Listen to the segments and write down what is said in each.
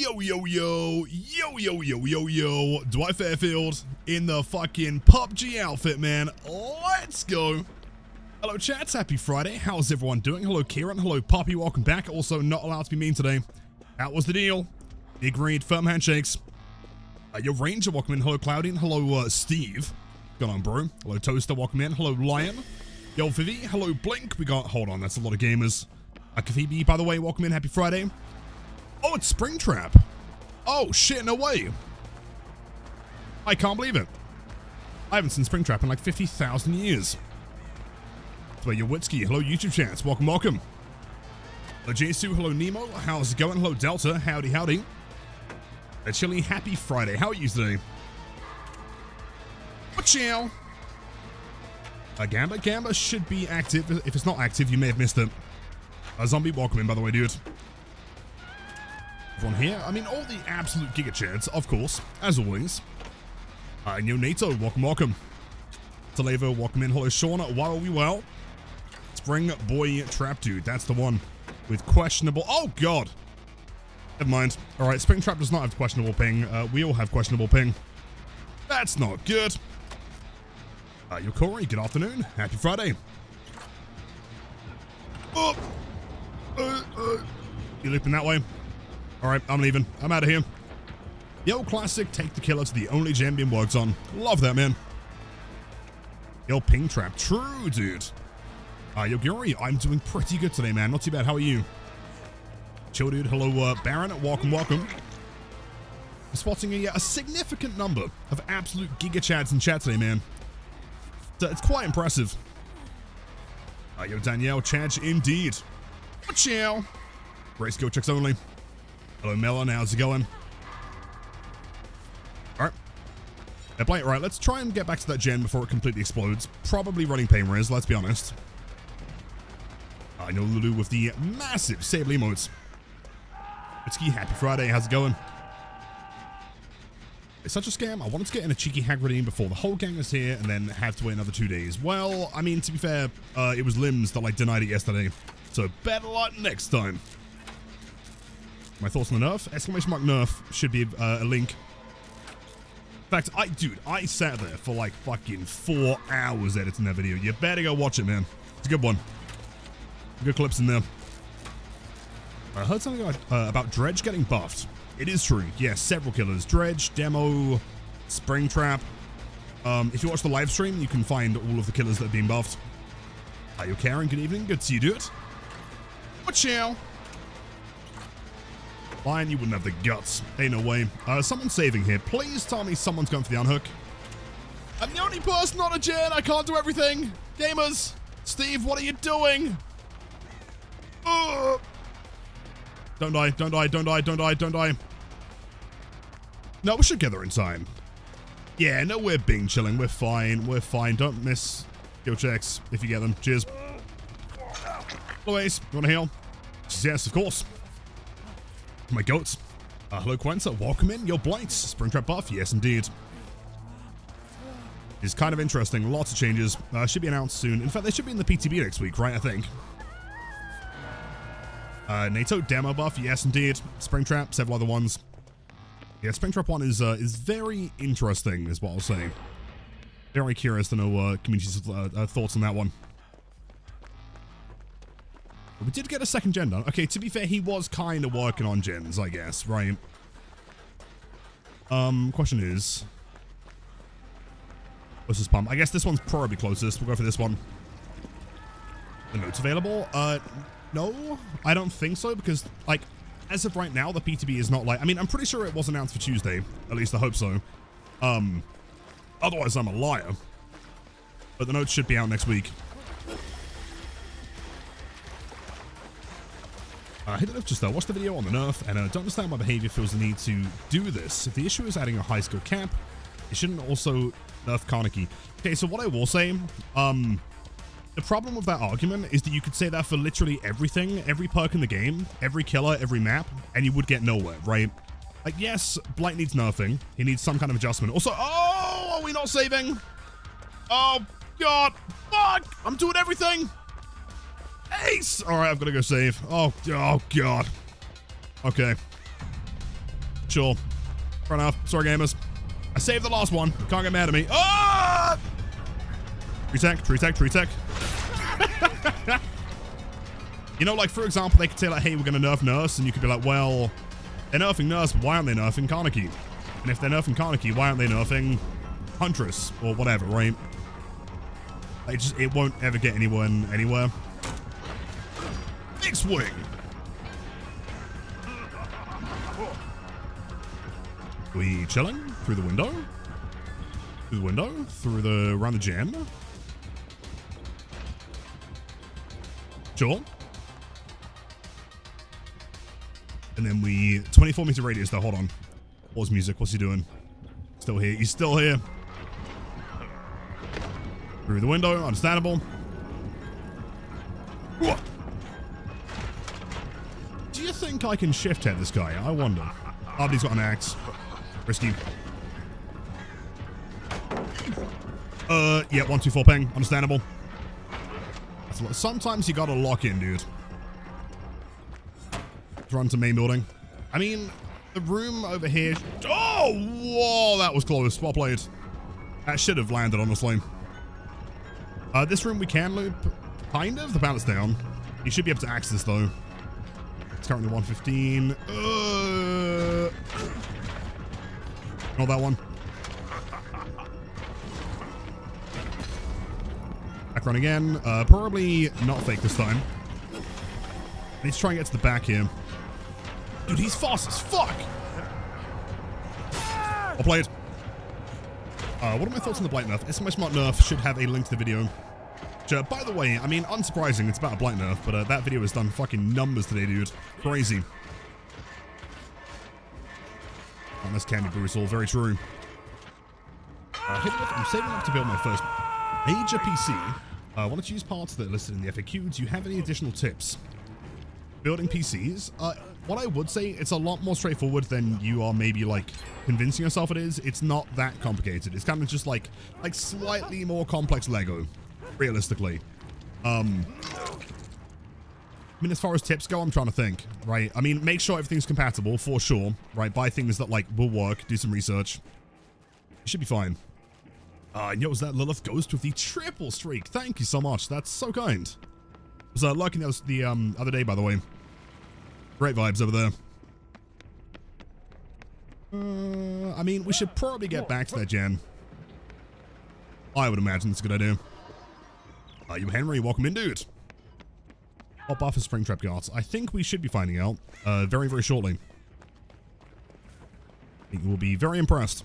Yo, Dwight Fairfield in the fucking PUBG outfit, man. Let's go. Hello, chats. Happy Friday. How's everyone doing? Hello, Kieran. Hello, Poppy. Welcome back. Also, not allowed to be mean today. That was the deal. Big read. Firm handshakes. Your Ranger, welcome in. Hello, Cloudy. And hello, Steve. Going on, bro. Hello, Toaster. Welcome in. Hello, Lion. Yo, Vivi. Hello, Blink. We got, hold on, that's a lot of gamers. Kathibi, by the way, welcome in. Happy Friday. Oh, it's Springtrap. Oh, shit, no way. I can't believe it. I haven't seen Springtrap in like 50,000 years. Hello, Yowitsky. Hello, YouTube chats. Welcome, welcome. Hello, Jesu. Hello, Nemo. How's it going? Hello, Delta. Howdy, howdy. Chilly, happy Friday. How are you today? Watch out. Gamba should be active. If it's not active, you may have missed it. Zombie, welcome in, by the way, dude. Everyone here, I mean, all the absolute giga chads, of course, as always. NATO, welcome. Talevo, welcome in. Hello, Sean. While we well. Spring Boy Trap Dude, that's the one with questionable. Oh, God. Never mind. All right, Springtrap does not have questionable ping. We all have questionable ping. That's not good. Yokori, good afternoon. Happy Friday. Oh. You looping that way? Alright, I'm leaving. I'm out of here. Yo, classic, take the killer to the only gem being worked on. Love that, man. Yo, ping trap. True, dude. Yo, Guri, I'm doing pretty good today, man. Not too bad. How are you? Chill, dude. Hello, Baron. Welcome. I'm spotting a significant number of absolute giga chads in chat today, man. It's quite impressive. Yo, Danielle, Chad, indeed. Ciao. Race skill checks only. Hello, Melon. How's it going? Alright. Blight, right, let's try and get back to that gen before it completely explodes. Probably running pain res, let's be honest. I know Lulu with the massive Sable emotes. Itsuki, happy Friday. How's it going? It's such a scam. I wanted to get in a cheeky hag redeem before the whole gang is here and then have to wait another 2 days. Well, I mean, to be fair, it was Limbs that, like, denied it yesterday. So better luck next time. My thoughts on the nerf? Exclamation mark nerf should be a link. In fact, I sat there for like fucking 4 hours editing that video. You better go watch it, man. It's a good one. Good clips in there. I heard something about Dredge getting buffed. It is true. Yes, several killers. Dredge, Demo, Springtrap. If you watch the live stream, you can find all of the killers that are being buffed. Hi, yo, Karen. Good evening. Good to see you, dude. Watch out. Lion, you wouldn't have the guts. Ain't no way. Someone's saving here. Please tell me someone's going for the unhook. I'm the only person on a gen. I can't do everything. Gamers. Steve, what are you doing? Don't die. No, we should get there in time. Yeah, no, we're Bing chilling. We're fine. Don't miss skill checks if you get them. Cheers. Louise, you want to heal? Yes, of course. My goats. Hello, Quenta. Welcome in. Your Blights. Springtrap buff. Yes, indeed. It's kind of interesting. Lots of changes. Should be announced soon. In fact, they should be in the PTB next week, right? I think. NATO demo buff. Yes, indeed. Springtrap. Several other ones. Yeah, Springtrap 1 is very interesting, is what I'll say. Very curious to know community's thoughts on that one. We did get a second gen done. Okay, to be fair, he was kind of working on gens, I guess, right? Question is... what's this pump? I guess this one's probably closest. We'll go for this one. The notes available? No, I don't think so, because, like, as of right now, the PTB is not like... I mean, I'm pretty sure it was announced for Tuesday. At least I hope so. Otherwise, I'm a liar. But the notes should be out next week. Hit it up just watch the video on the nerf, and don't understand why behavior feels the need to do this. If the issue is adding a high skill cap, it shouldn't also nerf Kaneki. Okay, so what I will say, the problem with that argument is that you could say that for literally everything, every perk in the game, every killer, every map, and you would get nowhere, right? Like, yes, Blight needs nerfing. He needs some kind of adjustment. Also, oh, are we not saving? Oh, God, fuck, I'm doing everything. Ace! Alright, I've got to go save. Oh, God. Okay. Sure. Fair enough. Sorry, gamers. I saved the last one. Can't get mad at me. Ah! Tree tech. You know, like, for example, they could say, like, hey, we're going to nerf Nurse, and you could be like, well, they're nerfing Nurse, but why aren't they nerfing Kaneki? And if they're nerfing Kaneki, why aren't they nerfing Huntress, or whatever, right? It won't ever get anyone anywhere. Big swing! We chilling? Through the window? Around the jam? Sure. And then 24 meter radius though, hold on. Pause music, what's he doing? Still here, he's still here. Through the window, understandable. Whoa. Do you think I can shift head this guy? I wonder. Oh, but he's got an axe. Risky. Yeah, 124 ping, understandable. That's a lot. Sometimes you gotta lock in, dude. Let's run to main building. I mean, the room over here. Oh, whoa, that was close. Well played. That should have landed, honestly. This room we can loop, kind of. The pallet's down. You should be able to access, though. It's currently 115. Not that one. Back run again. Probably not fake this time. I need to try and get to the back here. Dude, he's fast as fuck! I'll play it. What are my thoughts on the Blight nerf? SMS Smart nerf should have a link to the video. Which, by the way, I mean, unsurprising, it's about a Blight nerf, but that video has done fucking numbers today, dude. Crazy. Oh, this can be brutal, very true. I'm saving up to build my first major PC. I wanted to use parts that are listed in the FAQ. Do you have any additional tips? Building PCs? What I would say, it's a lot more straightforward than you are maybe, like, convincing yourself it is. It's not that complicated. It's kind of just, like slightly more complex Lego, realistically. I mean, as far as tips go, I'm trying to think, right? I mean, make sure everything's compatible, for sure, right? Buy things that, like, will work. Do some research. You should be fine. And yo, was that Lilith Ghost with the triple streak? Thank you so much. That's so kind. I was lurking the other day, by the way. Great vibes over there. I mean, we should probably get back to that gen. I would imagine it's a good idea. You Henry, welcome in, dude. What buff is Springtrap Guards? I think we should be finding out very, very shortly. I think we'll be very impressed.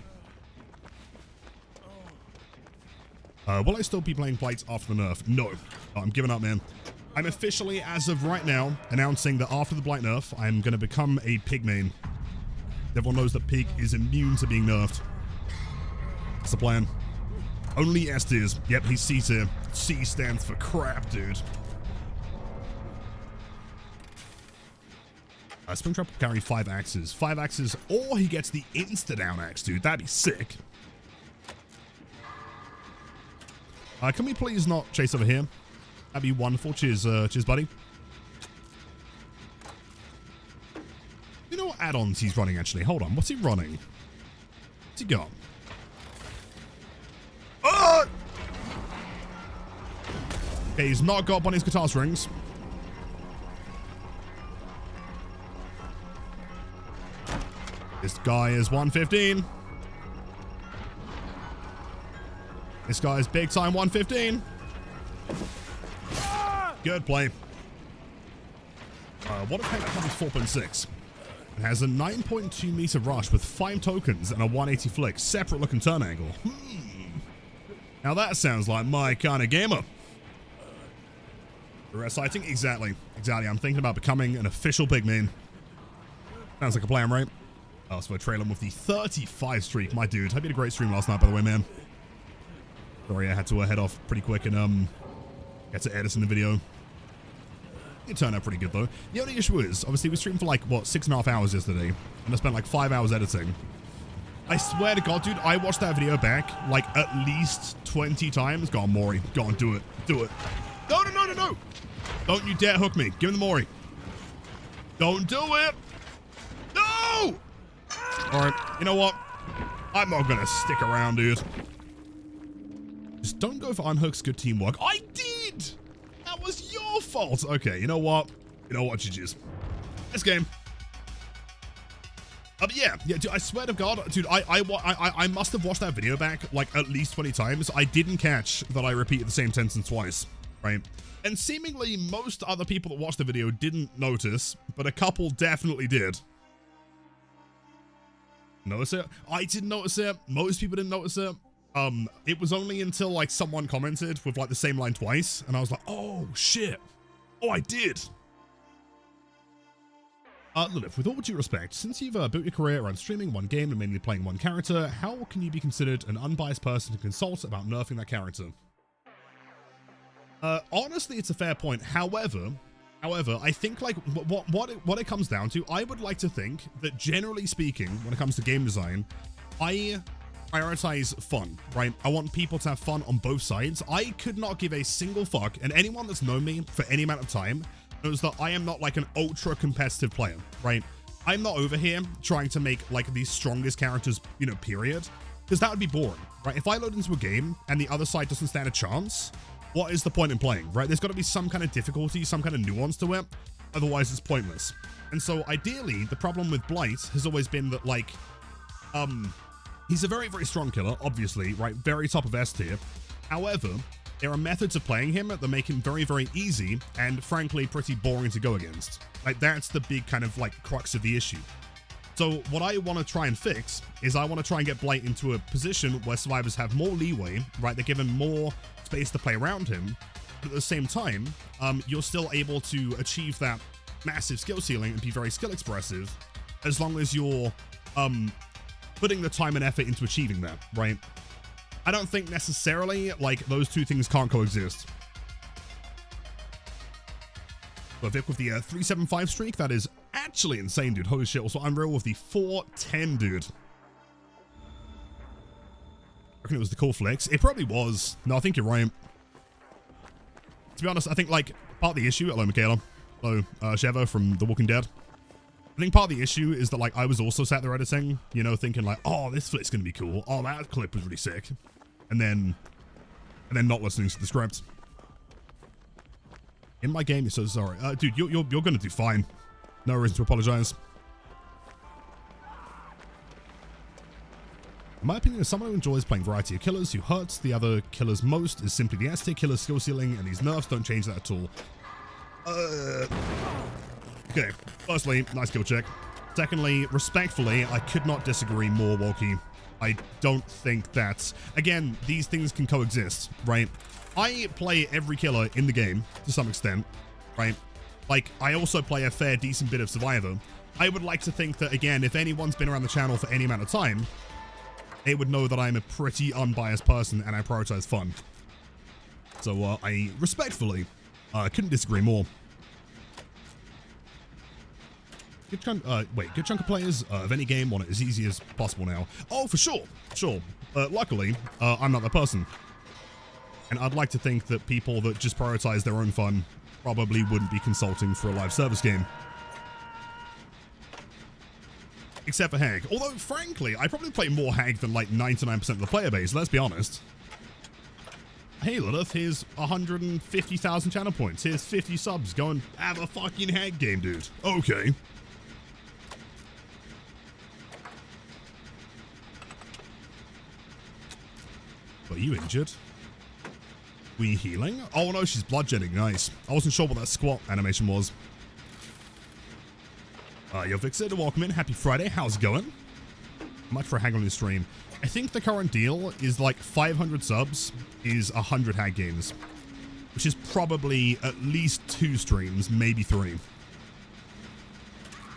Will I still be playing Blights after the nerf? No. I'm giving up, man. I'm officially, as of right now, announcing that after the Blight nerf, I'm going to become a pig main. Everyone knows that pig is immune to being nerfed. That's the plan. Only S tiers. Yep, he's C tier. C stands for crap, dude. Springtrap will carry 5 axes. 5 axes, or he gets the insta-down axe, dude. That'd be sick. Can we please not chase over here? That'd be wonderful. Cheers, cheers, buddy. You know what add-ons he's running, actually? Hold on. What's he running? What's he got? Oh! Okay, he's not got Bonnie's guitar strings. This guy is 115. This guy is big time 115. Good play. What if Hag comes 4.6? It has a 9.2 meter rush with 5 tokens and a 180 flick. Separate looking turn angle. Now that sounds like my kind of gamer. Rest sighting? Exactly. Exactly. I'm thinking about becoming an official pig main. Sounds like a plan, right? Oh, so we're trailing with the 35 streak. My dude. Hope you had a great stream last night, by the way, man. Sorry, I had to head off pretty quick and get to edit in the video. It turned out pretty good, though. The only issue is, obviously, we streamed for, like, what, 6.5 hours yesterday. And I spent, like, 5 hours editing. I swear to God, dude, I watched that video back, like, at least 20 times. Go on, Maury. Go on, do it. Do it. No, no, no, no, no! Don't you dare hook me. Give me the Maury. Don't do it! No! Alright, you know what? I'm not gonna stick around, dude. Just don't go for unhooks, good teamwork. I did! That was your fault. Okay, you know what? You know what, GG's. This game. But yeah, dude, I swear to God, dude, I must have watched that video back like at least 20 times. I didn't catch that I repeated the same sentence twice, right? And seemingly most other people that watched the video didn't notice, but a couple definitely did. Notice it? I didn't notice it. Most people didn't notice it. It was only until like someone commented with like the same line twice, and I was like, oh shit. Oh, I did. Lilith, with all due respect, since you've built your career around streaming one game and mainly playing one character, how can you be considered an unbiased person to consult about nerfing that character? Honestly, it's a fair point. However, I think like what it comes down to, I would like to think that generally speaking, when it comes to game design, I prioritize fun, right? I want people to have fun on both sides. I could not give a single fuck, and anyone that's known me for any amount of time knows that I am not like an ultra competitive player, right? I'm not over here trying to make like the strongest characters, you know, period, because that would be boring, right? If I load into a game and the other side doesn't stand a chance, what is the point in playing, right? There's got to be some kind of difficulty, some kind of nuance to it, otherwise it's pointless. And so ideally, the problem with Blight has always been that like, he's a very, very strong killer, obviously, right? Very top of S tier. However, there are methods of playing him that make him very, very easy and frankly pretty boring to go against. Like that's the big kind of like crux of the issue. So what I want to try and fix is I want to try and get Blight into a position where survivors have more leeway, right? They're given more space to play around him. But at the same time, you're still able to achieve that massive skill ceiling and be very skill expressive as long as you're putting the time and effort into achieving that, right? I don't think necessarily like those two things can't coexist. But Vic with the 375 streak, that is actually insane, dude. Holy shit. Also, Unreal with the 410, dude. I reckon it was the cool flex. It probably was. No, I think you're right. To be honest, I think like part of the issue, hello Michaela, hello Sheva from The Walking Dead. I think part of the issue is that like I was also sat there editing, you know, thinking like, oh, this flick's gonna be cool. Oh, that clip was really sick. And then not listening to the script. In my game, you're so sorry. Dude, you're gonna do fine. No reason to apologize. In my opinion, as someone who enjoys playing variety of killers, who hurts the other killers most is simply the S-tier killer skill ceiling, and these nerfs don't change that at all. Okay, firstly, nice skill check. Secondly, respectfully, I could not disagree more, Walkie. I don't think that, again, these things can coexist, right? I play every killer in the game to some extent, right? Like, I also play a fair, decent bit of Survivor. I would like to think that, again, if anyone's been around the channel for any amount of time, they would know that I'm a pretty unbiased person and I prioritize fun. So, I respectfully couldn't disagree more. Good chunk of players of any game want it as easy as possible now. Oh, for sure, sure. Luckily, I'm not that person. And I'd like to think that people that just prioritize their own fun probably wouldn't be consulting for a live service game. Except for Hag. Although, frankly, I probably play more Hag than like 99% of the player base, let's be honest. Hey Lilith, here's 150,000 channel points. Here's 50 subs. Go and have a fucking Hag game, dude. Okay. Are you injured? Were you healing? Oh no, she's bloodshedding. Nice. I wasn't sure what that squat animation was. Yo, Vixid, welcome in. Happy Friday. How's it going? Much for a Hag on this stream. I think the current deal is like 500 subs is 100 Hag games, which is probably at least 2 streams, maybe 3.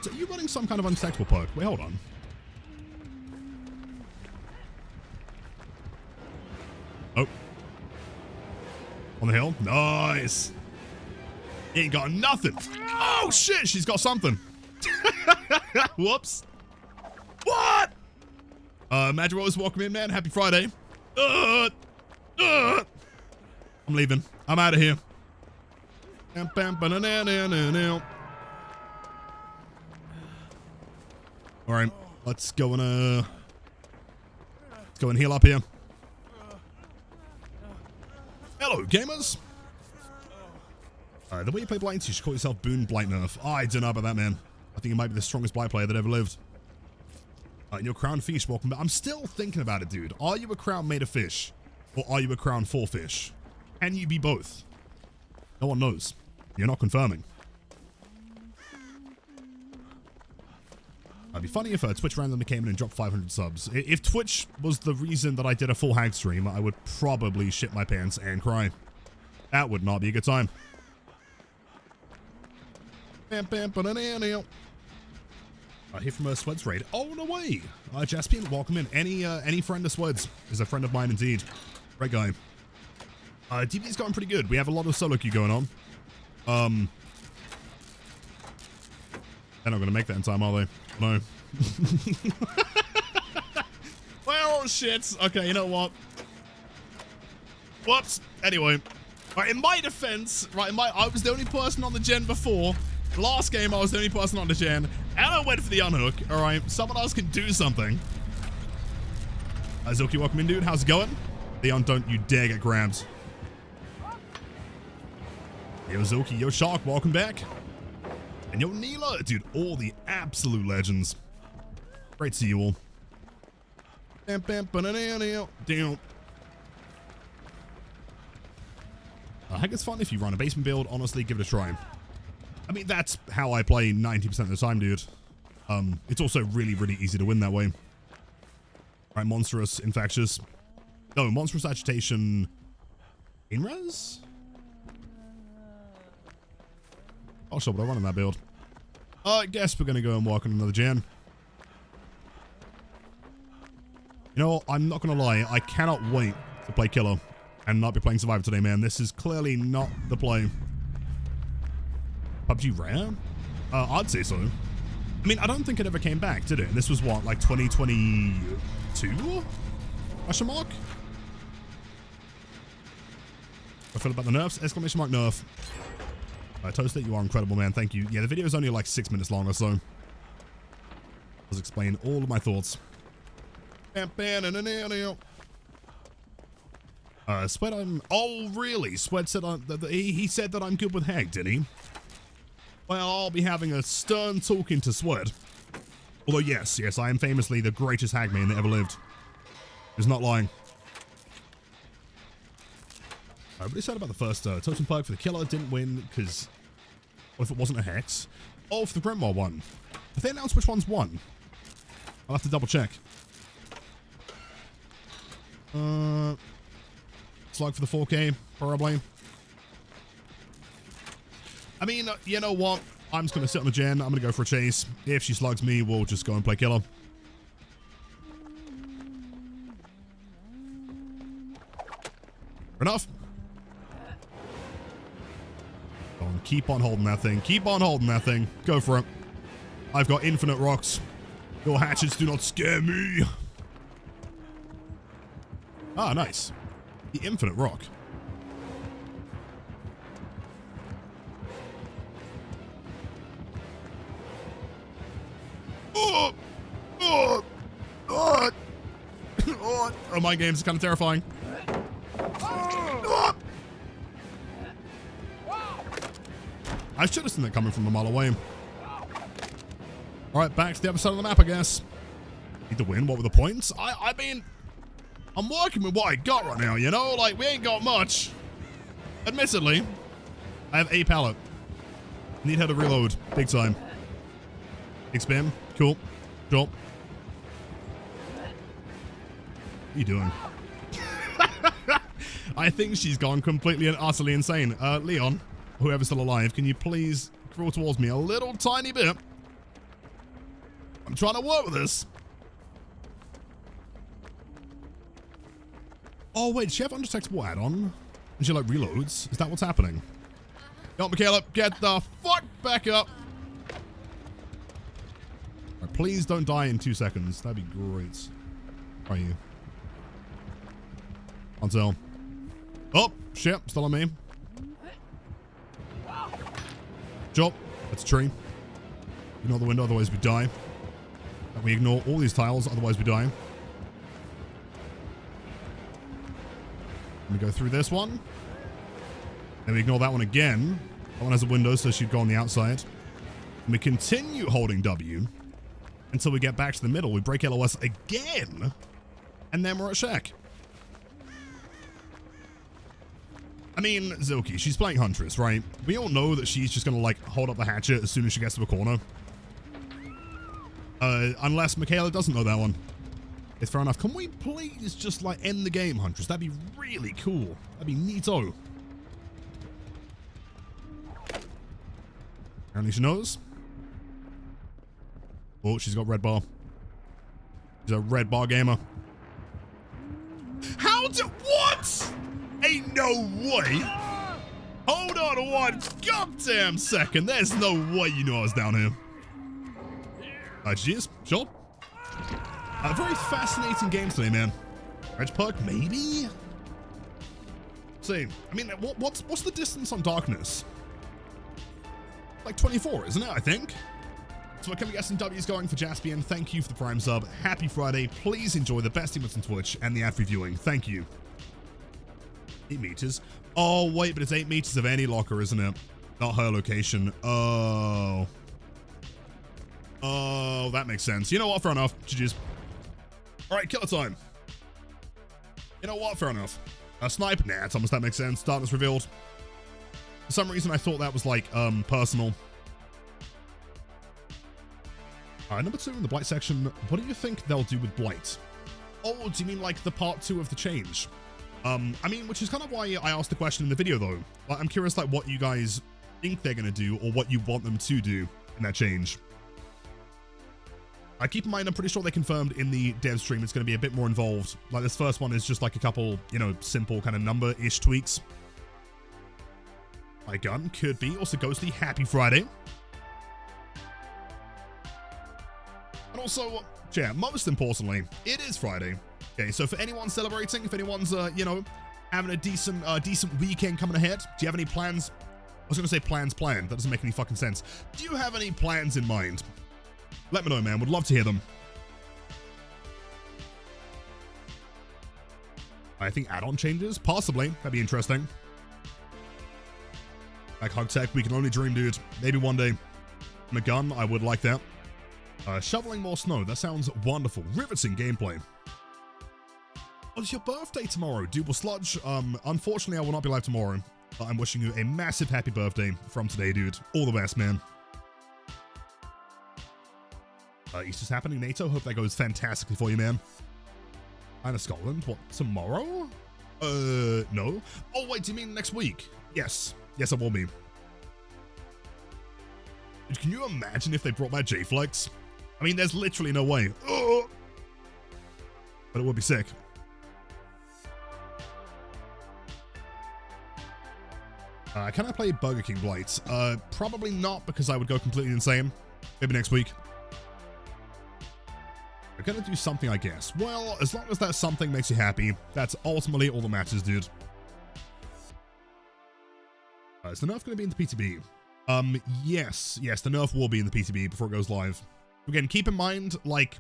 So are you running some kind of untextable perk? Wait, hold on. Oh. On the hill? Nice. Ain't got nothing. Oh shit, she's got something. Whoops. What? Magic Rose, welcome in, man. Happy Friday. I'm leaving. I'm out of here. Alright. Let's go and heal up here. Hello, gamers. The way you play Blight, you should call yourself Boon Blight Nerf. I don't know about that, man. I think you might be the strongest Blight player that ever lived. And your crown fish, welcome back. I'm still thinking about it, dude. Are you a crown made of fish? Or are you a crown for fish? Can you be both? No one knows. You're not confirming. It'd be funny if Twitch randomly came in and dropped 500 subs. If Twitch was the reason that I did a full Hag stream, I would probably shit my pants and cry. That would not be a good time. Here from Swed's raid. Oh, no way. Jaspian, welcome in. Any friend of Swed's is a friend of mine indeed. Great guy. DB's going pretty good. We have a lot of solo queue going on. They're not going to make that in time, are they? No. Well, shit. Okay, you know what? Whoops. Anyway. Right, in my defense, right, I was the only person on the gen before. Last game, I was the only person on the gen. And I went for the unhook. All right, someone else can do something. Zoki, welcome in, dude. How's it going? Leon, don't you dare get grabbed. Yo, Zoki. Yo, Shark, welcome back. And yo, Neela, dude, all the absolute legends. Great to see you all. Damn. I think it's fun if you run a basement build. Honestly, give it a try. I mean, that's how I play 90% of the time, dude. It's also really, really easy to win that way. All right, Monstrous, Infectious. No, Monstrous Agitation. Inres? Oh, sure, but I run in that build. I guess we're going to go and work on another gen. You know, I'm not going to lie. I cannot wait to play Killer and not be playing Survivor today, man. This is clearly not the play. PUBG Rare? I'd say so. I mean, I don't think it ever came back, did it? This was what, like 2022? Question mark? I feel about the nerfs? Exclamation mark nerf. Toasted, you are incredible, man. Thank you. Yeah, the video is only like 6 minutes long or so. Let's explain all of my thoughts. Sweat, oh, really? Sweat said he said that I'm good with Hag, did he? Well, I'll be having a stern talking to Sweat. Although, yes, I am famously the greatest Hag main that ever lived. He's not lying. What he said about the first totem perk for the killer didn't win because what if it wasn't a hex? Oh, for the Grimoire one. Have they announced which one's won? I'll have to double check. Slug for the 4K, probably. I mean, you know what? I'm just going to sit on the gen. I'm going to go for a chase. If she slugs me, we'll just go and play killer. Enough. Go on, keep on holding that thing. Keep on holding that thing. Go for it. I've got infinite rocks. Your hatchets do not scare me. Ah, nice. The infinite rock. Oh, my game's kind of terrifying. I should have seen that coming from a mile away. All right, back to the other side of the map, I guess. Need to win. What were the points? I mean, I'm working with what I got right now, you know? Like, we ain't got much. Admittedly, I have a pallet. Need her to reload. Big time. Big spam. Cool. Sure. What are you doing? I think she's gone completely and utterly insane. Leon, whoever's still alive, can you please crawl towards me a little tiny bit? I'm trying to work with this. Oh, wait, does she have undetectable add-on? And she, like, reloads? Is that what's happening? Yo, Michaela, get the fuck back up. Right, please don't die in 2 seconds. That'd be great. Where are you? On sale. Oh, shit. Still on me. Jump. That's a tree. Ignore the window, otherwise we die. We ignore all these tiles, otherwise we die. Let me go through this one. Then we ignore that one again. That one has a window, so she'd go on the outside. And we continue holding W until we get back to the middle. We break LOS again, and then we're at Shack. I mean, Zilke, she's playing Huntress, right? We all know that she's just gonna, like, hold up the hatchet as soon as she gets to a corner. Unless Michaela doesn't know that one. It's fair enough. Can we please just, like, end the game, Huntress? That'd be really cool. That'd be neato. Apparently she knows. Oh, she's got red bar. She's a red bar gamer. How do... What? Ain't no way. Hold on one goddamn second. There's no way you know I was down here. GG's. Sure. A very fascinating game today, man. Red Perk, maybe? See, I mean, what's the distance on darkness? Like 24, isn't it, I think? So can we get some W's going for Jaspian? Thank you for the Prime sub. Happy Friday. Please enjoy the best emotes on Twitch and the ad reviewing. Thank you. 8 meters. Oh, wait, but it's 8 meters of any locker, isn't it? Not her location. Oh. Oh, that makes sense. You know what? Fair enough. GG's. All right, killer time. You know what? Fair enough. Snipe? Nah, it's almost that makes sense. Darkness revealed. For some reason, I thought that was like, personal. All right, number 2 in the Blight section. What do you think they'll do with Blight? Oh, do you mean like the part 2 of the change? I mean, which is kind of why I asked the question in the video, though. Like, I'm curious, like, what you guys think they're going to do or what you want them to do in that change. Keep in mind, I'm pretty sure they confirmed in the dev stream it's going to be a bit more involved. Like, this first one is just like a couple, you know, simple kind of number-ish tweaks. My gun could be. Also, Ghosty, happy Friday. And also, yeah, most importantly, it is Friday. Okay, so for anyone celebrating, if anyone's, you know, having a decent weekend coming ahead, do you have any plans? I was going to say planned. That doesn't make any fucking sense. Do you have any plans in mind? Let me know, man. Would love to hear them. I think add-on changes? Possibly. That'd be interesting. Like Hug Tech, we can only dream, dude. Maybe one day. And a gun, I would like that. Shoveling more snow. That sounds wonderful. Riveting gameplay. Oh, it's your birthday tomorrow, dude. Well, Sludge, unfortunately, I will not be live tomorrow. But I'm wishing you a massive happy birthday from today, dude. All the best, man. Easter's happening, NATO. Hope that goes fantastically for you, man. Anna Scotland. What, tomorrow? No. Oh, wait, do you mean next week? Yes. Yes, I will be. Dude, can you imagine if they brought back J-Flex? I mean, there's literally no way. Oh! But it would be sick. Can I play Burger King Blight? Probably not, because I would go completely insane. Maybe next week. We're gonna do something, I guess. Well, as long as that something makes you happy, that's ultimately all that matters, dude. Is the nerf gonna be in the PTB? Yes, the nerf will be in the PTB before it goes live. Again, keep in mind, like,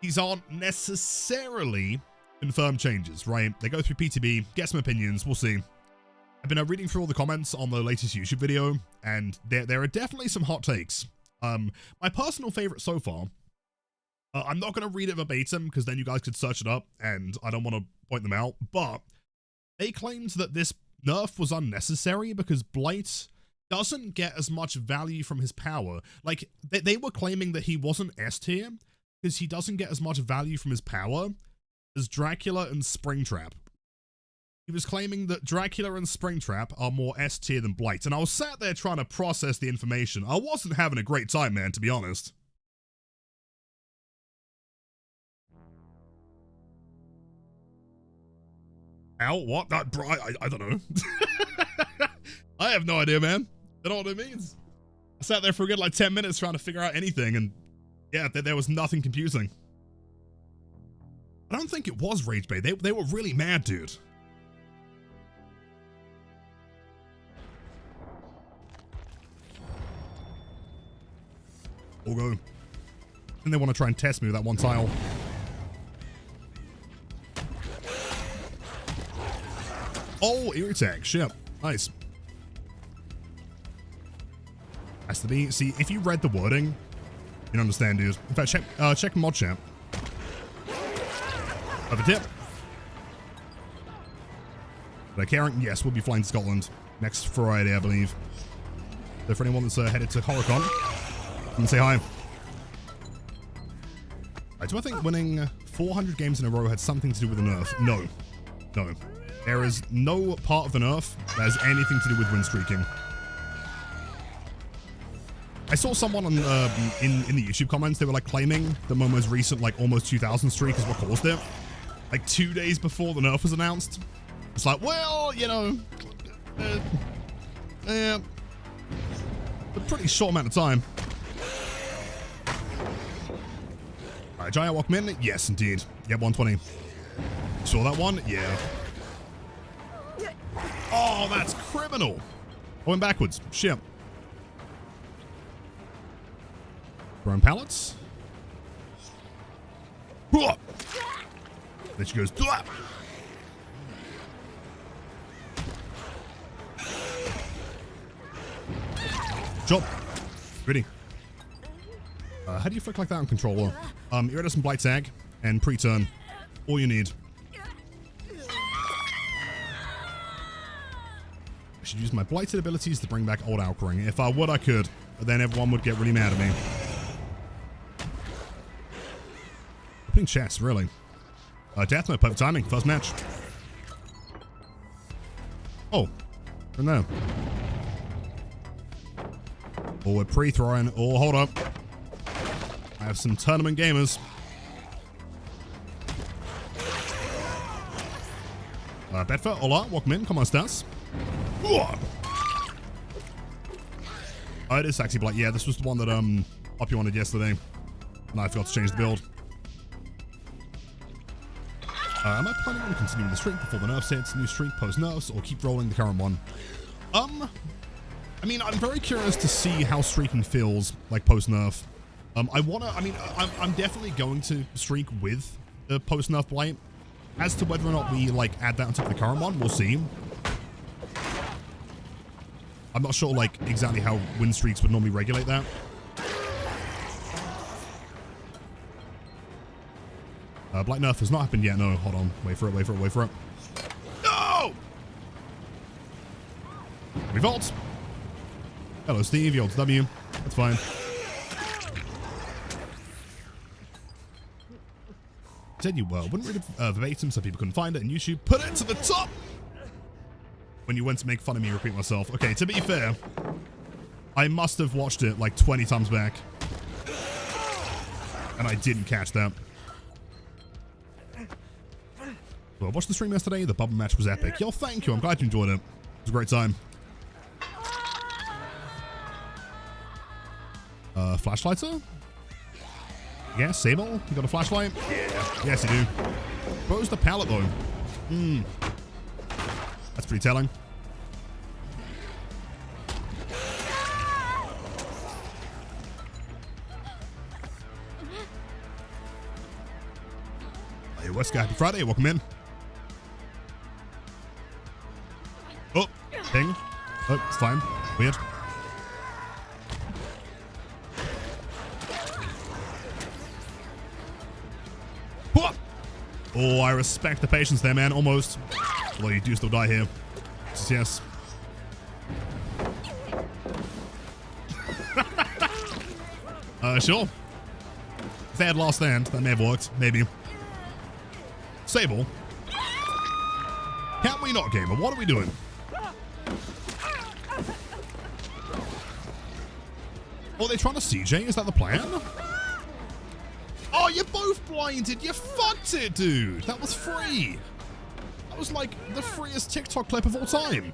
these aren't necessarily confirmed changes, right? They go through PTB, get some opinions, we'll see. I've been reading through all the comments on the latest YouTube video, and there are definitely some hot takes. My personal favorite so far, I'm not going to read it verbatim because then you guys could search it up and I don't want to point them out, but they claimed that this nerf was unnecessary because Blight doesn't get as much value from his power. Like, they were claiming that he wasn't S tier because he doesn't get as much value from his power as Dracula and Springtrap. He was claiming that Dracula and Springtrap are more S tier than Blight, and I was sat there trying to process the information. I wasn't having a great time, man, to be honest. Ow, what? That, bro, I don't know. I have no idea, man. I don't know what it means. I sat there for a good, like, 10 minutes trying to figure out anything, and yeah, there was nothing confusing. I don't think it was Rage Bait. They were really mad, dude. We'll go. And they want to try and test me with that one tile. Oh, ear attack. Shit. Nice. Has to be. See, if you read the wording, you'd understand, dude. In fact, check mod champ. Over tip. Karen, yes, we'll be flying to Scotland next Friday, I believe. So for anyone that's headed to HorrorCon, come and say hi. Right, do I think winning 400 games in a row had something to do with the nerf? No. No. There is no part of the nerf that has anything to do with win streaking. I saw someone on in the YouTube comments, they were like claiming that my most recent like almost 2,000 streak is what caused it. Like 2 days before the nerf was announced. It's like, well, you know, a pretty short amount of time. Alright, Giant Walkman? Yes, indeed. Yep, 120. Saw that one? Yeah. Oh, that's criminal. I went backwards. Shit. Throwing pallets. Then she goes. Job. Ready. How do you flick like that on controller? Iridescent Blight tag and pre-turn. All you need. I should use my blighted abilities to bring back old Alkring. If I would, I could. But then everyone would get really mad at me. Opening chest, really. Death mode, perfect timing. First match. Oh. From there. Oh, we're pre-throwing. Oh, hold up. I have some tournament gamers. Bedford, hola, welcome in. Come on, Stas. Oh, it is Saxy Blight. Yeah, this was the one that Poppy wanted yesterday. And I forgot to change the build. Am I planning on continuing the streak before the nerfs hits, new streak post nerfs, or keep rolling the current one? I mean, I'm very curious to see how streaking feels like post nerf. I'm definitely going to streak with the post nerf blight. As to whether or not we like add that on top of the current one, we'll see. I'm not sure like exactly how win streaks would normally regulate that. Blight nerf has not happened yet. No, hold on. Wait for it, wait for it, wait for it. No! Revolt. Hello, Steve. Yo, it's W. That's fine. Said you wouldn't read it verbatim so people couldn't find it, and YouTube put it to the top when you went to make fun of me repeat myself. Okay, to be fair, I must have watched it like 20 times back, and I didn't catch that. Well, I watched the stream yesterday. The bubble match was epic. Yo, thank you. I'm glad you enjoyed it. It was a great time. Flashlighter? Yeah, Sable? You got a flashlight? Yeah. Yes, you do. Where's the pallet, though? That's pretty telling. Hey, Wesker, happy Friday. Welcome in. Oh, ping. Oh, it's fine. Weird. Oh, I respect the patience there, man. Almost. Although you do still die here. Just yes. Sure. If they had last stand, that may have worked. Maybe. Sable. Can we not, gamer? What are we doing? Oh, they're trying to CJ? Is that the plan? Oh, you're both blinded. You fucked it, dude. That was free. That was like the freest TikTok clip of all time.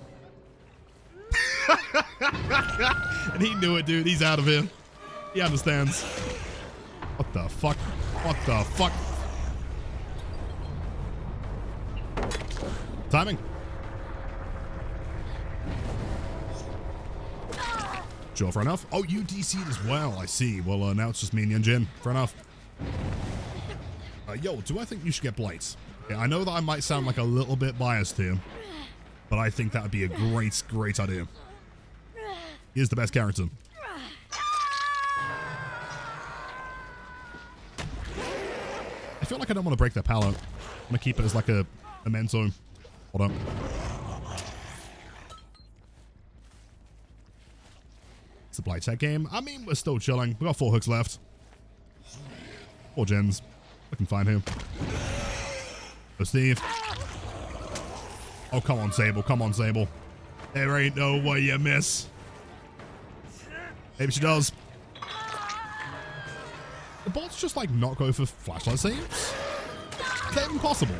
And he knew it, dude. He's out of here. He understands. What the fuck? What the fuck? Timing. Sure, fair enough. Oh, you DC'd as well. I see. Well, now it's just me and Yun Jin. Fair enough. Yo, do I think you should get Blight? Okay, I know that I might sound like a little bit biased here, but I think that would be a great idea. He is the best character. I feel like I don't want to break that pallet. I'm going to keep it as like a memento. Hold on. It's the Blight tech game. I mean, we're still chilling. We got 4 hooks left. 4 gens. Looking fine here. Go, Steve. Oh, come on, Sable. Come on, Sable. There ain't no way you miss. Maybe she does. The bots just, like, not go for flashlight saves? Is that even possible?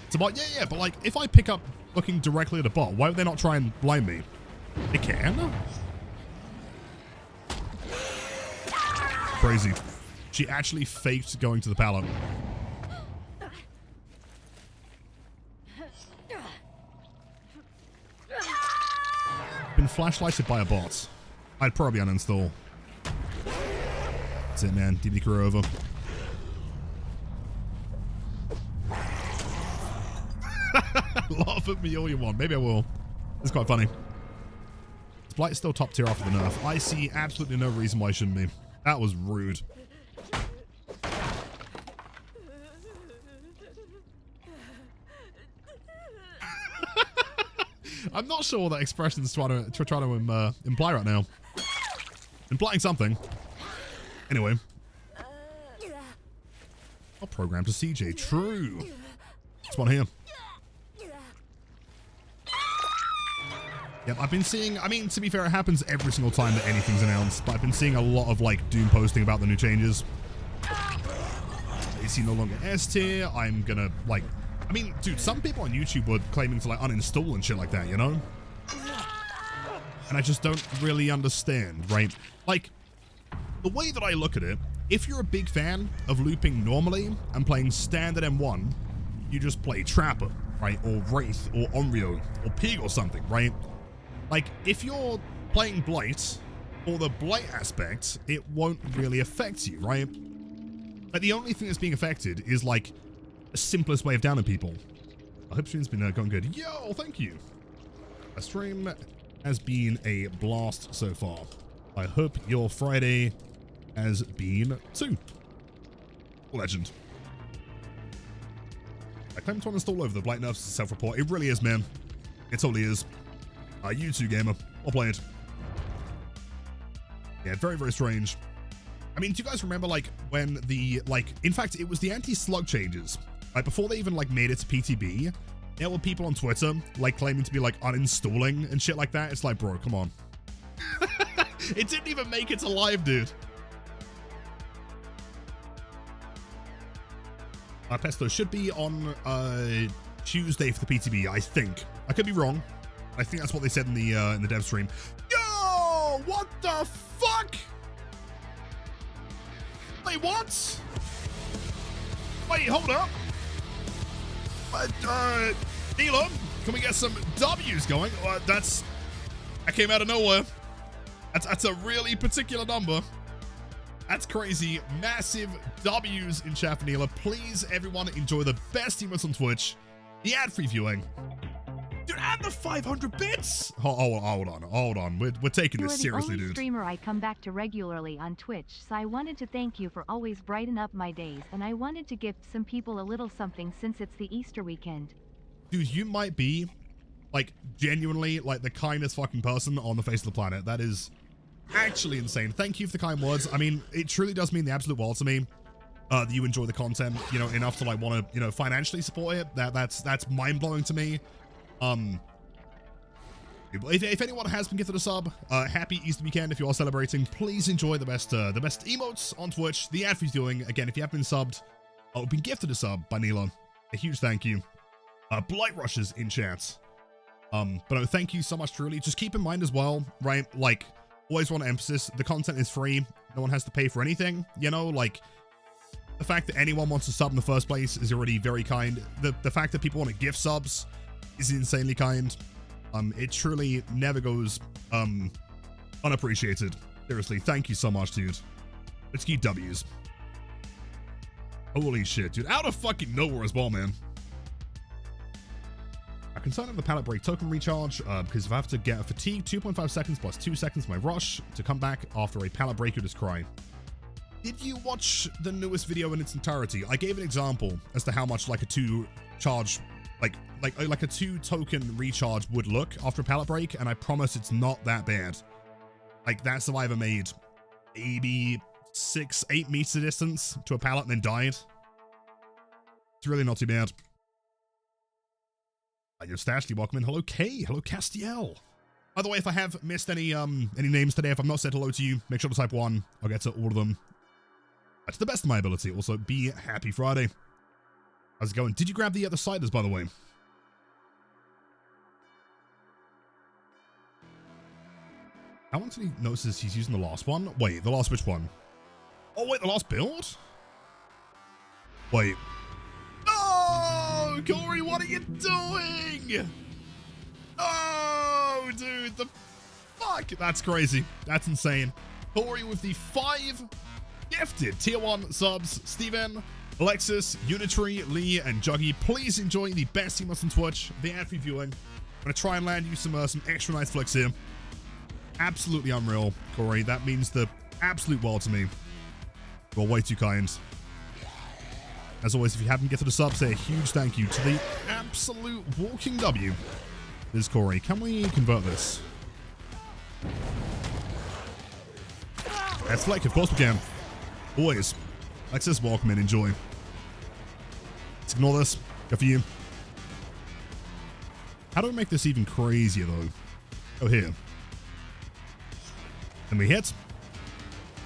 It's a bot? Yeah, but, like, if I pick up looking directly at a bot, why would they not try and blind me? They can? Crazy. She actually faked going to the pallet. Been flashlighted by a bot. I'd probably uninstall. That's it, man. DB career over. Laugh at me all you want. Maybe I will. It's quite funny. Blight's still top tier after the nerf. I see absolutely no reason why it shouldn't be. That was rude. I'm not sure what that expression is trying to imply right now. Implying something. Anyway. I'll program to CJ. True. This one here. Yep, I've been seeing, I mean, to be fair, it happens every single time that anything's announced, but I've been seeing a lot of, like, Doom posting about the new changes. AC no longer S tier. I'm gonna, like, I mean, dude, some people on YouTube were claiming to, like, uninstall and shit like that, you know? And I just don't really understand, right? Like, the way that I look at it, if you're a big fan of looping normally and playing standard M1, you just play Trapper, right? Or Wraith, or Onryo, or Pig or something, right? Like, if you're playing Blight, or the Blight aspect, it won't really affect you, right? Like, the only thing that's being affected is, like, the simplest way of downing people. I hope stream's been going good. Yo, thank you. A stream has been a blast so far. I hope your Friday has been too. Legend. I claim to uninstall over the Blight nerfs self-report. It really is, man. It totally is. You too, gamer. I'll play it. Yeah, very, very strange. I mean, do you guys remember, like, when the, like, in fact, it was the anti-slug changes. Like, before they even, like, made it to PTB, there were people on Twitter, like, claiming to be, like, uninstalling and shit like that. It's like, bro, come on. It didn't even make it to live, dude. Pesto should be on Tuesday for the PTB, I think. I could be wrong. I think that's what they said in the dev stream. Yo, what the fuck? Wait, what? Wait, hold up. Elon, can we get some W's going? That came out of nowhere. That's a really particular number. That's crazy. Massive W's in chat for Neela. Please, everyone, enjoy the best emotes on Twitch. The ad-free viewing. Dude, and the 500 bits! Hold on. We're taking this seriously, dude. You're the only streamer I come back to regularly on Twitch, so I wanted to thank you for always brighten up my days, and I wanted to give some people a little something since it's the Easter weekend. Dude, you might be, like, genuinely, like, the kindest fucking person on the face of the planet. That is actually insane. Thank you for the kind words. I mean, it truly does mean the absolute world to me. That you enjoy the content, you know, enough to, like, want to, you know, financially support it. That's mind-blowing to me. If anyone has been gifted a sub, happy Easter weekend. If you are celebrating, please enjoy the best emotes on Twitch. The ad free viewing. Again, if you have been subbed or been gifted a sub by Neela, a huge thank you. Blight rushes in chat. But no, thank you so much, truly. Just keep in mind as well, right? Like, always want to emphasize, the content is free. No one has to pay for anything. You know, like, the fact that anyone wants to sub in the first place is already very kind. The fact that people want to gift subs is insanely kind. It truly never goes Unappreciated. Seriously, thank you so much, dude. Let's keep W's. Holy shit, dude. Out of fucking nowhere as well, man. I'm concerned of the pallet break token recharge, because if I have to get a fatigue, 2.5 seconds plus 2 seconds my rush to come back after a pallet break, you just cry. Did you watch the newest video in its entirety? I gave an example as to how much like a 2 charge, like a 2 token recharge would look after a pallet break, and I promise it's not that bad. Like, that survivor made maybe 6-8 meter distance to a pallet and then died. It's really not too bad. Yo, Stashly, welcome in. Hello, Kay. Hello, Castiel. By the way, if I have missed any names today, if I've not said hello to you, make sure to type 1. I'll get to all of them. To the best of my ability. Also, be happy Friday. How's it going? Did you grab the other ciders, by the way? How once he notices he's using the last one? Wait, the last which one? Oh, wait, the last build? Wait. No! Corey, what are you doing? Oh, dude, the fuck? That's crazy. That's insane. Corey with the 5 gifted tier 1 subs. Steven, Alexis, Unitary, Lee, and Juggy. Please enjoy the best emotes on Twitch. The ad viewing. I'm going to try and land you some extra nice flicks here. Absolutely unreal, Corey. That means the absolute world to me. You're way too kind. As always, if you haven't get to the sub, say a huge thank you to the absolute walking W. This is Corey. Can we convert this? That's Fleck, of course we can. Always. Alexis, welcome in, enjoy. Let's ignore this. Go for you. How do we make this even crazier, though? Oh, here. And we hit.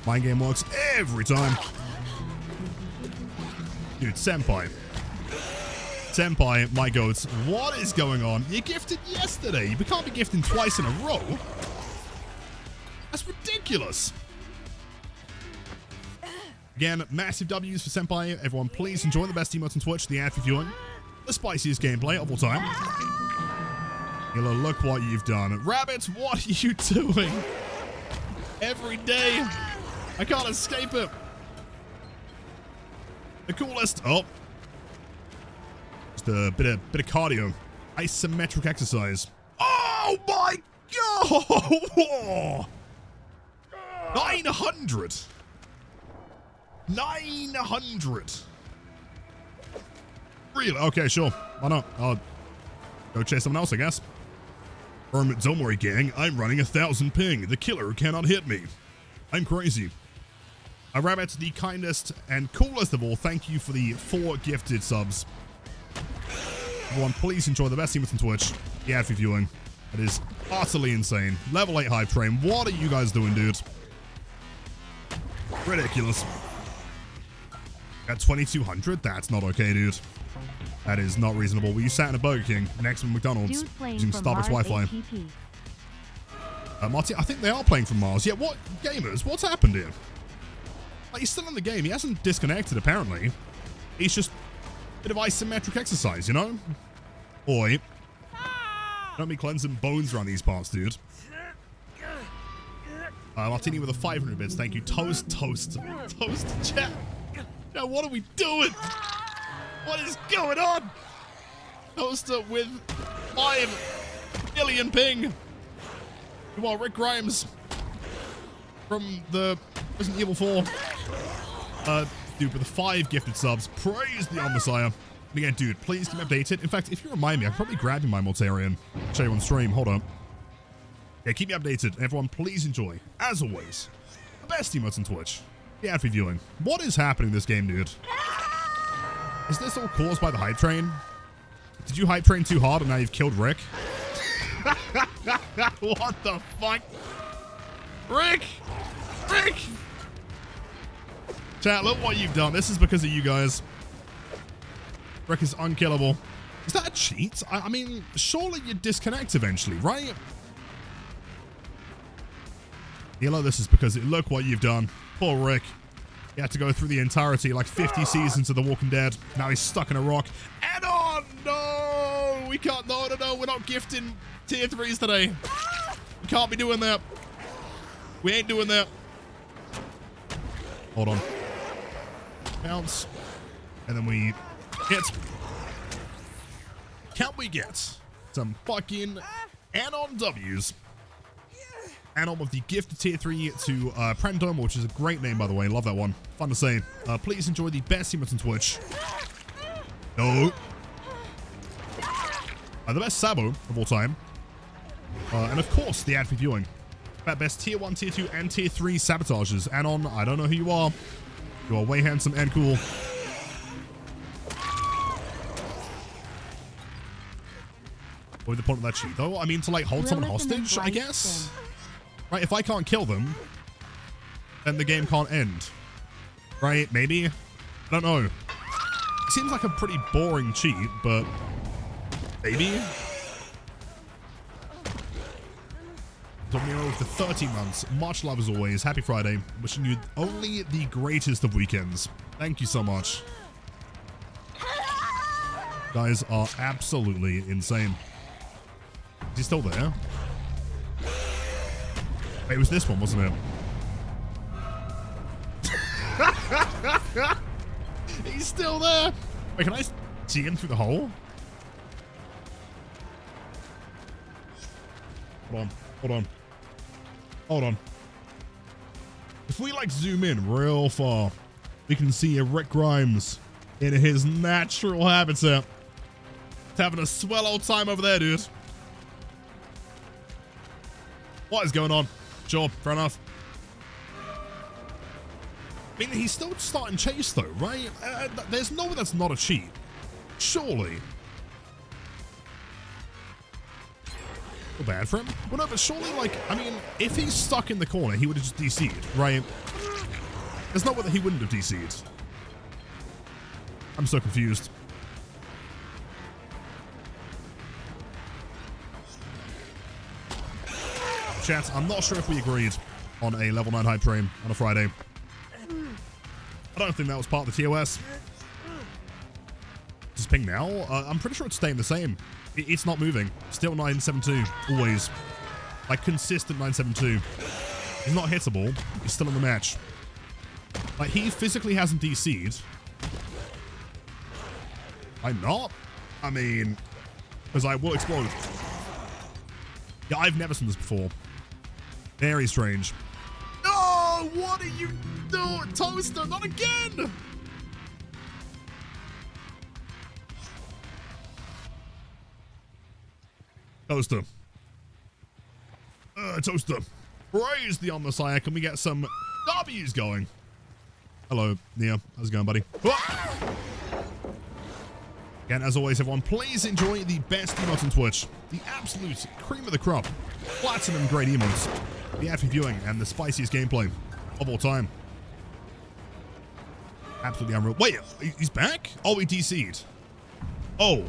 Mind game works every time. Dude, Senpai. Senpai, my goats. What is going on? You gifted yesterday. You can't be gifting twice in a row. That's ridiculous. Again, massive W's for Senpai. Everyone, please enjoy the best emotes on Twitch. The ad for viewing. The spiciest gameplay of all time. Yellow, look what you've done. Rabbit, what are you doing? Every day. I can't escape it. The coolest. Oh. Just a bit of cardio. Isometric exercise. Oh my god! 900. 900. Really? Okay, sure. Why not? I'll go chase someone else, I guess. Don't worry, gang. I'm running 1,000 ping. The killer cannot hit me. I'm crazy. Rabbit, the kindest and coolest of all, thank you for the 4 gifted subs. Everyone, please enjoy the best emotes on Twitch. The ad for viewing. It is utterly insane. Level 8 hype train. What are you guys doing, dude? Ridiculous. At 2,200? That's not okay, dude. That is not reasonable. We sat in a Burger King next to McDonald's using Starbucks Wi-Fi. Marty, I think they are playing from Mars. Yeah, what? Gamers, what's happened here? Like, he's still in the game. He hasn't disconnected, apparently. He's just a bit of isometric exercise, you know? Oi. Don't be cleansing bones around these parts, dude. Martini with the 500 bits. Thank you. Toast, toast. Toast, chat. Now, what are we doing? What is going on? Toaster with 5 million ping. Well, Rick Grimes from the Resident Evil 4. Dude, with the 5 gifted subs. Praise the Messiah. And again, dude, please keep me updated. In fact, if you remind me, I can probably grab you my Mortarian. Show you on stream. Hold on. Yeah, keep me updated. And everyone, please enjoy, as always, the best emotes on Twitch. The ad reviewing. What is happening in this game, dude? Is this all caused by the hype train? Did you hype train too hard and now you've killed Rick? What the fuck? Rick! Rick! Chat, look what you've done. This is because of you guys. Rick is unkillable. Is that a cheat? I mean, surely you'd disconnect eventually, right? Yellow, this is because look what you've done. Poor Rick. He had to go through the entirety, like 50 seasons of The Walking Dead. Now he's stuck in a rock. And oh no! We can't, no, we're not gifting tier 3s today. We can't be doing that. We ain't doing that. Hold on. Bounce. And then we hit. Can we get some fucking Anon W's? Anon with the gift tier 3 to Prendome, which is a great name, by the way. Love that one. Fun to say. Please enjoy the best emotes on Twitch. No. The best Sabo of all time. And of course, the ad for viewing. Best tier 1, tier 2, and tier 3 sabotages. Anon, I don't know who you are. You are way handsome and cool. What would the point of that cheat, though? I mean, to like hold someone hostage, I guess? Right, if I can't kill them, then the game can't end. Right, maybe? I don't know. It seems like a pretty boring cheat, but maybe? Domino for 13 months. Much love as always. Happy Friday. Wishing you only the greatest of weekends. Thank you so much. Guys are absolutely insane. Is he still there? Wait, it was this one, wasn't it? He's still there. Wait, can I see him through the hole? Hold on. Hold on. Hold on. If we like zoom in real far, we can see a Rick Grimes in his natural habitat. He's having a swell old time over there, dude. What is going on? Sure, fair enough. I mean, he's still starting chase though, right? There's no way that's not a cheat. Surely. Feel bad for him. Well, no, but surely, like, I mean, if he's stuck in the corner, he would have just DC'd, right? There's no way that he wouldn't have DC'd. I'm so confused. Chat, I'm not sure if we agreed on a level 9 hype train on a Friday. I don't think that was part of the TOS. Just ping now? I'm pretty sure it's staying the same. It's not moving. Still 972. Always. Like, consistent 972. He's not hittable. He's still in the match. Like, he physically hasn't DC'd. I'm not? I mean, because I will explode. Yeah, I've never seen this before. Very strange. No! What are you doing? Toaster, not again! Toaster. Toaster. Praise the Messiah. Can we get some W's going? Hello, Nia. How's it going, buddy? Whoa! Again, as always, everyone, please enjoy the best emotes on Twitch. The absolute cream of the crop. Platinum grade emotes. The ad for viewing and the spiciest gameplay of all time. Absolutely unreal. Wait, he's back? Oh, he DC'd. Oh.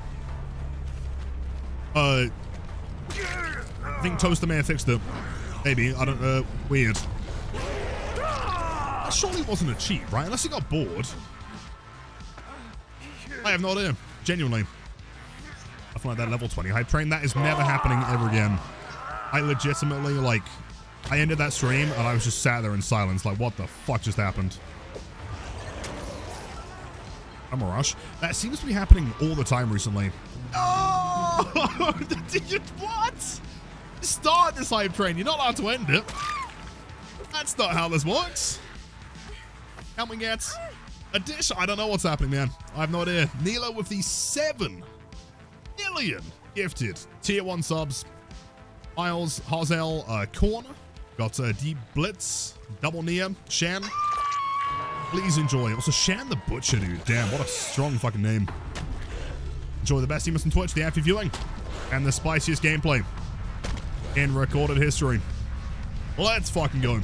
I think Toaster may have fixed it. Maybe. I don't, weird. That surely wasn't a cheat, right? Unless he got bored. I have no idea. Genuinely. I feel like that level 20 hype train, that is never happening ever again. I legitimately, like, I ended that stream and I was just sat there in silence, like, what the fuck just happened? I'm a rush. That seems to be happening all the time recently. Oh! Did you, what? Start this hype train. You're not allowed to end it. That's not how this works. Can we get a dish? I don't know what's happening, man. I have no idea. Nilo with the 7 million gifted tier 1 subs. Miles, Hazel, Corn. Got Deep Blitz, Double Nia, Shan. Please enjoy. Also, Shan the Butcher, dude. Damn, what a strong fucking name. Enjoy the best emotes on Twitch, the ad for viewing, and the spiciest gameplay in recorded history. Let's fucking go.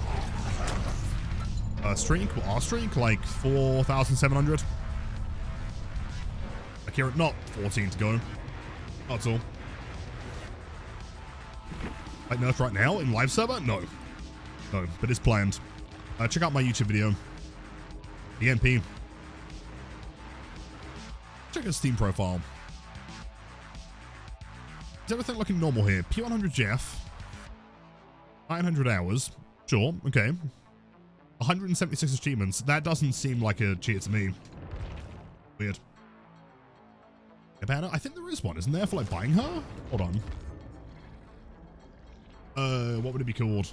Streak, well, our streak, like 4,700. Akira, not 14 to go. That's all. Like Nerfed right now in live server? No. No, but it's planned. Check out my YouTube video. The NP. Check his Steam profile. Is everything looking normal here? P100 Jeff. 900 hours. Sure, okay. 176 achievements. That doesn't seem like a cheat to me. Weird. A banner? I think there is one, isn't there, for like buying her? Hold on. What would it be called?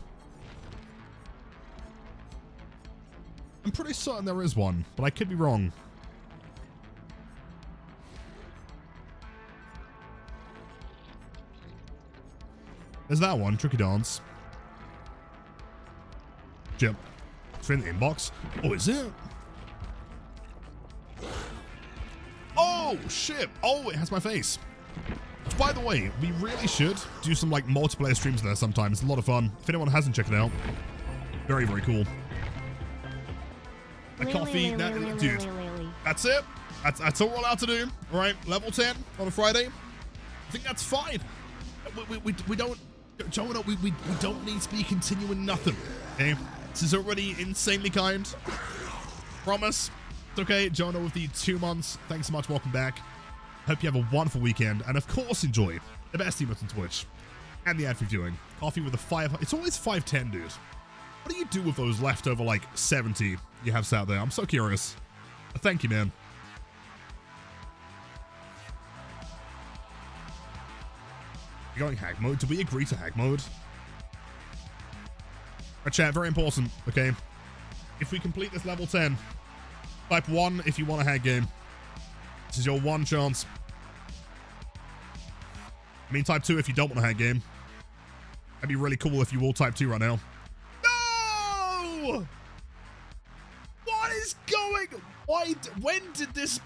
I'm pretty certain there is one, but I could be wrong. There's that one, Tricky Dance. Jump. It's in the inbox. Oh, is it? Oh, shit. Oh, it has my face. By the way, we really should do some like multiplayer streams there sometime. It's a lot of fun. If anyone hasn't checked it out, very, very cool. A coffee, dude. That's it. That's all we're allowed to do. All right, level 10 on a Friday. I think that's fine. We don't, Jonah, we don't need to be continuing nothing. Okay, this is already insanely kind. Promise. It's okay, Jonah with the 2 months. Thanks so much. Welcome back. Hope you have a wonderful weekend, and of course enjoy the best emotes on Twitch and the ad-free viewing. Coffee with a 5. It's always 510, dude. What do you do with those leftover like 70 you have sat there? I'm so curious. Thank you, man. You're going hag mode. Do we agree to hag mode? Chat, very important. Okay, if we complete this level 10, type 1 if you want a hag game. This is your one chance. I mean, type 2 if you don't want a hag game. That'd be really cool if you all type 2 right now. No! What is going? Why? When did this?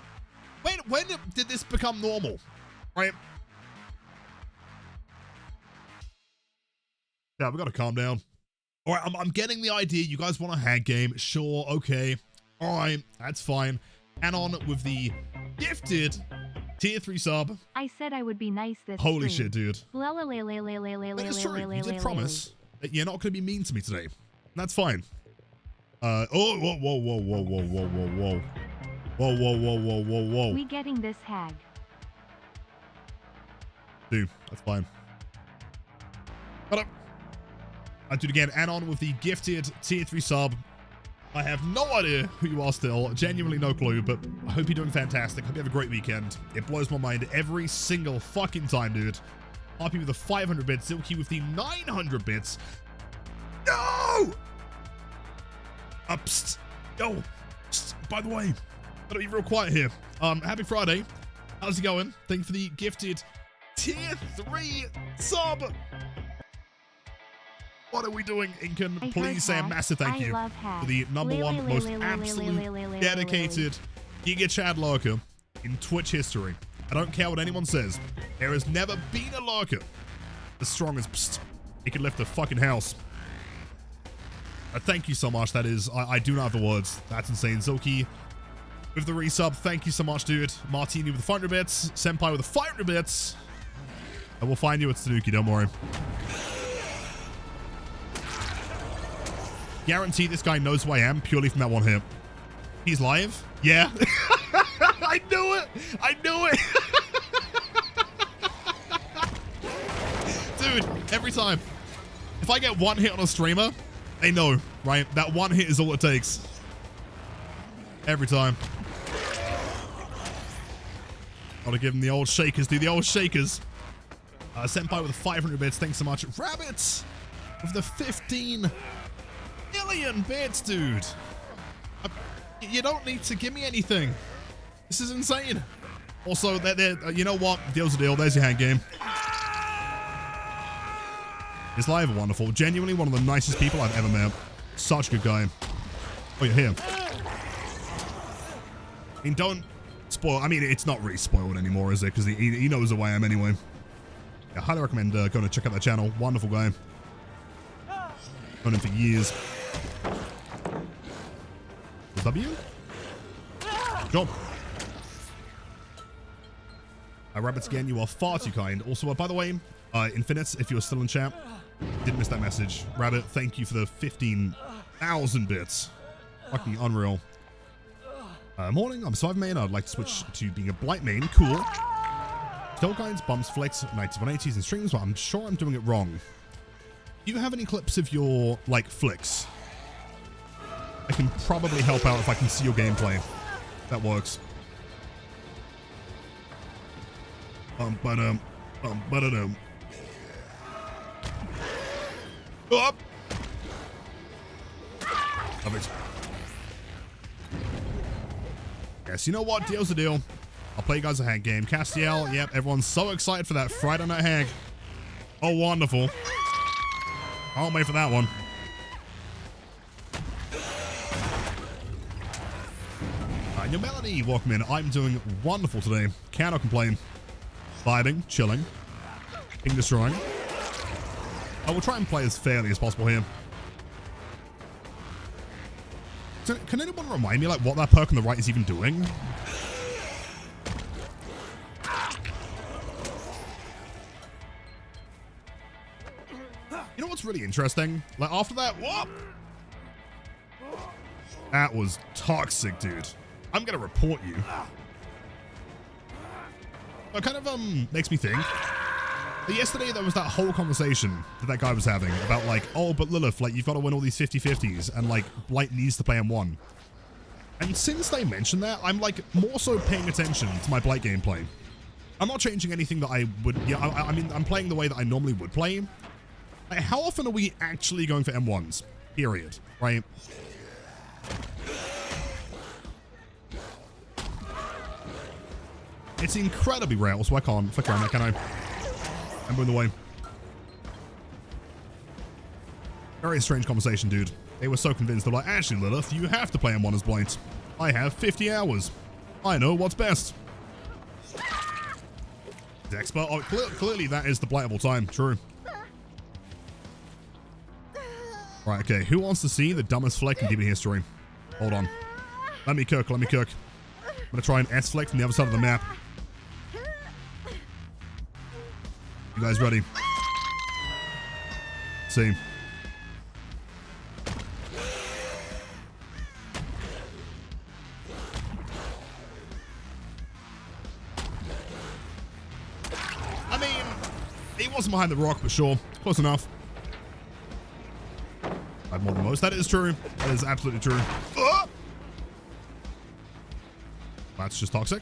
When did this become normal? Right? Yeah, we gotta calm down. All right, I'm getting the idea. You guys want a hag game? Sure. Okay. All right, that's fine. And on with the gifted tier 3 sub. I said I would be nice this Holy stream. shit, dude. That's true. You did promise that you're not going to be mean to me today. That's fine. Oh, whoa, whoa, whoa, whoa, whoa, whoa, whoa, whoa. Whoa, whoa, whoa, whoa, whoa, whoa. We getting this hag. Dude, that's fine. Shut up. I'll do it again. And on with the gifted tier 3 sub. I have no idea who you are still. Genuinely no clue, but I hope you're doing fantastic. Hope you have a great weekend. It blows my mind every single fucking time, dude. Happy with the 500 bits. Silky with the 900 bits. No! Psst. Yo. Psst. By the way, gotta be real quiet here. Happy Friday. How's it going? Thank you for the gifted tier 3 sub. What are we doing, Incan? Please say a massive thank you for the #1 most absolute dedicated Giga Chad lurker in Twitch history. I don't care what anyone says. There has never been a lurker as strong as psst. He can lift a fucking house. Thank you so much. That is, I do not have the words. That's insane. Zilky with the resub. Thank you so much, dude. Martini with the 500 bits. Senpai with the 500 bits. And we'll find you at Tanuki, don't worry. Guarantee this guy knows who I am purely from that one hit. He's live? Yeah. I knew it. I knew it. Dude, every time. If I get one hit on a streamer, they know, right? That one hit is all it takes. Every time. Gotta give him the old shakers, dude. The old shakers. Senpai with the 500 bits. Thanks so much. Rabbits with the 15 million bits, dude. You don't need to give me anything. This is insane. Also, you know what? Deal's a deal. There's your hand game. His live are wonderful. Genuinely one of the nicest people I've ever met. Such a good guy. Oh, you're here. I mean, don't spoil. I mean, it's not really spoiled anymore, is it? Because he knows who I am anyway. I highly recommend going to check out that channel. Wonderful guy. Known him for years. W? Job. Rabbits again, you are far too kind. Also, by the way, Infinite, if you're still in chat, didn't miss that message. Rabbit, thank you for the 15,000 bits. Fucking unreal. Morning, I'm Survivor main. I'd like to switch to being a Blight main. Cool. Tail guides, bumps, flex, 9180s and strings, but I'm sure I'm doing it wrong. Do you have any clips of your, like, flicks? I can probably help out if I can see your gameplay. That works. Ba-dum. Up. Love it. Yes, you know what? Deal's a deal. I'll play you guys a Hag game. Castiel, yep, everyone's so excited for that Friday night Hag. Oh, wonderful. I'll wait for that one. Your Melody, welcome in. I'm doing wonderful today. Cannot complain. Vibing, chilling, being destroying. I will try and play as fairly as possible here. So, can anyone remind me, like, what that perk on the right is even doing? You know what's really interesting? Like, after that, whoop! That was toxic, dude. I'm gonna report you. It kind of makes me think. Yesterday there was that whole conversation that guy was having about like, oh, but Lilith, like you've got to win all these 50-50s and like Blight needs to play M1. And since they mentioned that, I'm like more so paying attention to my Blight gameplay. I'm not changing anything that I would, yeah, I mean, I'm playing the way that I normally would play. Like, how often are we actually going for M1s? Period, right? It's incredibly rare, so I can't flicker on that, can I? I'm moving the way. Very strange conversation, dude. They were so convinced. They're like, actually, Lilith, you have to play M1 as Blight. I have 50 hours. I know what's best. Expert. Oh, clearly that is the Blight of all time. True. Right, okay. Who wants to see the dumbest flick in DB history? Hold on. Let me cook. I'm going to try an S-flick from the other side of the map. You guys ready? Let's see. I mean, he wasn't behind the rock, but sure. Close enough. I have more than most. That is true. That is absolutely true. That's just toxic.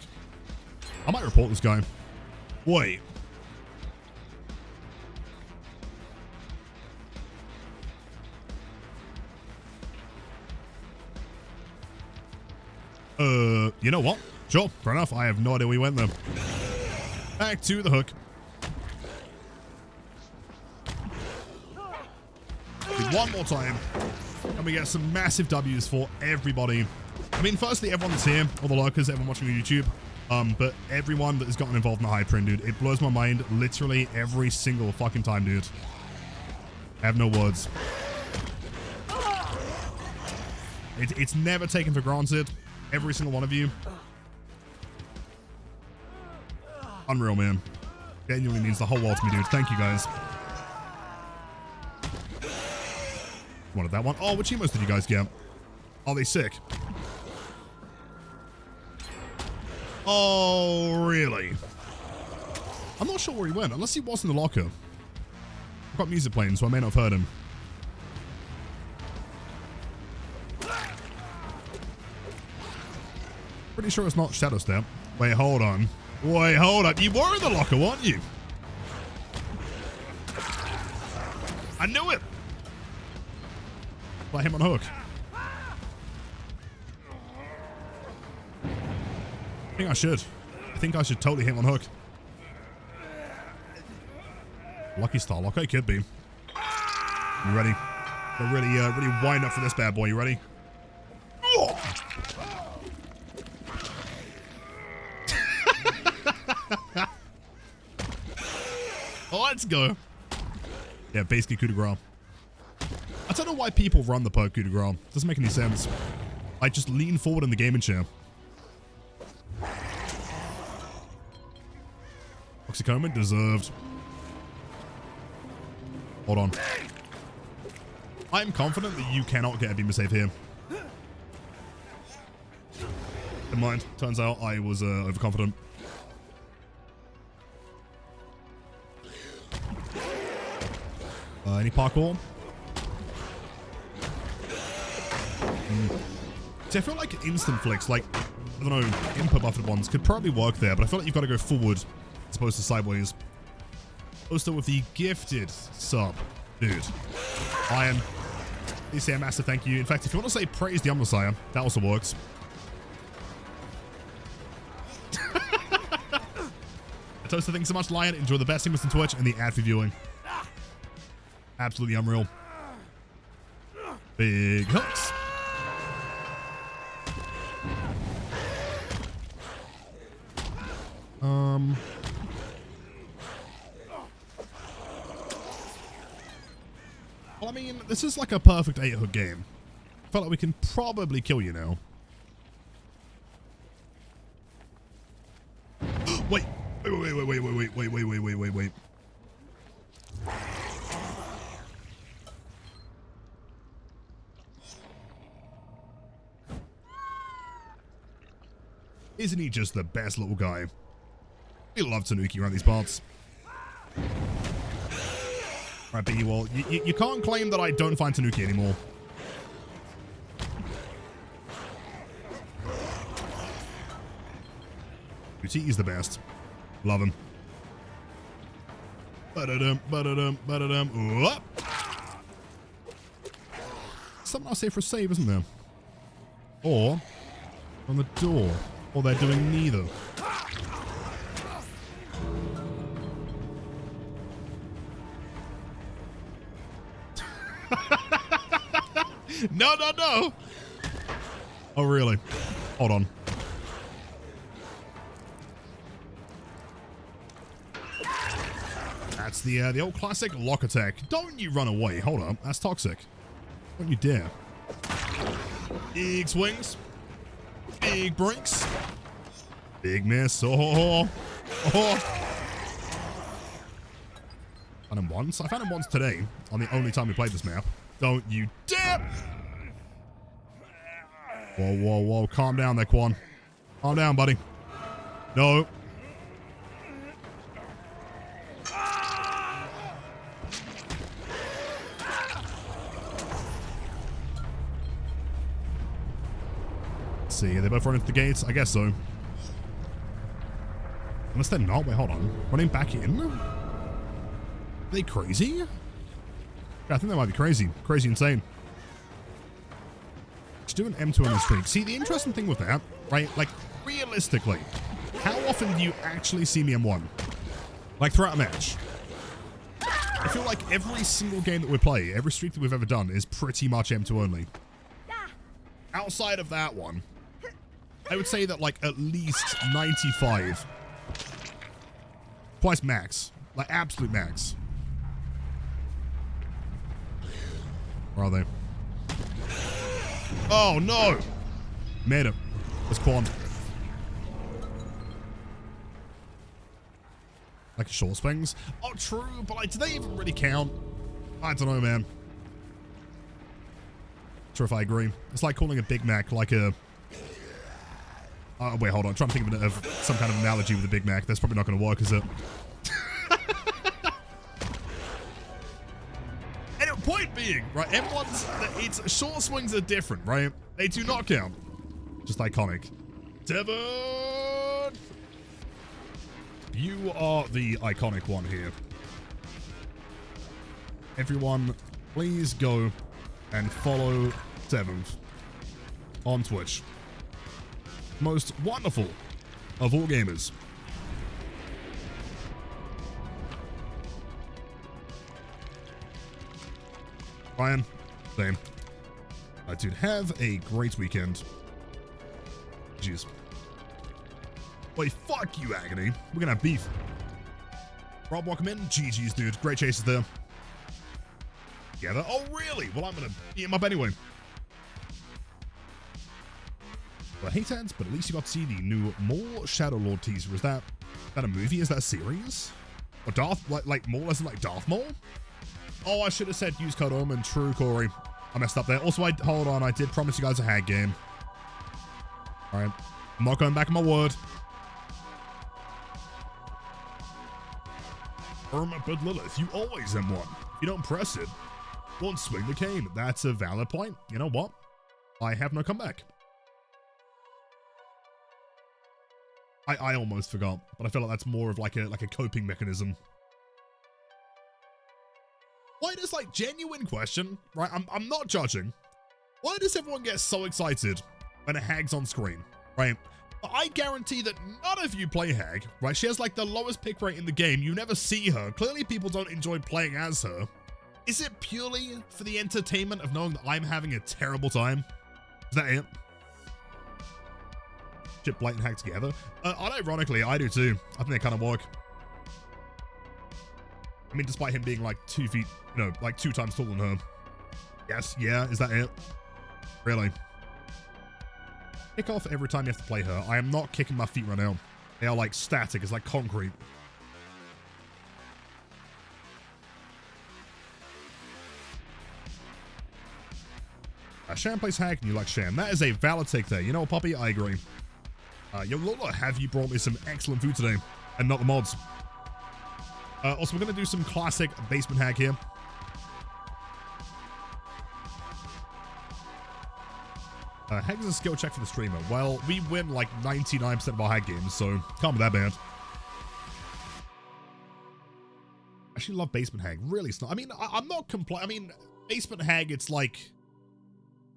I might report this guy. Wait. You know what? Sure, fair enough. I have no idea where we went there. Back to the hook. One more time. And we get some massive W's for everybody. I mean, firstly, everyone that's here, all the lurkers, everyone watching on YouTube, but everyone that has gotten involved in the high print, dude. It blows my mind literally every single fucking time, dude. I have no words. It's never taken for granted. Every single one of you. Unreal, man. Genuinely means the whole world to me, dude. Thank you, guys. Wanted that one. Oh, which emotes did you guys get? Are they sick? Oh, really? I'm not sure where he went, unless he was in the locker. I've got music playing, so I may not have heard him. Pretty sure it's not Shadow Step. Wait, hold on. Wait, hold on. You were in the locker, weren't you? I knew it. Play him on hook. I think I should. I think I should totally hit him on hook. Lucky Star Lock. It could be. You ready? We're really wind up for this bad boy. You ready? Let's go. Yeah, basically coup de grace. I don't know why people run the perk coup de grace. Doesn't make any sense. Like, just lean forward in the gaming chair. Oxycoman deserved. Hold on. I'm confident that you cannot get a beam save here. Never mind. Turns out I was overconfident. Any parkour? See, I feel like instant flicks, like, I don't know, input buffered ones could probably work there, but I feel like you've got to go forward as opposed to sideways. Also with the gifted sub, dude. Iron. Please say a massive thank you. In fact, if you want to say praise the Messiah, that also works. Toaster, thanks so much, Lion. Enjoy the best things on Twitch and the ad-free viewing. Absolutely unreal. Big hooks. Well, I mean, this is like a perfect 8-hook game. I feel like we can probably kill you now. Wait. Wait. Isn't he just the best little guy? We love Tanuki around these parts. Right, but well, you can't claim that I don't find Tanuki anymore. UT is the best. Love him. Ba-da-dum. Something I'll say for a save, isn't there? Or on the door. Or they're doing neither. No. Oh, really? Hold on. That's the old classic lock attack. Don't you run away. Hold up. That's toxic. Don't you dare. Big swings. Big brinks. Big miss. Oh. Found him once. I found him once today on the only time we played this map. Don't you dare! Whoa. Calm down there, Quan. Calm down, buddy. No. Let's see, are they both running to the gates? I guess so. Unless they're not. Wait, hold on. Running back in? Are they crazy? Yeah, I think they might be crazy. Crazy insane. Let's do an M2 on the streak. See, the interesting thing with that, right? Like, realistically, how often do you actually see me M1? Like, throughout a match? I feel like every single game that we play, every streak that we've ever done is pretty much M2 only. Outside of that one, I would say that, like, at least 95. Twice max. Like, absolute max. Where are they? Oh, no! Made it. It's Quan. Like short swings? Oh, true, but like, do they even really count? I don't know, man. Not sure if I agree. It's like calling a Big Mac like a... wait, hold on. I'm trying to think of some kind of analogy with a Big Mac. That's probably not going to work, is it? Anyway, point being, right, M1's, it's short swings are different, right? They do not count. Just iconic. Devon! You are the iconic one here. Everyone, please go and follow Seventh on Twitch. Most wonderful of all gamers. Ryan, same. Dude, have a great weekend. Jeez. Wait, fuck you, Agony. We're gonna have beef. Rob, welcome in. GG's, dude. Great chases there. Together. Oh, really? Well, I'm gonna beat him up anyway. Well, hate ads, but at least you got to see the new More Shadow Lord teaser. Is that a movie? Is that a series? Or Darth, like more or less like Darth Maul? Oh, I should have said use code Omen. True, Corey. I messed up there. Also, hold on. I did promise you guys a Hag game. All right. I'm not going back on my word. But Lilith, you always M1. you don't press it, won't swing the cane. That's a valid point. You know what? I have no comeback. I almost forgot, but I feel like that's more of like a coping mechanism. Why does, like, genuine question, right? I'm not judging. Why does everyone get so excited when a Hag's on screen, right? I guarantee that none of you play Hag, right? She has like the lowest pick rate in the game. You never see her. Clearly people don't enjoy playing as her. Is it purely for the entertainment of knowing that I'm having a terrible time? Is that it? Shit, Blight and Hag together? Unironically, I do too. I think they kind of work. I mean, despite him being like 2 feet, you know, like 2 times taller than her. Yes, yeah, is that it? Really? Kick off every time you have to play her. I am not kicking my feet right now. They are like static. It's like concrete. Sham plays Hag and you like Sham. That is a valid take there. You know what, Poppy? I agree. Yo, Lola, have you brought me some excellent food today? And not the mods. Also, we're going to do some classic basement Hag here. Hag is a skill check for the streamer. Well, we win like 99% of our Hag games, so can't be that bad. I actually love basement Hag. Really, it's not. I mean, I'm not complaining. I mean, basement Hag, it's like...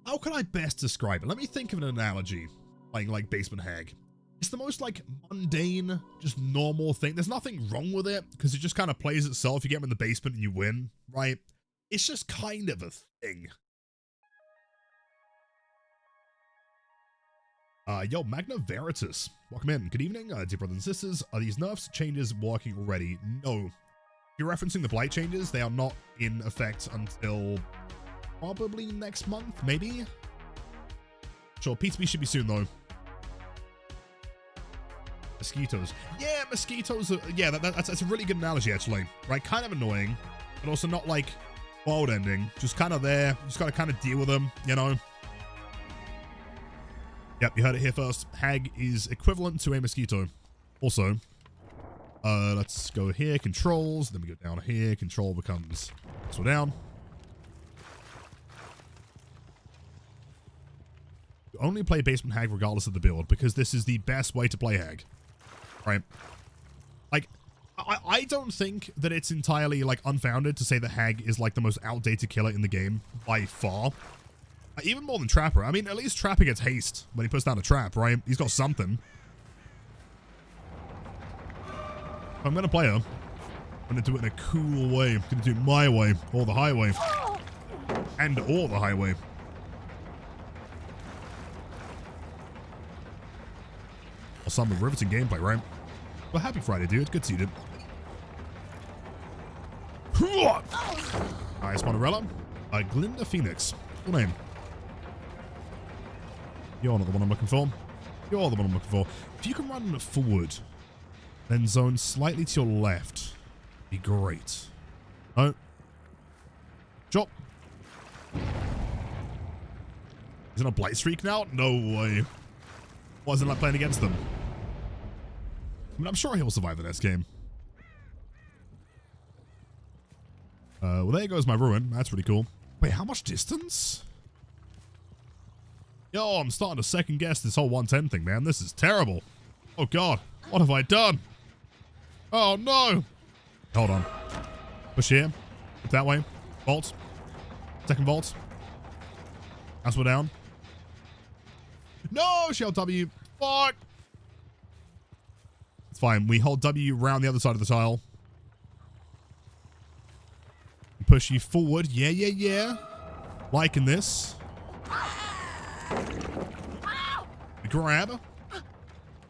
How can I best describe it? Let me think of an analogy. Playing like basement Hag. It's the most like mundane, just normal thing. There's nothing wrong with it because it just kind of plays itself. You get them in the basement and you win, right? It's just kind of a thing. Yo, Magna Veritas. Welcome in. Good evening, dear brothers and sisters. Are these nerfs changes working already? No. If you're referencing the Blight changes, they are not in effect until probably next month, maybe? Sure, P2B should be soon, though. Mosquitoes. Yeah, mosquitoes. Yeah, that's a really good analogy, actually. Right, kind of annoying, but also not, like, world-ending. Just kind of there. You just got to kind of deal with them, you know? Yep, you heard it here first. Hag is equivalent to a mosquito. Also, let's go here, controls. Then we go down here. Control becomes so down. You only play basement Hag regardless of the build because this is the best way to play Hag. Right? Like, I don't think that it's entirely, like, unfounded to say that Hag is, like, the most outdated killer in the game by far. Even more than Trapper. I mean, at least Trapper gets haste when he puts down a trap, right? He's got something. I'm going to play her. I'm going to do it in a cool way. I'm going to do it my way, or the highway. And or the highway. Some riveting gameplay, right? Well, happy Friday, dude. Good to see you, dude. Nice, Monorella. Glinda Phoenix. Full name. You're not the one I'm looking for. You're the one I'm looking for. If you can run forward, then zone slightly to your left, be great. No. Drop. Is it a Blight streak now? No way. Wasn't like playing against them. I mean, I'm sure he'll survive the next game. Well, there goes my ruin. That's really cool. Wait, how much distance? Yo, I'm starting to second guess this whole 110 thing, man. This is terrible. Oh, God. What have I done? Oh, no. Hold on. Push here. That way. Vault. Second vault. As we're down. No, shield W. Fuck. It's fine. We hold W around the other side of the tile. Push you forward. Yeah, yeah, yeah. Liking this. Grab.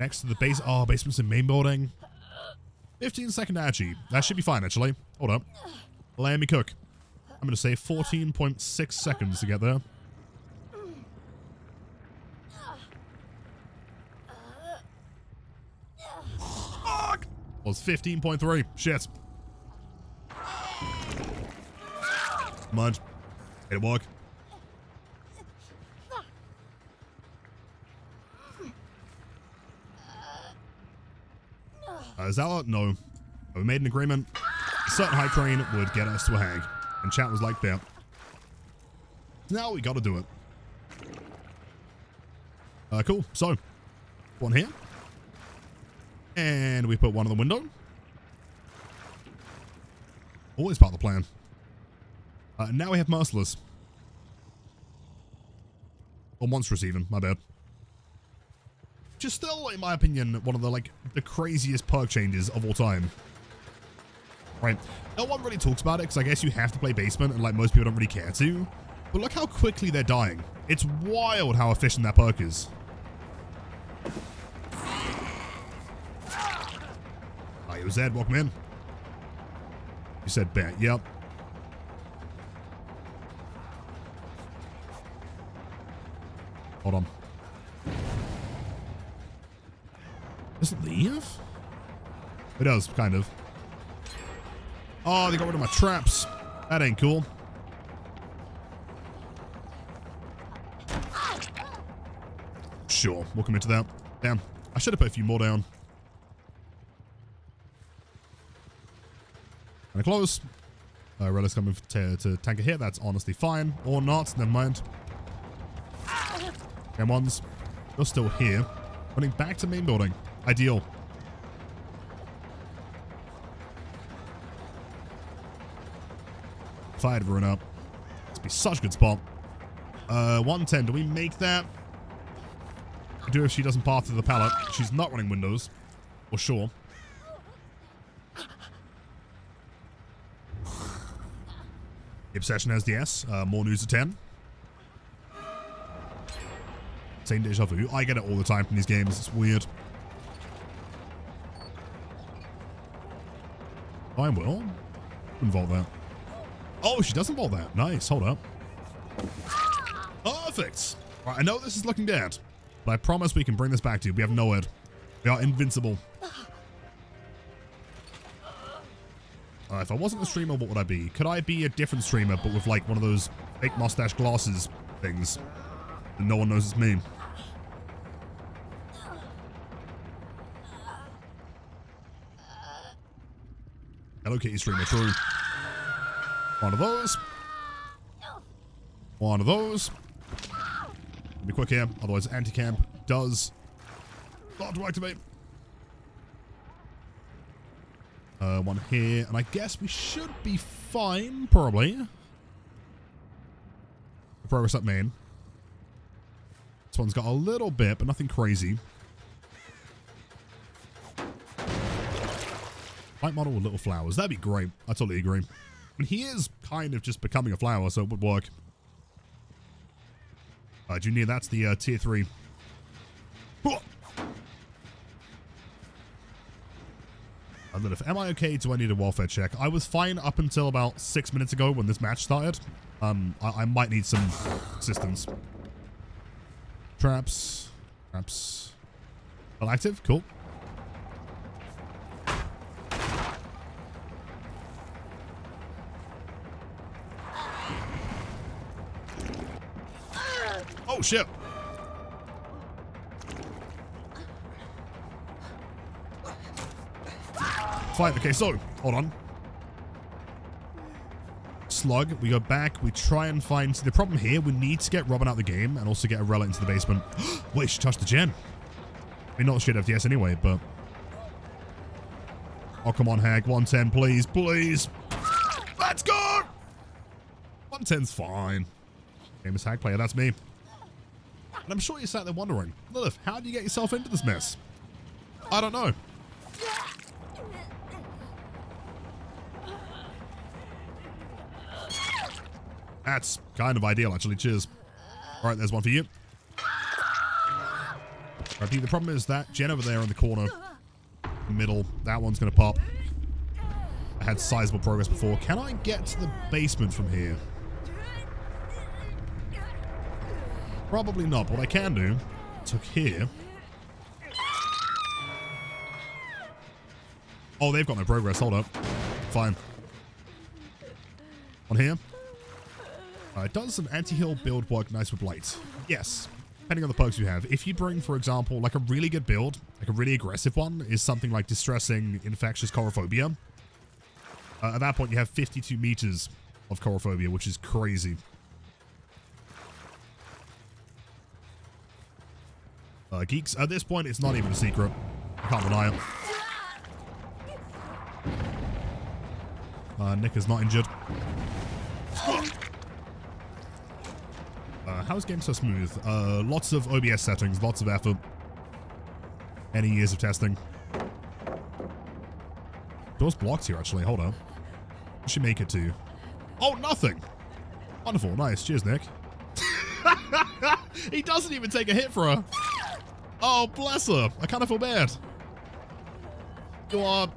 Next to the base. Oh, basement's in main building. 15-second agi. That should be fine, actually. Hold up. Let me cook. I'm going to say 14.6 seconds to get there. Fuck! Well, it's 15.3. Shit. Come on. Hit it walk. Is that what? No. We made an agreement. A certain high train would get us to a Hag. And chat was like, "There." Now we got to do it. Cool. So, one here. And we put one in the window. Always part of the plan. Now we have Merciless. Or Monstrous even, my bad. Which is still, in my opinion, one of the craziest perk changes of all time. Right? No one really talks about it, because I guess you have to play basement, and most people don't really care to. But look how quickly they're dying. It's wild how efficient that perk is. Yo, Zed, welcome in. You said bet, yep. Hold on. Does it leave? It does, kind of. Oh, they got rid of my traps. That ain't cool. Sure, we'll commit to that. Damn, I should have put a few more down. Kind of close. Relics coming to tank a hit. That's honestly fine. Or not. Never mind. Come on. You're still here. Running back to main building. Ideal. Fired everyone up. This would be such a good spot. 110. Do we make that? We do if she doesn't path through the pallet. She's not running windows. For sure. Obsession has the S. More news at 10. Same deja vu. I get it all the time from these games. It's weird. I will. Involve that. Oh, she doesn't involve that. Nice. Hold up. Perfect. Right, I know this is looking dead, but I promise we can bring this back to you. We have no head. We are invincible. If I wasn't a streamer, what would I be? Could I be a different streamer, but with one of those fake mustache glasses things? And no one knows it's me. Hello Kitty streamer, true. One of those. One of those. Be quick here, otherwise anti-camp does start to activate. One here, and I guess we should be fine, probably. Progress up main. This one's got a little bit, but nothing crazy. Light model with little flowers. That'd be great. I totally agree. And he is kind of just becoming a flower, so it would work. Junior, that's the tier 3. Am I okay? Do I need a welfare check? I was fine up until about 6 minutes ago when this match started. I might need some assistance. Traps. Traps. Well, active? Cool. Oh, shit. Fine. Okay, so, hold on. Slug, we go back, we try and find... See, the problem here, we need to get Robin out of the game and also get a relic into the basement. Wait, she touched the gen. I mean, not straight FDS anyway, but... Oh, come on, Hag. 110, please, please. Let's go! 110's fine. Famous Hag player, that's me. And I'm sure you sat there wondering, Lilith, how do you get yourself into this mess? I don't know. That's kind of ideal, actually. Cheers. All right, there's one for you. I think the problem is that gen over there in the corner, middle, that one's going to pop. I had sizable progress before. Can I get to the basement from here? Probably not. What I can do, took here. Oh, they've got no progress. Hold up. Fine. On here. Does an anti-heal build work nice with Blight? Yes, depending on the perks you have. If you bring, for example, like a really good build, like a really aggressive one, is something like Distressing Infectious Chorophobia. At that point, you have 52 meters of chorophobia, which is crazy. Geeks, at this point, it's not even a secret. I can't deny it. Nick is not injured. How is game so smooth? Lots of OBS settings, lots of effort. Many years of testing. Door's blocked here, actually. Hold on. What should make it to? Oh, nothing! Wonderful. Nice. Cheers, Nick. He doesn't even take a hit for her. Oh, bless her. I kind of feel bad. You are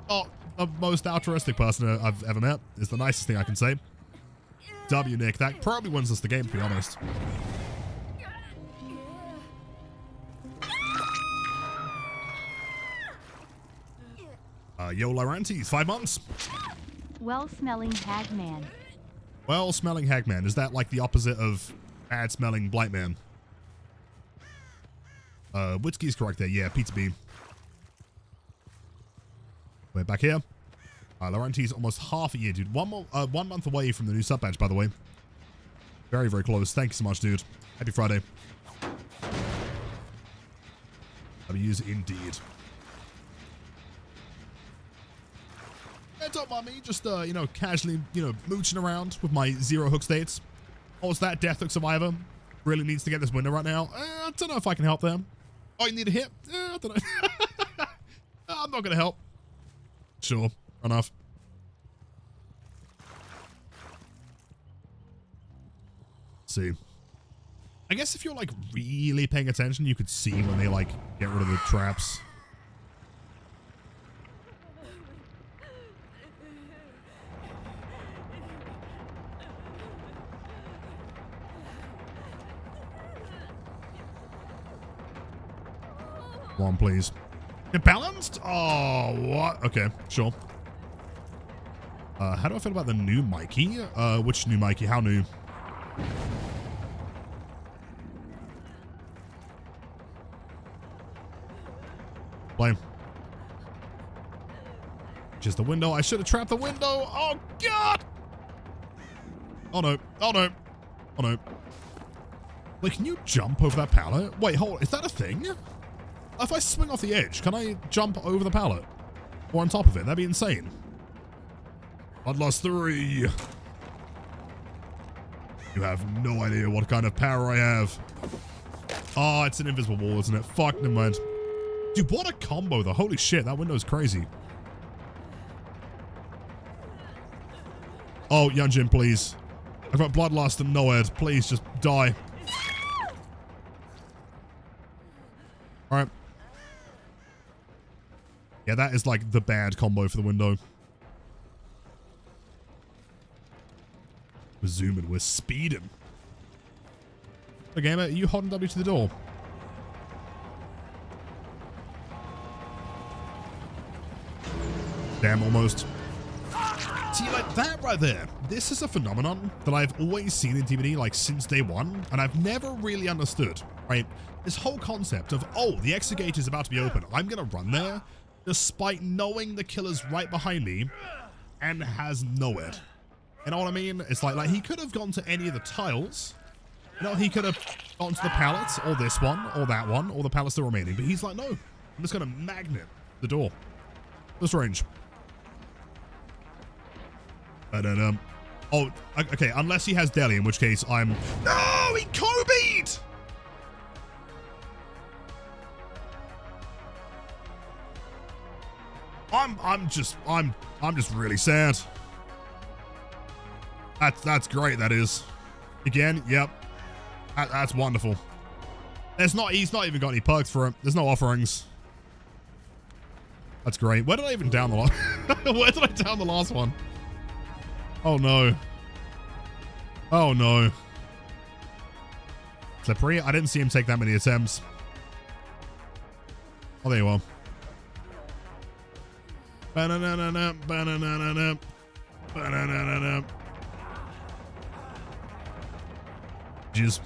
not the most altruistic person I've ever met. Is the nicest thing I can say. W, Nick. That probably wins us the game, to be honest. Yo, Laurentiis, 5 months. Well-smelling Hagman. Well-smelling Hagman. Is that like the opposite of bad-smelling Blightman? Whiskey's correct there. Yeah, pizza B. We're back here. Laurentiis almost half a year, dude. 1 month away from the new sub badge, by the way. Very, very close. Thank you so much, dude. Happy Friday. W's indeed. Yeah, don't mind me. Just, you know, casually, you know, mooching around with my 0 hook states. Oh, is that Death Hook Survivor? Really needs to get this window right now. I don't know if I can help them. Oh, you need a hit? I don't know. I'm not going to help. Sure. Enough. Let's see. I guess if you're, like, really paying attention, you could see when they, like, get rid of the traps. Come on, please. Get balanced? Oh, what? Okay, sure. How do I feel about the new Mikey? Which new Mikey? How new? Blame. Just the window. I should have trapped the window. Oh, God! Oh, no. Oh, no. Oh, no. Wait, can you jump over that pallet? Wait, hold. Is that a thing? If I swing off the edge, can I jump over the pallet? Or on top of it? That'd be insane. Bloodlust 3. You have no idea what kind of power I have. Oh, it's an invisible wall, isn't it? Fuck, never mind. Dude, what a combo, though. Holy shit, that window's crazy. Oh, Yunjin, please. I've got Bloodlust and Noed. Please, just die. Alright. Yeah, that is like the bad combo for the window. We're zooming, we're speeding. So, gamer, are you holding W to the door? Damn, almost. See, like that right there, this is a phenomenon that I've always seen in TBD, like, since day one, and I've never really understood, right? This whole concept of, oh, the exit gate is about to be open. I'm going to run there, despite knowing the killer's right behind me, and has nowhere. You know what I mean? It's like he could have gone to any of the tiles. You know, he could have gone to the pallets, or this one, or that one, or the pallets still remaining. But he's like, no, I'm just going to magnet the door. This range. Oh, okay, unless he has deli, in which case I'm... No, he Kobe'd! I'm just really sad. That's great, that is. Again, yep. That's wonderful. He's not even got any perks for it. There's no offerings. That's great. Where did I even down the last Where did I down the last one? Oh no. Oh no. Slippery? I didn't see him take that many attempts. Oh, there you are. Ba-na-na-na-na, ba-na-na-na-na, ba-na-na-na-na. Jeez.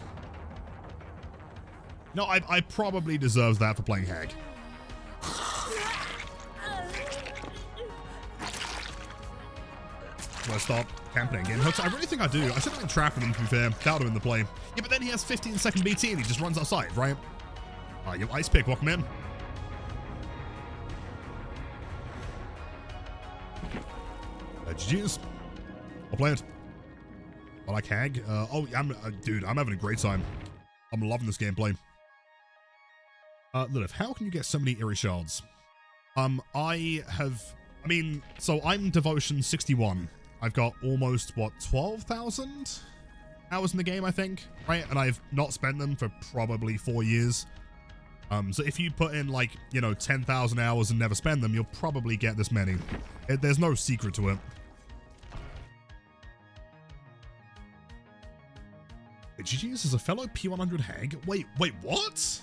No, I probably deserves that for playing Hag. Let's stop. camping again. I really think I do. I should have been trapping him, to be fair. That would have been the play. Yeah, but then he has 15-second BT and he just runs outside, right? Yo, Ice Pick, welcome in. GG's. I'll play it. I like Hag. Dude, I'm having a great time. I'm loving this gameplay. Lilith, how can you get so many eerie shards? So I'm Devotion 61. I've got almost, what, 12,000 hours in the game, I think, right? And I've not spent them for probably 4 years. So if you put in, like, 10,000 hours and never spend them, you'll probably get this many. There's no secret to it. GG's as a fellow P100 Hag? Wait, what?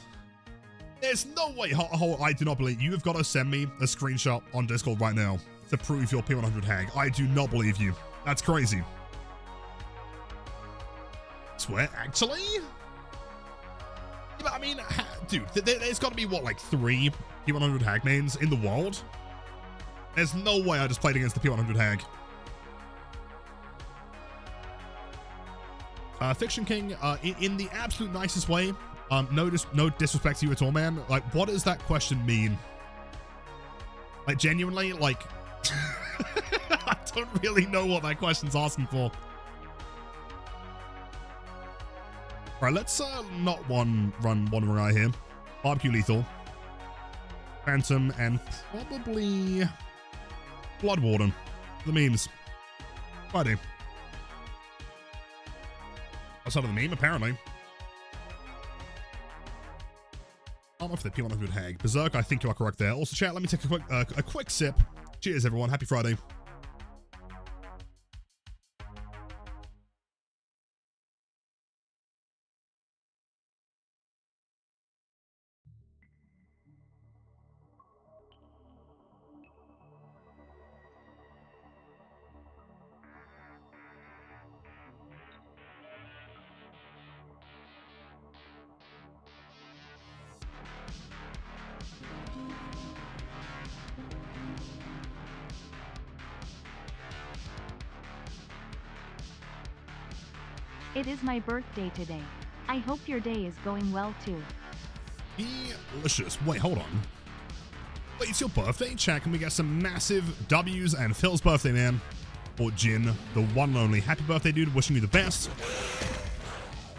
There's no way. I do not believe you. Have got to send me a screenshot on Discord right now to prove you're P100 Hag. I do not believe you. That's crazy. Swear, actually? Yeah, but I mean, dude, there's got to be, what, like 3 P100 Hag mains in the world? There's no way I just played against the P100 Hag. Fiction King, in the absolute nicest way. No disrespect to you at all, man. Like, what does that question mean? Like, genuinely, like, I don't really know what that question's asking for. Alright, let's not run one guy here. Barbecue Lethal, Phantom, and probably Blood Warden. The memes. Friday. Outside of the meme, apparently. Armor for the P100 Hag. Berserk, I think you are correct there. Also, chat, let me take a quick sip. Cheers, everyone. Happy Friday. It is my birthday today. I hope your day is going well too. Delicious. Wait, hold on. Wait, it's your birthday? Chat, can we get some massive W's and Phil's birthday, man? Or Jin, the one and only. Happy birthday, dude. Wishing you the best.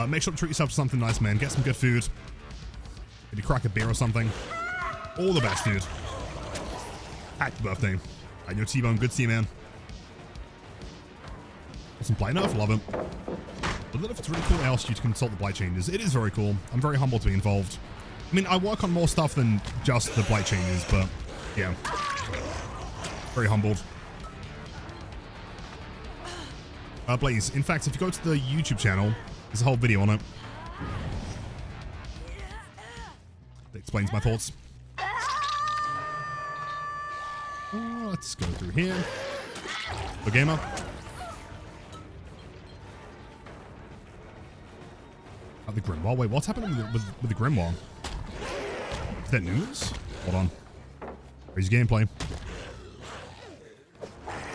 Make sure to treat yourself to something nice, man. Get some good food. Maybe crack a beer or something. All the best, dude. Happy birthday. And your T-Bone, good to see you, man. Some Blight Nerf, love it. I don't know if it's really cool I asked you to consult the Blight changes. It is very cool. I'm very humbled to be involved. I mean, I work on more stuff than just the Blight changes, but yeah. Very humbled. Blaze, in fact, if you go to the YouTube channel, there's a whole video on it. That explains my thoughts. Let's go through here. The gamer. The Grimoire. Wait, what's happening with the Grimoire? Is that news? Hold on. Crazy gameplay.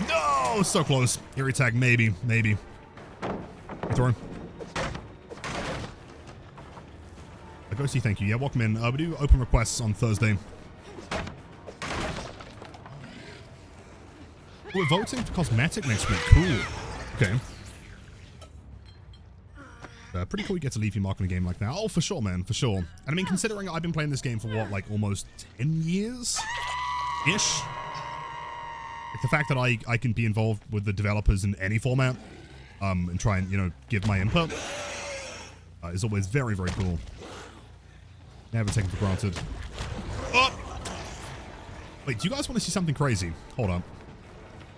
No! So close. Eerie tag, maybe. Throw. Go see, thank you. Yeah, welcome in. We do open requests on Thursday. We're voting for cosmetic next week. Cool. Okay. Pretty cool you get to leave your mark on a game like that. Oh, for sure, man, for sure. And I mean, considering I've been playing this game for what, like almost 10 years-ish? Like the fact that I can be involved with the developers in any format and try and, give my input is always very, very cool. Never taken for granted. Oh! Wait, do you guys want to see something crazy? Hold up.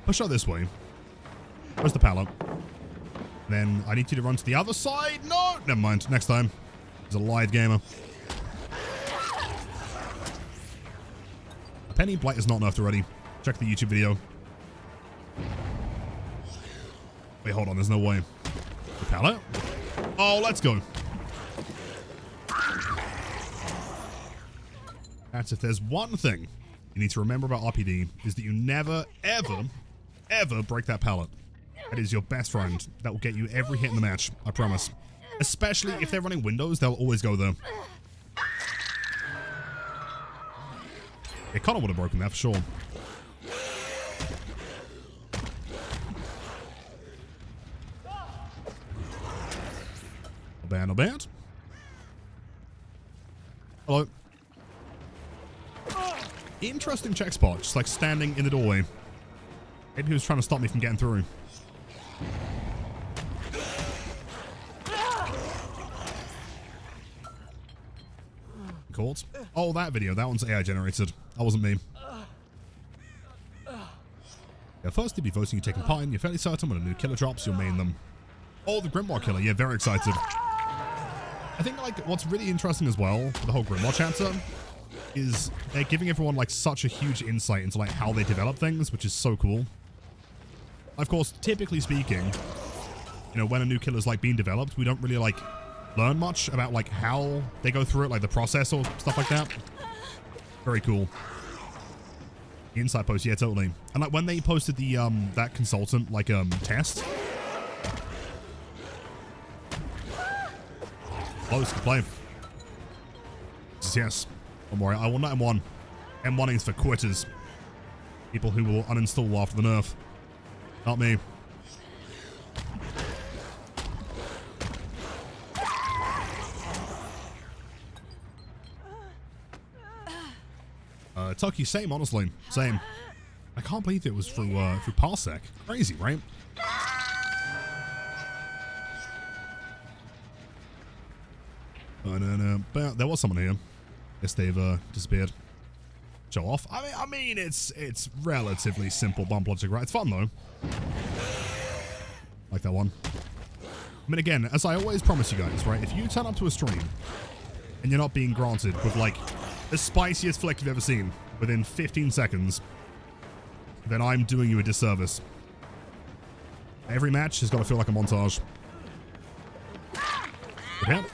Push out this way. Where's the pallet? Then I need you to run to the other side. No, never mind. Next time. He's a live gamer. Penny Blight is not nerfed already. Check the YouTube video. Wait, hold on. There's no way. The pallet? Oh, let's go. That's if there's one thing you need to remember about RPD is that you never, ever, ever break that pallet. That is your best friend. That will get you every hit in the match. I promise. Especially if they're running windows, they'll always go there. It kind of would have broken that for sure. Not bad, not bad. Hello. Interesting check spot, just like standing in the doorway. Maybe he was trying to stop me from getting through. Caught. Oh, that video. That one's AI generated. That wasn't me. Yeah, first you'll be voting you taking part in. You're fairly certain when a new killer drops, you'll main them. Oh, the Grimoire killer. Yeah, very excited. I think like what's really interesting as well with the whole Grimoire chapter is they're giving everyone like such a huge insight into like how they develop things, which is so cool. Of course, typically speaking, you know, when a new killer is like being developed, we don't really like learn much about like how they go through it, like the process or stuff like that. Very cool. The insight post, yeah, totally. And like when they posted the that consultant like test. Close to play. Yes. Don't worry, I will not M1. M1 is for quitters. People who will uninstall after the nerf. Not me. Tucky, same, honestly. Same. I can't believe it was through Parsec. Crazy, right? But there was someone here. Guess they've disappeared. Show off. I mean, it's relatively simple bump logic, right? It's fun though. Like that one. I mean, again, as I always promise you guys, right? If you turn up to a stream and you're not being granted with like the spiciest flick you've ever seen within 15 seconds, then I'm doing you a disservice. Every match has got to feel like a montage. Okay.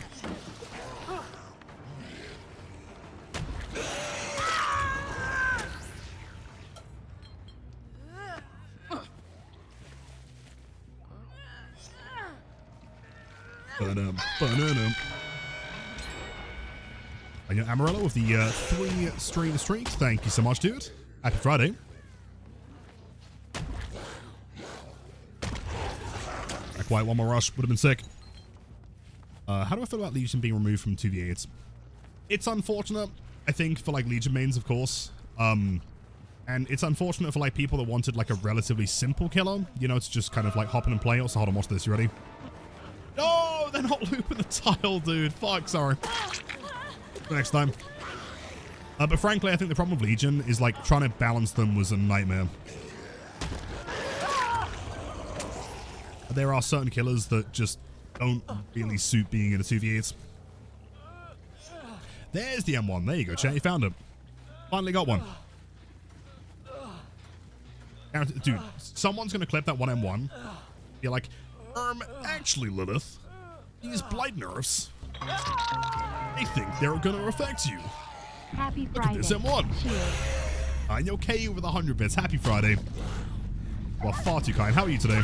And your Amarillo with the 3-stream streak. Thank you so much, dude. Happy Friday. Back white, one more rush. Would have been sick. How do I feel about Legion being removed from 2v8s? It's unfortunate, I think, for like Legion mains, of course. And it's unfortunate for like people that wanted like a relatively simple killer. You know, to just kind of like hop in and play. Also, hold on, watch this. You ready? No, they're not looping the tile, dude. Fuck, sorry. Next time. But frankly, I think the problem with Legion is like trying to balance them was a nightmare. There are certain killers that just don't really suit being in a 2v8. There's the M1. There you go, chat. You found it. Finally got one. Dude, someone's going to clip that one M1. You're like, actually, Lilith, these blight nerfs, they think they're going to affect you. Happy Look Friday. at this M1. Cheers. I'm okay with 100 bits. Happy Friday. Well, far too kind. How are you today?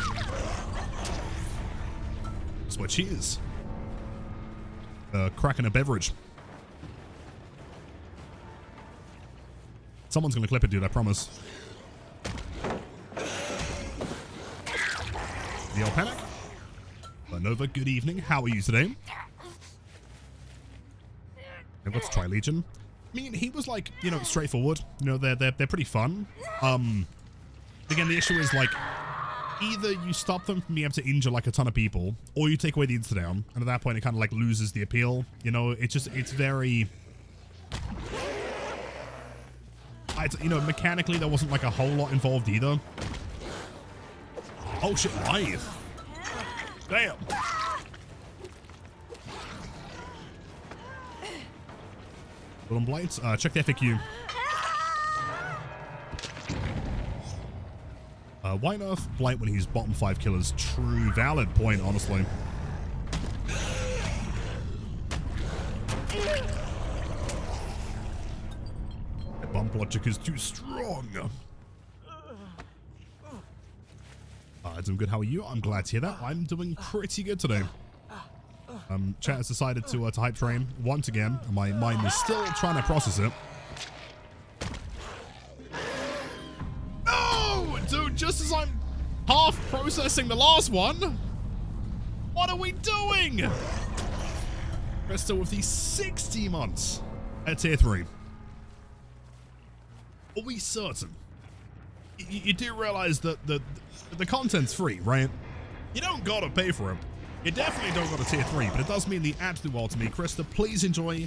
That's what cheers. Cracking a beverage. Someone's going to clip it, dude. I promise. The old panic. Nova, good evening. How are you today? And let's try Legion. I mean, he was like, you know, straightforward. You know, they're pretty fun. Again, the issue is like, either you stop them from being able to injure like a ton of people, or you take away the insta down, and at that point it kind of like loses the appeal. You know, it's very. You know, mechanically there wasn't like a whole lot involved either. Oh shit, live. Damn. Hag and Blight. Check the FAQ. Why nerf Blight when he's bottom 5 killers? True, valid point, honestly. That bump logic is too strong. Doing good. How are you? I'm glad to hear that. I'm doing pretty good today. Chat has decided to hype train once again. My mind is still trying to process it. No! Dude, just as I'm half processing the last one, what are we doing? We're still with the 60 months at tier 3. Are we certain? You do realize that the content's free, right? You don't gotta pay for it. You definitely don't go to tier 3, but it does mean the absolute world to me. Krista, please enjoy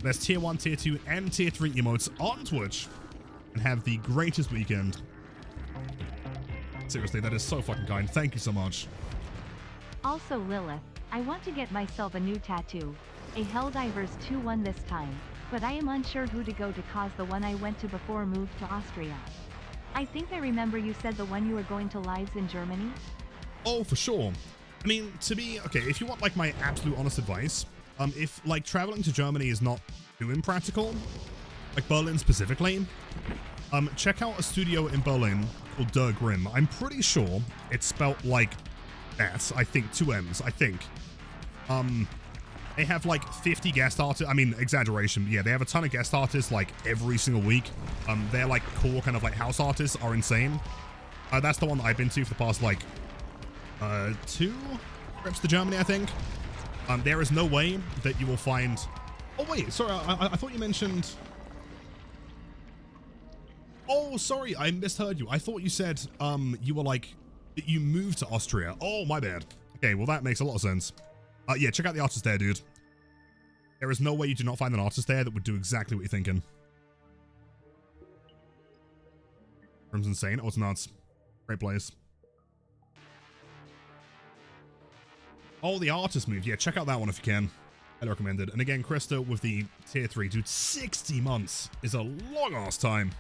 there's tier 1, tier 2, and tier 3 emotes on Twitch and have the greatest weekend. Seriously, that is so fucking kind. Thank you so much. Also Lilith, I want to get myself a new tattoo. A Helldivers 2-1 this time, but I am unsure who to go to cause the one I went to before moved to Austria. I think I remember you said the one you were going to lives in Germany? Oh, for sure. I mean, to be, okay, if you want like my absolute honest advice, if like traveling to Germany is not too impractical, like Berlin specifically, check out a studio in Berlin called Der Grimm. I'm pretty sure it's spelt like that. I think 2 M's, I think. They have like 50 guest artists. I mean, exaggeration. But yeah, they have a ton of guest artists like every single week. Their like core kind of like house artists are insane. That's the one that I've been to for the past like 2 trips to Germany, I think. There is no way that you will find... Oh, wait. Sorry, I thought you mentioned... Oh, sorry. I misheard you. I thought you said you were like... that you moved to Austria. Oh, my bad. Okay, well, that makes a lot of sense. Yeah, check out the artist there, dude. There is no way you do not find an artist there that would do exactly what you're thinking. Crimson Insane. Oh, it's nuts. Great place. Oh, the artist move. Yeah, check out that one if you can. I'd recommend it. And again, Krista with the tier 3. Dude, 60 months is a long-ass time.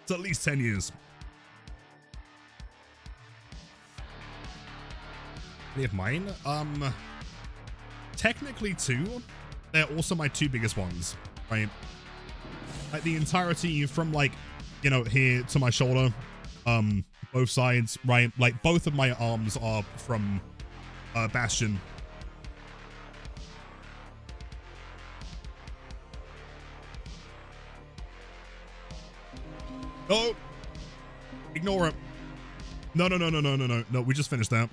It's at least 10 years. Any of mine? Technically 2. They're also my 2 biggest ones, right? Like the entirety from like, you know, here to my shoulder, both sides, right? Like both of my arms are from Bastion. Oh, ignore it. No, we just finished that.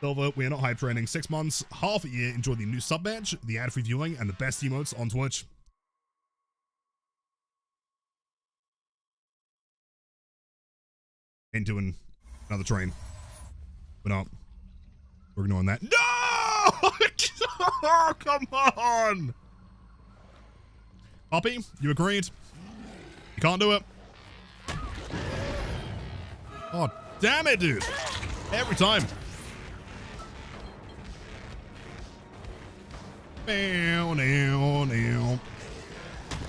Silver, we are not hype training. 6 months, half a year. Enjoy the new sub badge, the ad-free viewing, and the best emotes on Twitch. Ain't doing another train. We're not. We're ignoring that. No! Oh, come on! Poppy, you agreed? You can't do it. Oh, damn it, dude. Every time. Now.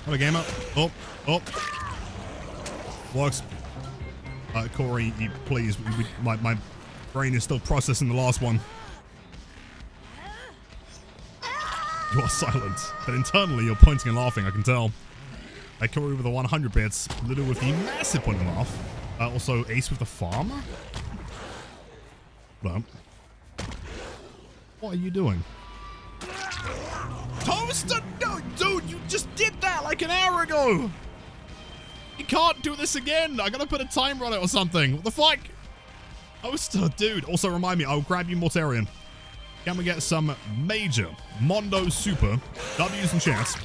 Have a game up. Oh. Works. Corey, please. My brain is still processing the last one. You are silent, but internally you're pointing and laughing, I can tell. Corey with the 100 bits. Little with the massive point and laugh. Also, Ace with the farm. Hold up. What are you doing? Toaster! No, dude, you just did that like an hour ago! You can't do this again! I gotta put a timer on it or something. What the fuck? Toaster, dude. Also, remind me, I'll grab you Mortarian. Can we get some major Mondo Super W's and chats?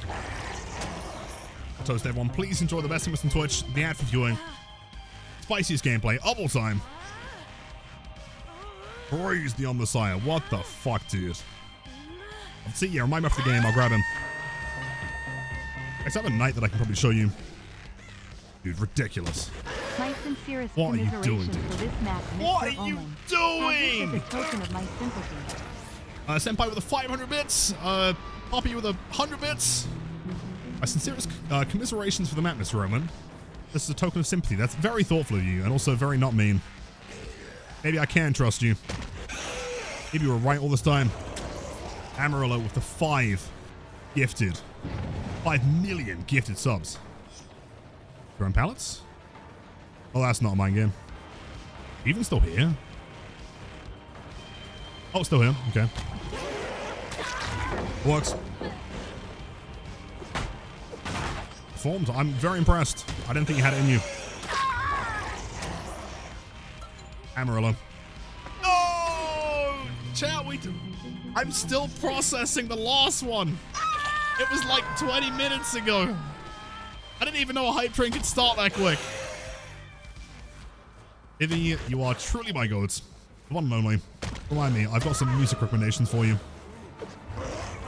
Toast, everyone. Please enjoy the best of us on Twitch. The ad for viewing. Spiciest gameplay of all time. Praise the Messiah. What the fuck, dude? Let's see, yeah, remind me after the game, I'll grab him. I have a knight that I can probably show you. Dude, ridiculous. My sincerest what are you doing, dude? For this match, what are you doing? This is a token of my sympathy. Senpai with the 500 bits. Poppy with 100 bits. My sincerest commiserations for the map, Mr. Roman. This is a token of sympathy. That's very thoughtful of you, and also very not mean. Maybe I can trust you. Maybe you were right all this time. Amarillo with the 5 gifted. 5 million gifted subs. Your own pallets? Oh, that's not a mine game. Even still here? Oh, still here. Okay. Works. Performed. I'm very impressed. I didn't think you had it in you. Amarillo. No! Chat, I'm still processing the last one. It was like 20 minutes ago. I didn't even know a hype train could start that quick. Ivy, you are truly my goats. The one and only. Remind me, I've got some music recommendations for you.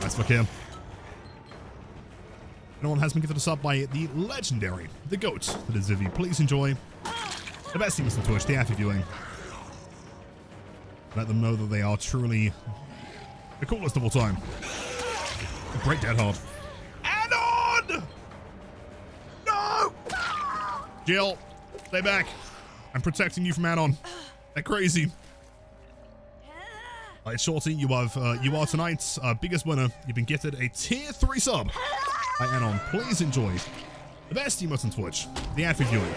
Nice look here. Anyone has been given us up by the legendary, the GOAT, that is Vivi. Please enjoy the best teams on Twitch, the after viewing. Let them know that they are truly the coolest of all time. Great dead hard. Anon! No! Jill, stay back. I'm protecting you from Anon. They're crazy. Alright, Shorty, you are tonight's biggest winner. You've been gifted a tier 3 sub by Anon. Please enjoy the best emotes on Twitch, the ad for viewing,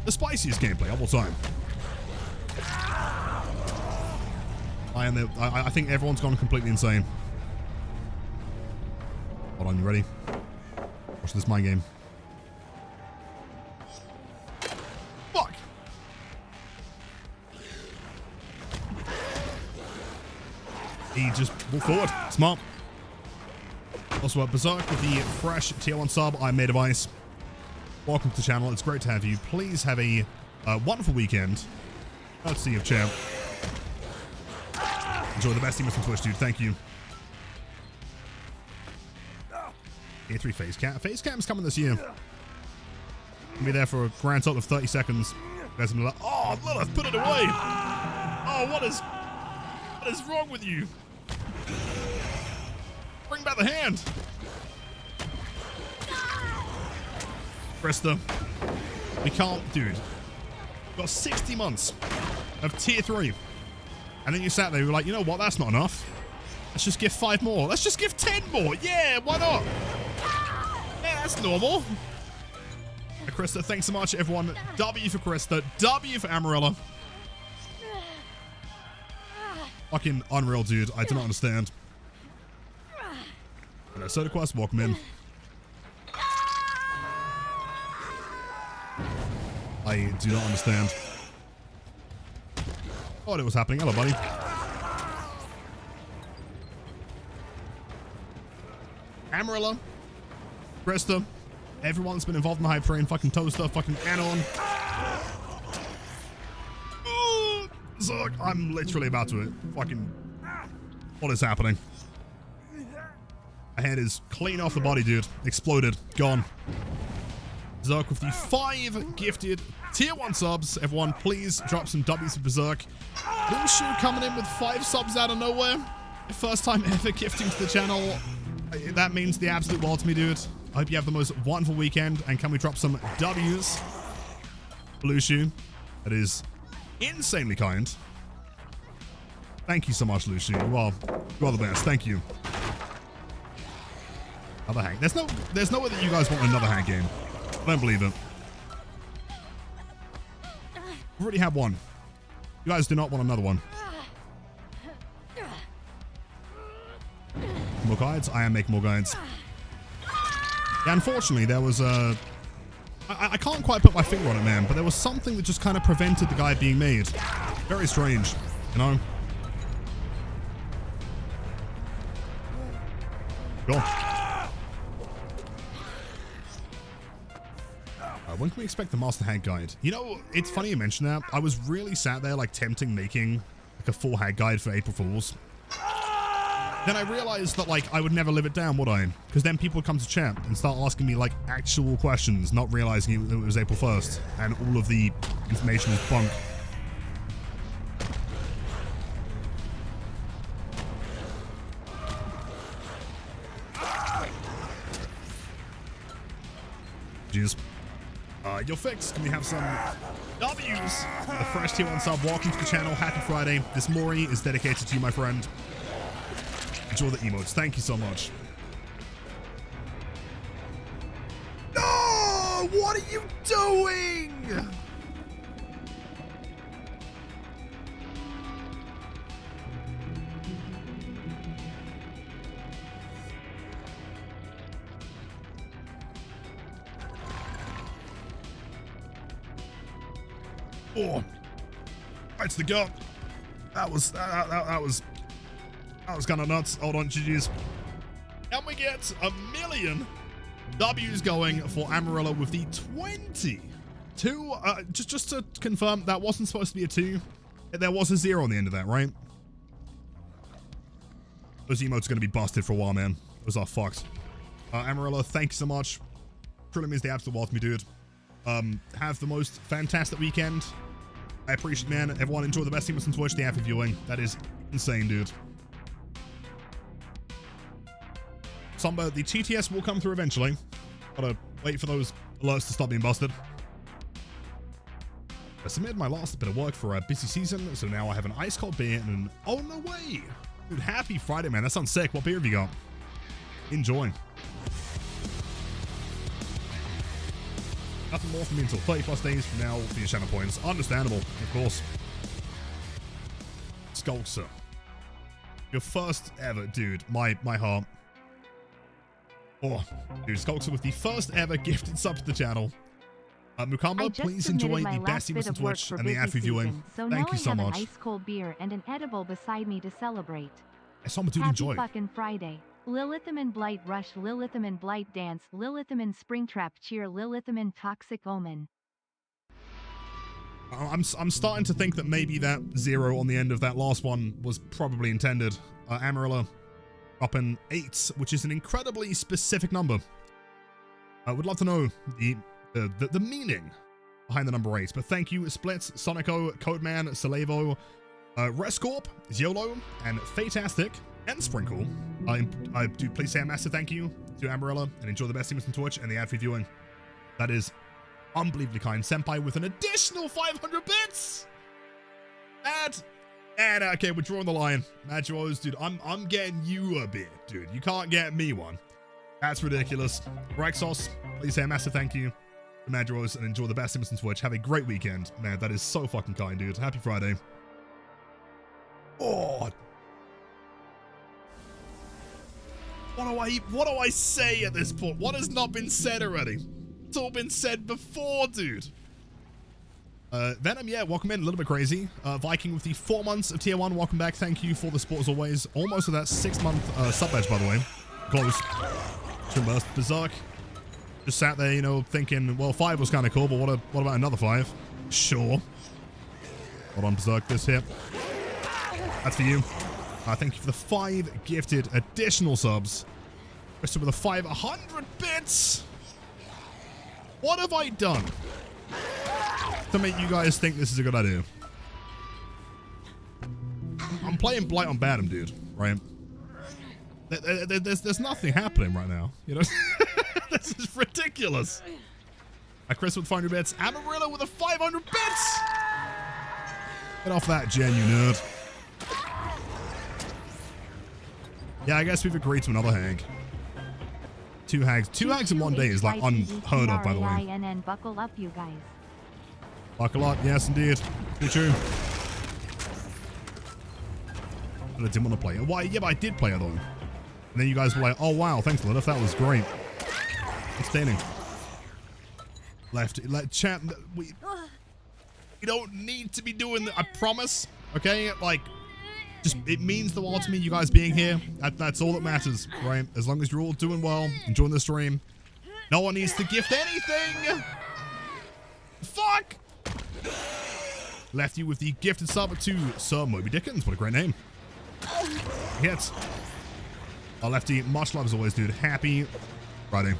the spiciest gameplay of all time. I think everyone's gone completely insane. Hold on, you ready? Watch this, my game. Fuck! He just walked forward. Smart. Also, Berserk with the fresh tier 1 sub. I'm made of ice. Welcome to the channel. It's great to have you. Please have a wonderful weekend. Let's see you, champ. Enjoy the best team on Twitch, dude. Thank you. Tier 3 phase cam. Phase cam's coming this year. I'll be there for a grand total of 30 seconds. You guys will be like, oh, Lilith, put it away. Oh, what is wrong with you? Bring back the hand. Krista, we can't, dude. We've got 60 months of tier 3. And then you sat there, you were like, you know what, that's not enough. Let's just give 5 more. Let's just give 10 more. Yeah, why not? Yeah, that's normal. Krista, thanks so much, everyone. W for Krista. W for Amarella. Fucking unreal, dude. I do not understand. Soda Quest, welcome in. I do not understand. Oh, it was happening. Hello, buddy. Amarilla, Krista, everyone that's been involved in the hype train, fucking Toaster, fucking Anon. Zerg, I'm literally about to fucking... What is happening? My head is clean off the body, dude. Exploded. Gone. Berserk with the 5 gifted tier 1 subs. Everyone, please drop some W's for Berserk. Lushu coming in with 5 subs out of nowhere. First time ever gifting to the channel. That means the absolute world to me, dude. I hope you have the most wonderful weekend. And can we drop some W's for Lushu? That is insanely kind. Thank you so much, Lushu. You are the best. Thank you. Another hang. There's no way that you guys want another hang game. I don't believe it. We've already had one. You guys do not want another one. More guides? I am making more guides. Yeah, unfortunately, there was a... I can't quite put my finger on it, man, but there was something that just kind of prevented the guide being made. Very strange, you know? Go. When can we expect the Master Hag guide? You know, it's funny you mention that. I was really sat there, like, tempting making, like, a full Hag guide for April Fools. Then I realized that, like, I would never live it down, would I? Because then people would come to chat and start asking me, like, actual questions, not realizing it was April 1st, and all of the information is bunk. Jeez. You're fixed. Can we have some W's? The fresh tier 1 sub. Welcome to the channel. Happy Friday. This Mori is dedicated to you, my friend. Enjoy the emotes. Thank you so much. No! What are you doing? Oh, right to the gut. That was kind of nuts. Hold on, GG's. And we get 1,000,000 W's going for Amarillo with the 20. Just to confirm, that wasn't supposed to be a 2. There was a 0 on the end of that, right? Those emotes are going to be busted for a while, man. Those are fucked. Amarillo, thank you so much. Truly means the absolute world to me, dude. Have the most fantastic weekend. I appreciate it, man. Everyone enjoy the best team on Twitch, the app viewing. That is insane, dude. Somber, the TTS will come through eventually. Gotta wait for those alerts to stop being busted. I submitted my last bit of work for a busy season, so now I have an ice cold beer and an oh no way. Dude, happy Friday, man. That sounds sick. What beer have you got? Enjoy. Nothing more from me until 30+ days from now for your channel points. Understandable, of course. Skulkser. Your first ever, dude. My heart. Oh, dude, Skulkser with the first ever gifted sub to the channel. Mukamba, please enjoy the best team on Twitch and the ad reviewing. So Thank you so much. I have an ice cold beer and an edible beside me to celebrate. I saw dude enjoy. Happy fucking Friday. Lilithum and Blight Rush, Lilithum and Blight Dance, Lilithum and Springtrap Cheer, Lilithum and Toxic Omen. I'm starting to think that maybe that 0 on the end of that last one was probably intended. Amarillo up in 8, which is an incredibly specific number. I would love to know the meaning behind the number 8, but thank you Splits, Sonico, Codeman, Salevo, Rescorp, Ziolo, and Fatastic, and Sprinkle. I do please say a massive thank you to Amarillo and enjoy the best teams on Twitch and the ad for viewing. That is unbelievably kind. Senpai with an additional 500 bits! And okay, we're drawing the line. Majuos, dude, I'm getting you a beer, dude. You can't get me one. That's ridiculous. Rexos, please say a massive thank you to Majuos and enjoy the best teams on Twitch. Have a great weekend. Man, that is so fucking kind, dude. Happy Friday. Oh, what do I say at this point? What has not been said already? It's all been said before, dude. Venom, yeah, welcome in. A little bit crazy. Viking with the 4 months of tier 1. Welcome back. Thank you for the support as always. Almost at that 6-month sub badge, by the way. Close. Burst. Berserk. Just sat there, you know, thinking, well, 5 was kind of cool, but what about another 5? Sure. Hold on, Berserk. This here. That's for you. Thank you for the 5 gifted additional subs. Rest with the 500 bits. What have I done to make you guys think this is a good idea? I'm playing Blight on Badham, dude, right? There's nothing happening right now, you know? This is ridiculous. Chris with 500 bits. Amarillo with a 500 bits. Get off that gen, you nerd. Yeah, I guess we've agreed to another hag. 2 hags. 2 hags in one day is like unheard of, by the way. Buckle up, you guys. Buckle up, yes indeed. Be true. But I didn't want to play it. Why? Yeah, but I did play it though. And then you guys were like, oh wow, thanks Lilith, that was great. Outstanding. Left, chat, we don't need to be doing that, I promise. Okay, like, just, it means the world to me, you guys being here. That's all that matters, right? As long as you're all doing well, enjoying the stream. No one needs to gift anything! Fuck! Left you with the gifted sub to Sir Moby Dickens. What a great name. Hits. Lefty, much love as always, dude. Happy Friday.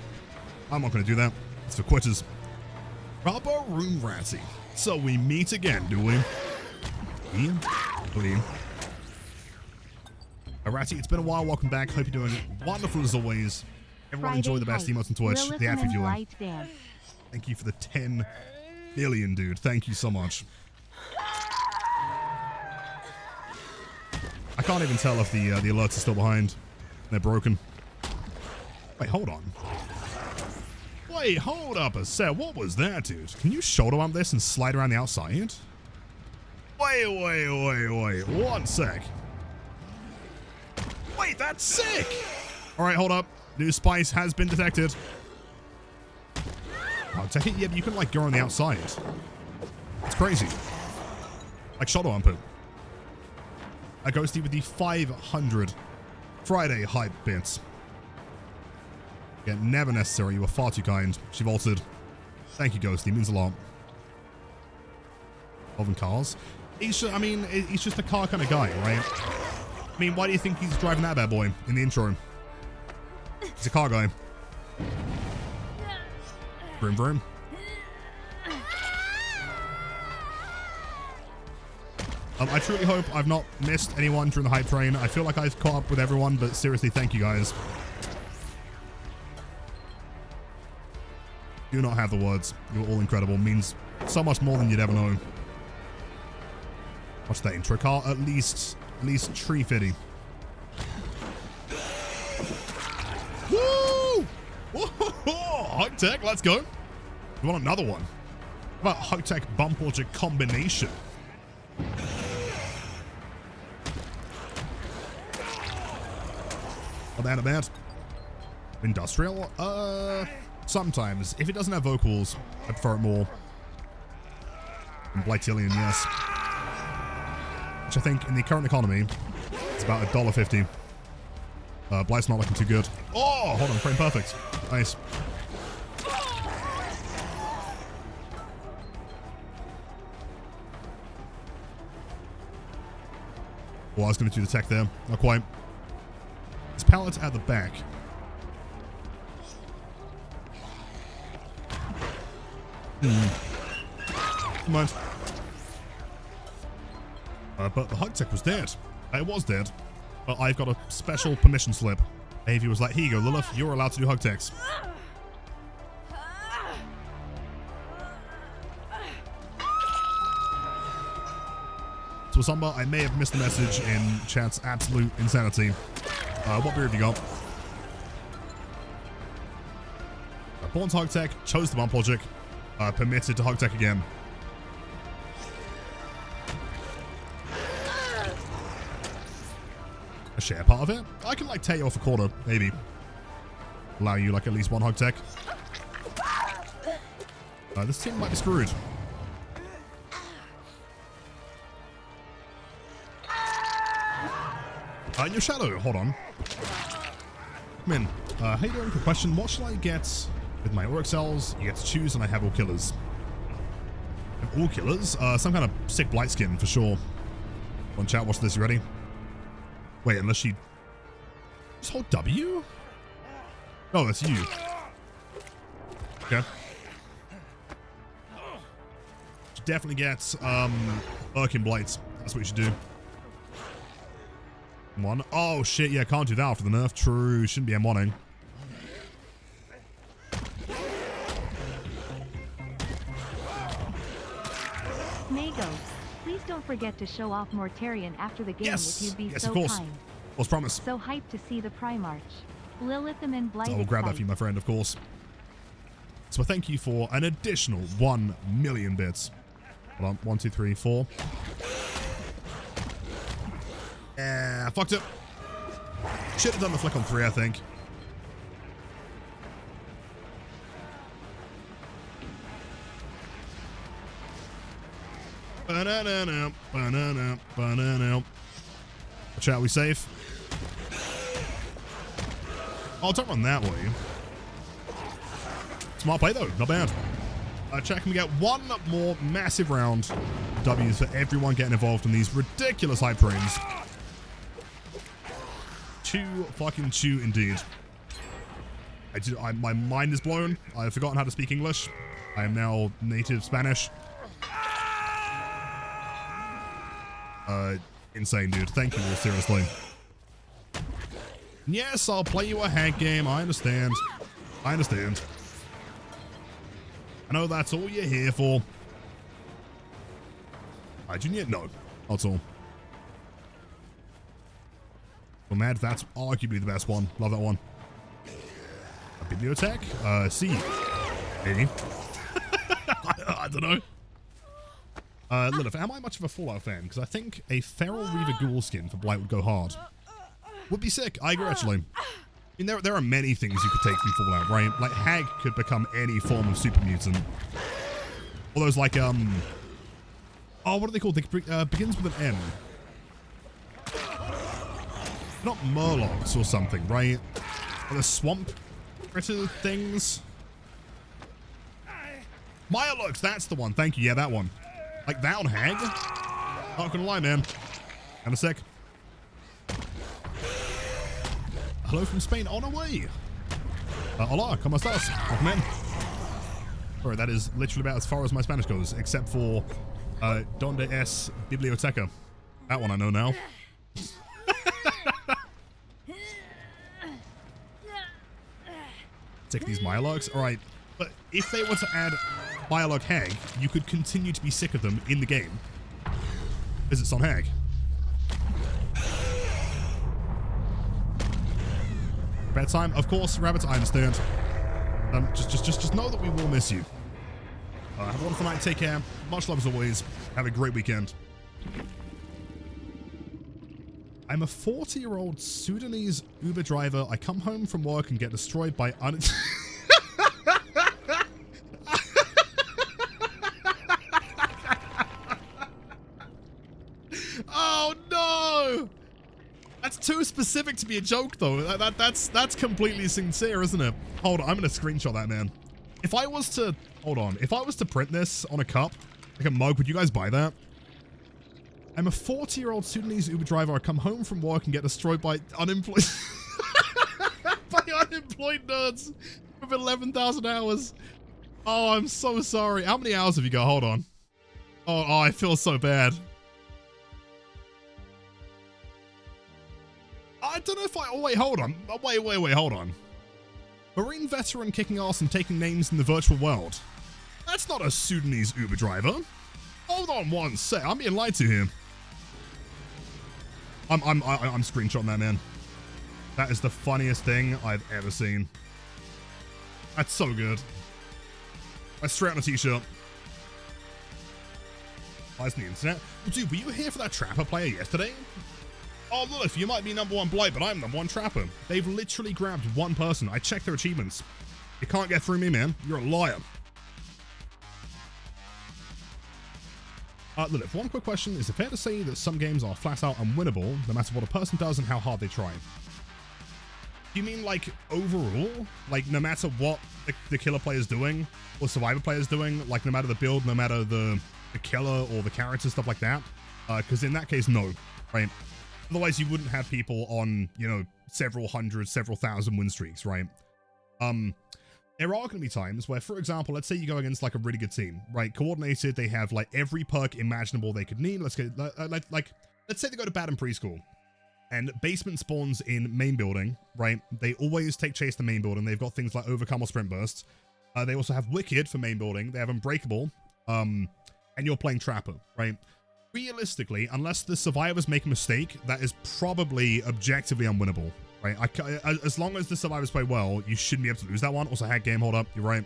I'm not going to do that. It's for quitters. Rubber Room Ratty. So we meet again, do we? Yeah. Ratty, it's been a while. Welcome back. Hope you're doing wonderful as always. Everyone enjoy the best emotes on Twitch. The ad viewing. Thank you for the 10 million, dude. Thank you so much. I can't even tell if the alerts are still behind. They're broken. Wait, hold on. Wait, hold up a sec. What was that, dude? Can you shoulder bump this and slide around the outside? Wait. 1 sec. Wait, that's sick! Alright, hold up. New spice has been detected. Oh, yeah, you can, like, go on the outside. It's crazy. Like Shadow Umpu. A Ghosty with the 500 Friday hype bits. Yeah, never necessary. You were far too kind. She vaulted. Thank you, Ghosty. Means a lot. Involving cars. He's just a car kind of guy, right? I mean, why do you think he's driving that bad boy in the intro? He's a car guy. Vroom, vroom. I truly hope I've not missed anyone during the hype train. I feel like I've caught up with everyone, but seriously, thank you guys. Do not have the words. You're all incredible. Means so much more than you'd ever know. What's that intro car? At least tree fitty. Woo! Whoa! Hug tech, let's go. You want another one? How about hug tech bump launcher combination? Not bad. Industrial? Sometimes. If it doesn't have vocals, I prefer it more. And Blightillion, yes. Which I think in the current economy, it's about $1.50. Blight's not looking too good. Oh, hold on, frame perfect. Nice. Well, I was going to do the tech there. Not quite. This pallet's at the back. Come on. But the hug tech was dead. It was dead. But I've got a special permission slip. Avey was like, here you go, Lilith. You're allowed to do hug techs. So Samba, I may have missed the message in chat's absolute insanity. What beer have you got? Born to hug tech, chose the bump logic, permitted to hug tech again. A share part of it? I can like tear you off a quarter, maybe. Allow you like at least one hug tech. This team might be screwed. Your shadow, hold on. Come in. Hey, doing? Quick question. What shall I get with my Auric cells? You get to choose, and I have all killers. I have all killers? Some kind of sick blight skin for sure. On chat, watch this. You ready? Wait, unless she. Just hold W? Oh, that's you. Okay. Should definitely get Perk and Blight. That's what you should do. One. Oh shit, yeah, can't do that after the nerf. True, shouldn't be M1ing. Mago, please don't forget to show off Mortarion after the game if you'd be so of course. kind. Was promise. So hyped to see the Primarch. Lilitham and Blight. So I'll grab that for you, my friend, of course. So thank you for an additional 1 million bits. Hold on, 1, 2, 3, 4. Yeah, fucked it. Should have done the flick on 3, I think. Ba-na-na-na, ba-na-na, ba-na-na. Watch out, we safe? Oh, don't run that way. Smart play though, not bad. Chat, can we get one more massive round of W's for everyone getting involved in these ridiculous hype trains? Chew fucking chew indeed. My mind is blown. I've forgotten how to speak English. I am now native Spanish. Insane, dude. Thank you all, seriously. Yes, I'll play you a hack game. I understand. I understand. I know that's all you're here for. Junior? No, not at all. Well, Mad, that's arguably the best one. Love that one. A bibliotech? C. Maybe. I don't know. Lilith, am I much of a Fallout fan? Because I think a Feral Reaver Ghoul skin for Blight would go hard. Would be sick. I agree, actually. I mean, there are many things you could take from Fallout, right? Like, Hag could become any form of super mutant. All those, like, Oh, what are they called? They begins with an M. Not murlocs or something, right? Or the swamp critter things. Mirelurks, that's the one. Thank you. Yeah, that one. Like that on Hag? Not gonna lie, man. And a sec. Hello from Spain, on away. Hola, ¿cómo estás? Welcome in. Sorry, that is literally about as far as my Spanish goes, except for Donde es Biblioteca. That one I know now. Take these Mirelurks. Alright, but if they were to add Mirelurk Hag, you could continue to be sick of them in the game. Visits on Hag. Bedtime, of course, rabbits, I understand. Just know that we will miss you. Have a wonderful night, take care. Much love as always. Have a great weekend. I'm a 40-year-old Sudanese Uber driver. I come home from work and get destroyed by Oh no! That's too specific to be a joke though. That's completely sincere, isn't it? Hold on, I'm gonna screenshot that, man. If I was to if I was to print this on a cup, like a mug, would you guys buy that? I'm a 40-year-old Sudanese Uber driver. I come home from work and get destroyed by unemployed nerds with 11,000 hours. Oh, I'm so sorry. How many hours have you got? Hold on. Oh, I feel so bad. I don't know if I... Oh, wait, hold on. Wait, hold on. Marine veteran kicking ass and taking names in the virtual world. That's not a Sudanese Uber driver. Hold on one sec. I'm being lied to here. I'm screenshotting that, man. That is the funniest thing I've ever seen. That's so good. That's straight on a t-shirt. Lies on the internet. Well, dude, were you here for that Trapper player yesterday? Oh, look, you might be #1 Blight, but I'm #1 Trapper. They've literally grabbed one person. I checked their achievements. You can't get through me, man. You're a liar. Lilith, one quick question. Is it fair to say that some games are flat out unwinnable, no matter what a person does and how hard they try? Do you mean, like, overall? Like, no matter what the killer player is doing, or survivor player is doing, like, no matter the build, no matter the killer or the character, stuff like that? Because in that case, no, right? Otherwise, you wouldn't have people on, you know, several hundred, several thousand win streaks, right? There are going to be times where, for example, let's say you go against like a really good team, right? Coordinated, they have like every perk imaginable they could need. Let's get let's say they go to Bad and Preschool, and basement spawns in main building, right? They always take chase the main building. They've got things like Overcome or Sprint Burst. They also have Wicked for main building. They have Unbreakable, and you're playing Trapper, right? Realistically, unless the survivors make a mistake, that is probably objectively unwinnable, right? As long as the survivors play well, you shouldn't be able to lose that one. Also, hack game, hold up, you're right.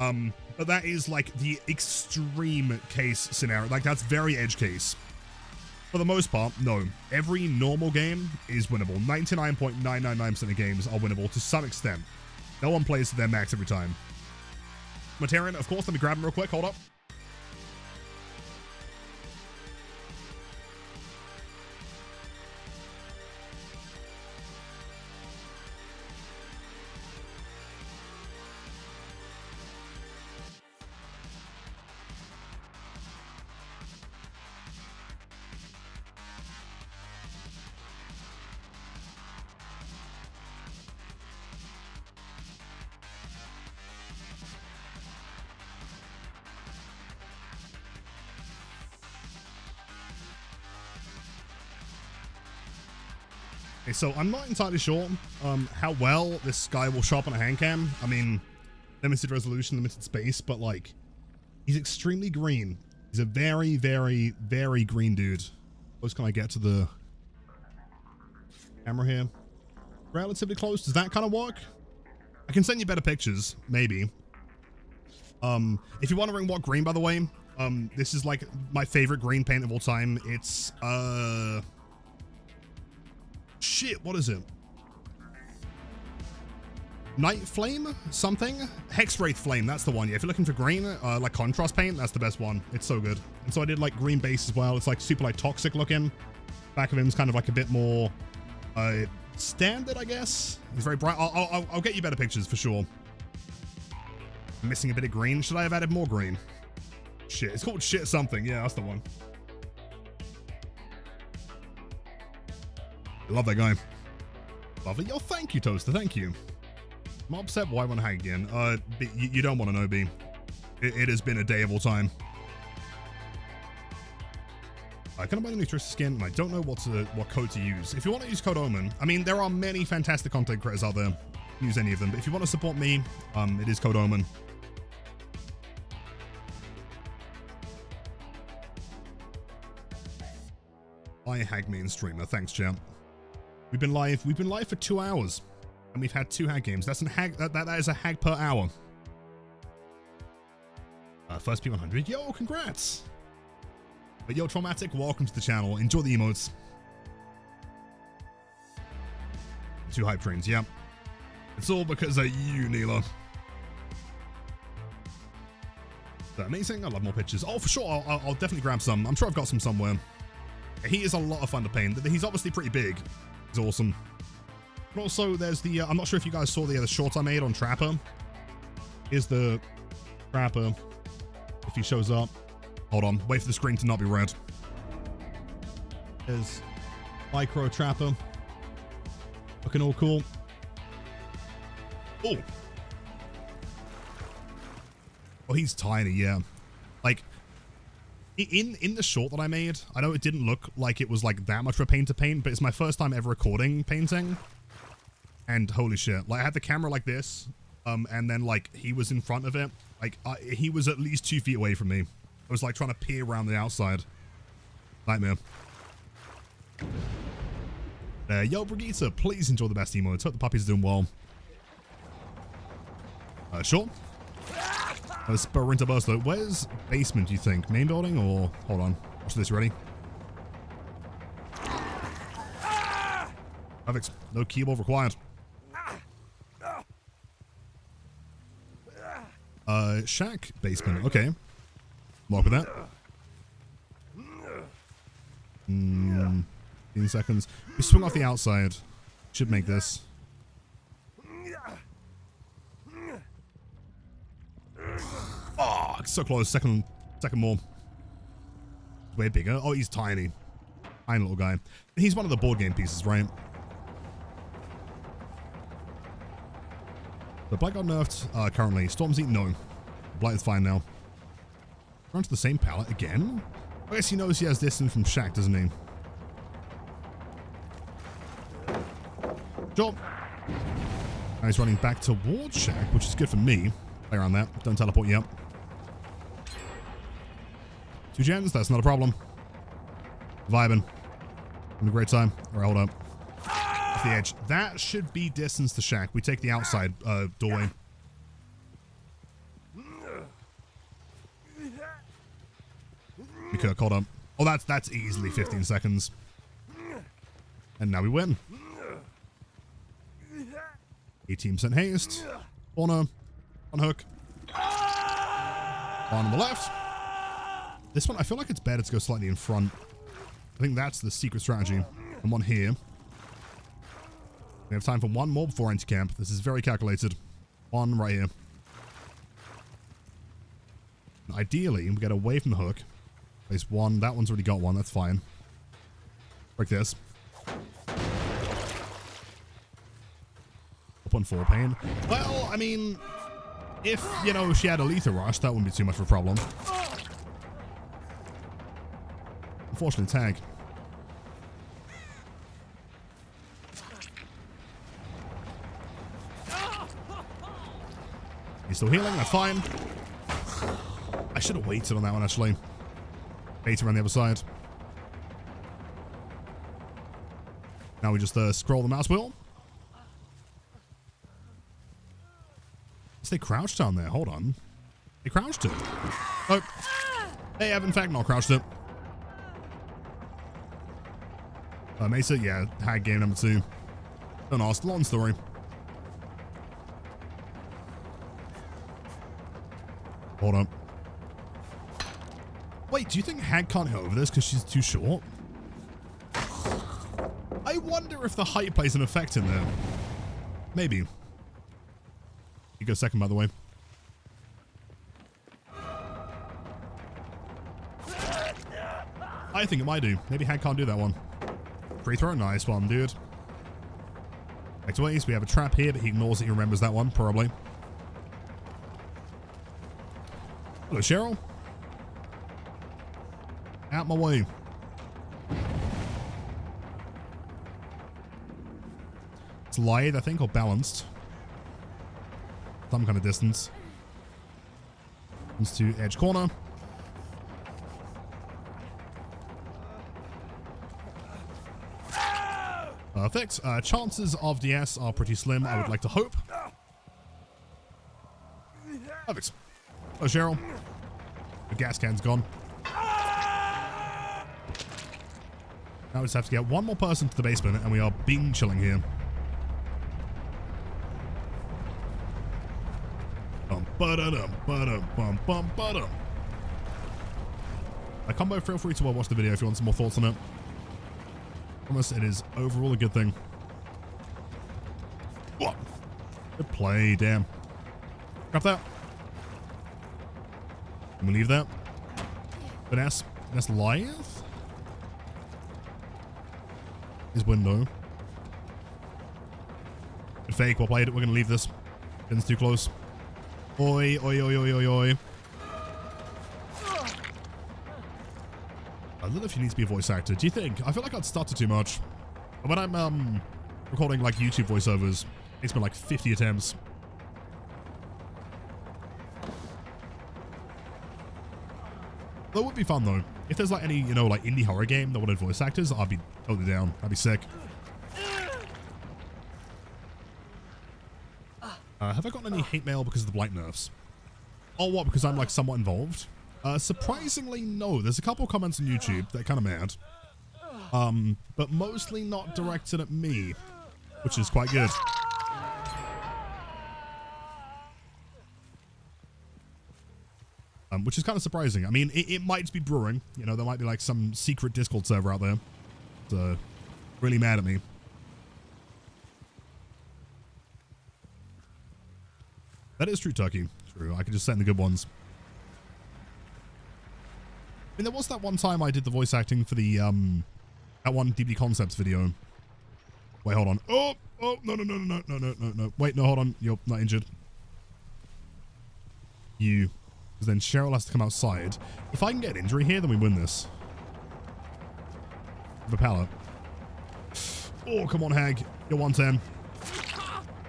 But that is like the extreme case scenario. Like, that's very edge case. For the most part, no. Every normal game is winnable. 99.999% of games are winnable to some extent. No one plays to their max every time. Materian, of course, let me grab him real quick, hold up. Okay, so I'm not entirely sure how well this guy will show up on a hand cam. I mean, limited resolution, limited space, but like, he's extremely green. He's a very, very, very green dude. Close can I get to the camera here? Relatively close. Does that kind of work? I can send you better pictures, maybe. If you're wondering what green, by the way, this is like my favorite green paint of all time. It's shit, what is it? Night Flame something? Hexwraith Flame, that's the one. Yeah, if you're looking for green, like contrast paint, that's the best one. It's so good. And so I did like green base as well. It's like super like toxic looking. Back of him's kind of like a bit more standard, I guess. He's very bright. I'll get you better pictures for sure. I'm missing a bit of green. Should I have added more green? Shit, it's called shit something. Yeah, that's the one. I love that guy. Lovely. Oh, thank you, Toaster. Thank you. Mob set why one hag again. You don't want to know, B. It has been a day of all time. I can buy the nutritious skin, and I don't know what code to use. If you want to use code Omen, I mean, there are many fantastic content creators out there. Use any of them, but if you want to support me, it is code Omen. I hag main streamer. Thanks, champ. We've been live for 2 hours. And we've had 2 hag games. That's an hag. That is a hag per hour. First P100. Yo, congrats. But yo, Traumatic, welcome to the channel. Enjoy the emotes. 2 hype trains. Yeah. It's all because of you, Neela. Amazing. I love more pictures. Oh, for sure. I'll definitely grab some. I'm sure I've got some somewhere. He is a lot of fun to paint. He's obviously pretty big. He's awesome. But also, there's the, I'm not sure if you guys saw the short I made on Trapper. Here's the Trapper. If he shows up. Hold on. Wait for the screen to not be red. There's Micro Trapper. Looking all cool. Oh. Oh, he's tiny, yeah. Like, in the short that I made, I know it didn't look like it was like that much for paint to paint, but it's my first time ever recording painting. And holy shit, like I had the camera like this, and then like he was in front of it. Like he was at least 2 feet away from me. I was like trying to peer around the outside. Nightmare. Yo, Brigitte, please enjoy the best emotes. Hope the puppies are doing well. Sure. Sprinter burst though. Where's basement, do you think? Main building or... Hold on. Watch this, ready? Perfect. No keyboard required. Shack basement. Okay. Mark with that. 15 seconds. We swing off the outside. Should make this. Oh, so close. Second more. Way bigger. Oh, he's tiny. Tiny little guy. He's one of the board game pieces, right? The Blight got nerfed currently. Stormzy, no. Blight is fine now. Run to the same pallet again? I guess he knows he has distance from Shack, doesn't he? Sure. Now he's running back towards Shack, which is good for me. Play around that. Don't teleport you up. 2 gens, that's not a problem. Vibing. Having a great time. Alright, hold up. Off the edge. That should be distance to Shack. We take the outside doorway. We could have caught up. Oh, that's easily 15 seconds. And now we win. 18% haste. Corner. On hook. On the left. This one, I feel like it's better to go slightly in front. I think that's the secret strategy. And one here. We have time for one more before anti-camp. This is very calculated. One right here. Ideally, we get away from the hook. Place one. That one's already got one. That's fine. Break this. Up on 4 pain. Well, I mean, if, you know, she had a lethal rush, that wouldn't be too much of a problem. Unfortunately, tag. He's still healing, that's fine. I should have waited on that one, actually. Bait around the other side. Now we just scroll the mouse wheel. They crouched down there. Hold on. They crouched it. Oh. They have, in fact, not crouched it. Mesa, yeah. Hag game number 2. Don't ask. Long story. Hold up. Wait, do you think Hag can't hit over this because she's too short? I wonder if the height plays an effect in there. Maybe. You go second, by the way. I think it might do. Maybe Hag can't do that one. Free throw. Nice one, dude. Back to Ace. We have a trap here, but he ignores it. He remembers that one, probably. Hello, Cheryl. Out my way. It's lithe, I think, or balanced. Some kind of distance. Comes to edge corner. Perfect. Chances of DS are pretty slim, I would like to hope. Perfect. Oh, Cheryl. The gas can's gone. Now we just have to get one more person to the basement, and we are being chilling here. Combo, feel free to watch the video if you want some more thoughts on it. I promise it is overall a good thing. Whoa. Good play, damn. Grab that. Can we leave that? Finesse lithe? His window. Good fake, well played. We're going to leave this. Pin's too close. Oi, oi, oi, oi, oi, oi. I don't know if you need to be a voice actor. Do you think? I feel like I'd stutter too much. When I'm recording like YouTube voiceovers, it's been like 50 attempts. That would be fun though. If there's like any, you know, like indie horror game that wanted voice actors, I'd be totally down. I'd be sick. Have I gotten any hate mail because of the Blight nerfs? Oh, what? Because I'm like somewhat involved? Surprisingly, no. There's a couple comments on YouTube that are kind of mad. But mostly not directed at me, which is quite good. Which is kind of surprising. I mean, it might be brewing. You know, there might be like some secret Discord server out there. So, really mad at me. That is true, Turkey. True. I could just send the good ones. I mean, there was that one time I did the voice acting for the, that one DB Concepts video. Wait, hold on. Oh, no. Wait, no, hold on. You're not injured. You. Because then Cheryl has to come outside. If I can get an injury here, then we win this. The pallet. Oh, come on, Hag. You're 110.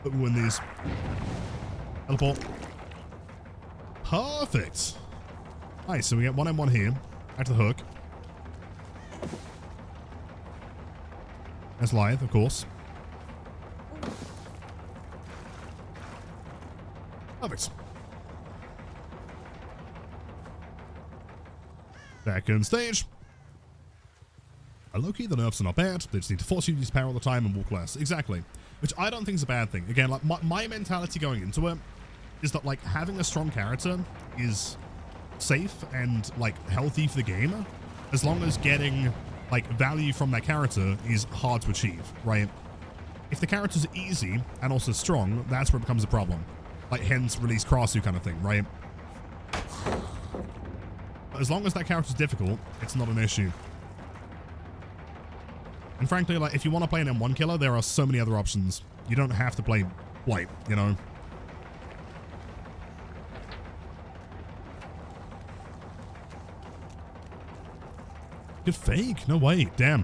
But we win these. Teleport. Perfect. Nice, so we get 1M1 here. Back to the hook. That's live, of course. Perfect. Second stage. Low-key, the nerfs are not bad. They just need to force you to use power all the time and walk less. Exactly. Which I don't think is a bad thing. Again, like my mentality going into it is that like having a strong character is safe and like healthy for the game, as long as getting like value from that character is hard to achieve, right? If the character's easy and also strong, that's where it becomes a problem. Like hence release Krasu kind of thing, right? But as long as that character's difficult, it's not an issue. And frankly, like if you want to play an M1 killer, there are so many other options. You don't have to play Blight, you know? Good fake. No way. Damn.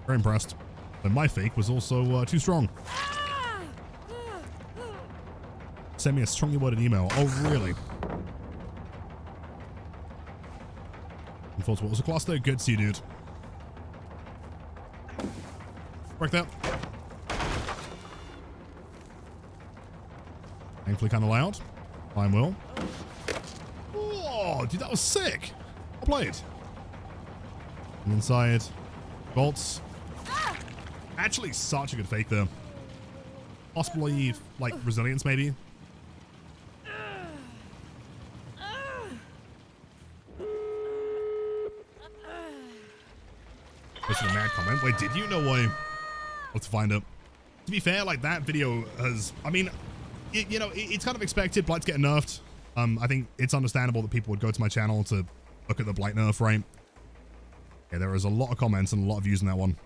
Very impressed. But my fake was also too strong. Send me a strongly worded email. Oh, really? Unfortunately, what was a cluster? Good to see you, dude. Break that. Thankfully kind of loud. Fine will. Oh, dude, that was sick. Well played. Inside. Bolts. Actually, such a good fake there. Possibly, like, resilience, maybe. Wait, did you? No way. I'll have to find it. To be fair, like, that video has, I mean, you know, it's kind of expected. Blight's getting nerfed. I think it's understandable that people would go to my channel to look at the Blight nerf, right? Yeah, there is a lot of comments and a lot of views on that one.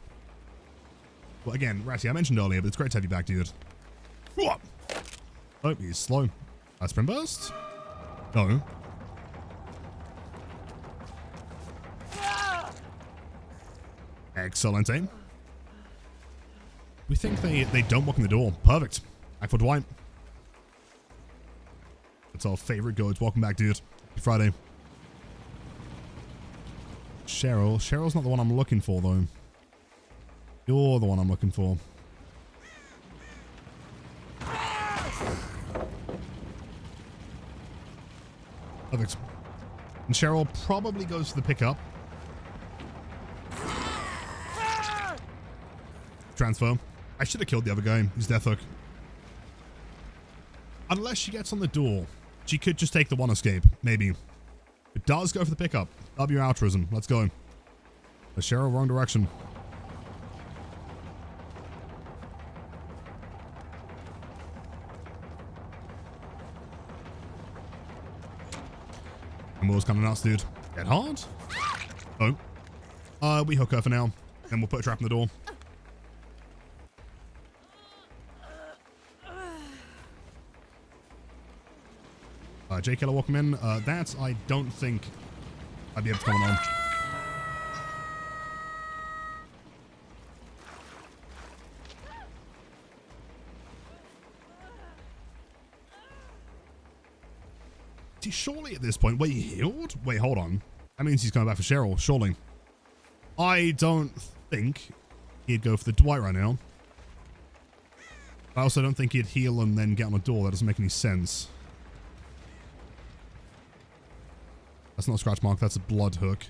Well, again, Ratty, I mentioned earlier, but it's great to have you back, dude. Oh, he's slow. Sprint burst? No. Excellent aim. We think they don't walk in the door. Perfect. Back for Dwight. That's our favorite goats. Welcome back, dude. Happy Friday. Cheryl. Cheryl's not the one I'm looking for, though. You're the one I'm looking for. Perfect. And Cheryl probably goes for the pickup. Transfer. I should have killed the other guy. He's death hook. Unless she gets on the door. She could just take the one escape. Maybe. It does go for the pickup. W altruism. Let's go. The Cheryl, wrong direction. And Will's kind of nuts, dude. Get hard. Oh. We hook her for now. And we'll put a trap in the door. J Killer, welcome in. That I don't think I'd be able to comment on. Is he surely at this point? Wait, he healed? Wait, hold on. That means he's coming back for Cheryl, surely. I don't think he'd go for the Dwight right now. I also don't think he'd heal and then get on a door. That doesn't make any sense. That's not a scratch mark, that's a blood hook.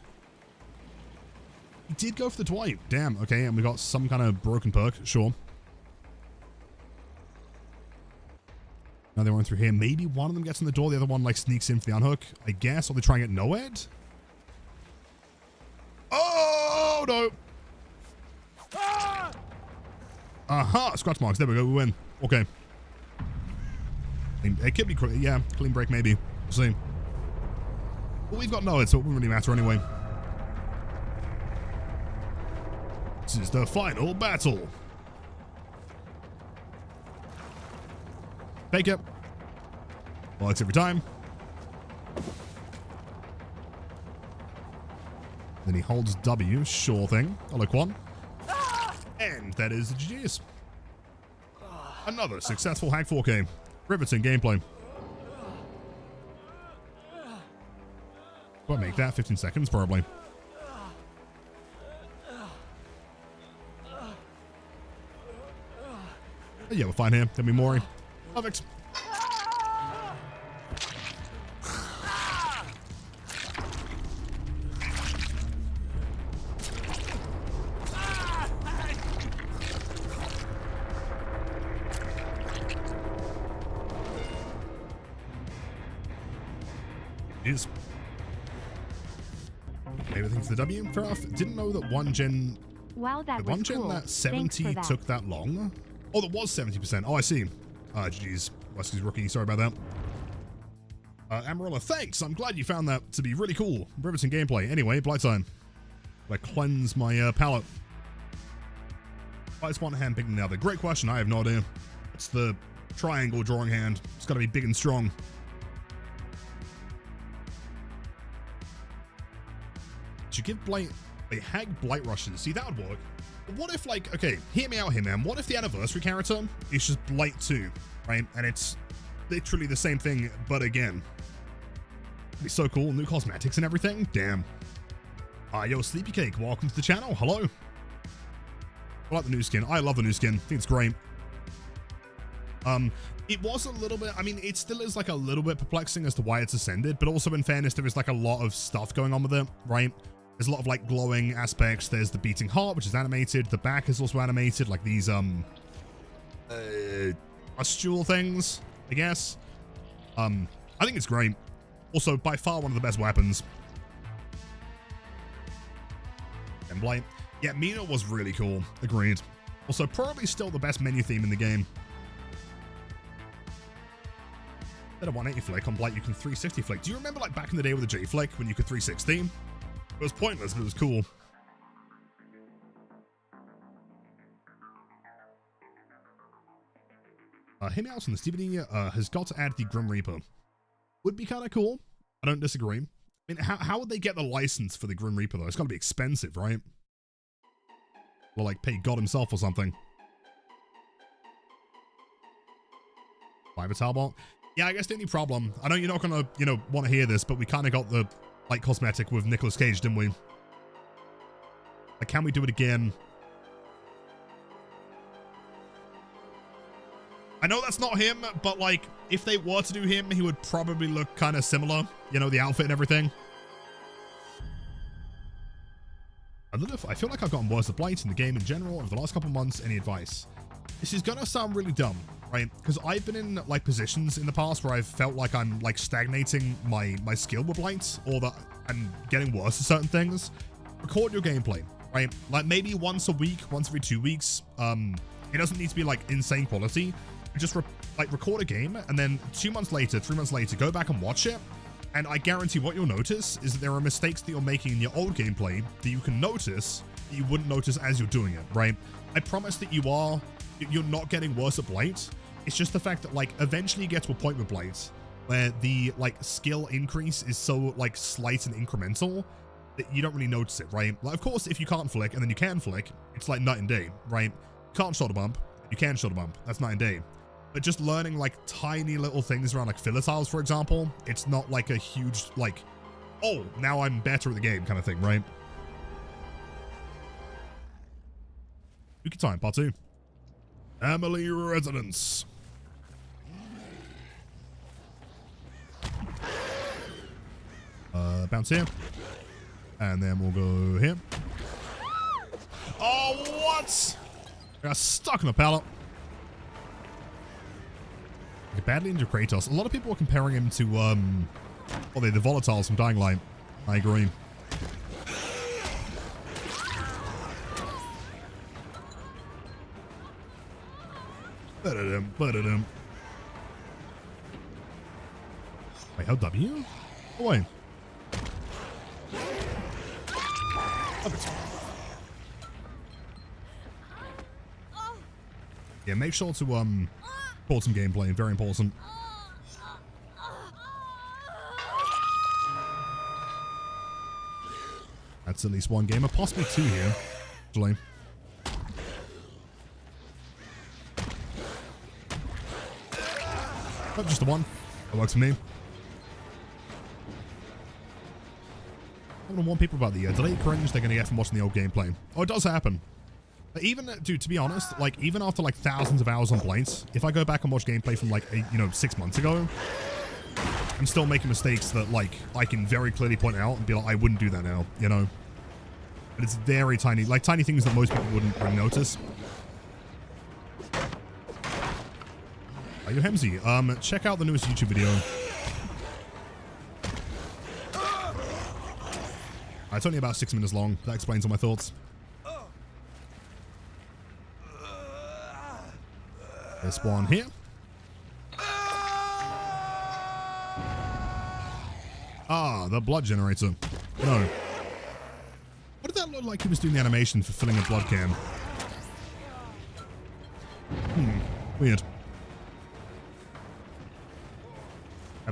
He did go for the Dwight. Damn, okay, and we got some kind of broken perk, sure. Now they're going through here. Maybe one of them gets in the door, the other one like sneaks in for the unhook, I guess, or they try and get Nerfed? Oh, no! Aha, scratch marks, there we go, we win. Okay. It could be, yeah, clean break maybe. We'll see. Well, we've got Nerfed, so it wouldn't really matter anyway. This is the final battle. Fake it. Works every time. Then he holds W, sure thing. Hello, Quan. And that is the GG's. Another successful Hack 4K. Riveting gameplay. What make that 15 seconds probably. But yeah, we're fine here. Then we Mori. Perfect. Is. Everything's the W. Fair enough. Didn't know that one gen. Wow, that was one gen cool. that 70 took that long. Oh, that was 70%. Oh, I see. Geez. Wesley's rookie. Sorry about that. Amarilla, thanks. I'm glad you found that to be really cool. Riveting gameplay. Anyway, Blight time. I cleanse my palette. Why is one hand bigger than the other? Great question. I have no idea. It's the triangle drawing hand. It's got to be big and strong. Should give Blight a Hag Blight Rushes. See, that would work. But what if, like, okay, hear me out here, man. What if the anniversary character is just Blight 2, right? And it's literally the same thing, but again. It'd be so cool. New cosmetics and everything. Damn. Yo, Sleepy Cake, welcome to the channel. Hello. I like the new skin. I love the new skin. I think it's great. It was a little bit, I mean, it still is like a little bit perplexing as to why it's ascended, but also in fairness, there is like a lot of stuff going on with it, right? There's a lot of like glowing aspects. There's the beating heart, which is animated. The back is also animated, like these pustule things, I guess. I think it's great. Also, by far one of the best weapons. And Blight. Yeah, Mina was really cool. Agreed. Also, probably still the best menu theme in the game. Instead of 180 flick, on Blight you can 360 flick. Do you remember like back in the day with the J flick when you could 360? It was pointless, but it was cool. Hear me out on this. DVD has got to add the Grim Reaper. Would be kind of cool. I don't disagree. I mean, how would they get the license for the Grim Reaper though? It's got to be expensive, right? Or like pay God himself or something. Fiber Talbot. Yeah, I guess the only problem, I know you're not gonna, you know, want to hear this, but we kind of got the light cosmetic with Nicolas Cage, didn't we? Like, can we do it again? I know that's not him, but like, if they were to do him, he would probably look kind of similar. You know, the outfit and everything. I feel like I've gotten worse at Blight in the game in general over the last couple months. Any advice? This is gonna sound really dumb, right? Because I've been in like positions in the past where I've felt like I'm like stagnating my skill with Blight, or that I'm getting worse at certain things. Record your gameplay, right? Like maybe once a week, once every 2 weeks. It doesn't need to be like insane quality. Just record a game, and then 2 months later, 3 months later, go back and watch it. And I guarantee what you'll notice is that there are mistakes that you're making in your old gameplay that you can notice that you wouldn't notice as you're doing it, right? I promise that you're not getting worse at Blight. It's just the fact that like eventually you get to a point with Blight where the like skill increase is so like slight and incremental that you don't really notice it, right? Like of course if you can't flick and then you can flick, it's like night and day, right? You can't shoulder bump, you can shoulder bump, that's night and day. But just learning like tiny little things around like filler tiles, for example, it's not like a huge like, oh, now I'm better at the game kind of thing, right? Spooky time, part 2. Emily Residence. Bounce here. And then we'll go here. Oh, what? I got stuck in the pallet. Badly injured Kratos. A lot of people are comparing him to, well, the volatiles from Dying Light. I agree. Ba-da-dum. Wait, LW? Oh, wait. Yeah, make sure to, pull some gameplay, very important. That's at least one gamer, possibly 2 here, actually. Oh, just the one. That works for me. I'm gonna warn people about the delayed cringe they're gonna get from watching the old gameplay. Oh, it does happen. Even, dude, to be honest, like, even after, like, thousands of hours on Blight, if I go back and watch gameplay from, like, 6 months ago, I'm still making mistakes that, like, I can very clearly point out and be like, I wouldn't do that now, you know? But it's very tiny, like, tiny things that most people wouldn't really notice. Are you Hemsy? Check out the newest YouTube video. It's only about 6 minutes long. That explains all my thoughts. There's one here. Ah, the blood generator. No. What did that look like he was doing the animation for filling a blood can? Weird.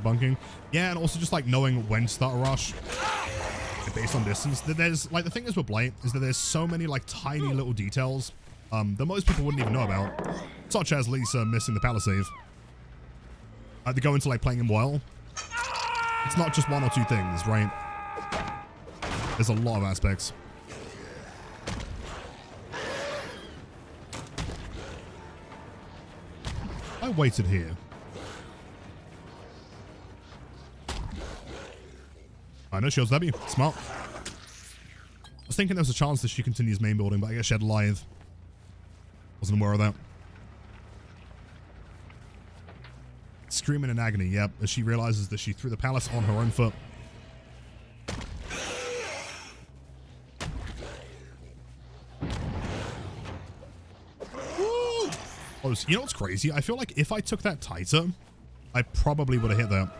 Bunking. Yeah, and also just like knowing when to start a rush based on distance. There's like the thing is with Blight is that there's so many like tiny little details that most people wouldn't even know about, such as Lisa missing the palisade. They go into like playing him well. It's not just 1 or 2 things, right? There's a lot of aspects. I waited here. I know shields W. Smart. I was thinking there was a chance that she continues main building, but I guess she had lithe. Wasn't aware of that. Screaming in agony, yep, as she realizes that she threw the palace on her own foot. Oh, you know what's crazy? I feel like if I took that tighter, I probably would have hit that.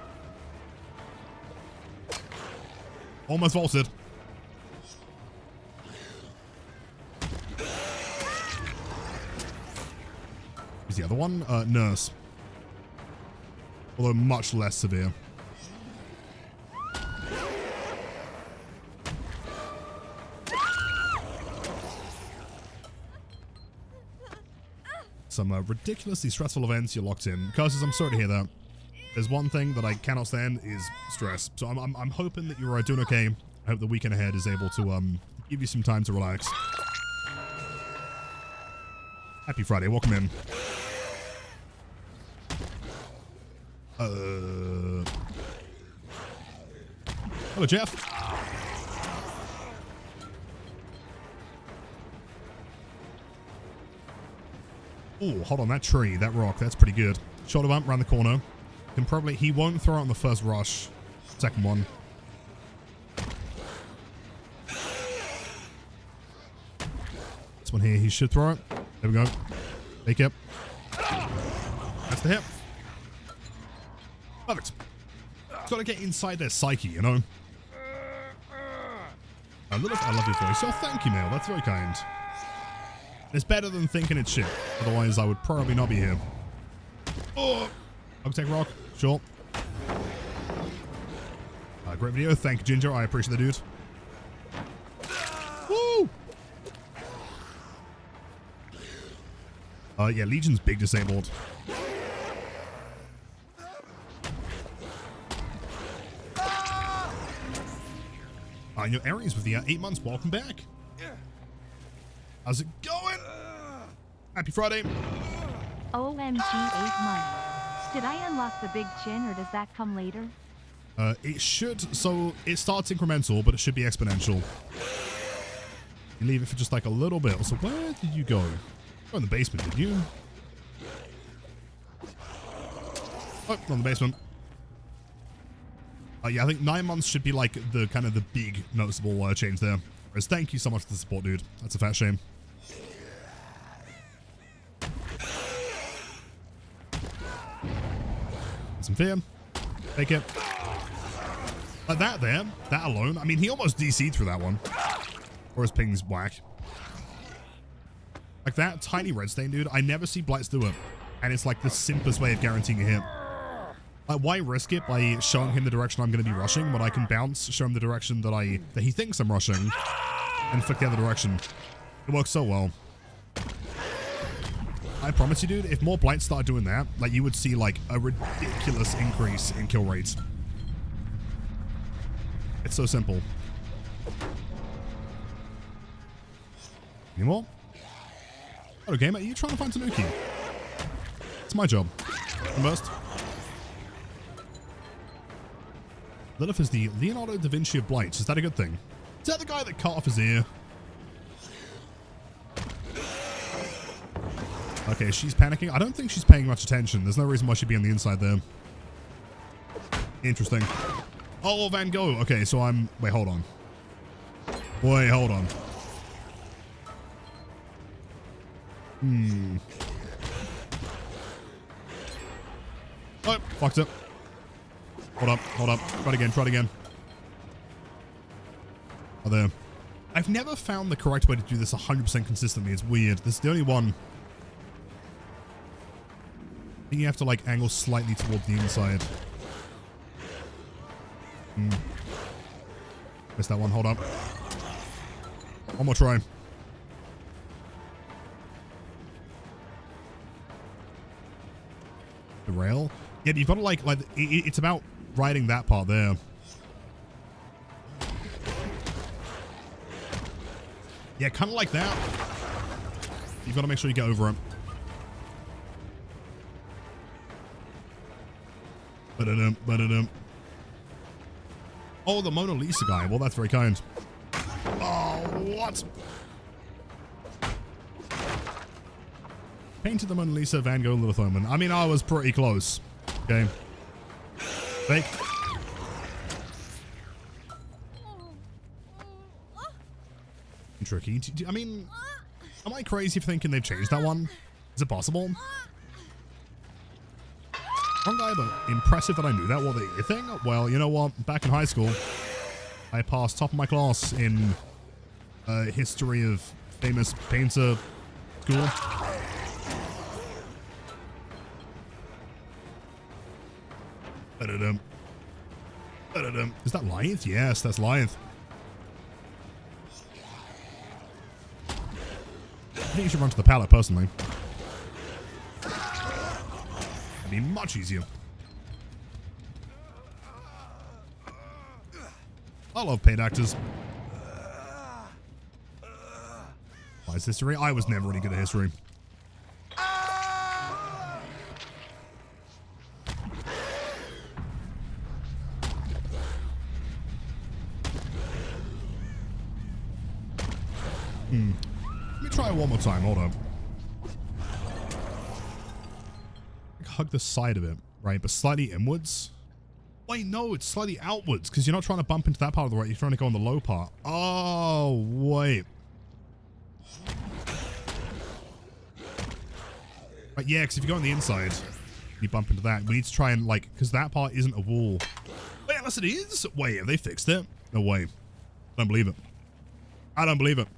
Almost vaulted. Who's the other one? Nurse. Although much less severe. Some ridiculously stressful events you're locked in. Curses, I'm sorry to hear that. There's one thing that I cannot stand is stress. So I'm hoping that you're doing okay. I hope the weekend ahead is able to give you some time to relax. Happy Friday. Welcome in. Hello, Jeff. Oh, hold on, that tree, that rock, that's pretty good. Shoulder bump around the corner. Can probably, he won't throw it on the first rush. Second one. This one here, he should throw it. There we go. Take it. That's the hit. Perfect. Got to get inside their psyche, you know? I love your voice. Oh, thank you, Mail. That's very kind. It's better than thinking it's shit. Otherwise, I would probably not be here. Oh! I'll take rock. Sure. Great video. Thank you, Ginger. I appreciate the dude. Woo! Yeah, Legion's big disabled. Your Aries with the 8 months. Welcome back. How's it going? Happy Friday. OMG 8 months. Did I unlock the big chin or does that come later? It should. So it starts incremental, but it should be exponential. You leave it for just like a little bit. So where did you go? Oh, in the basement, did you? Oh, not in the basement. Yeah, I think 9 months should be like the kind of the big noticeable change there. Whereas thank you so much for the support, dude. That's a fat shame. Some fear. Take it. Like that there, that alone. I mean, he almost DC'd through that one. Or his ping's whack. Like that tiny red stain, dude. I never see Blights do it. And it's like the simplest way of guaranteeing a hit. Like, why risk it by showing him the direction I'm going to be rushing when I can bounce, show him the direction that he thinks I'm rushing, and flick the other direction? It works so well. I promise you, dude, if more Blights started doing that, like, you would see, like, a ridiculous increase in kill rates. It's so simple. Any more? Hello, gamer. Are you trying to find Tanuki? It's my job. First. Lilith is the Leonardo da Vinci of Blights. Is that a good thing? Is that the guy that cut off his ear? Okay, she's panicking. I don't think she's paying much attention. There's no reason why she'd be on the inside there. Interesting. Oh, Van Gogh. Okay, so I'm... Wait, hold on. Wait, hold on. Oh, fucked it. Hold up, hold up. Try it again. Oh, there. I've never found the correct way to do this 100% consistently. It's weird. This is the only one. I think you have to, like, angle slightly towards the inside. Missed that one. Hold up. One more try. The rail? Yeah, you've got to, like it's about riding that part there. Yeah, kind of like that. You've got to make sure you get over it. Ba-da-dum. Oh, the Mona Lisa guy. Well, that's very kind. Oh, what? Painted the Mona Lisa, Van Gogh, Lilith Omen. I mean, I was pretty close. Okay. Fake. Tricky. I mean, am I crazy for thinking they've changed that one? Is it possible? Wrong guy, but impressive that I knew that. What the thing? Well, you know what? Back in high school, I passed top of my class in history of famous painter school. Is that Lyth? Yes, that's Lyth. I think you should run to the pallet, personally. It'd be much easier. I love paid actors. Why is history? I was never really good at history. Let me try it one more time. Hold up. Hug the side of it, right? But slightly inwards. Wait, no, it's slightly outwards because you're not trying to bump into that part of the right. You're trying to go on the low part. Oh, wait. Right, yeah, because if you go on the inside, you bump into that. We need to try and, like, because that part isn't a wall. Wait, unless it is? Wait, have they fixed it? No way. I don't believe it. I don't believe it.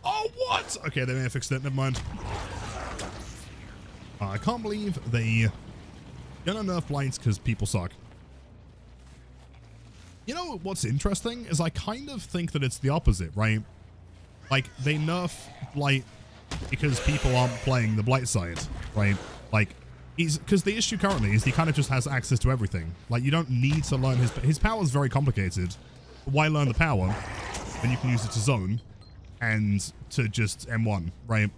Oh, what? Okay, they may have fixed it. Never mind. I can't believe they don't nerf blights because people suck. You know what's interesting is I kind of think that it's the opposite, right? Like, they nerf blight because people aren't playing the blight side, right? Like, because the issue currently is he kind of just has access to everything. Like, you don't need to learn his power is very complicated. But why learn the power when you can use it to zone and to just M1, right?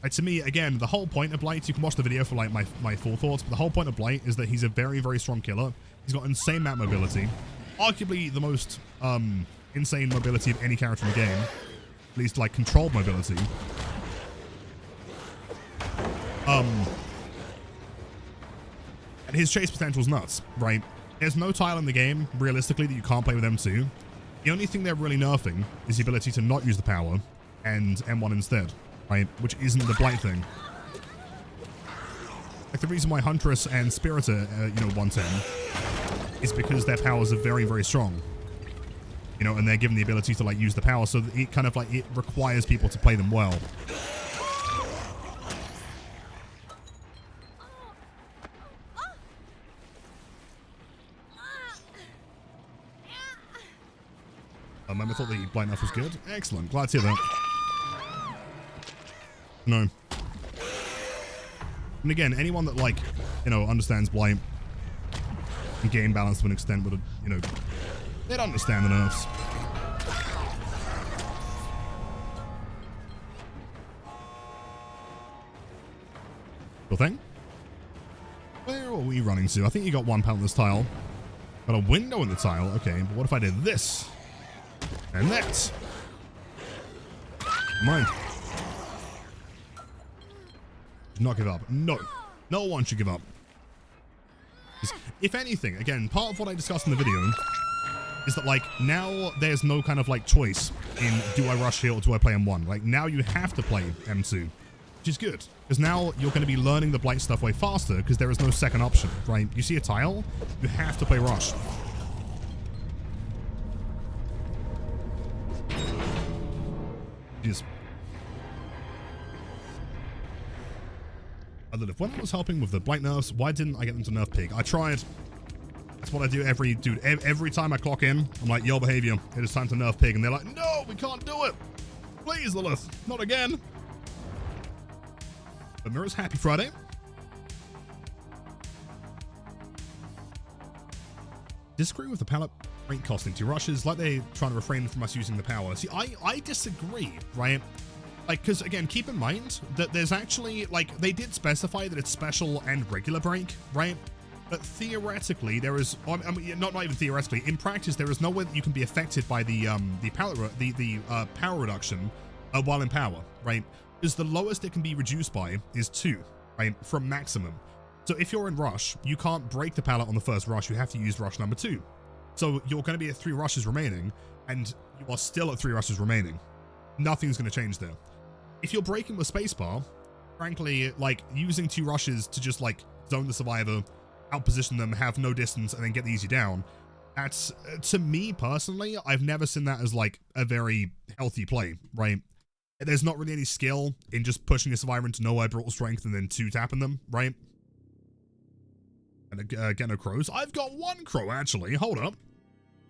Like, to me, again, the whole point of Blight, you can watch the video for like my full thoughts, but the whole point of Blight is that he's a very, very strong killer. He's got insane map mobility, arguably the most insane mobility of any character in the game, at least like controlled mobility. And his chase potential is nuts, right? There's no tile in the game, realistically, that you can't play with M2. The only thing they're really nerfing is the ability to not use the power and M1 instead. Right, which isn't the blight thing. Like, the reason why Huntress and Spiritor, 110, is because their powers are very, very strong. You know, and they're given the ability to, like, use the power, so that it kind of, like, it requires people to play them well. I thought the blight nerf was good. Excellent, glad to hear that. No. And again, anyone that, like, understands blight and game balance to an extent would, they'd understand the nerfs. Cool thing. Where are we running to? I think you got one pallet in this tile. Got a window in the tile. Okay, but what if I did this? And that? Mind. Do not give up. No. No one should give up. If anything, again, part of what I discussed in the video is that, like, now there's no kind of, like, choice in do I rush here or do I play M1. Like, now you have to play M2, which is good. Because now you're going to be learning the blight stuff way faster because there is no second option, right? You see a tile, you have to play rush. Jeez. When I was helping with the blight nerfs, why didn't I get them to nerf pig? I tried. That's what I do every time I clock in. I'm like, yo, behavior, it is time to nerf pig. And they're like, no, we can't do it. Please, Lilith, not again. But Mirror's happy Friday. Disagree with the pallet rate costing 2 rushes, like they're trying to refrain from us using the power. See, I disagree, right? Like, because, again, keep in mind that there's actually, like, they did specify that it's special and regular break, right? But theoretically, there is, I mean, not even theoretically, in practice, there is no way that you can be affected by the power reduction while in power, right? Because the lowest it can be reduced by is 2, right? From maximum. So if you're in rush, you can't break the pallet on the first rush, you have to use rush number 2. So you're going to be at 3 rushes remaining, and you are still at 3 rushes remaining. Nothing's going to change there. If you're breaking with spacebar, frankly, like, using 2 rushes to just, like, zone the survivor, outposition them, have no distance, and then get the easy down, that's, to me personally, I've never seen that as, like, a very healthy play, right? There's not really any skill in just pushing a survivor into nowhere, brutal strength, and then 2 tapping them, right? And get no crows. I've got 1 crow, actually. Hold up.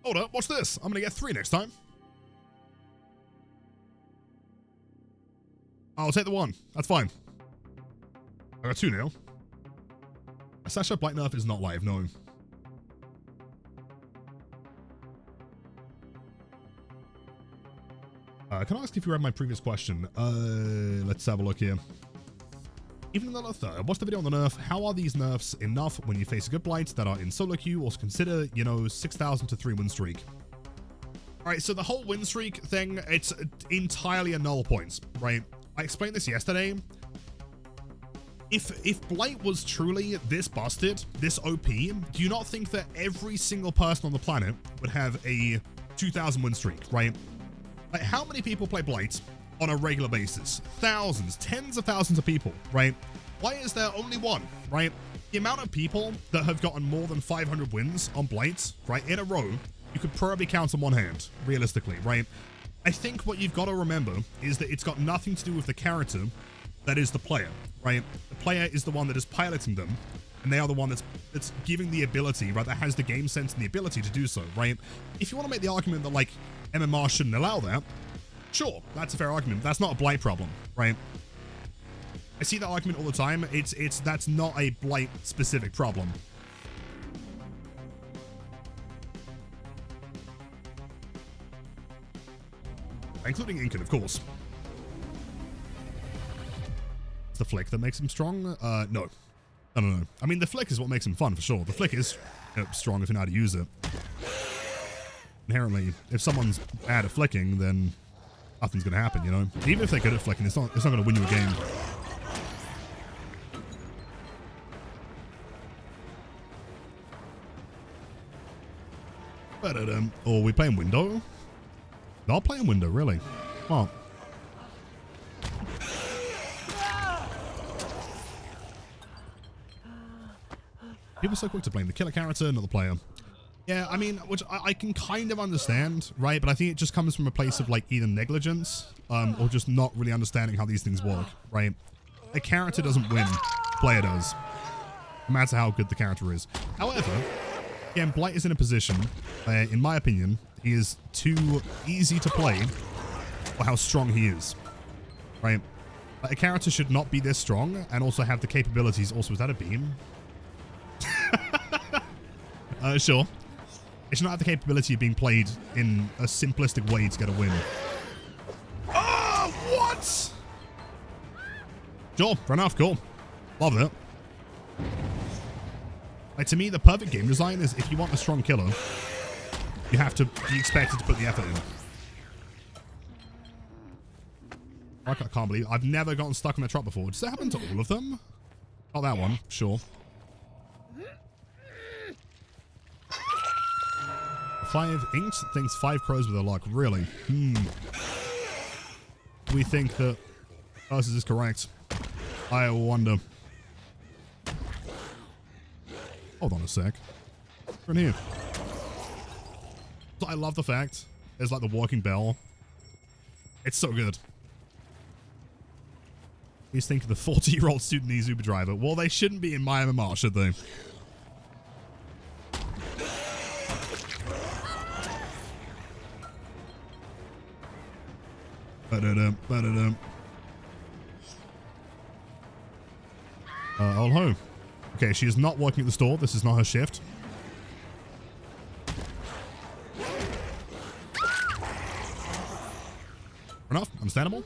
Hold up, watch this. I'm gonna get 3 next time. I'll take the 1. That's fine. I got 2 now. A Sasha Blight nerf is not live, no. Can I ask if you read my previous question? Let's have a look here. Even though I watched the video on the nerf, how are these nerfs enough when you face a good blight that are in solo queue or consider, you know, 6,000 to 3 win streak? Alright, so the whole win streak thing, it's entirely a null points, right? I explained this yesterday. If Blight was truly this busted, this OP, do you not think that every single person on the planet would have a 2,000 win streak, right? Like, how many people play Blight on a regular basis? Thousands, tens of thousands of people, right? Why is there only 1, right? The amount of people that have gotten more than 500 wins on Blight, right, in a row, you could probably count on 1 hand, realistically, right? I think what you've got to remember is that it's got nothing to do with the character that is the player, right? The player is the one that is piloting them, and they are the one that's giving the ability, right, that has the game sense and the ability to do so, right? If you want to make the argument that, like, MMR shouldn't allow that, sure, that's a fair argument. That's not a Blight problem, right? I see that argument all the time. That's not a Blight specific problem. Including Incan, of course. It's the flick that makes him strong? No. No. I mean, the flick is what makes him fun, for sure. The flick is strong if you know how to use it. Inherently, if someone's bad at flicking, then nothing's going to happen, you know? Even if they're good at flicking, it's not going to win you a game. But, oh, we playing window? Not playing window, really? Oh. People are so quick to blame the killer character, not the player. Yeah, I mean, which I can kind of understand, right? But I think it just comes from a place of, like, either negligence or just not really understanding how these things work, right? A character doesn't win, player does. No matter how good the character is. However, again, Blight is in a position where, in my opinion, he is too easy to play for how strong he is, right? A character should not be this strong and also have the capabilities. Also, is that a beam? Sure. It should not have the capability of being played in a simplistic way to get a win. Oh, what? Sure, fair enough, cool. Love it. Like, to me, the perfect game design is if you want a strong killer, you have to be expected to put the effort in. I can't believe I've never gotten stuck in a trap before. Does that happen to all of them? Not that one, sure. 5 inked thinks 5 crows with a luck. Really? We think that us is correct. I wonder. Hold on a sec. We're in here. I love the fact there's like the walking bell. It's so good. He's thinking the 40-year-old Sudanese Uber driver. Well, they shouldn't be in my MMR, should they? Oh, ho. Okay, she is not working at the store. This is not her shift. Fair enough. Understandable.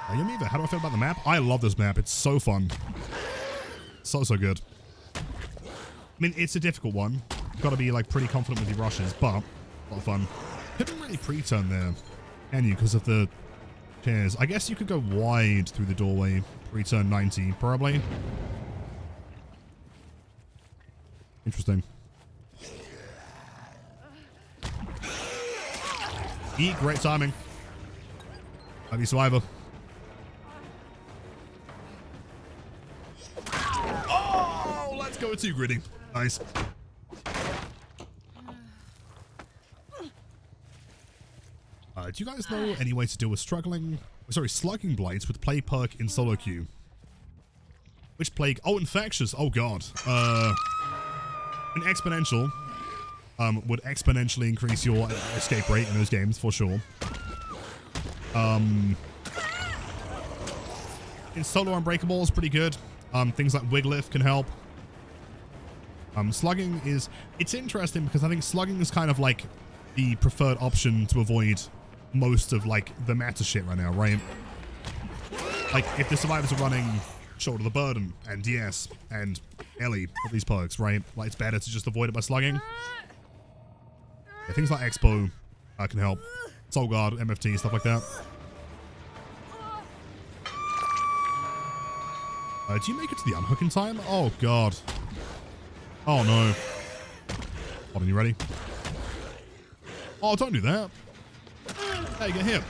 Yamiva, how do I feel about the map? I love this map. It's so fun. So good. I mean, it's a difficult one. You've got to be, like, pretty confident with your rushes, but a lot of fun. Couldn't really pre-turn there, can you, because of the chairs. I guess you could go wide through the doorway. Pre-turn 90, probably. Interesting. Eat, great timing. Lucky survivor. Oh, let's go too gritty. Nice. Do you guys know any way to deal with slugging blights with play perk in solo queue? Which plague? Oh, infectious. Oh god. An exponential would exponentially increase your escape rate in those games for sure. In solo unbreakable is pretty good. Things like Wigliff can help. Slugging is, it's interesting because I think slugging is kind of like the preferred option to avoid most of like the meta shit right now, right? Like if the survivors are running Shoulder the Burden and DS and Ellie with these perks, right? Like it's better to just avoid it by slugging. Yeah, things like Expo can help. Soul Guard, MFT, stuff like that. Do you make it to the unhook in time? Oh god. Oh no. Hold on, you ready? Oh, don't do that. Hey, get hit.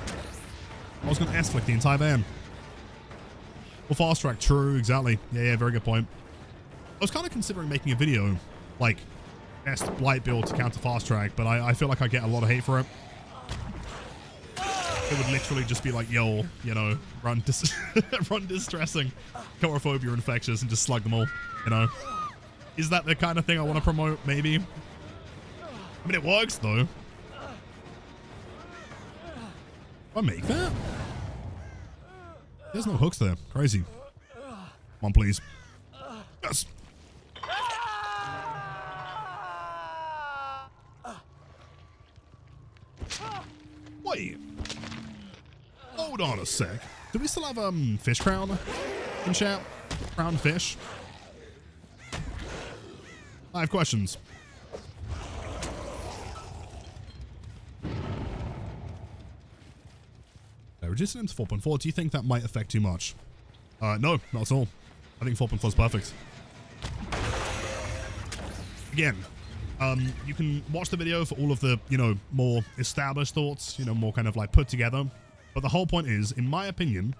I was going to S-flick the entire van. Well, fast track, true, exactly. Yeah, very good point. I was kind of considering making a video, like, best blight build to counter fast track, but I feel like I get a lot of hate for it. It would literally just be like, yo, you know, run distressing, chorophobia infectious and just slug them all, you know. Is that the kind of thing I want to promote? Maybe. I mean, it works, though. I make that? There's no hooks there. Crazy. Come on, please. Yes. Wait. Hold on a sec. Do we still have fish crown in chat? Crown fish? I have questions. Resistance 4.4. Do you think that might affect too much? No, not at all. I think 4.4 is perfect. Again, you can watch the video for all of the, you know, more established thoughts, you know, more kind of like put together. But the whole point is, in my opinion,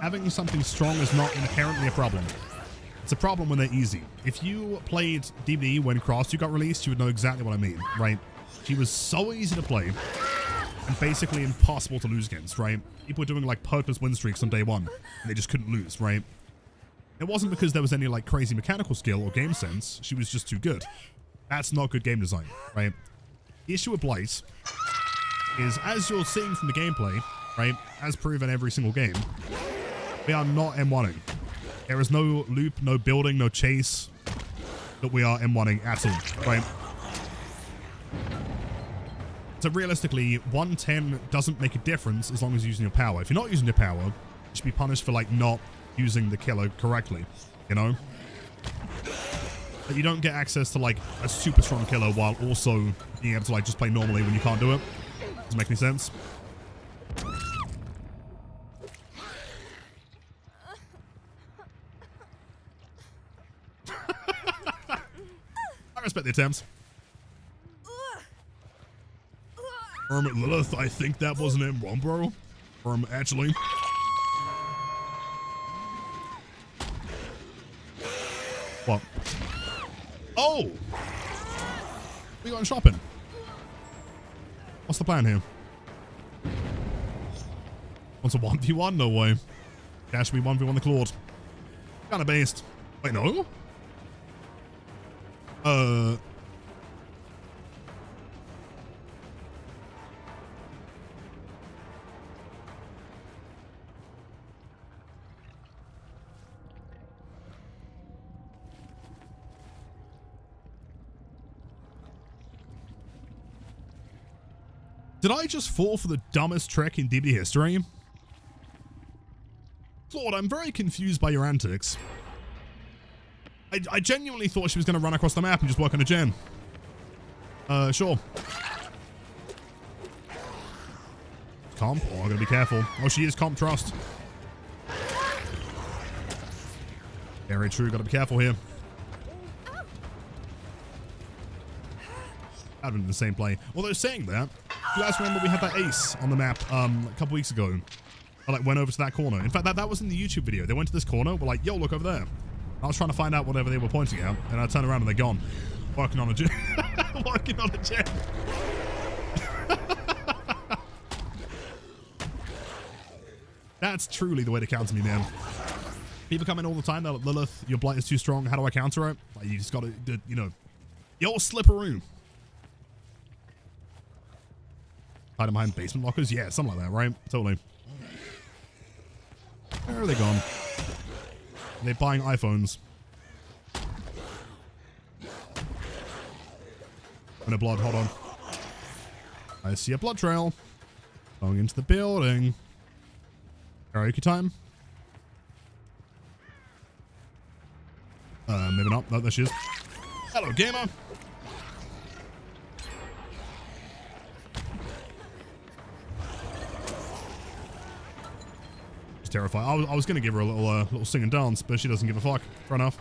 having something strong is not inherently a problem. It's a problem when they're easy. If you played DBD when Cross 2 got released, you would know exactly what I mean, right? She was so easy to play and basically impossible to lose against, right? People were doing like purpose win streaks on day one and they just couldn't lose, right? It wasn't because there was any like crazy mechanical skill or game sense. She was just too good. That's not good game design, right? The issue with Blight is, as you're seeing from the gameplay, right, as proven every single game, we are not M1ing. There is no loop, no building, no chase that we are M1ing at all, right? So realistically, 110 doesn't make a difference as long as you're using your power. If you're not using your power, you should be punished for like not using the killer correctly, you know? But you don't get access to like a super strong killer while also being able to like just play normally when you can't do it. Doesn't make any sense. I respect the attempts. Lilith, I think that was an M1, bro. Actually. What? Oh! We going shopping. What's the plan here? Wants a 1v1? No way. Dash me 1v1 the Claude. Kinda based. Wait, no? Did I just fall for the dumbest trick in DB history? Claude, I'm very confused by your antics. I genuinely thought she was going to run across the map and just work on a gen. Sure. Comp? Oh, I gotta be careful. Oh, she is comp trust. Very true, gotta be careful here. I've been in the same play. Although saying that, You guys remember we had that ace on the map a couple weeks ago? I like went over to that corner. In fact, that was in the YouTube video. They went to this corner. We're like, yo, look over there. I was trying to find out whatever they were pointing at, and I turned around and they're gone. Working on a gym. Working on a gym. That's truly the way to counter me, man. People come in all the time. They're like, Lilith, your blight is too strong. How do I counter it? Like, you just got to, you know, yo, slipperoo. Hide them behind basement lockers? Yeah, something like that, right? Totally. Where are they gone? Are they buying iPhones? And a blood, hold on. I see a blood trail. Going into the building. Karaoke time? Maybe not. No, there she is. Hello, gamer. She's terrified. I was gonna give her a little sing and dance, but she doesn't give a fuck. Fair enough.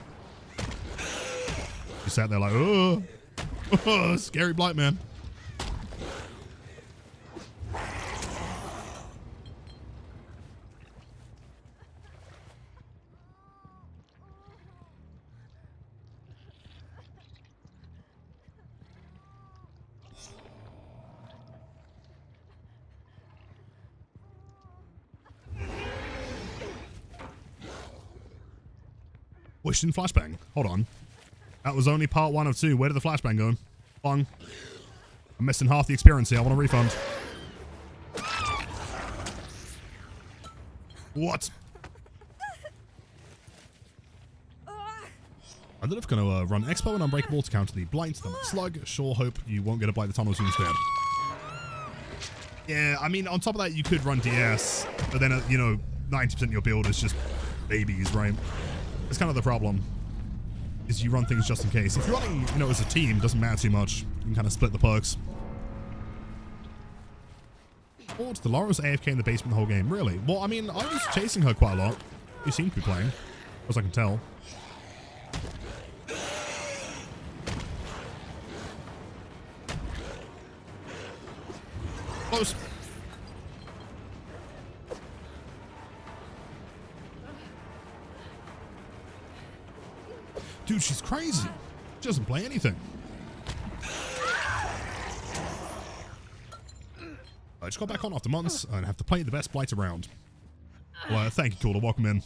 She sat there like, oh, scary blight man. Wish in flashbang. Hold on. That was only part 1 of 2. Where did the flashbang go? Bong. I'm missing half the experience here. I want a refund. What? I don't know if I'm going to run Expo and Unbreakable to counter the Blight, the Slug. Sure hope you won't get a Blight the Tunnels instead. Yeah, I mean, on top of that, you could run DS, but then, you know, 90% of your build is just babies, right? It's kind of the problem, is you run things just in case. If you're running, you know, as a team, it doesn't matter too much. You can kind of split the perks. Oh, the Laura's AFK in the basement the whole game. Really? Well, I mean, I was chasing her quite a lot. You seem to be playing, as I can tell. Close. Dude, she's crazy. She doesn't play anything. I just got back on after months and have to play the best blight around. Well, thank you, Cooler. Welcome in.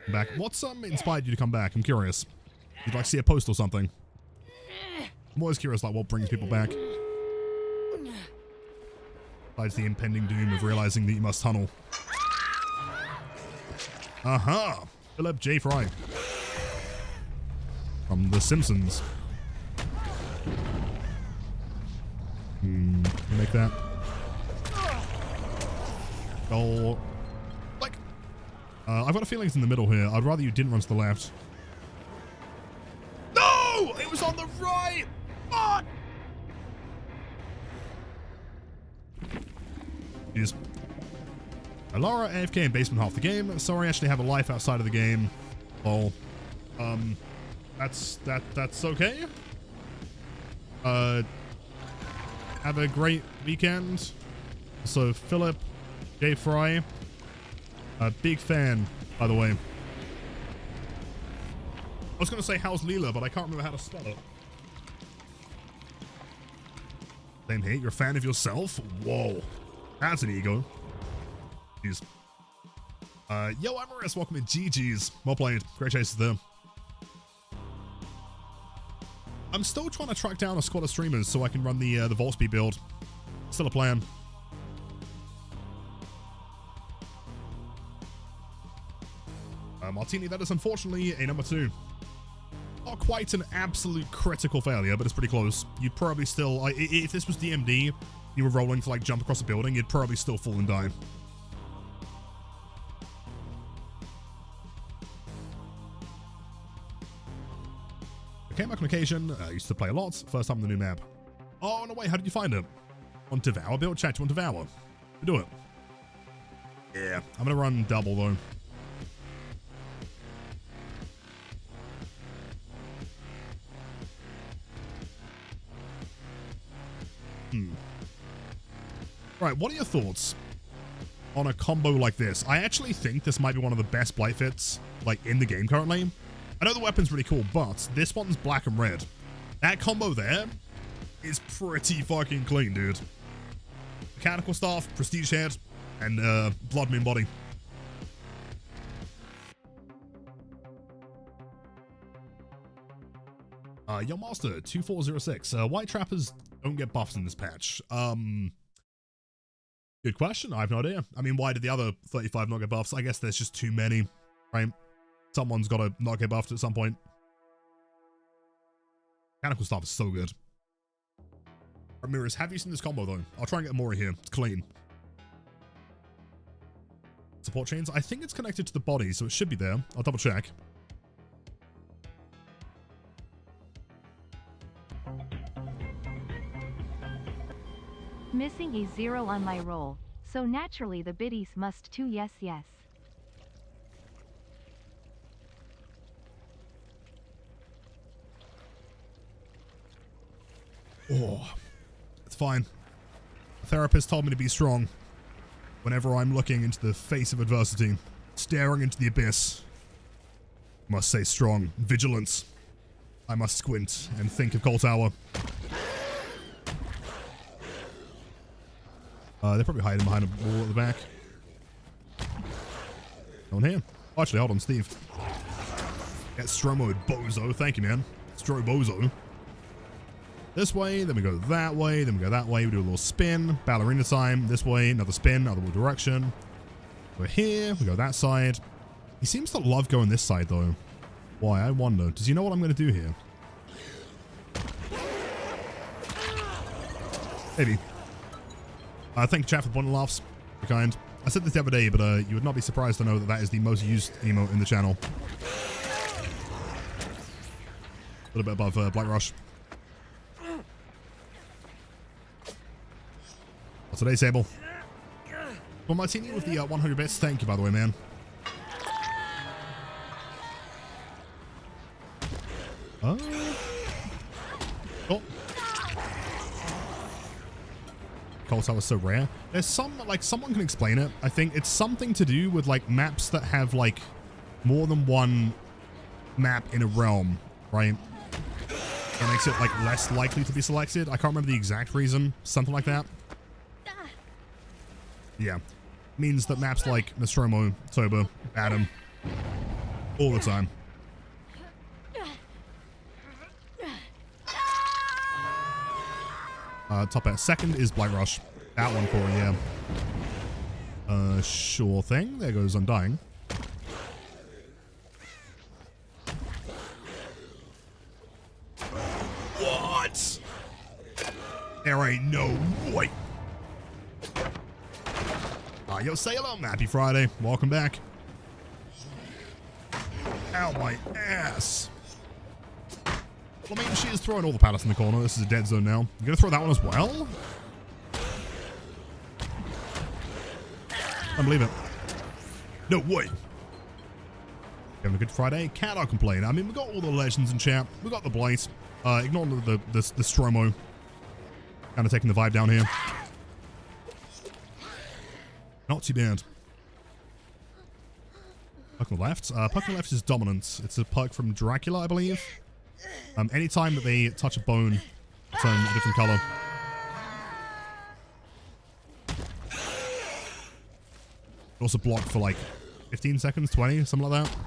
I'm back. What's inspired you to come back? I'm curious. You'd like to see a post or something? I'm always curious, like, what brings people back. Besides the impending doom of realizing that you must tunnel. Aha! Philip J. Fry. From The Simpsons. Make that. Oh. Like. I've got a feeling it's in the middle here. I'd rather you didn't run to the left. No! It was on the right! Fuck! Jeez. Laura AFK in basement half the game. Sorry, I actually have a life outside of the game. Lol. That's okay. Have a great weekend. So Philip J. Fry, a big fan, by the way. I was gonna say how's Leela, but I can't remember how to spell it. Same here. You're a fan of yourself? Whoa, that's an ego. Jeez. Yo, I'm Maris. Welcome in. GG's. Well played. Great chases there. I'm still trying to track down a squad of streamers so I can run the Volsby build. Still a plan. Martini, that is unfortunately a number 2. Not quite an absolute critical failure, but it's pretty close. You'd probably still, if this was DMD, you were rolling to like jump across a building, you'd probably still fall and die. Came back on occasion. Used to play a lot. First time on the new map. Oh, no way. How did you find it? On Devour build? Chat, you want Devour? Do it. Yeah. I'm going to run double, though. Right, what are your thoughts on a combo like this? I actually think this might be one of the best Blight fits, like, in the game currently. I know the weapon's really cool, but this one's black and red. That combo there is pretty fucking clean, dude. Mechanical staff, prestige head, and blood moon body. Yo Master 2406. White trappers don't get buffs in this patch. Good question. I have no idea. I mean, why did the other 35 not get buffs? I guess there's just too many, right? Someone's got to not get buffed at some point. Mechanical stuff is so good. Ramirez, have you seen this combo though? I'll try and get more here. It's clean. Support chains. I think it's connected to the body, so it should be there. I'll double check. Missing a 0 on my roll, so naturally the biddies must too. Yes, yes. Oh, it's fine. The therapist told me to be strong whenever I'm looking into the face of adversity, staring into the abyss. I must stay strong. Vigilance. I must squint and think of Cold Tower. They're probably hiding behind a wall at the back. No one here. Oh, actually, hold on, Steve. Get Stromo Bozo. Thank you, man. Stro Bozo. This way, then we go that way, then we go that way. We do a little spin. Ballerina time. This way, another spin, other direction. We're here. We go that side. He seems to love going this side, though. Why? I wonder. Does he know what I'm going to do here? Maybe. Thank you, chat, for the point laughs. You're kind. I said this the other day, but you would not be surprised to know that that is the most used emote in the channel. A little bit above Black Rush. What's today, Sable? Well, Martini with the 100 bits. Thank you, by the way, man. Oh. Cold Tower was so rare. There's some, like, someone can explain it. I think it's something to do with, like, maps that have, like, more than one map in a realm, right? It makes it, like, less likely to be selected. I can't remember the exact reason. Something like that. Yeah. Means that maps like Nostromo, Toba, Adam, all the time. Top at second is Blight Rush. That one for it, yeah. Sure thing. There goes Undying. What? There ain't no way. Yo, say hello, Happy Friday. Welcome back. Ow, my ass. Well, I mean, she is throwing all the pallets in the corner. This is a dead zone now. You gonna throw that one as well? I believe it. No way. Having a good Friday? Cannot complain. I mean, we got all the legends in chat. We got the Blight. Ignore the Stromo. Kind of taking the vibe down here. Not too bad. Puck on the left. Puck on the left is Dominance. It's a perk from Dracula, I believe. Anytime that they touch a bone, turn a different color. Also block for like 15 seconds, 20, something like that.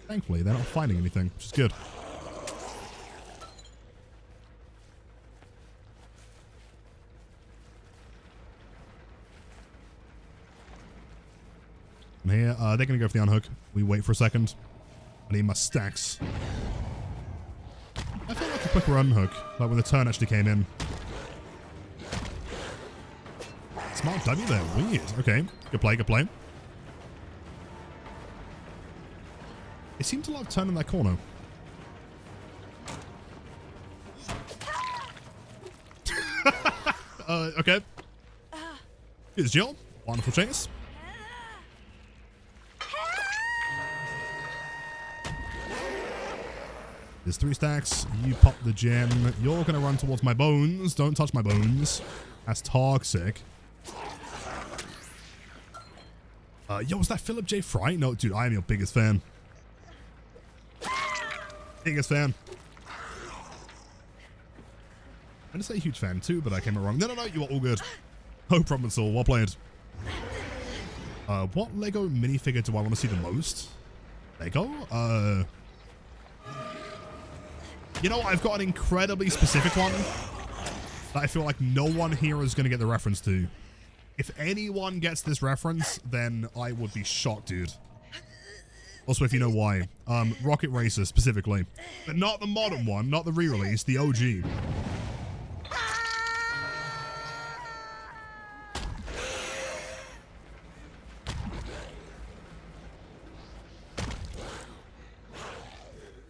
Thankfully, they're not finding anything, which is good. And here, they're going to go for the unhook. We wait for a second. I need my stacks. I feel like a quicker unhook, like when the turn actually came in. Smart W there. Weird. Okay. Good play, good play. They seem to love turning that corner. Okay. Here's Jill. Wonderful chase. There's 3 stacks. You pop the gem. You're going to run towards my bones. Don't touch my bones. That's toxic. Yo, was that Philip J. Fry? No, dude, I am your biggest fan. Biggest fan. I'm going to say huge fan too, but I came out wrong. No, you are all good. No problem at all. Well played. What Lego minifigure do I want to see the most? Lego? You know, I've got an incredibly specific one that I feel like no one here is going to get the reference to. If anyone gets this reference, then I would be shocked, dude. Also, if you know why. Rocket Racer, specifically. But not the modern one, not the re-release, the OG.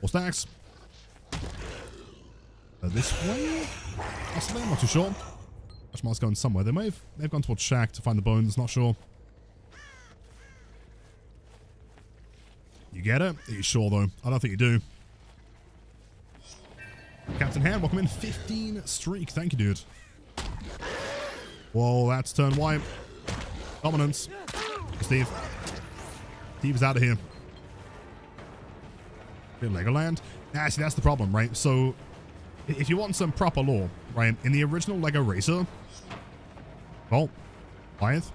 More stacks. This way? Possibly, I'm not too sure. Ashmar's going somewhere. They've gone towards Shack to find the bones, not sure. You get it? Are you sure though? I don't think you do. Captain Hand, welcome in. 15 streak. Thank you, dude. Whoa, that's turn white. Dominance. Steve. Steve is out of here. Legoland? Nah, see, that's the problem, right? So, if you want some proper lore, right, in the original Lego Racer, well, Wyeth.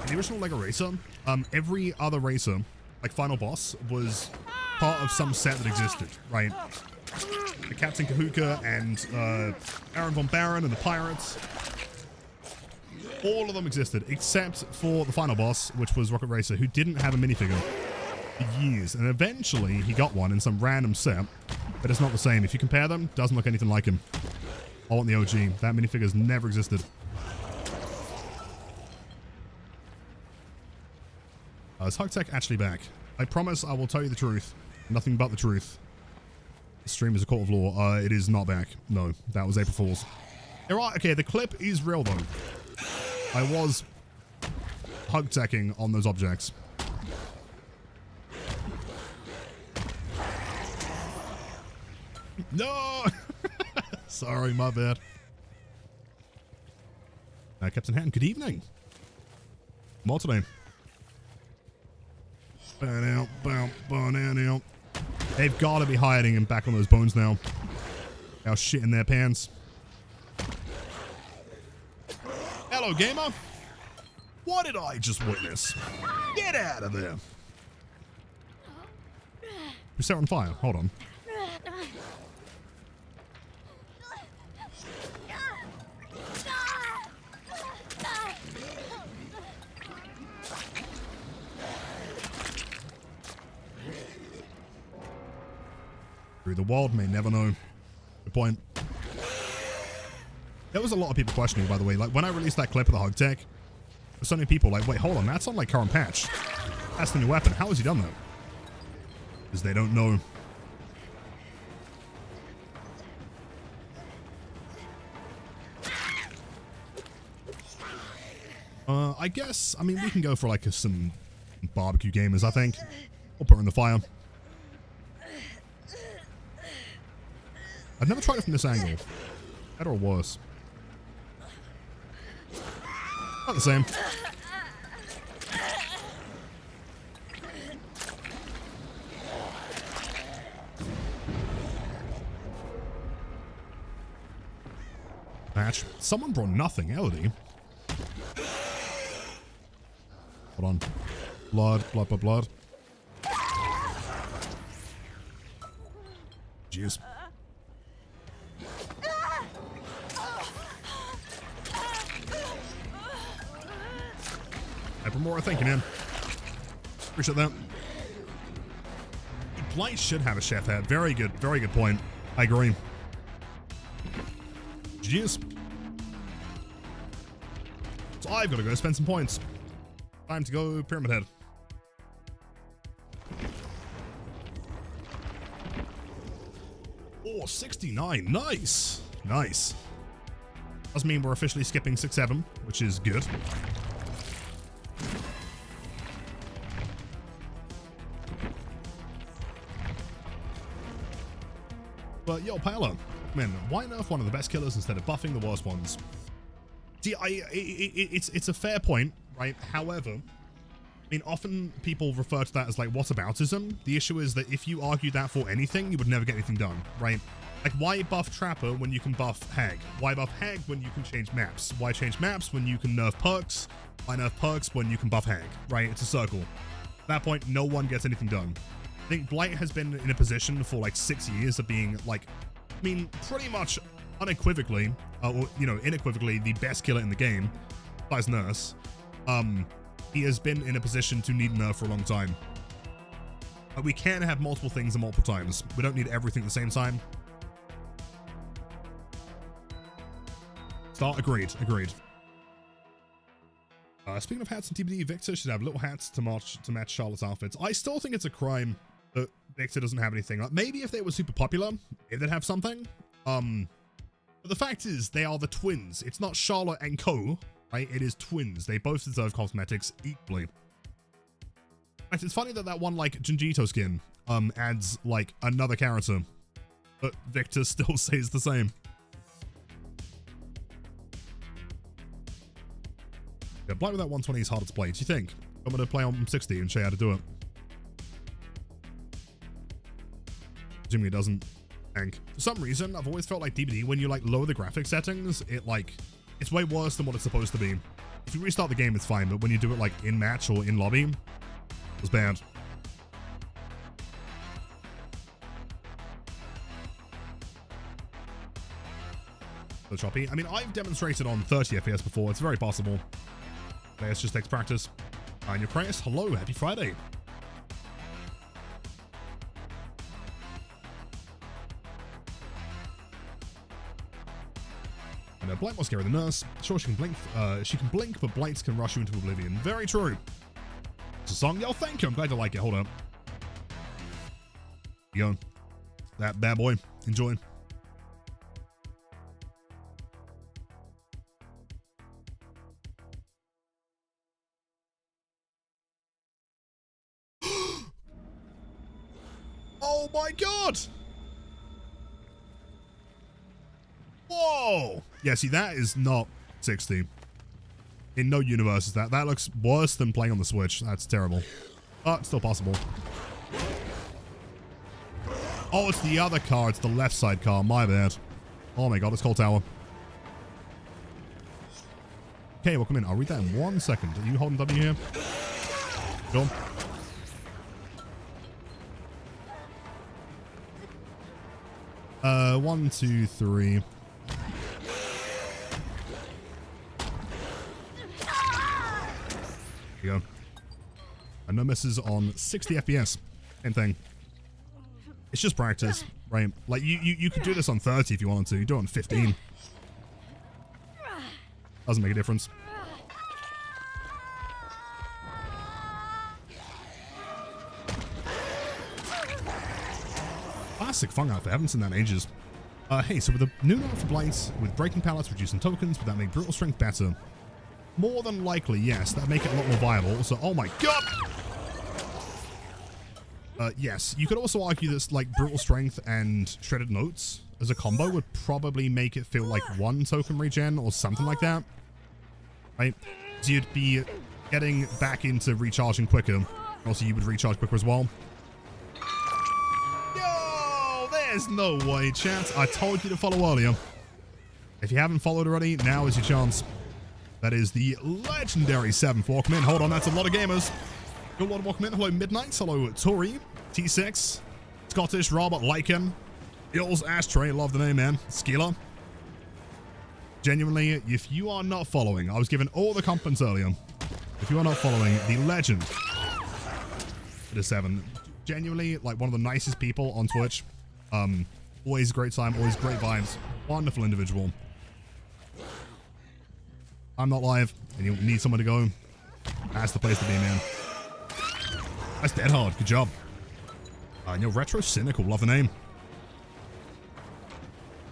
In the original Lego Racer, every other racer, like Final Boss, was part of some set that existed, right? The Captain Kahuka and Aaron Von Baron and the Pirates. All of them existed, except for the final boss, which was Rocket Racer, who didn't have a minifigure for years. And eventually, he got one in some random set, but it's not the same. If you compare them, doesn't look anything like him. I want the OG. That minifigure's never existed. Is Hug Tech actually back? I promise I will tell you the truth. Nothing but the truth. The stream is a court of law. It is not back. No, that was April Fool's. Okay, the clip is real, though. I was hug teching on those objects. No! Sorry, my bad. Captain Hatton, good evening. More today. They've got to be hiding him back on those bones now. Our shit in their pants. Hello, gamer. What did I just witness? Get out of there. You're set on fire. Hold on. Through the world may never know. Good point. There was a lot of people questioning, by the way. Like, when I released that clip of the Hug Tech, so many people like, wait, hold on, that's on, like, current patch. That's the new weapon. How has he done that? Because they don't know. I guess, I mean, we can go for, like, some barbecue gamers, I think. We'll put her in the fire. I've never tried it from this angle. Better or worse? Not the same. Match. Someone brought nothing, Elodie. Hold on. Blood, blood, blood, blood. Jeez. More, thank you, man. Appreciate that. Blight should have a chef hat. Very good point. I agree. GG's. So I've got to go spend some points. Time to go Pyramid Head. Oh, 69. Nice. Nice. Does mean we're officially skipping 6-7, which is good. But yo, Paolo, man, why nerf one of the best killers instead of buffing the worst ones? See, it's a fair point, right? However, I mean, often people refer to that as like whataboutism. The issue is that if you argue that for anything, you would never get anything done, right? Like, why buff Trapper when you can buff Hag? Why buff Hag when you can change maps? Why change maps when you can nerf perks? Why nerf perks when you can buff Hag, right? It's a circle. At that point, no one gets anything done. I think Blight has been in a position for like 6 years of being like, I mean, pretty much unequivocally, or, you know, unequivocally the best killer in the game, besides Nurse. He has been in a position to need nerf for a long time. We can have multiple things at multiple times. We don't need everything at the same time. Agreed. Speaking of hats and TBD, Victor should have little hats to match Charlotte's outfits. I still think it's a crime that Victor doesn't have anything. Like, maybe if they were super popular, if they'd have something. But the fact is, they are the twins. It's not Charlotte and co, right? It is twins. They both deserve cosmetics equally. In fact, it's funny that that one, like, Jinjito skin, adds, like, another character. But Victor still stays the same. Yeah, Blight with that 120 is harder to play. Do you think? I'm going to play on 60 and show you how to do it. Assuming it doesn't. And for some reason, I've always felt like DBD, when you like lower the graphic settings, it's way worse than what it's supposed to be. If you restart the game, it's fine, but when you do it like in match or in lobby, it's bad. So choppy. I mean, I've demonstrated on 30 FPS before. It's very possible. It just takes practice. And your Chris, hello, happy Friday. And Blight more scary than Nurse. Sure, she can blink, but Blights can rush you into oblivion. Very true. It's a song. Yo, thank you. I'm glad you like it. Hold up. Here you go. That bad boy. Enjoy. Oh my god! Whoa! Yeah, see, that is not 60. In no universe is that. That looks worse than playing on the Switch. That's terrible. But still possible. Oh, it's the other car. It's the left side car. My bad. Oh my god, it's Cold Tower. Okay, welcome in. I'll read that in 1 second. Are you holding W here? Sure. 1, 2, 3. Here you go. And no misses on 60 FPS. Same thing. It's just practice, right? Like, you could do this on 30 if you wanted to. You do it on 15. Doesn't make a difference. Classic Fung outfit. I haven't seen that in ages. Hey, so with the new nerf for Blight, with breaking pallets, reducing tokens, would that make brutal strength better? More than likely, yes. That'd make it a lot more viable. So, oh my god! Yes. You could also argue that, like, brutal strength and shredded notes as a combo would probably make it feel like 1 token regen or something like that. Right? So you'd be getting back into recharging quicker. Also, you would recharge quicker as well. There's no way, chat. I told you to follow earlier. If you haven't followed already, now is your chance. That is the legendary 7th. Welcome in. Hold on, that's a lot of gamers. Good Lord, welcome in. Hello, Midnight. Hello, Tori. T6. Scottish, Robert, Lycan. Ills, Ashtray. Love the name, man. Skiller. Genuinely, if you are not following, I was given all the compliments earlier. If you are not following the legend, it is 7. Genuinely, like, one of the nicest people on Twitch. Always great time, always great vibes. Wonderful individual. I'm not live, and you need someone to go. That's the place to be, man. That's dead hard. Good job. And you're Retro Cynical. Love the name.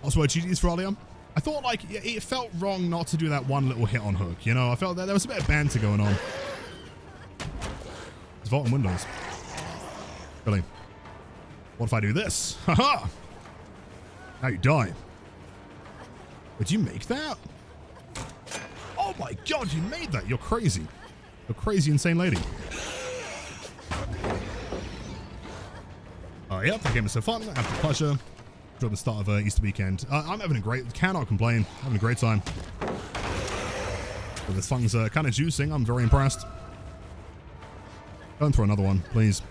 Also, GG's for earlier. I thought, like, it felt wrong not to do that one little hit on hook, you know? I felt that there was a bit of banter going on. It's Vault and Windows. Really. What if I do this? Haha! Now you die. Did you make that? Oh my god, you made that. You're crazy. You're crazy, insane lady. Yep, the game is so fun. I have the pleasure. Enjoy the start of Easter weekend. I'm having a great, cannot complain. Having a great time. So this thing's kind of juicing. I'm very impressed. Don't throw another one, please.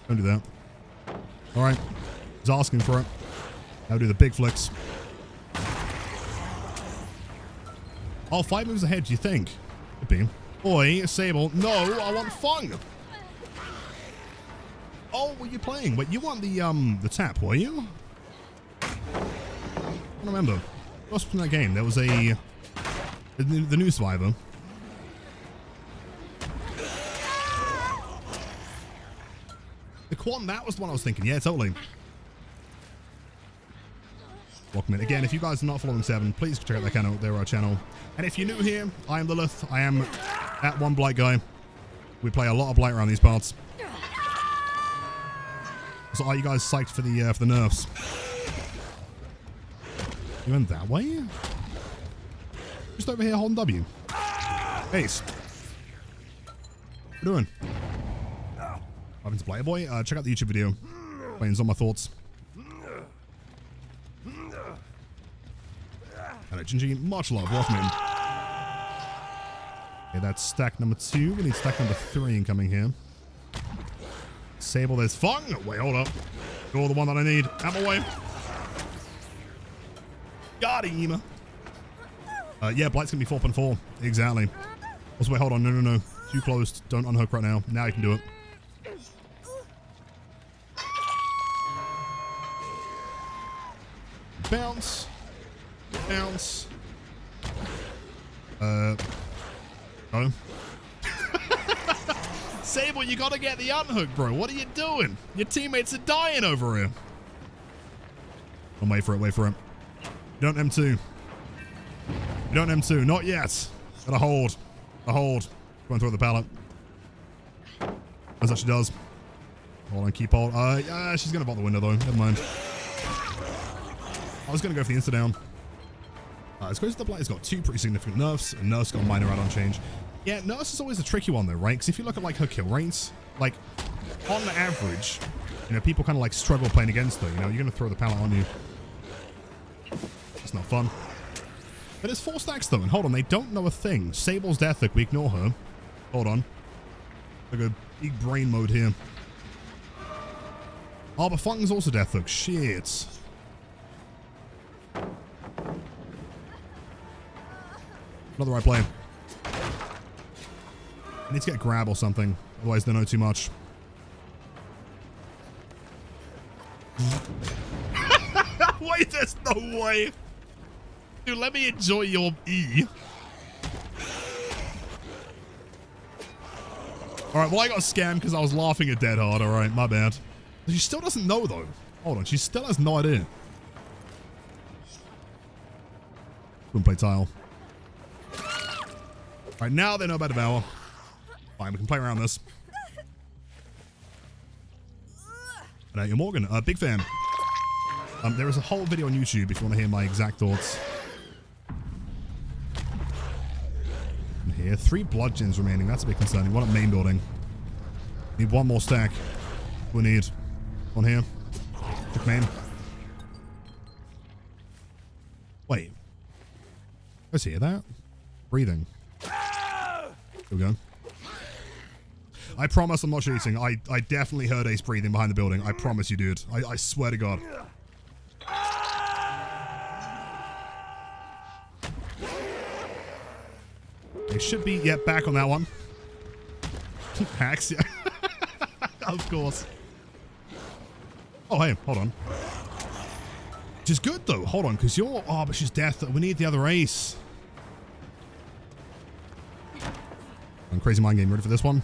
Don't do that. All right. He's asking for it. Now do the big flicks. Oh, 5 moves ahead, do you think? Could be. Oi, Sable. No, I want Fung. Oh, were you playing? Wait, you want the tap, were you? I don't remember. What's in that game? There was the new survivor. The Quan, that was the one I was thinking. Yeah, totally. Welcome in. Again, if you guys are not following 7, please check out their channel. And if you're new here, I am Lilith. I am that one Blight guy. We play a lot of Blight around these parts. So are you guys psyched for the nerfs? You went that way? Just over here holding W. Ace. What are you doing? Welcome to Blighter Boy. Check out the YouTube video. Playing on my thoughts. Hello, Gingy. Much love. Welcome in. Okay, that's stack number 2. We need stack number 3 incoming here. Sable, there's Fung. Wait, hold up. You're the one that I need. Out my way. Got him. Yeah, Blight's gonna be 4.4. Exactly. Also, wait, hold on. No. Too close. Don't unhook right now. Now you can do it. Bounce. Bounce. Oh. Sable, you gotta get the unhook, bro. What are you doing? Your teammates are dying over here. Oh, wait for it. Wait for it. You don't M2. You don't M2. Not yet. Gotta hold. Gotta hold. Going through the pallet. That's what she does. Hold on, keep hold. Yeah, she's gonna bot the window though. Never mind. I was gonna go for the insta down. It's crazy the Blight has got 2 pretty significant nerfs, and Nerf's got a minor add-on change. Yeah, Nerfs is always a tricky one though, right? Because if you look at like her kill rates, like on average, you know, people kind of like struggle playing against her. You know, you're gonna throw the pallet on you. It's not fun. But it's 4 stacks though, and hold on, they don't know a thing. Sable's death hook, we ignore her. Hold on. I go big brain mode here. Oh, but Fung's also death hook. Shit. Not the right play. I need to get a grab or something. Otherwise, they know too much. Wait, there's no way. Dude, let me enjoy your E. Alright, well, I got scammed because I was laughing at dead hard. Alright, my bad. She still doesn't know, though. Hold on, she still has no idea. Wouldn't play tile. Alright, now they know about Devour. Fine, we can play around this. And you're Morgan, big fan. There is a whole video on YouTube if you want to hear my exact thoughts. And here, 3 blood gens remaining. That's a bit concerning. One at main building. Need 1 more stack. We need one here. Check main. Wait. Let's hear that. Breathing. Here we go. I promise I'm not cheating. I definitely heard Ace breathing behind the building. I promise you, dude. I swear to God. It should be, yeah, back on that one. Hacks, yeah. Of course. Oh, hey, hold on. Which is good, though. Hold on, because you're... Oh, but she's death. We need the other Ace. Crazy mind game. Ready for this one?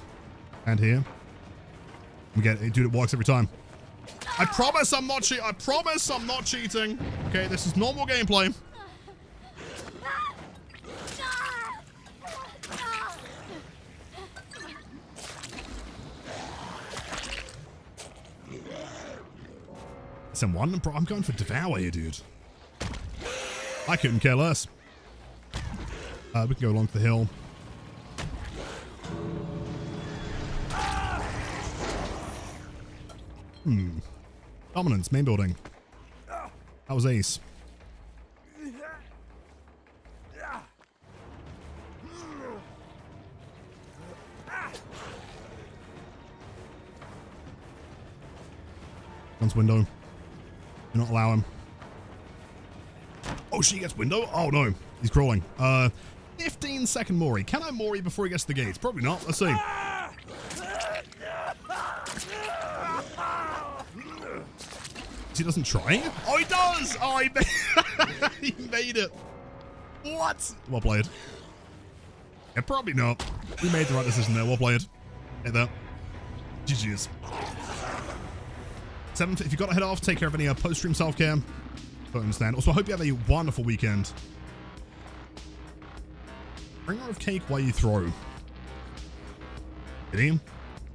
And here. We get it. Dude, it works every time. I promise I'm not cheating. I promise I'm not cheating. Okay, this is normal gameplay. SM1? Bro, I'm going for Devour here, dude. I couldn't care less. We can go along the hill. Dominance, main building. That was ace. Guns window. Do not allow him. Oh, she gets window? Oh no, he's crawling. 15-second Mori. Can I Mori before he gets to the gates? Probably not. Let's see. He doesn't try? Oh, he does! Oh, he made it. What? Well played. Yeah, probably not. We made the right decision there. Well played. Hit that. GG's. 7th, if you got to head off, take care of any post-stream self-care. Don't understand. Also, I hope you have a wonderful weekend. Bringer of cake while you throw. Did he?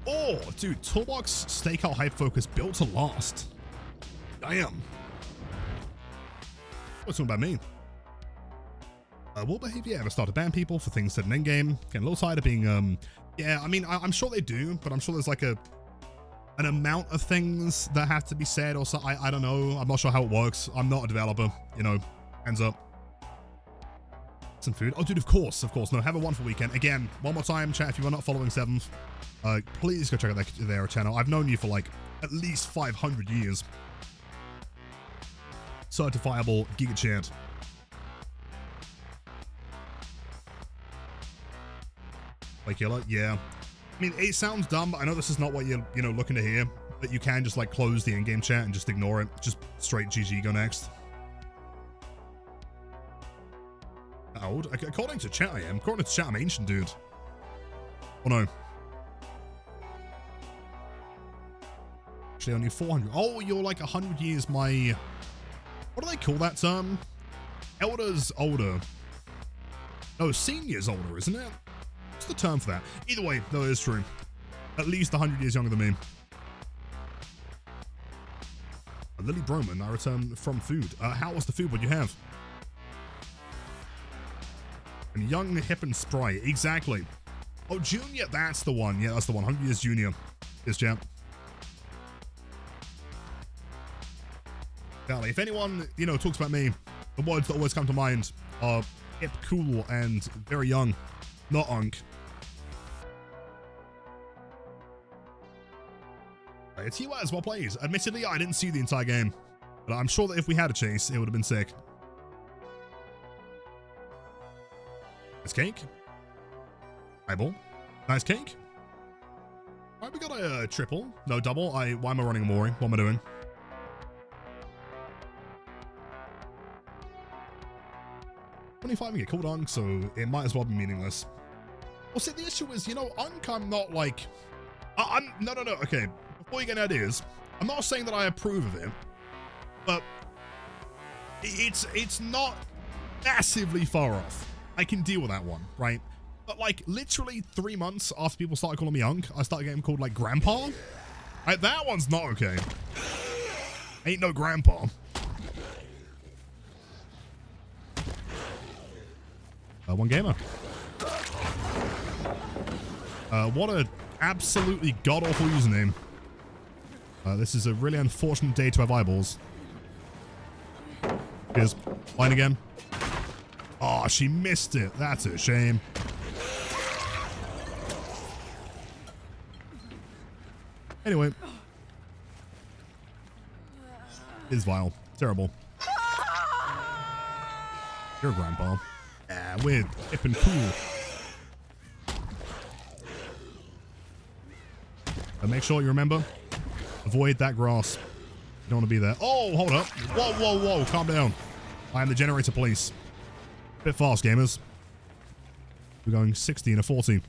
Oh, dude, Toolbox Stakeout Hype Focus built to last. Damn. What's talking about me? Will behavior ever start to ban people for things said in Endgame? Getting a little tired of being, yeah, I mean, I'm sure they do, but I'm sure there's like an amount of things that have to be said or so. I don't know. I'm not sure how it works. I'm not a developer, you know, hands up. Some food. Oh, dude, of course. No, have a wonderful weekend. Again, one more time, chat, if you are not following 7th, please go check out their channel. I've known you for like at least 500 years. Certifiable Giga Chant. Like killer, yeah. I mean, it sounds dumb, but I know this is not what you're, you know, looking to hear. But you can just like close the in-game chat and just ignore it. Just straight GG, go next. Old. According to chat, I am. According to chat, I'm ancient, dude. Oh no. Actually, only 400. Oh, you're like 100 years my. What do they call that term? Elders older. No, seniors older, isn't it? What's the term for that? Either way, no, it is true. At least 100 years younger than me. Lily Broman, I return from food. How was the food? What you have? And young, hip, and spry. Exactly. Oh, junior. That's the one. Yeah, that's the one. 100 years junior. Yes, champ. Golly, if anyone, you know, talks about me, the words that always come to mind are hip, cool, and very young. Not unk. It's you as well plays. Admittedly, I didn't see the entire game, but I'm sure that if we had a chase, it would have been sick. Nice cake. Eyeball. Nice cake. All right, we got a triple. No, double. Why am I running a Mori? What am I doing? Get called Unk, so it might as well be meaningless. Well, see, the issue is, you know, Unk, I'm not like... No, okay. Before you get ideas, I'm not saying that I approve of it, but it's not massively far off. I can deal with that one, right? But like literally 3 months after people started calling me Unk, I started getting called like Grandpa. Right, that one's not okay. Ain't no Grandpa. One gamer. What a absolutely god-awful username. This is a really unfortunate day to have eyeballs. Here's line again. Oh, she missed it. That's a shame. Anyway. It's vile. Terrible. You're a grandpa. Yeah, we're hip and cool. But make sure you remember, avoid that grass. You don't want to be there. Oh, hold up. Whoa. Calm down. I am the generator police. Bit fast, gamers. We're going 60 and a 40.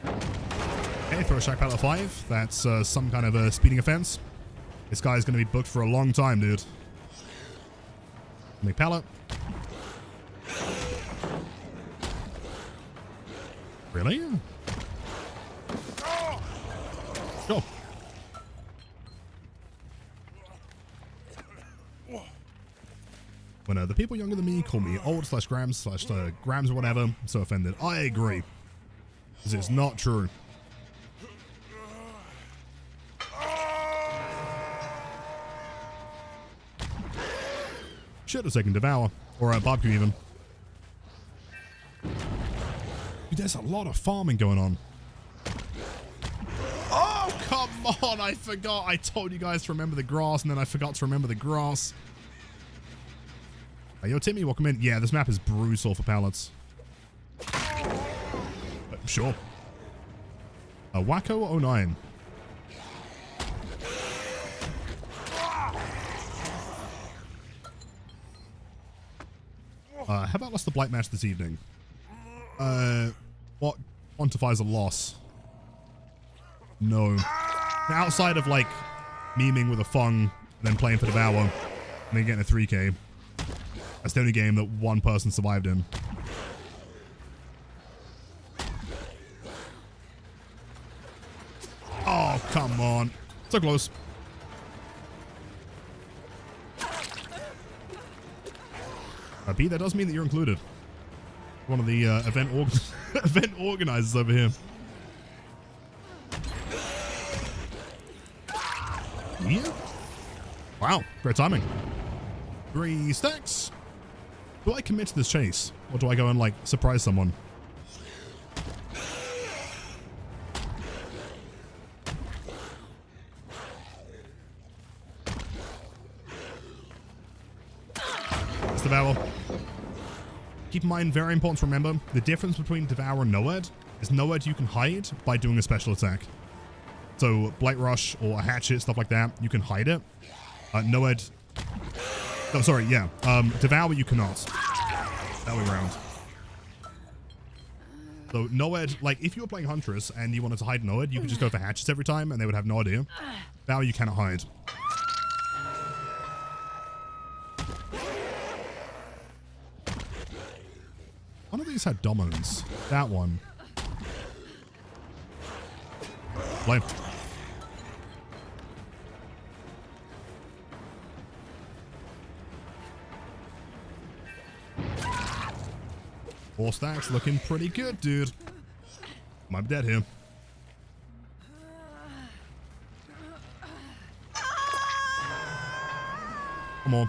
Okay, throw a shack pallet 5. That's some kind of a speeding offense. This guy's going to be booked for a long time, dude. Make pallet. Really? Go. When the people younger than me call me old / grams / grams or whatever, I'm so offended. I agree. Because it's not true. Should have taken Devour. Or Barbecue even. Dude, there's a lot of farming going on. Oh, come on. I forgot. I told you guys to remember the grass, and then I forgot to remember the grass. Hey, yo, Timmy, welcome in. Yeah, this map is brutal for pallets. Sure. Wacko 09. How about lost the Blight match this evening? What quantifies a loss? No. Outside of like memeing with a Fung, and then playing for Devour, and then getting a 3K. That's the only game that one person survived in. Oh, come on. So close. Pete, that does mean that you're included. One of the event organizers over here. Yeah. Wow, great timing. 3 stacks. Do I commit to this chase? Or do I go and, like, surprise someone? It's Devour. Keep in mind, very important to remember, the difference between Devour and Nerfed is Nerfed you can hide by doing a special attack. So, Blight Rush or a Hatchet, stuff like that, you can hide it. Nerfed... Oh, sorry, yeah. Devour you cannot. That way around. So, Nerfed, like, if you were playing Huntress and you wanted to hide Nerfed, you could just go for Hatchets every time and they would have no idea. Devour you cannot hide. One of these had dominance. That one. Blame. Four stacks looking pretty good, dude. Might be dead here. Come on.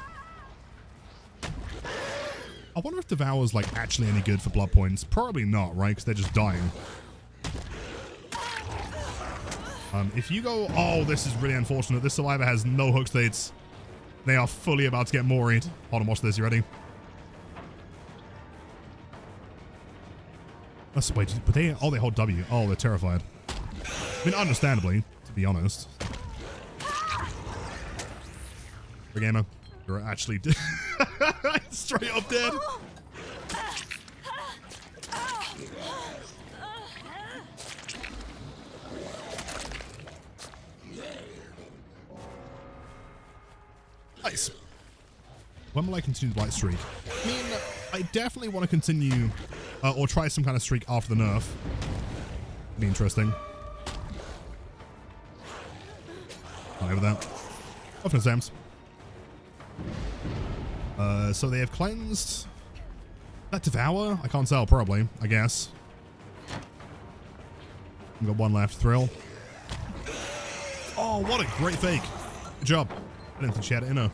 I wonder if Devour's like actually any good for blood points. Probably not, right? Because they're just dying. If you go... Oh, this is really unfortunate. This survivor has no hook states. They are fully about to get moried. Hold on, watch this. You ready? That's, wait, but they... Oh, they hold W. Oh, they're terrified. I mean, understandably, to be honest. The gamer, you're actually... Straight up dead. Nice. When will I continue the Blight streak? I mean, I definitely want to continue or try some kind of streak after the nerf. Be interesting. Not over that. Off in Sam's. So they have cleansed. That Devour? I can't tell, probably, I guess. We've got one left. Thrill. Oh, what a great fake. Good job. I didn't think she had it in her.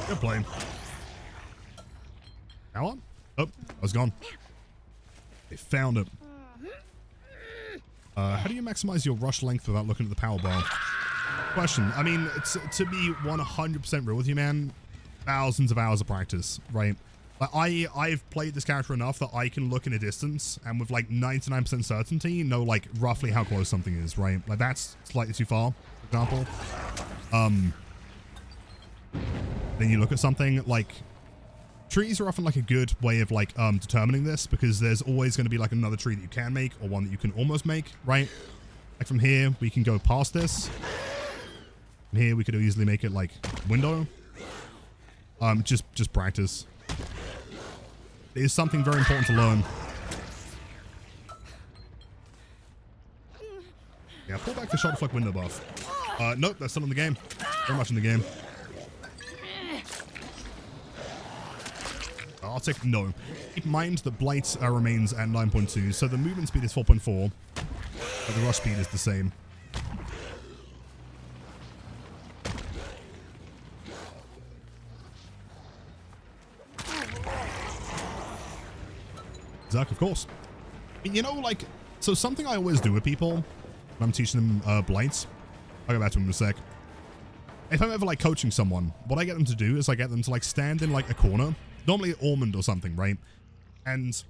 Good play. Now on? Oh, I was gone. They found it. How do you maximize your rush length without looking at the power bar? Question. I mean, to be 100% real with you, man, thousands of hours of practice, right? Like, I've played this character enough that I can look in a distance and with like 99% certainty know like roughly how close something is, right? Like that's slightly too far, for example. Then you look at something like trees are often like a good way of like determining this because there's always going to be like another tree that you can make or one that you can almost make, right? Like from here we can go past this. From here we could easily make it like window. Just practice. It is something very important to learn. a shot flick window buff. Nope, that's still in the game. Very much in the game. I'll take no. Keep in mind that Blight remains at 9.2, so the movement speed is 4.4, but the rush speed is the same. Zerk, of course. You know, like, so something I always do with people when I'm teaching them Blights, I'll go back to him in a sec. If I'm ever like coaching someone, what I get them to do is I get them to like stand in like a corner, normally almond or something, right? And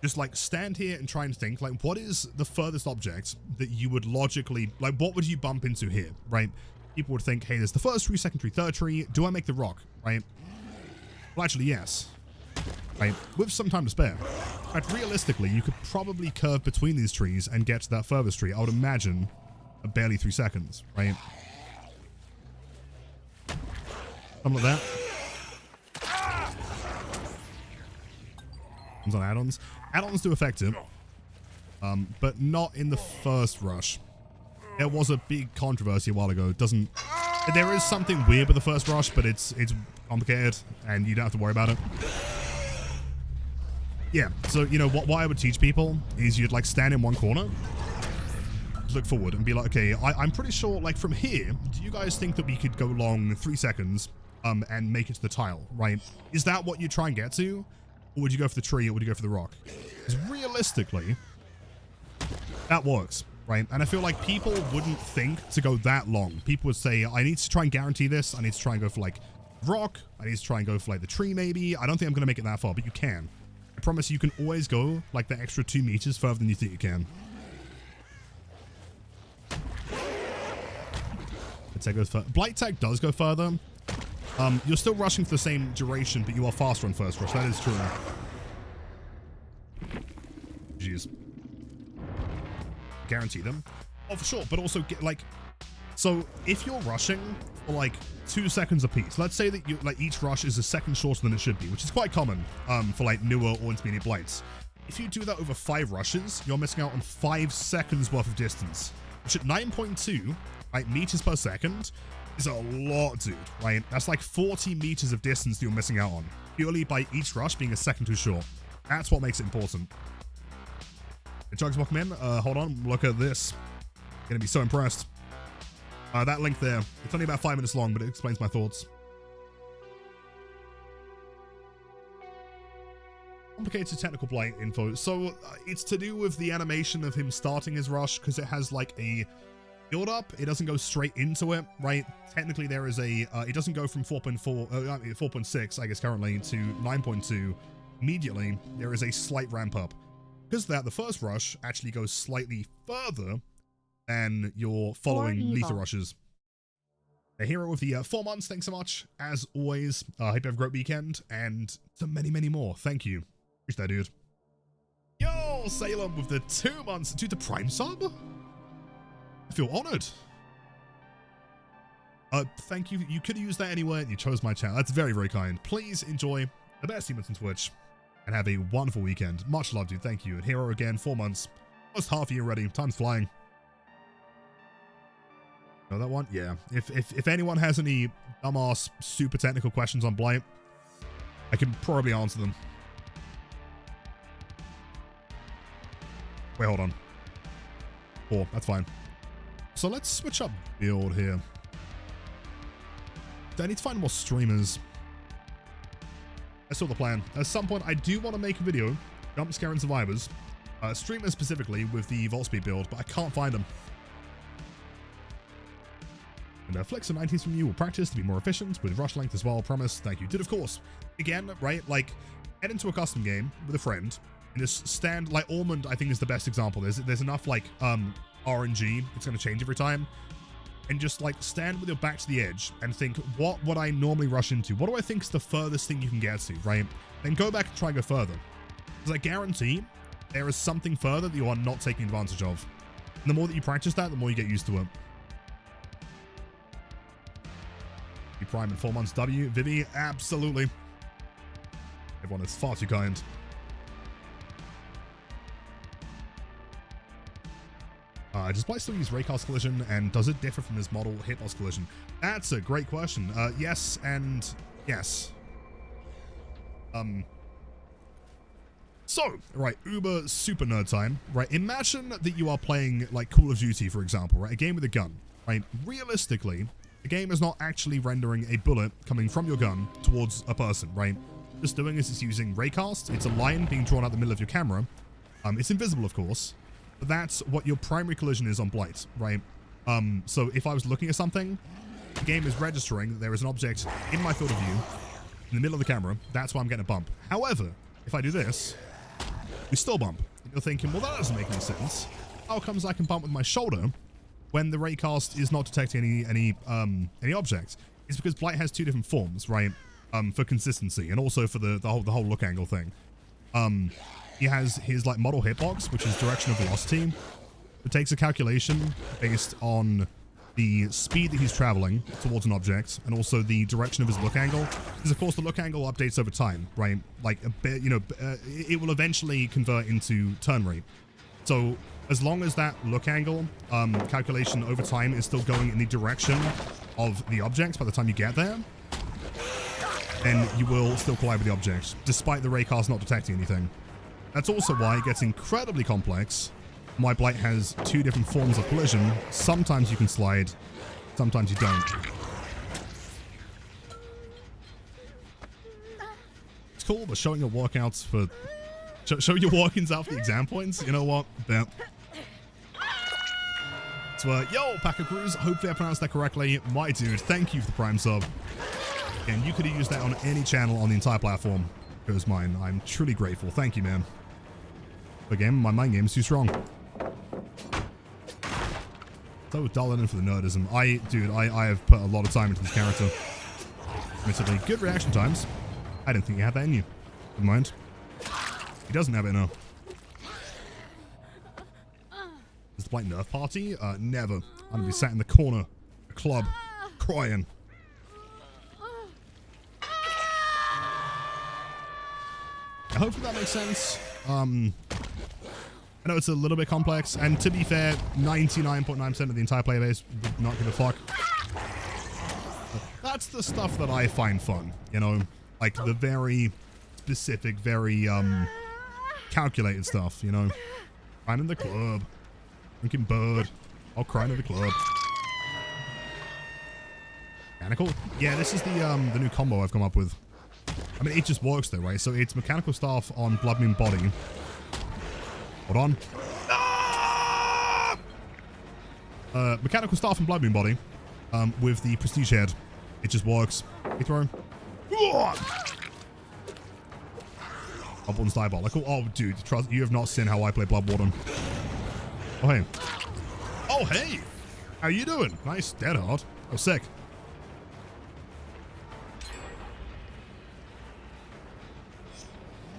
just like stand here and try and think like, what is the furthest object that you would logically, like what would you bump into here, right? People would think, hey, there's the first tree, second tree, third tree. Do I make the rock, right? Well, actually, yes. Right, with some time to spare. But realistically, you could probably curve between these trees and get to that furthest tree. I would imagine barely 3 seconds, right? Something like that. Comes on add-ons. Add-ons do affect it, but not in the first rush. There was a big controversy a while ago. There is something weird with the first rush, but it's complicated, and you don't have to worry about it. Yeah, so, you know, what I would teach people is you'd, like, stand in one corner, look forward, and be like, okay, I'm pretty sure, like, from here, do you guys think that we could go long 3 seconds, and make it to the tile, right? Is that what you try and get to? Or would you go for the tree, or would you go for the rock? Because realistically, that works, right? And I feel like people wouldn't think to go that long. People would say, I need to try and guarantee this. I need to try and go for, like, rock. I need to try and go for, like, the tree, maybe. I don't think I'm going to make it that far, but you can. I promise you can always go like the extra 2 meters further than you think you can. Blight tag does go further. You're still rushing for the same duration, but you are faster on first rush. That is true. Jeez. Guarantee them. Oh, for sure. But also get like, so if you're rushing for like 2 seconds apiece, let's say that you like each rush is a second shorter than it should be, which is quite common for like newer or intermediate Blights. If you do that over 5 rushes, you're missing out on 5 seconds worth of distance, which at 9.2 right, meters per second is a lot, dude, right? That's like 40 meters of distance that you're missing out on, purely by each rush being a second too short. That's what makes it important. The Jugs welcome in. Hold on, look at this. Gonna be so impressed. That link there, it's only about 5 minutes long, but it explains my thoughts. Complicated technical Blight info. So it's to do with the animation of him starting his rush, because it has like a build up. It doesn't go straight into it, right? Technically there is a, it doesn't go from 4.6, I guess currently, to 9.2 immediately. There is a slight ramp up. Because of that, the first rush actually goes slightly further than your following lethal rushes. A hero with the 4 months, thanks so much. As always, hope you have a great weekend, and to many, many more. Thank you. Appreciate that, dude. Yo, Salem with the 2 months. Dude, the Prime sub? I feel honored. Thank you. You could have used that anywhere, and you chose my channel. That's very, very kind. Please enjoy the best humans on Twitch, and have a wonderful weekend. Much love, dude. Thank you. And hero again, 4 months. Almost half a year already. Time's flying. Know that one? Yeah. If anyone has any dumbass super technical questions on Blight, I can probably answer them. Wait, hold on. 4. That's fine. So let's switch up build here. I need to find more streamers. That's still the plan. At some point, I do want to make a video, jump scare and survivors, streamers specifically with the Vault Speed build, but I can't find them. And flex and 90s from you will practice to be more efficient with rush length as well. Promise. Thank you. Did, of course. Again, right? Like, head into a custom game with a friend and just stand, like, Almond, I think, is the best example. There's enough, like, RNG. It's going to change every time. And just, like, stand with your back to the edge and think, what would I normally rush into? What do I think is the furthest thing you can get to, right? Then go back and try and go further. Because I guarantee there is something further that you are not taking advantage of. And the more that you practice that, the more you get used to it. Prime in 4 months. W. Vivi, absolutely. Everyone is far too kind. Does Blight still use Raycast Collision, and does it differ from his model Hitbox Collision? That's a great question. Yes and yes. So, right, uber super nerd time, right? Imagine that you are playing, like, Call of Duty, for example, right? A game with a gun, right? Realistically, the game is not actually rendering a bullet coming from your gun towards a person, right? Just doing is it's using Raycast. It's a line being drawn out the middle of your camera. It's invisible, of course. But that's what your primary collision is on Blight, right? So if I was looking at something, the game is registering that there is an object in my field of view, in the middle of the camera. That's why I'm getting a bump. However, if I do this, we still bump. And you're thinking, well, that doesn't make any sense. How comes I can bump with my shoulder when the Raycast is not detecting any object? It's because Blight has two different forms, right? For consistency and also for the whole look angle thing. He has his like model hitbox, which is direction of velocity. It takes a calculation based on the speed that he's traveling towards an object and also the direction of his look angle. Because of course the look angle updates over time, right? Like a bit, it will eventually convert into turn rate. So as long as that look angle calculation over time is still going in the direction of the object by the time you get there, then you will still collide with the object, despite the Raycast not detecting anything. That's also why it gets incredibly complex. My Blight has two different forms of collision. Sometimes you can slide, sometimes you don't. It's cool, but showing your workouts for... show your walk-ins out for the exam points? You know what? Yeah. So, yo, Packer Cruz, hopefully I pronounced that correctly. My dude, thank you for the Prime sub. And you could have used that on any channel on the entire platform. It was mine. I'm truly grateful. Thank you, man. Again, my mind game is too strong. So dial it in for the nerdism. I have put a lot of time into this character. Admittedly, good reaction times. I didn't think you had that in you. Never mind. He doesn't have it now. Is the Blight Nerf party? Never. I'm gonna be sat in the corner, a club, crying. Hopefully that makes sense. I know it's a little bit complex, and to be fair, 99.9% of the entire player base would not give a fuck. But that's the stuff that I find fun, you know? Like the very specific, very calculated stuff, you know? Crying in the club. Drinking bird. I'll cry in the club. Mechanical? Yeah, this is the new combo I've come up with. I mean, it just works though, right? So it's mechanical staff on Blood Moon body. Hold on. Ah! Mechanical staff and Blood Moon body with the prestige head. It just works. You throw. Bloodborne's diabolical. Oh, dude, trust you have not seen how I play Bloodborne. Oh, hey. Oh, hey. How you doing? Nice. Dead hard. Oh, sick.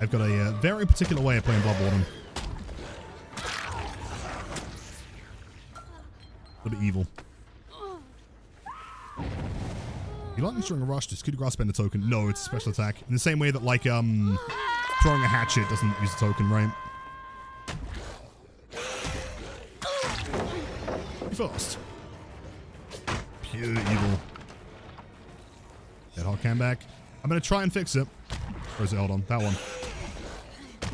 I've got a very particular way of playing Bloodborne. A little bit evil. You lightning during a rush, does coup de grace spend a token? No, it's a special attack. In the same way that, like, throwing a hatchet doesn't use a token, right? First. Pure evil. Dead hard cam back. I'm going to try and fix it. Or is it? Hold on. That one.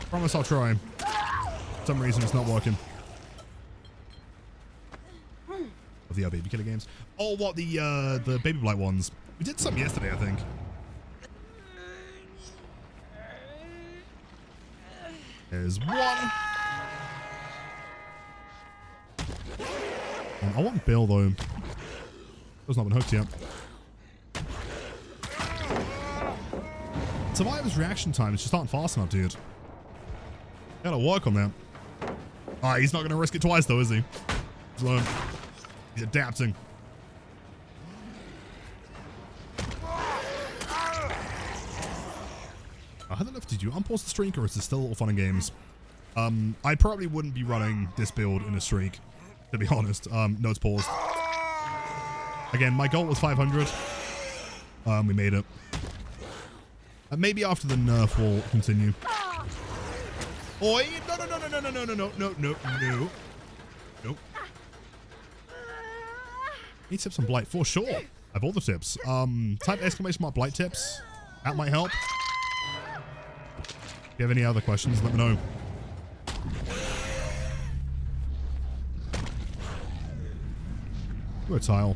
Promise I'll try. For some reason it's not working. Of the baby killer games. Oh, what the Baby Blight ones. We did some yesterday, I think. There's one. I want Bill though. Bill's not been hooked yet. Survivor's reaction time is just aren't fast enough, dude. Gotta work on that. Alright, he's not gonna risk it twice though, is he? So, he's adapting. I don't know if did you unpause the streak or is it still all fun and games? I probably wouldn't be running this build in a streak, to be honest. No, it's paused. Again, my goal was 500. We made it. Maybe after the nerf we'll continue. Oi! No, no, no, no, no, no, no, no, no, no, no, no. Nope. Any tips on Blight? For sure. I have all the tips. Type exclamation mark Blight tips. That might help. If you have any other questions, let me know. Ooh, a tile.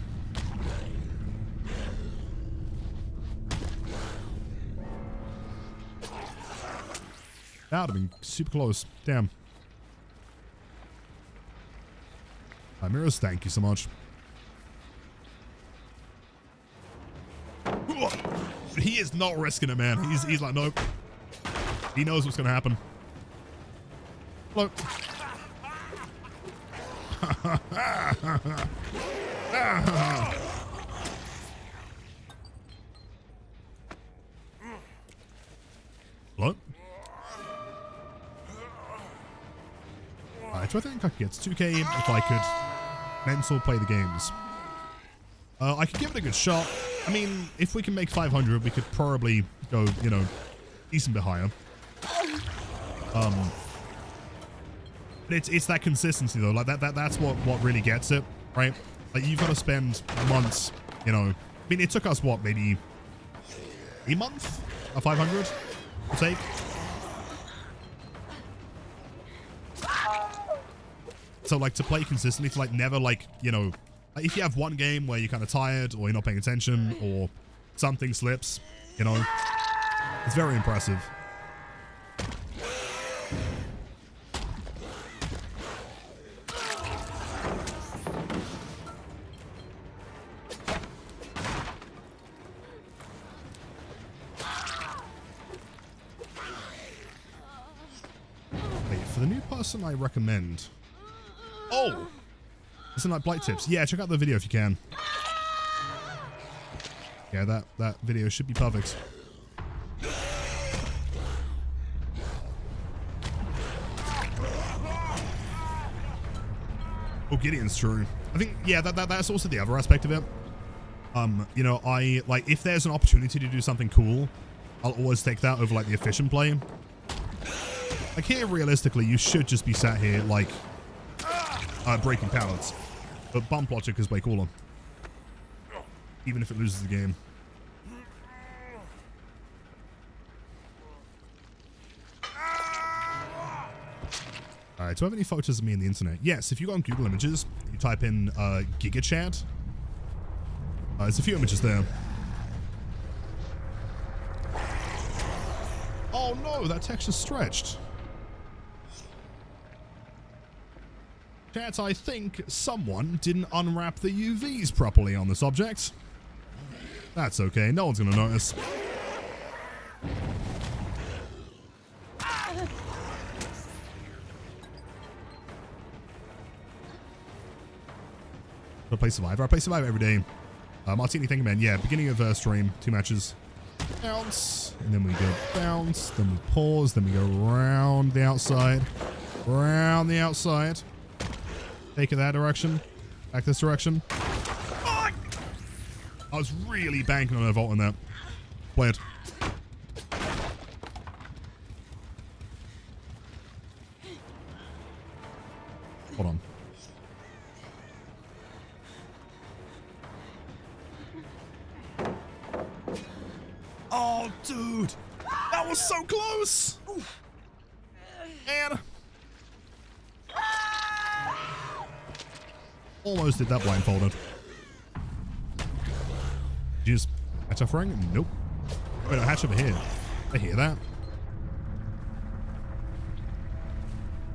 That would have been super close. Damn. Mirrors, thank you so much. He is not risking it, man. He's like, nope. He knows what's going to happen. Look. Look. Alright, so I think I could get to 2K if I could mental play the games. I could give it a good shot. I mean, if we can make 500, we could probably go, you know, decent bit higher. It's that consistency though. Like that's what really gets it, right? Like you've got to spend months, you know. I mean, it took us what, maybe a month, a 500 to take. So like to play consistently, to like never like, you know, like if you have one game where you're kind of tired or you're not paying attention or something slips, you know, it's very impressive. Wait, for the new person I recommend. Oh! Listen, like Blight tips. Yeah, check out the video if you can. Yeah, that video should be perfect. Oh, Gideon's true. I think, yeah, that's also the other aspect of it. You know, like, if there's an opportunity to do something cool, I'll always take that over, like, the efficient play. Like, here, realistically, you should just be sat here, like, breaking pallets. But bump logic is way cooler. Even if it loses the game. Alright, do I have any photos of me on the internet? Yes, if you go on Google Images, you type in Giga Chat. There's a few images there. Oh no, that texture's stretched. Chat, I think someone didn't unwrap the UVs properly on this object. That's okay, no one's gonna notice. I play Survivor. I play Survivor every day. Martini, thank you, man. Yeah, beginning of stream, 2 matches. Bounce, and then we go bounce, then we pause, then we go round the outside, round the outside. Take it that direction. Back this direction. Oh! I was really banking on a vault in that. Play it. Hold on. Oh, dude. That was so close. And almost did that blindfolded. Did you just hatch off ring? Nope. Wait, no, hatch over here. I hear that.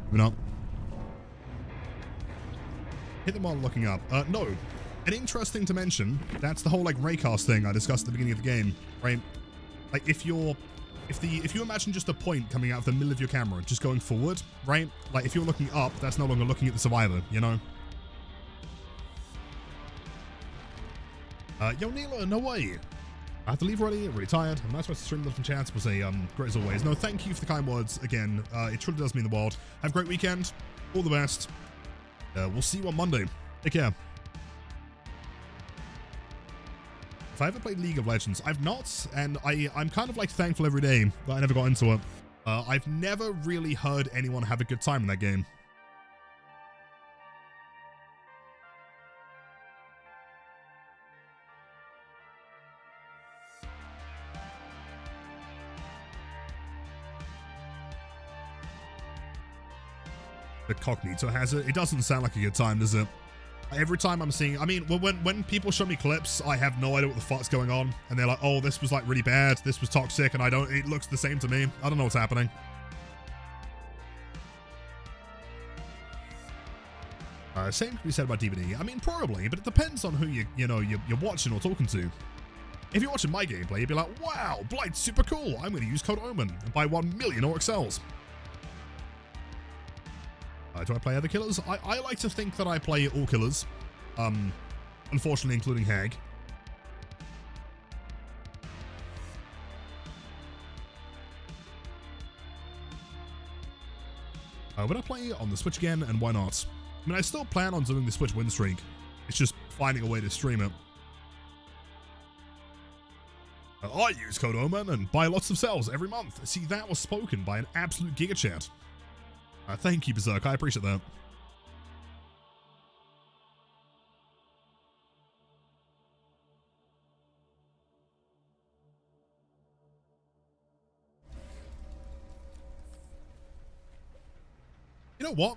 Moving up. Hit them while looking up. No. And interesting to mention, that's the whole like raycast thing I discussed at the beginning of the game, right? Like if you imagine just a point coming out of the middle of your camera, just going forward, right? Like if you're looking up, that's no longer looking at the survivor, you know? Yo, Neela, no way. I have to leave already. I'm really tired. I'm not supposed to stream them from chats, but say, great as always. No, thank you for the kind words again. It truly does mean the world. Have a great weekend. All the best. We'll see you on Monday. Take care. If I ever played League of Legends, I've not, and I'm kind of like thankful every day that I never got into it. I've never really heard anyone have a good time in that game. The Cognito has it. It doesn't sound like a good time, does it? Every time I'm seeing, I mean, when people show me clips, I have no idea what the fuck's going on. And they're like, oh, this was like really bad. This was toxic. And it looks the same to me. I don't know what's happening. Same can be said about DVD. I mean, probably, but it depends on who you're watching or talking to. If you're watching my gameplay, you'd be like, wow, Blight's super cool. I'm going to use code OMEN and buy 1 million OXLs. Do I play other killers? I like to think that I play all killers. Unfortunately, including Hag. Would I play on the Switch again, and why not? I mean, I still plan on doing the Switch win streak. It's just finding a way to stream it. I use code OMEN and buy lots of cells every month. See, that was spoken by an absolute giga chat. Thank you, Berserk. I appreciate that. You know what?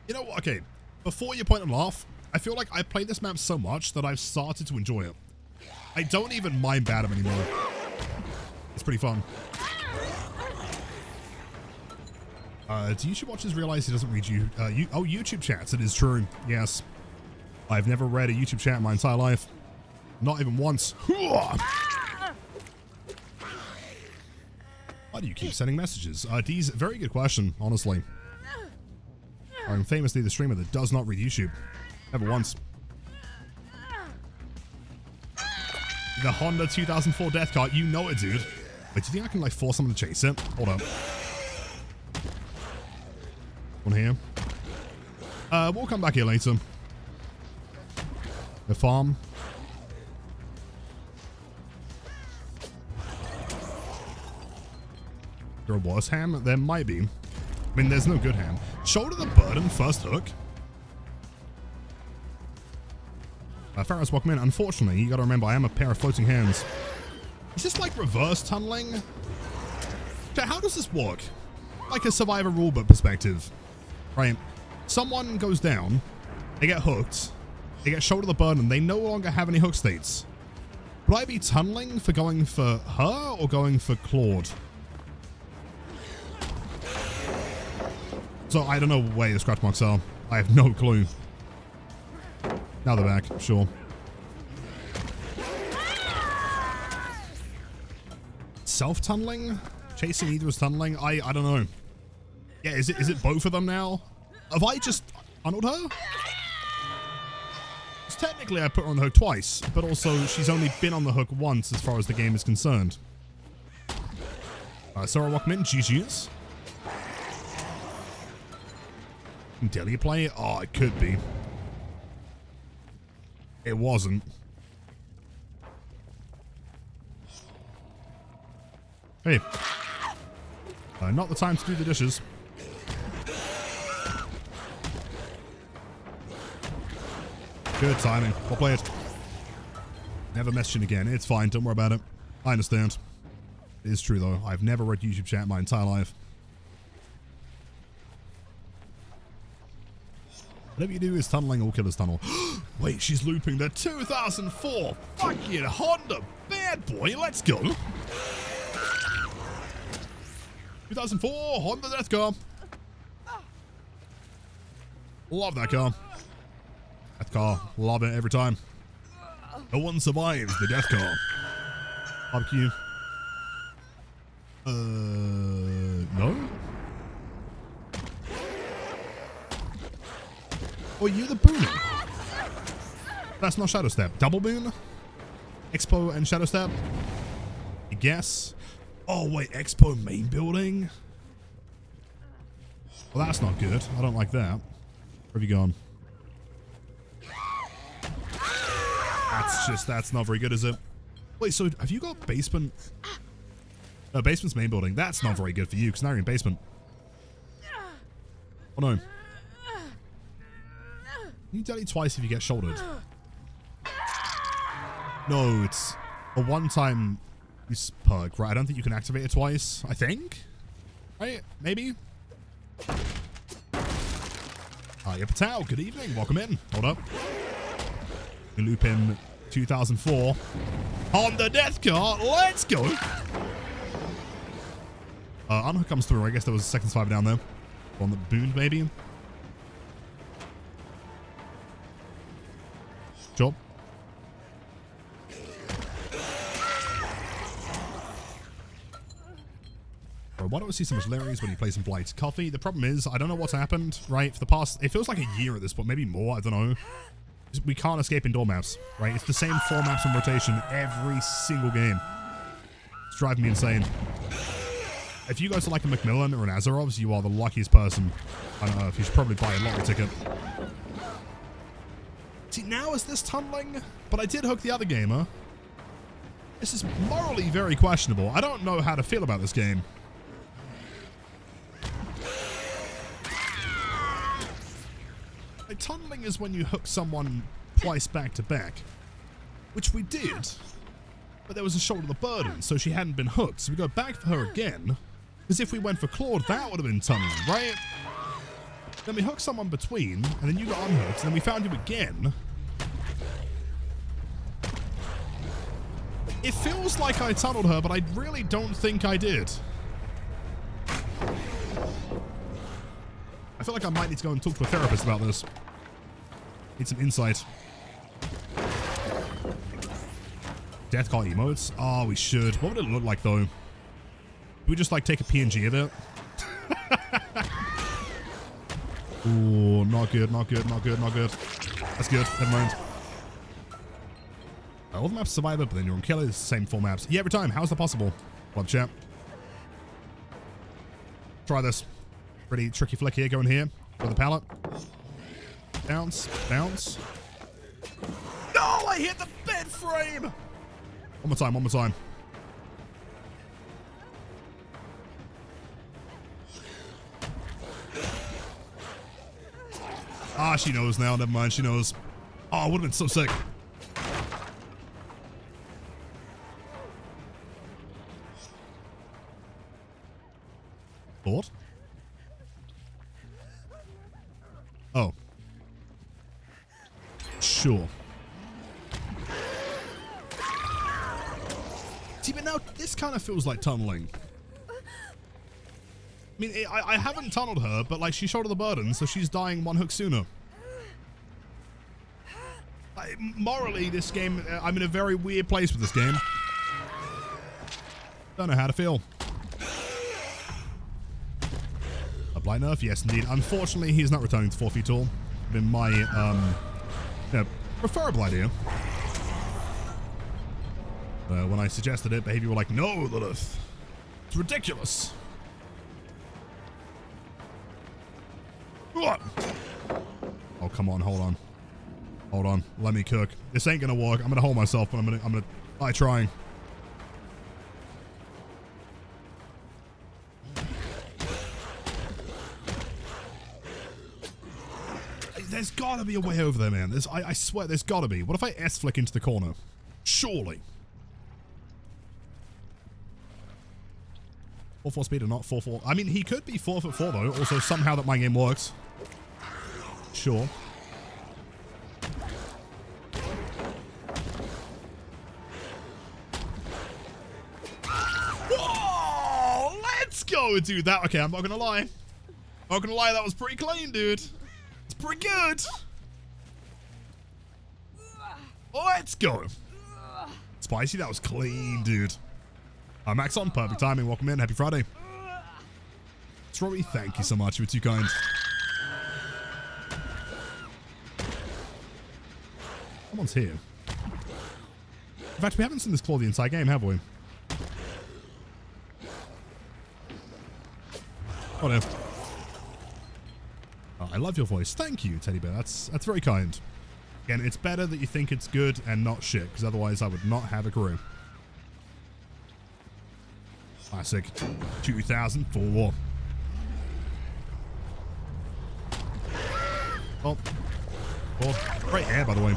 You know what? Okay, before you point and laugh, I feel like I play this map so much that I've started to enjoy it. I don't even mind Badham anymore. It's pretty fun. Do YouTube watchers realize he doesn't read you? Oh, YouTube chats. It is true. Yes. I've never read a YouTube chat in my entire life. Not even once. Why do you keep sending messages? D's, very good question, honestly. I'm famously the streamer that does not read YouTube. Never once. The Honda 2004 death car. You know it, dude. Wait, do you think I can, like, force someone to chase it? Hold up. One here. We'll come back here later. The farm. There a worse ham? There might be. I mean, there's no good ham. Shoulder the burden, first hook. Pharaoh's welcome in. Unfortunately, you gotta remember, I am a pair of floating hands. Is this like reverse tunneling? Okay, how does this work? Like a Survivor rulebook perspective. Right? Someone goes down, they get hooked, they get shoulder the burden, they no longer have any hook states. Would I be tunneling for going for her or going for Claude? So I don't know where the scratch marks are. I have no clue. Now they're back, sure. Self-tunneling? Chasing either is tunneling? I don't know. Yeah, is it both of them now? Have I just tunneled her? Because technically I put her on the hook twice, but also she's only been on the hook once as far as the game is concerned. Sarah, welcome in. GG's. Dare you play it? Oh, it could be. It wasn't. Hey. Not the time to do the dishes. Good timing. We'll play it. Never messaging again. It's fine. Don't worry about it. I understand. It is true, though. I've never read YouTube chat my entire life. Whatever you do is tunneling or killer's tunnel. Wait, she's looping the 2004 fucking Honda bad boy. Let's go. 2004 Honda death car. Love that car. Death car. Love it every time. No one survives the death car. Barbecue. No? Or you the booner? That's not Shadow Step. Double boon? Expo and Shadow Step? I guess. Oh, wait. Expo main building? Well, that's not good. I don't like that. Where have you gone? That's not very good, is it? Wait, so have you got basement? No, basement's main building. That's not very good for you, because now you're in basement. Oh, no. You delete twice if you get shouldered. No, it's a one-time use perk, right? I don't think you can activate it twice, I think? Right? Maybe? Hiya Patel, good evening. Welcome in. Hold up. We loop in 2004. Honda Death Car, let's go. Unhook comes through. I guess there was a second survivor down there. On the boon, maybe. Job. Bro, why don't we see so much Larry's when you play some Blight? Coffee, the problem is, I don't know what's happened, right? For the past, it feels like a year at this point, maybe more, I don't know. We can't escape indoor maps, right? It's the same 4 maps in rotation every single game. It's driving me insane. If you guys are like a Macmillan or an Azarov's, you are the luckiest person on Earth. You should probably buy a lottery ticket. See, now is this tunneling? But I did hook the other gamer. This is morally very questionable. I don't know how to feel about this game. Like, tunneling is when you hook someone twice back to back, which we did, but there was a shoulder of the burden, so she hadn't been hooked. So we go back for her again, because if we went for Claude, that would have been tunneling, right? Then we hooked someone between, and then you got unhooked, and then we found you again. It feels like I tunneled her, but I really don't think I did. I feel like I might need to go and talk to a therapist about this. Need some insight. Death Call emotes? Oh, we should. What would it look like, though? Would we just, like, take a PNG of it? Ooh, not good, not good, not good, not good. That's good. Never mind. All the maps Survivor, but then you're on Killer. It's the same 4 maps. Yeah, every time. How's that possible? Love chat. Try this. Pretty tricky flick here. Going here. For the pallet. Bounce. Bounce. No! I hit the bed frame! One more time. One more time. Ah, she knows now. Never mind. She knows. Oh, it would have been so sick. Thought? Oh. Sure. See, but now this kind of feels like tunneling. I mean, I haven't tunneled her, but like she shouldered the burden, so she's dying 1 hook sooner. Morally, this game, I'm in a very weird place with this game. Don't know how to feel. A Blight nerf? Yes, indeed. Unfortunately, he's not returning to 4 feet tall. Been my, preferable idea. When I suggested it, behavior were like, no, Lilith. It's ridiculous. Oh, come on, hold on. Hold on. Let me cook. This ain't gonna work. I'm gonna hold myself, but I'm gonna try trying. There's gotta be a way over there, man. I swear, there's gotta be. What if I S-flick into the corner? Surely. 4-4 speed or not 4-4. I mean, he could be 4'4" though. Also, somehow that my game works. Sure. Whoa! Let's go, dude. That okay? I'm not gonna lie. Not gonna lie. That was pretty clean, dude. It's pretty good. Let's go. Spicy. That was clean, dude. Max on, perfect timing. Welcome in. Happy Friday. Strawberry, thank you so much. You were too kind. Someone's here. In fact, we haven't seen this claw the entire game, have we? Whatever. Oh, I love your voice. Thank you, Teddy Bear. That's very kind. Again, it's better that you think it's good and not shit, because otherwise I would not have a career. Classic 2004. Oh. Oh, great hair, by the way.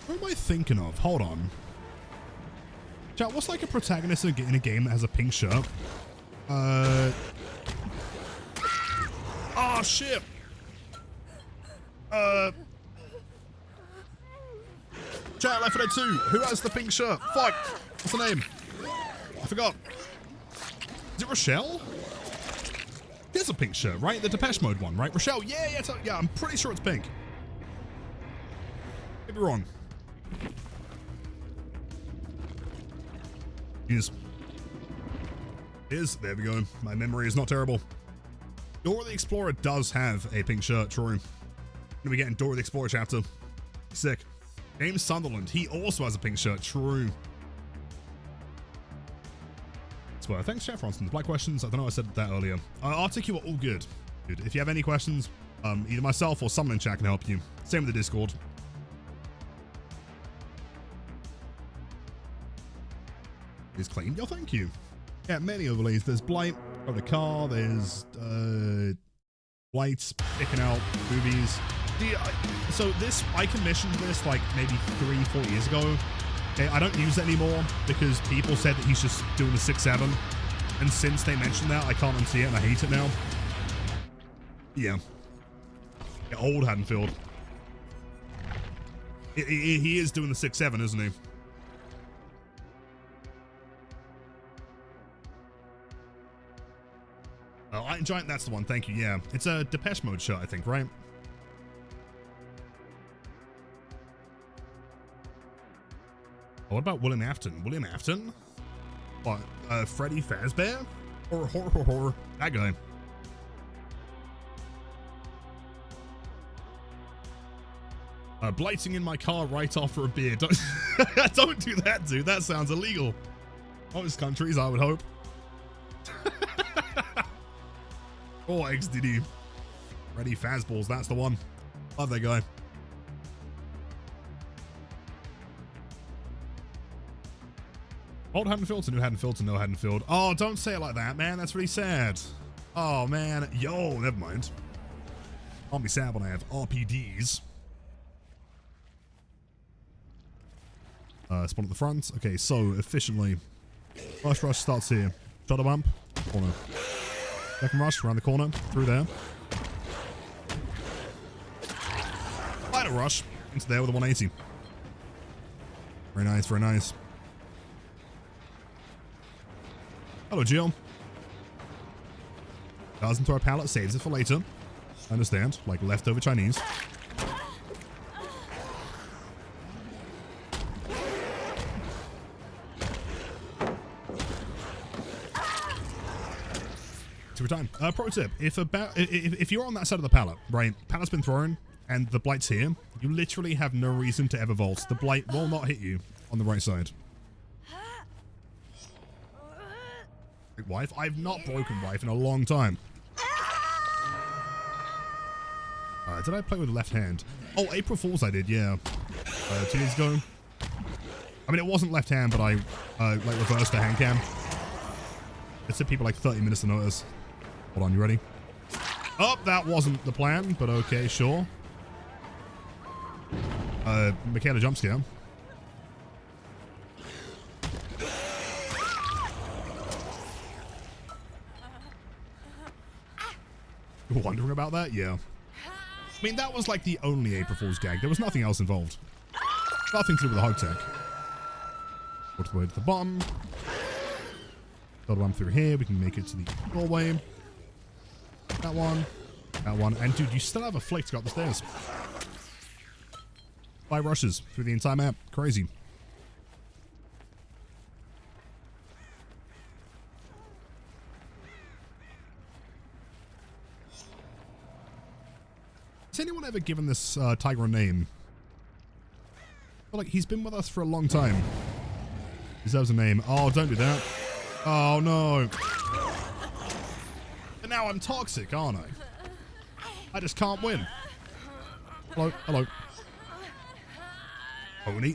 What am I thinking of? Hold on. Chat, what's like a protagonist in a game that has a pink shirt? Oh, shit. Chat, Left 4 Dead 2. Who has the pink shirt? Fuck. What's the name? I forgot. Is it Rochelle? Here's a pink shirt, right? The Depeche Mode one, right? Rochelle, yeah, I'm pretty sure it's pink. Could be wrong. Yes. There we go. My memory is not terrible. Dora the Explorer does have a pink shirt, true. Gonna be getting Dora the Explorer chapter. Sick. James Sunderland, he also has a pink shirt, true. Well, thanks, Chef Ronson. The black questions, I don't know, I said that earlier. Arctic, you are all good. Dude, if you have any questions, either myself or someone in chat can help you. Same with the Discord. Is clean. Yo, thank you. Yeah, many overlays. There's Blight of the car. There's Blight picking out movies. So this, I commissioned this like maybe 3-4 years ago. Okay, I don't use it anymore because people said that he's just doing the 6-7. And since they mentioned that, I can't unsee it and I hate it now. Yeah. Old Haddonfield. He is doing the 6-7, isn't he? Iron Giant, that's the one. Thank you. Yeah. It's a Depeche Mode shirt, I think, right? Oh, what about William Afton? William Afton? What? Freddy Fazbear? Or that guy. Blighting in my car right after a beer. Don't, don't do that, dude. That sounds illegal. Most countries, I would hope. Oh, XDD. Freddy Fazballs, that's the one. Love that guy. Old Haddonfield to new Haddonfield to no Haddonfield. Oh, don't say it like that, man. That's really sad. Oh, man. Yo, never mind. I'll be sad when I have RPDs. Spawn at the front. Okay, so efficiently. First rush starts here. Shot a bump. Corner. Second rush around the corner. Through there. Final rush. Into there with a 180. Very nice, very nice. Hello, Jill. Doesn't throw a pallet, saves it for later. I understand, like leftover Chinese. Every time. Pro tip: if you're on that side of the pallet, right? Pallet's been thrown, and the Blight's here. You literally have no reason to ever vault. The Blight will not hit you on the right side. Wife? I've not broken wife in a long time. Did I play with the left hand? Oh, April Fool's I did, yeah. 2 years ago. I mean, it wasn't left hand, but I like reversed the hand cam. It took people like 30 minutes to notice. Hold on, you ready? Oh, that wasn't the plan, but okay, sure. Michaela jump scare. You're wondering about that? Yeah. I mean, that was like the only April Fool's gag. There was nothing else involved. Nothing to do with the hog tech. Work the way to the bottom. Build one through here. We can make it to the doorway. That one. That one. And dude, you still have a flick to go up the stairs. 5 rushes through the entire map. Crazy. Has anyone ever given this tiger a name? I feel like he's been with us for a long time. Deserves a name. Oh, don't do that. Oh, no. And now I'm toxic, aren't I? I just can't win. Hello, hello.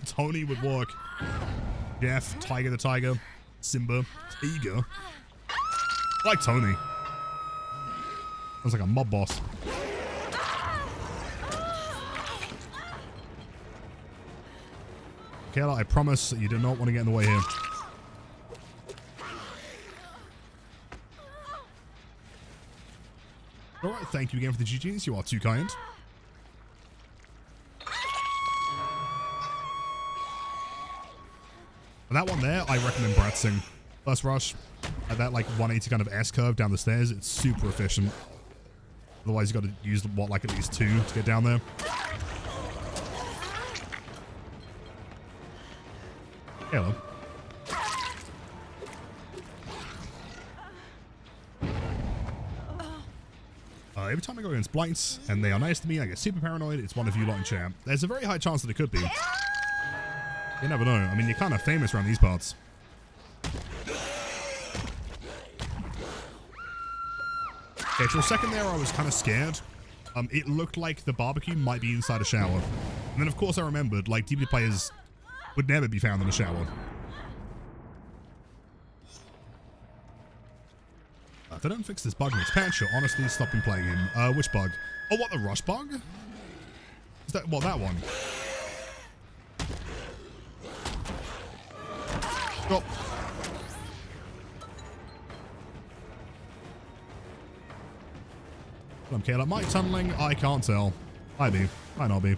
Tony would work. Jeff, Tiger the Tiger. Simba, Tiger. I like Tony. Sounds like a mob boss. Kayla, I promise that you do not want to get in the way here. thank you again for the GGs. You are too kind. For that one there, I recommend Bratzing. First rush, at that like 180 kind of S-curve down the stairs, it's super efficient. Otherwise, you got to use, what, like at least 2 to get down there. Hello. Every time I go against Blights, and they are nice to me, I get super paranoid. It's one of you lot in chat. There's a very high chance that it could be. You never know. I mean, you're kind of famous around these parts. Okay, for a second there, I was kind of scared. It looked like the barbecue might be inside a shower. And then, of course, I remembered, like, DBD players would never be found in a shower. If they don't fix this bug in its patch, you're honestly stopping playing him. Which bug? Oh, what, the rush bug? Is that, what, that one? Oh. Okay, like, might tunneling? I can't tell. Might be. Might not be.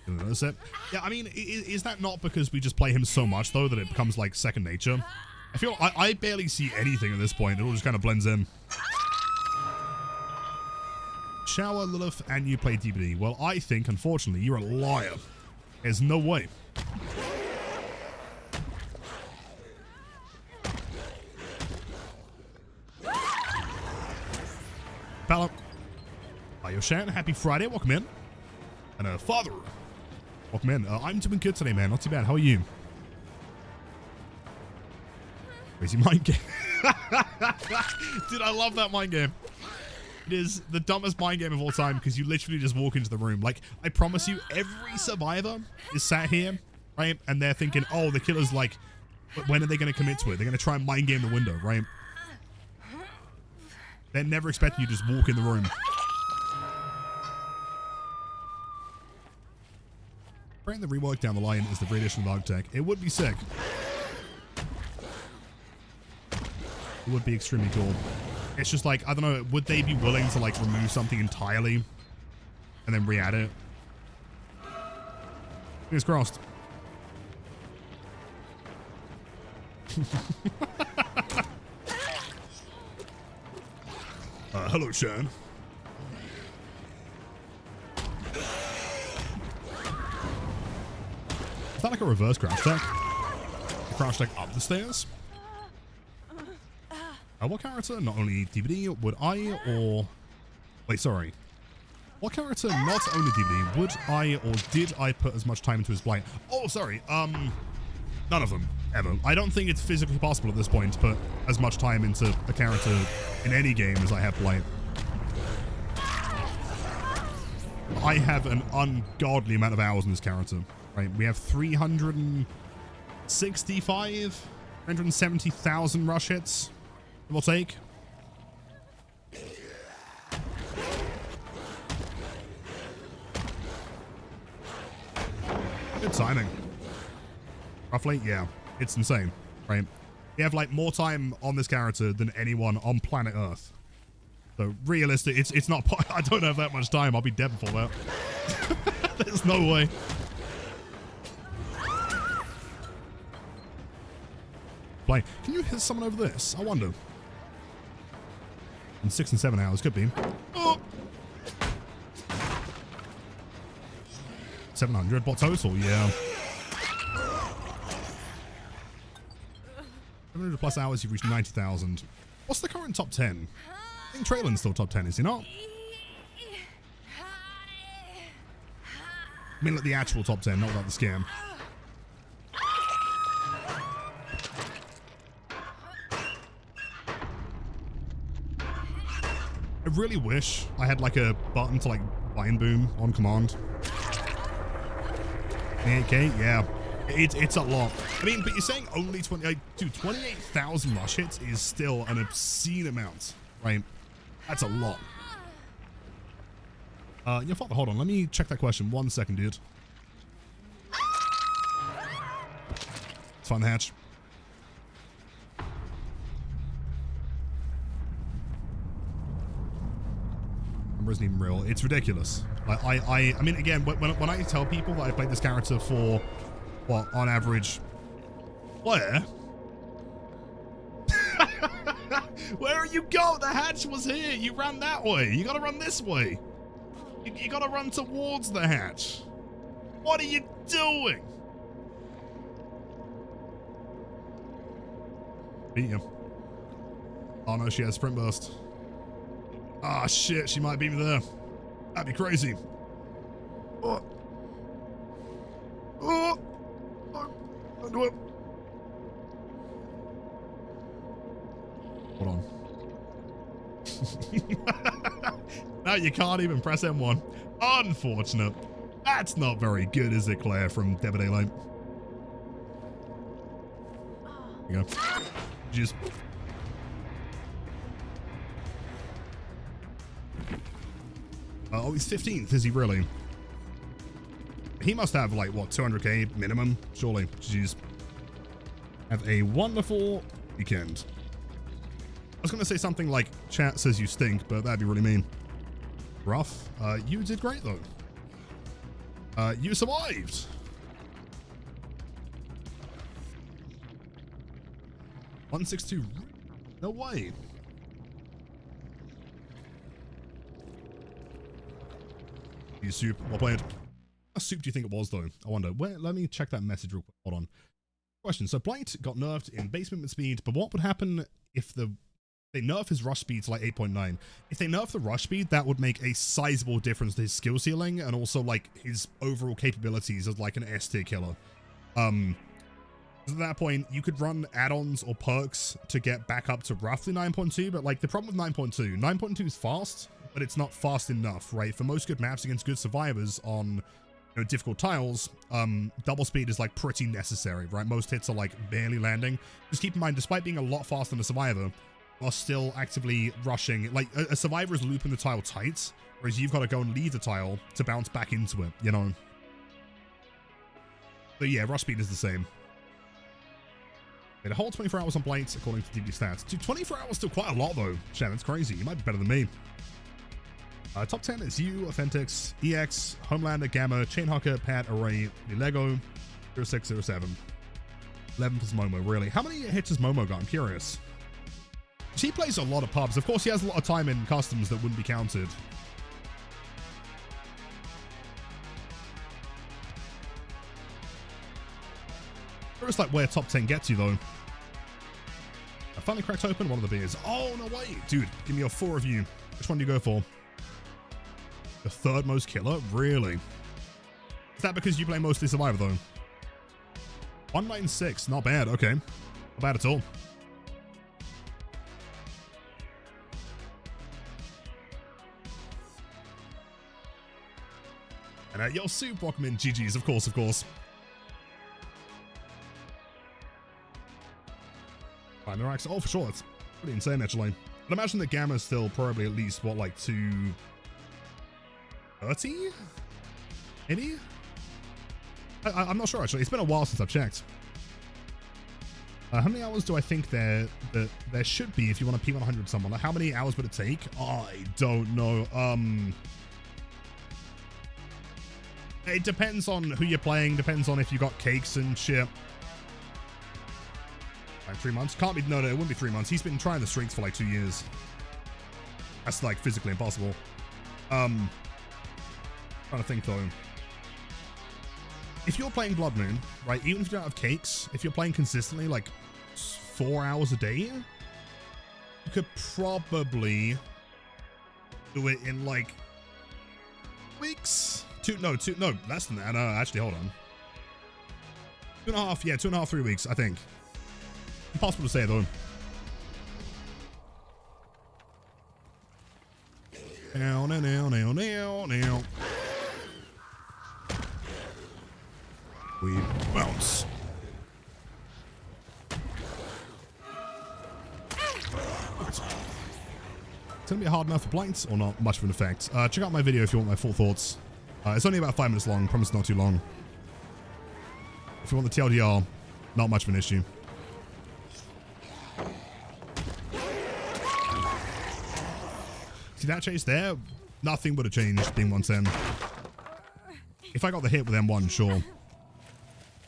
That's it. Yeah, I mean, is that not because we just play him so much, though, that it becomes, like, second nature? I feel I barely see anything at this point. It all just kind of blends in. Shower, Lilith, and you play DBD. Well, I think, unfortunately, you're a liar. There's no way. Palo. Hi, yo, Shan. Happy Friday. Welcome in. And, Father. Welcome in. I'm doing good today, man. Not too bad. How are you? Crazy mind game. Dude, I love that mind game. It is the dumbest mind game of all time because you literally just walk into the room. Like, I promise you, every survivor is sat here, right? And they're thinking, oh, the killer's like, when are they going to commit to it? They're going to try and mind game the window, right? They're never expecting you to just walk in the room. The rework down the line is the re-edition of Architect. It would be sick. It would be extremely cool. It's just like, I don't know, would they be willing to like remove something entirely and then re-add it? Fingers crossed. Hello, Shan. Is that like a reverse crash deck? A crash deck up the stairs? What character, not only DBD, would I or... Wait, sorry. What character, not only DBD, would I or did I put as much time into his Blight? Oh, sorry. None of them, ever. I don't think it's physically possible at this point to put as much time into a character in any game as I have Blight. I have an ungodly amount of hours in this character. Right, we have 370,000 rush hits, give or take. Good timing. Roughly, yeah, it's insane, right? We have like more time on this character than anyone on planet Earth. So realistic, it's not. I don't have that much time. I'll be dead before that. There's no way. Play. Can you hit someone over this? I wonder. In 6 and 7 hours, could be. Oh. 700. What total? Yeah. 700 plus hours. You've reached 90,000. What's the current top 10? I think Traylin's still top 10, is he not? I mean, like the actual top 10, not without the scam. I really wish I had like a button to like Vine Boom on command. 28k? Yeah. It's a lot. I mean, but you're saying only 20, like, dude, 28,000 rush hits is still an obscene amount, right? That's a lot. Your father, hold on, let me check that question 1 second, dude. Let's find the hatch. Number isn't even real. It's ridiculous. I mean, again, when I tell people that I played this character for, what, on average, where? Where are you going? The hatch was here. You ran that way. You gotta run this way. You gotta run towards the hatch. What are you doing? Beat you. Oh no, she has sprint burst. Ah, shit, she might beat me there. That'd be crazy. Oh. Oh. Don't do it. Hold on. No, you can't even press M1. Unfortunate. That's not very good, is it, Claire from Dead by Daylight? There you go. Just. Oh, he's 15th, is he really? He must have, like, what, 200k minimum? Surely. Jeez. Have a wonderful weekend. I was going to say something like, chat says you stink, but that'd be really mean. Rough. You did great, though. You survived. $162. No way. You soup. Well played. What soup do you think it was, though? I wonder. Where? Let me check that message real quick. Hold on. Question. So Blight got nerfed in base movement speed, but what would happen if they nerf his rush speed to like 8.9? If they nerf the rush speed, that would make a sizable difference to his skill ceiling and also like his overall capabilities as like an S tier killer. At that point, you could run add-ons or perks to get back up to roughly 9.2, but like the problem with 9.2 is fast, but it's not fast enough, right? For most good maps against good survivors on, you know, difficult tiles, double speed is like pretty necessary, right? Most hits are like barely landing. Just keep in mind, despite being a lot faster than a survivor, are still actively rushing. Like a survivor is looping the tile tight, whereas you've got to go and leave the tile to bounce back into it, you know? So yeah, rush speed is the same. It holds 24 hours on Blight according to DB stats. Dude, 24 hours still quite a lot though. Shannon, it's crazy. You might be better than me. Top 10 is you, Authentics, EX, Homelander, Gamma, Chainhawker, Pat, Array, Lego, 0607. 11th is Momo, really. How many hits has Momo got? I'm curious. He plays a lot of pubs. Of course, he has a lot of time in customs that wouldn't be counted. It's like where top 10 gets you, though. I finally cracked open one of the beers. Oh, no way. Dude, give me a 4 of you. Which one do you go for? The third most killer? Really? Is that because you play mostly Survivor, though? 196. Not bad. Okay. Not bad at all. And yo, Sue Brockman, GG's, of course, of course. Right, Mirax, oh, for sure, it's pretty insane, actually. But imagine that Gamma is still probably at least, what, like 230? Maybe? I'm not sure, actually. It's been a while since I've checked. How many hours do I think there should be if you want to P100 someone? Like, how many hours would it take? I don't know. It depends on who you're playing, depends on if you got cakes and shit. Like 3 months? Can't be, no, it wouldn't be 3 months. He's been trying the streaks for like 2 years. That's like physically impossible. Trying to think though. If you're playing Blood Moon, right, even if you don't have cakes, if you're playing consistently like 4 hours a day, you could probably do it in like weeks. No, less than that. Actually, hold on. 2.5, yeah, 2.5, 3 weeks, I think. Impossible to say, though. Now. We bounce. It's gonna be hard enough for Blight, or not much of an effect. Check out my video if you want my full thoughts. It's only about 5 minutes long. Promise not too long. If you want the TLDR, not much of an issue. See that chase there? Nothing would have changed being 110. If I got the hit with M1, sure.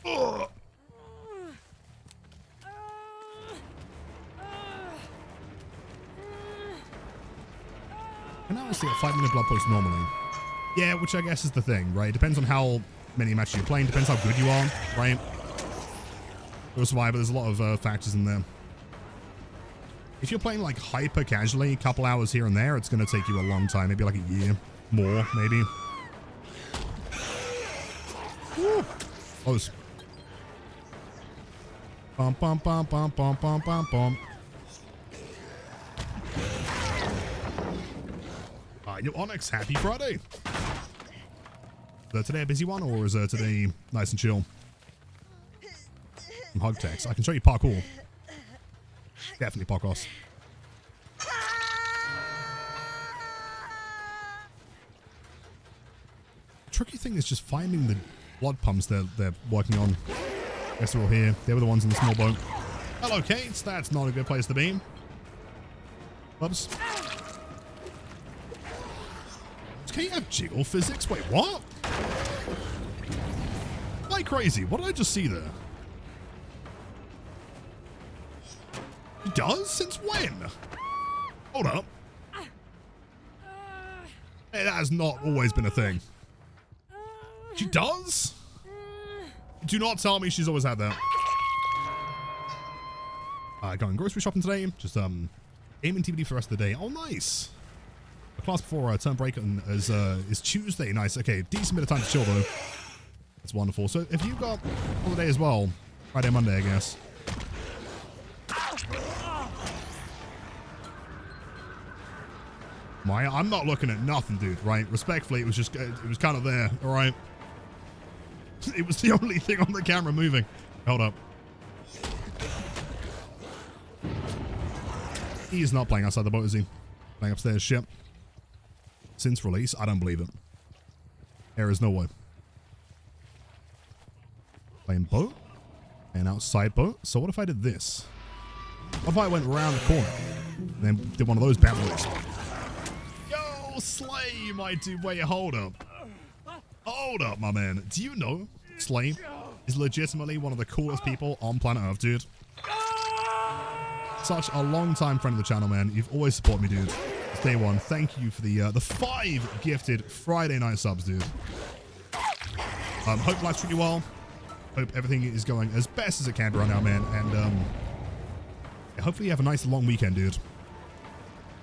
Ugh. And now I see a 5-minute blood post normally. Yeah, which I guess is the thing, right? Depends on how many matches you're playing. Depends how good you are, right? For Survivor, there's a lot of factors in there. If you're playing like hyper casually, a couple hours here and there, it's going to take you a long time. Maybe like a year. More, maybe. Woo. Close. Bum, bum, bum, bum, bum, bum, bum, bum. Yo, Onyx, happy Friday. Is today a busy one, or is today nice and chill? Some hug text. I can show you parkour. Definitely parkour. The tricky thing is just finding the blood pumps they're working on. I guess they're all here. They were the ones in the small boat. Hello, Kate. That's not a good place to be. Oops. Can you have jiggle physics? Wait, what? Like crazy. What did I just see there? He does? Since when? Hold up. Hey, that has not always been a thing. She does? Do not tell me she's always had that. Going grocery shopping today. Just aiming TBD for the rest of the day. Oh, nice. The class before term break is Tuesday. Nice. Okay, decent bit of time to chill though. That's wonderful. So if you got holiday as well, Friday, Monday, I guess. Maya, I'm not looking at nothing, dude. Right? Respectfully, it was just it was kind of there. All right. It was the only thing on the camera moving. Hold up. He is not playing outside the boat, is he? Playing upstairs. Shit. Since release, I don't believe it. There is no way. Playing boat and outside boat. So what if I did this? What if I went around the corner and then did one of those bad boys? Yo, Slay, my dude. Wait, hold up. Hold up, my man. Do you know Slay is legitimately one of the coolest people on planet Earth, dude? Such a long-time friend of the channel, man. You've always supported me, dude. It's day one. Thank you for the 5 gifted Friday night subs, dude. Hope life's treating you well. Hope everything is going as best as it can right now, man. And hopefully you have a nice long weekend, dude.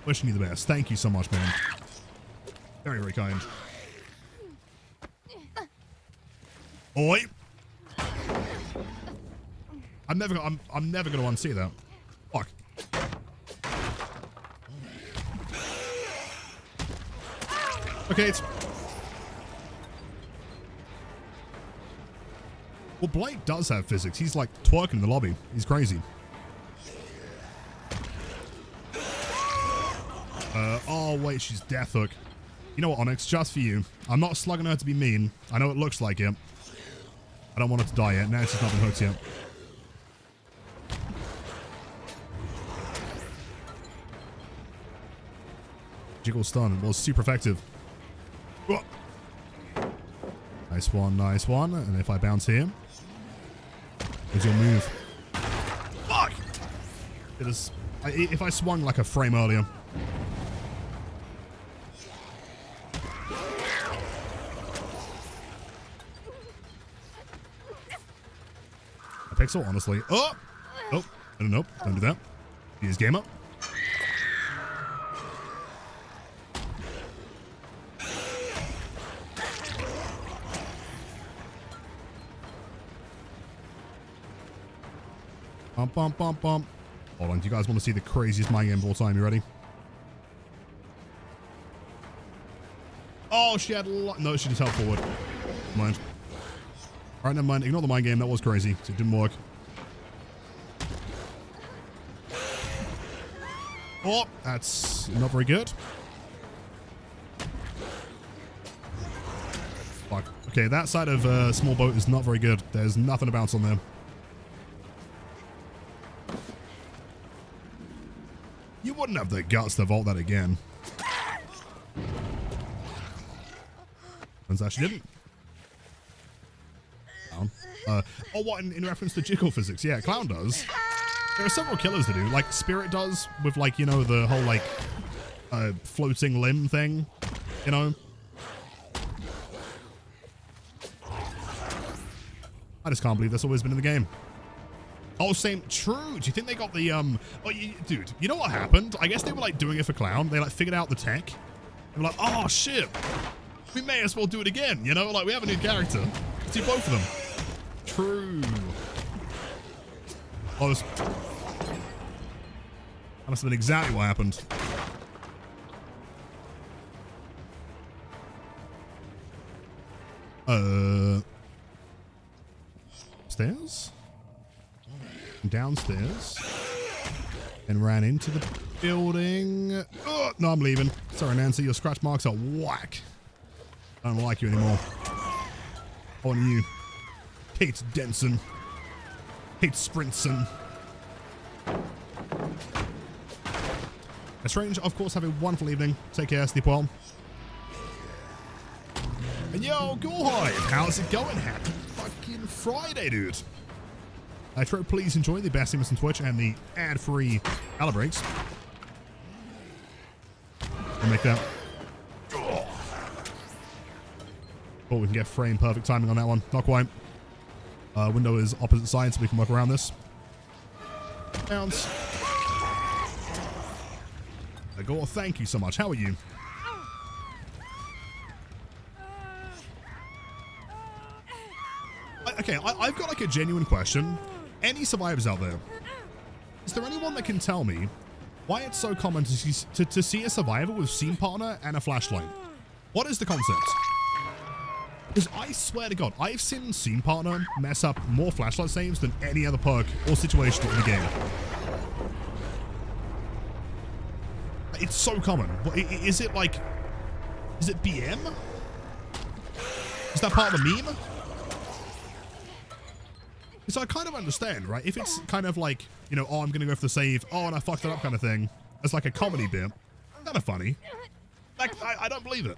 Wishing you the best. Thank you so much, man. Very, very kind. Oi! I'm never gonna unsee that. Fuck. Okay, it's... Well, Blake does have physics. He's like twerking in the lobby. He's crazy. Oh, wait, she's Death Hook. You know what, Onyx? Just for you. I'm not slugging her to be mean. I know it looks like it. I don't want her to die yet. Now she's not been hooked yet. Jiggle stun was super effective. Whoa. Nice one, nice one. And if I bounce here, where's your move? Fuck! It is, if I swung like a frame earlier. A pixel, honestly. Oh! Oh, nope, don't do that. Use game up. Bump, bump, bump, bump. Hold on, do you guys want to see the craziest mind game of all time? You ready? Oh, she had no, she just held forward. Never mind. Alright, never mind. Ignore the mind game. That was crazy. It didn't work. Oh, that's not very good. Fuck. Okay, that side of small boat is not very good. There's nothing to bounce on there. You wouldn't have the guts to vault that again. Turns out she didn't. Clown. Oh, what, in reference to jiggle physics? Yeah, Clown does. There are several killers that do. Like, Spirit does with, like, you know, the whole, like, floating limb thing. You know? I just can't believe that's always been in the game. Oh, same. True. Do you think they got the, Oh, dude, you know what happened? I guess they were, like, doing it for Clown. They, like, figured out the tech. They were like, oh, shit. We may as well do it again, you know? Like, we have a new character. Let's do both of them. True. Oh, that must have been exactly what happened. Stairs? Downstairs. And ran into the building. Oh, no, I'm leaving. Sorry, Nancy, your scratch marks are whack. I don't like you anymore. On you. Kate Denson. Kate Sprintson. Strange, of course, have a wonderful evening. Take care, sleep well. And yo, Gorehive, how's it going? Happy fucking Friday, dude. Tro, please enjoy the best streamers on Twitch and the ad-free breaks. We'll make that. Oh, we can get frame perfect timing on that one. Not quite. Window is opposite side, so we can work around this. Bounce. Gore, thank you so much. How are you? Okay, I've got like a genuine question. Any survivors out there? Is there anyone that can tell me why it's so common to see a survivor with scene partner and a flashlight? What is the concept? Because I swear to God, I've seen scene partner mess up more flashlight saves than any other perk or situation in the game. It's so common. Is it like, is it BM? Is that part of the meme? So I kind of understand, right? If it's kind of like, you know, oh, I'm going to go for the save. Oh, and I fucked it up kind of thing. It's like a comedy bit. Kind of funny. Like, I don't believe it.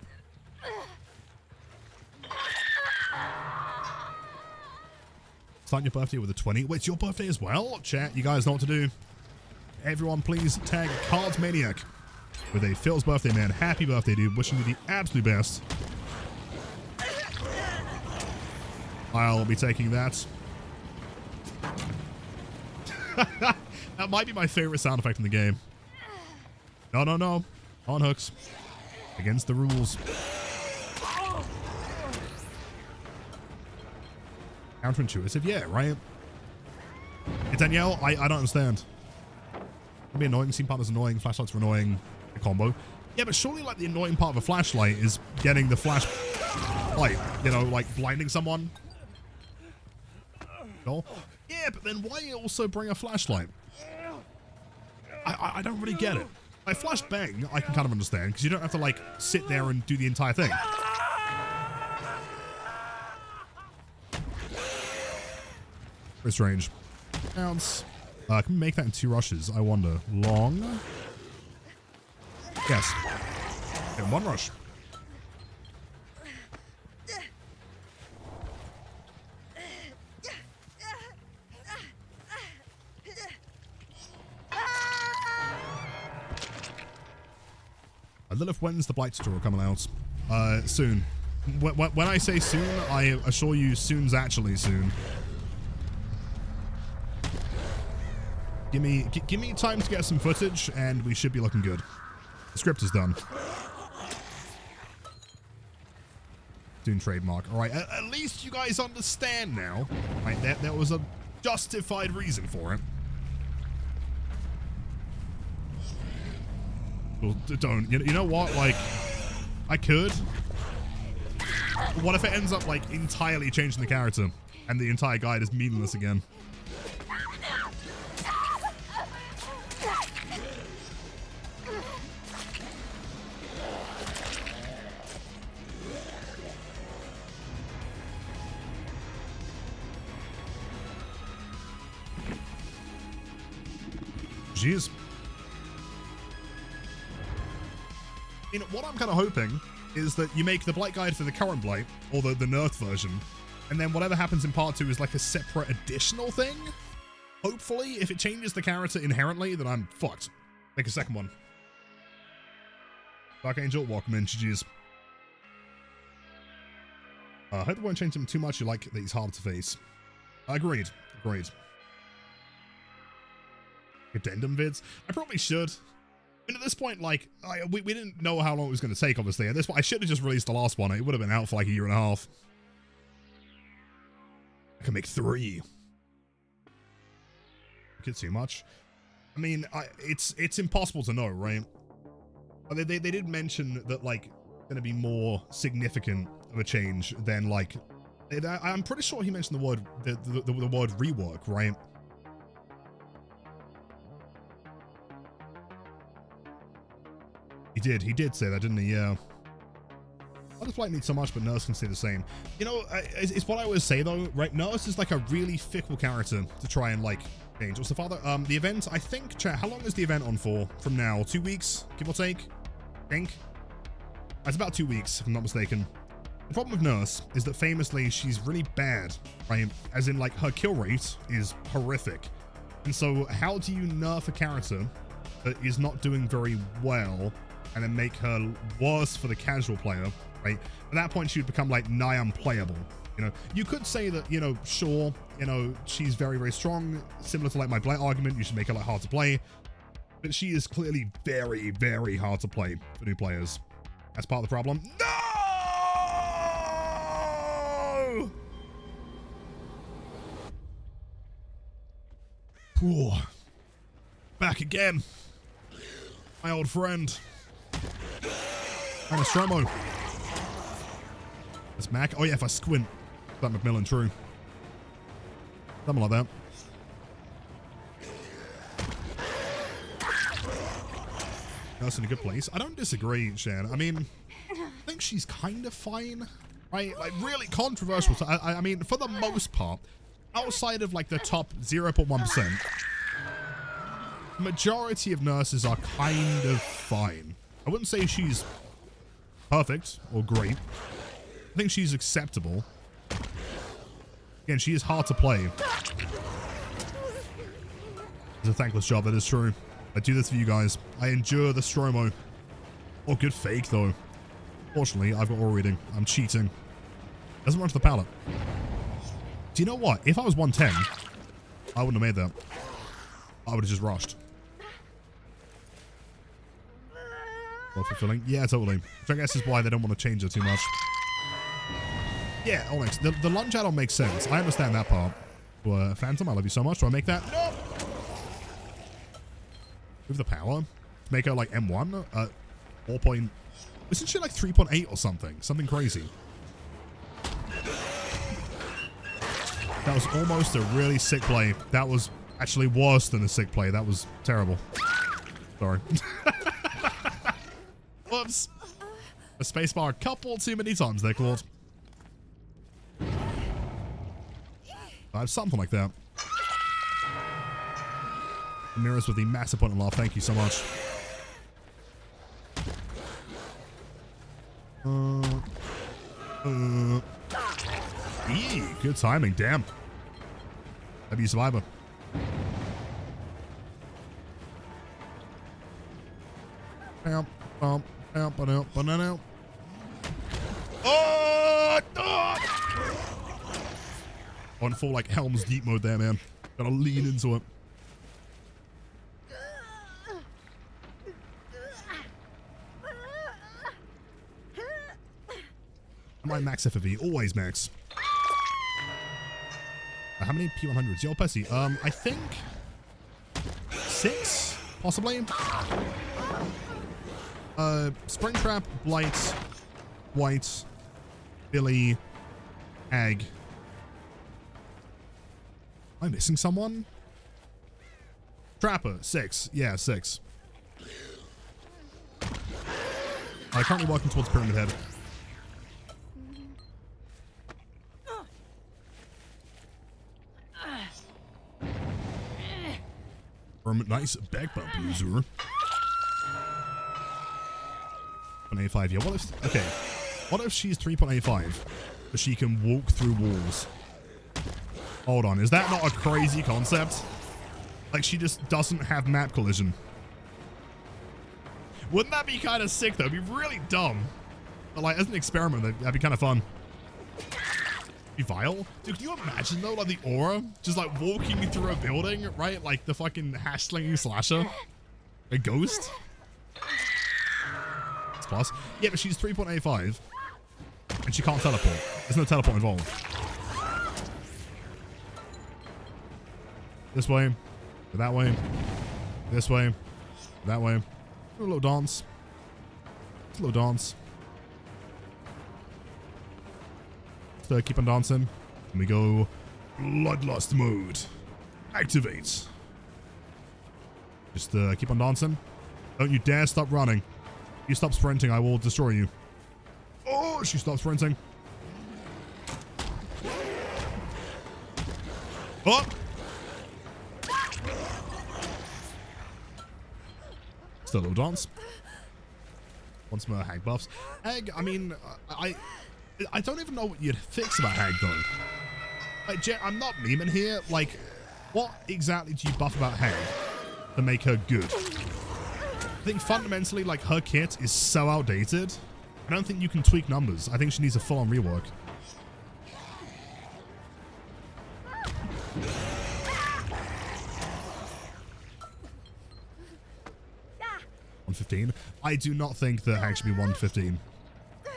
Start your birthday with a 20. Wait, it's your birthday as well? Chat, you guys know what to do. Everyone, please tag Cards Maniac with a Phil's birthday, man. Happy birthday, dude. Wishing you the absolute best. I'll be taking that. That might be my favorite sound effect in the game. No, no, no. On hooks. Against the rules. Counterintuitive, yeah, right? Hey, Danielle, I don't understand. It'd be annoying. Scene partner's annoying. Flashlights are annoying. The combo. Yeah, but surely, like, the annoying part of a flashlight is getting the flash light, you know, like blinding someone. No? Yeah, but then why also bring a flashlight? I don't really get it. Like, flash bang, I can kind of understand, because you don't have to, like, sit there and do the entire thing. Very strange. Bounce. Can we make that in 2 rushes? I wonder. Long? Yes. In 1 rush. Lilith, when's the Blight tutorial coming out? Soon. When I say soon, I assure you soon's actually soon. Give me time to get some footage, and we should be looking good. The script is done. Soon trademark. All right, at least you guys understand now. Right, there was a justified reason for it. Well, don't. You know what? Like, I could. What if it ends up, like, entirely changing the character, and the entire guide is meaningless again? Jeez. what I'm kind of hoping is that you make the Blight guide for the current Blight, or the nerfed version, and then whatever happens in part 2 is like a separate additional thing. Hopefully, if it changes the character inherently, then I'm fucked. Make a second one. Dark Angel, welcome in, GG's. I hope it won't change him too much. You like that he's hard to face. Agreed. Agreed. Addendum vids? I probably should. I mean, at this point, like, we didn't know how long it was going to take, obviously. At this point, I should have just released the last one. It would have been out for like a year and a half. I can make 3. Get too much. I mean, it's impossible to know, right? But they did mention that, like, going to be more significant of a change than, like, I'm pretty sure he mentioned the word rework, right? He did say that, didn't he? Yeah. I just like need so much, but Nurse can stay the same. You know, it's what I always say though, right? Nurse is like a really fickle character to try and like change. What's the father? The event, I think, chat, how long is the event on for from now? 2 weeks, give or take? I think. It's about 2 weeks, if I'm not mistaken. The problem with Nurse is that famously she's really bad, right? As in, like, her kill rate is horrific. And so how do you nerf a character that is not doing very well and then make her worse for the casual player, right? At that point, she would become, like, nigh unplayable. You know, you could say that, you know, sure, you know, she's very, very strong, similar to, like, my Blight argument. You should make her, like, hard to play. But she is clearly very, very hard to play for new players. That's part of the problem. No! Ooh. Back again. My old friend. And a Stromo. That's Mac. Oh yeah, if I squint. That Macmillan, true. Something like that. That's in a good place. I don't disagree, Shan. I mean, I think she's kind of fine, right? Like, really controversial. I mean, for the most part, outside of, like, the top 0.1%, majority of nurses are kind of fine. I wouldn't say she's perfect or great. I think she's acceptable. Again, she is hard to play. It's a thankless job, that is true. I do this for you guys. I endure the Stromo. Oh, good fake, though. Fortunately, I've got aura reading. I'm cheating. Doesn't run to the pallet. Do you know what? If I was 110, I wouldn't have made that. I would have just rushed. Well, fulfilling? Yeah, totally. Which I guess is why they don't want to change it too much. Yeah, Onyx. The lunge add-on makes sense. I understand that part. Phantom, I love you so much. Do I make that? No! With the power to make her like M1 at 4 point, isn't she like 3.8 or something crazy? That was almost a really sick play. That was actually worse than a sick play. That was terrible. Sorry. Whoops. A spacebar a couple too many times there, Claude. I have something like that. Mirrors with the massive point and laugh. Thank you so much. Good timing. Damn. W Survivor. On full like Helm's Deep mode there, man. Gotta lean into it. My max FFV, always max. How many P100s? Yo, Pessy. I think 6, possibly. Springtrap, Blight, White, Billy, Hag. Am I missing someone? Trapper, 6. Yeah, 6. I'm currently working towards Pyramid Head. Nice back bump user. 3.85. Yeah, what if... Okay. What if she's 3.85, but she can walk through walls? Hold on. Is that not a crazy concept? Like, she just doesn't have map collision. Wouldn't that be kind of sick, though? It'd be really dumb. But, like, as an experiment, that'd be kind of fun. Be vile? Dude, can you imagine, though, like, the aura? Just, like, walking through a building, right? Like, the fucking hash-slinging slasher. A ghost? It's plus. Yeah, but she's 3.85. And she can't teleport. There's no teleport involved. This way. That way. This way. That way. A little dance. A little dance. So keep on dancing. And we go Bloodlust mode. Activate. Just keep on dancing. Don't you dare stop running. If you stop sprinting, I will destroy you. Oh, she stopped sprinting. Oh! Still a little dance. Want some more Hag buffs. Hag, I mean, I don't even know what you'd fix about Hag, though. Like, I'm not memeing here. Like, what exactly do you buff about Hag to make her good? I think fundamentally, like, her kit is so outdated. I don't think you can tweak numbers. I think she needs a full-on rework. $115. I do not think that Hag should be 115.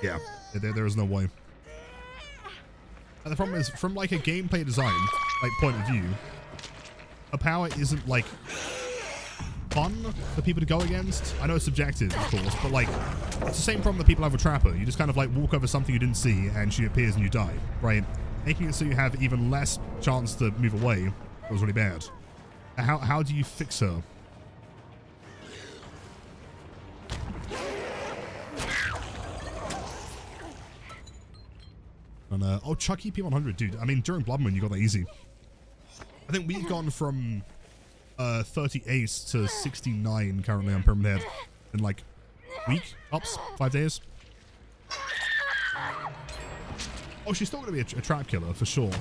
Yeah, there is no way. And the problem is, from like a gameplay design like point of view, her power isn't like fun for people to go against. I know it's subjective, of course, but like it's the same problem that people have with Trapper. You just kind of like walk over something you didn't see, and she appears and you die, right? Making it so you have even less chance to move away was really bad. How do you fix her? And, oh, Chucky P100, dude. I mean, during Blood Moon, you got that easy. I think we've gone from 38 to 69 currently on Pyramid Head in like week, ups, 5 days. Oh, she's still going to be a trap killer for sure.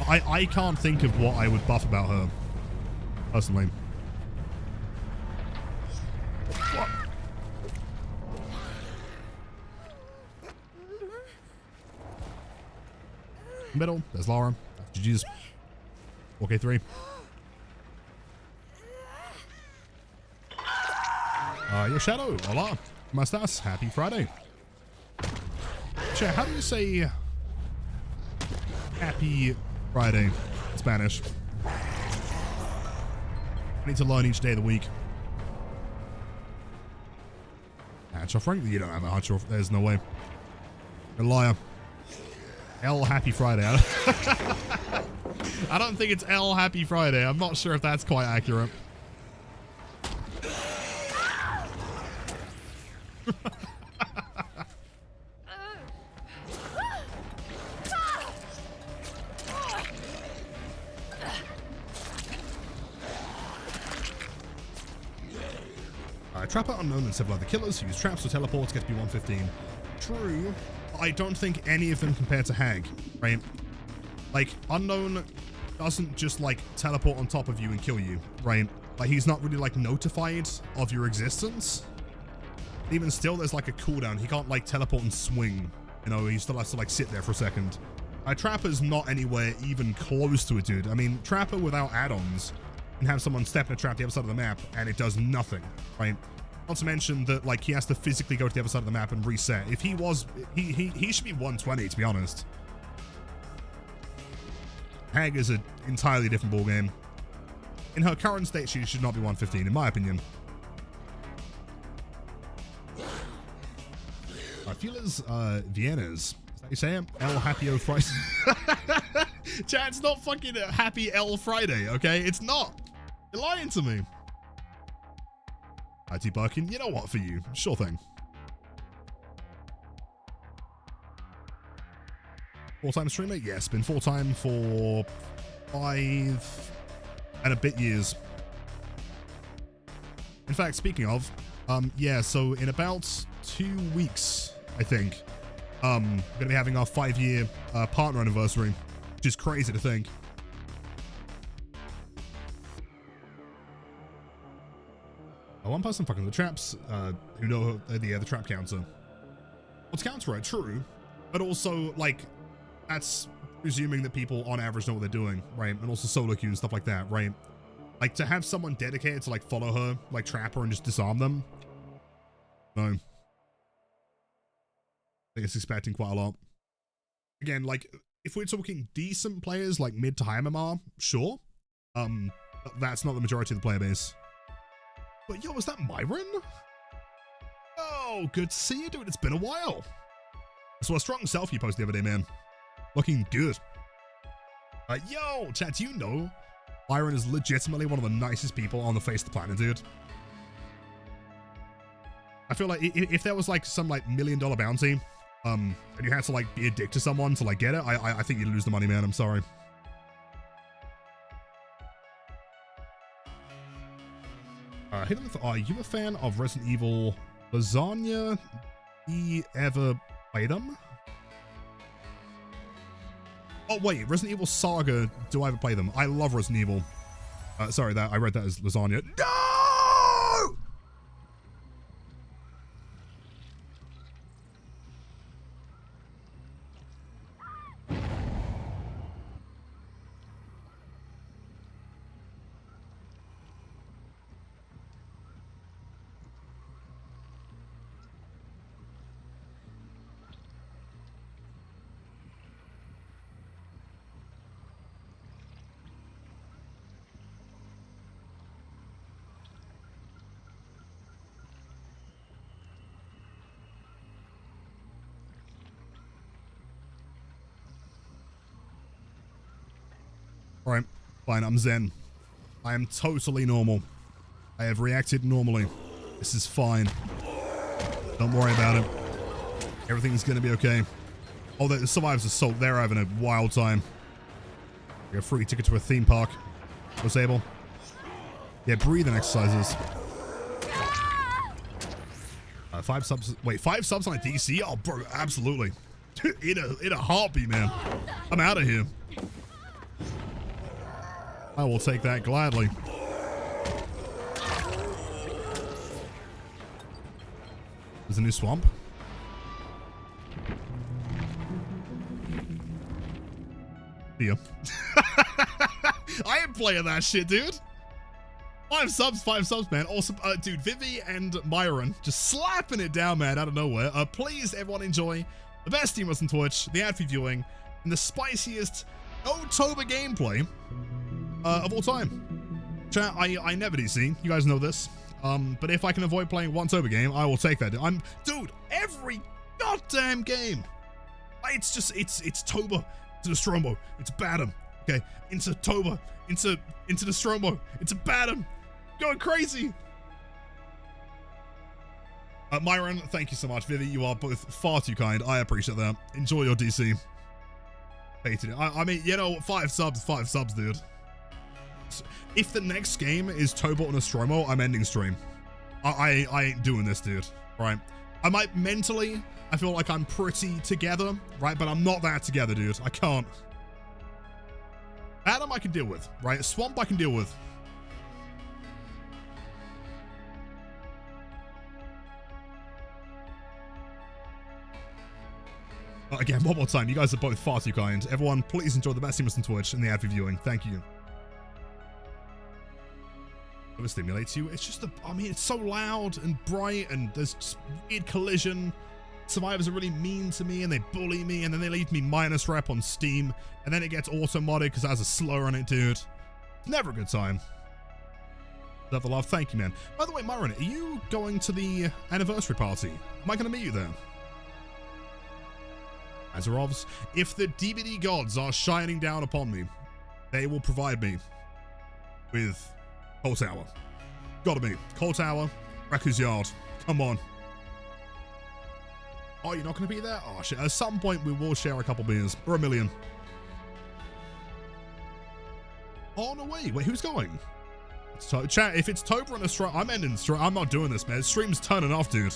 I can't think of what I would buff about her personally. What? Middle, there's Laura. GG's. Okay, 3. Your Shadow. Hola. ¿Cómo estás? Happy Friday. Chat, how do you say Happy Friday in Spanish? I need to learn each day of the week. Hatch offering? You don't have a hatch off. There's no way. You're a liar. L Happy Friday. I don't think it's L Happy Friday. I'm not sure if that's quite accurate. Trapper, Unknown, and several other killers who use traps or teleports get to be 115. True. I don't think any of them compare to Hag, right? Like, Unknown doesn't just, like, teleport on top of you and kill you, right? Like, he's not really, like, notified of your existence. Even still, there's, like, a cooldown. He can't, like, teleport and swing. You know, he still has to, like, sit there for a second. Trapper's not anywhere even close to it, dude. I mean, Trapper without add-ons can have someone step in a trap the other side of the map, and it does nothing, right? Not to mention that, like, he has to physically go to the other side of the map and reset. If he was, he should be 120, to be honest. Hag is an entirely different ballgame. In her current state, she should not be 115, in my opinion. I feel as Vienna's. Is that how you say it? El Happy-O Friday. Chat, it's not fucking Happy L Friday, okay? It's not. You're lying to me. IT Birkin, you know what, for you. Sure thing. Full-time streamer? Yes, been full-time for 5 and a bit years. In fact, speaking of, yeah, so in about 2 weeks, I think, we're gonna be having our 5-year partner anniversary, which is crazy to think. One person fucking the traps, who know the trap counter. What's counter right? True, but also like that's presuming that people on average know what they're doing, right? And also solo queue and stuff like that, right? Like to have someone dedicated to like follow her, like trap her and just disarm them. No, I think it's expecting quite a lot. Again, like if we're talking decent players like mid to high MMR, sure. That's not the majority of the player base. But yo, was that Myron? Oh, good to see you, dude. It's been a while. I saw a strong selfie you posted the other day, man. Looking good. Yo, chat, do you know Myron is legitimately one of the nicest people on the face of the planet, dude? I feel like if there was like some like $1 million bounty, and you had to like be a dick to someone to like get it, I think you'd lose the money, man. I'm sorry. Are you a fan of Resident Evil Lasagna? Do you ever play them? Oh wait, Resident Evil Saga, do I ever play them? I love Resident Evil. Sorry, that I read that as lasagna. No! Alright, fine, I'm zen. I am totally normal. I have reacted normally. This is fine. Don't worry about it. Everything's gonna be okay. Oh, the Survivors Assault, they're having a wild time. We got a free ticket to a theme park. Was able. Yeah, breathing exercises. 5 subs. Wait, 5 subs on a DC? Oh, bro, absolutely. in a heartbeat, man. I'm out of here. I will take that gladly. There's a new swamp. See ya. I am playing that shit, dude. 5 subs, man. Awesome. Dude, Vivi and Myron just slapping it down, man, out of nowhere. Please, everyone enjoy the best streamers on Twitch, the ad-free viewing, and the spiciest October gameplay of all time. Chat, I never DC. You guys know this. But if I can avoid playing one October game, I will take that. Dude, every goddamn game. It's Toba to the Strombo. It's Badham. Okay, into Toba, into the Strombo. It's a Badham. Going crazy. Myron, thank you so much. Vivi, you are both far too kind. I appreciate that. Enjoy your DC. Hated it. I mean, you know, 5 subs, dude. If the next game is Toba or Nostromo, I'm ending stream. I ain't doing this, dude. Right? I might mentally, I feel like I'm pretty together, right? But I'm not that together, dude. I can't. Adam I can deal with, right? Swamp I can deal with. Again, one more time. You guys are both far too kind. Everyone, please enjoy the best streamers on Twitch and the ad viewing. Thank you. It stimulates you. It's just I mean, it's so loud and bright, and there's just weird collision. Survivors are really mean to me, and they bully me, and then they leave me minus rep on Steam, and then it gets auto-modded because it has a slur on it, dude. It's never a good time. Love the love. Thank you, man. By the way, Myron, are you going to the anniversary party? Am I going to meet you there? Azarovs, if the DVD gods are shining down upon me, they will provide me with Coal Tower. Gotta be. Coal Tower, Wrecker's Yard. Come on. Oh, you're not gonna be there? Oh, shit. At some point, we will share a couple beers. Or $1 million. Oh, no way. Wait, who's going? So, chat, if it's Tober on the stream, I'm ending the stream. I'm not doing this, man. The stream's turning off, dude.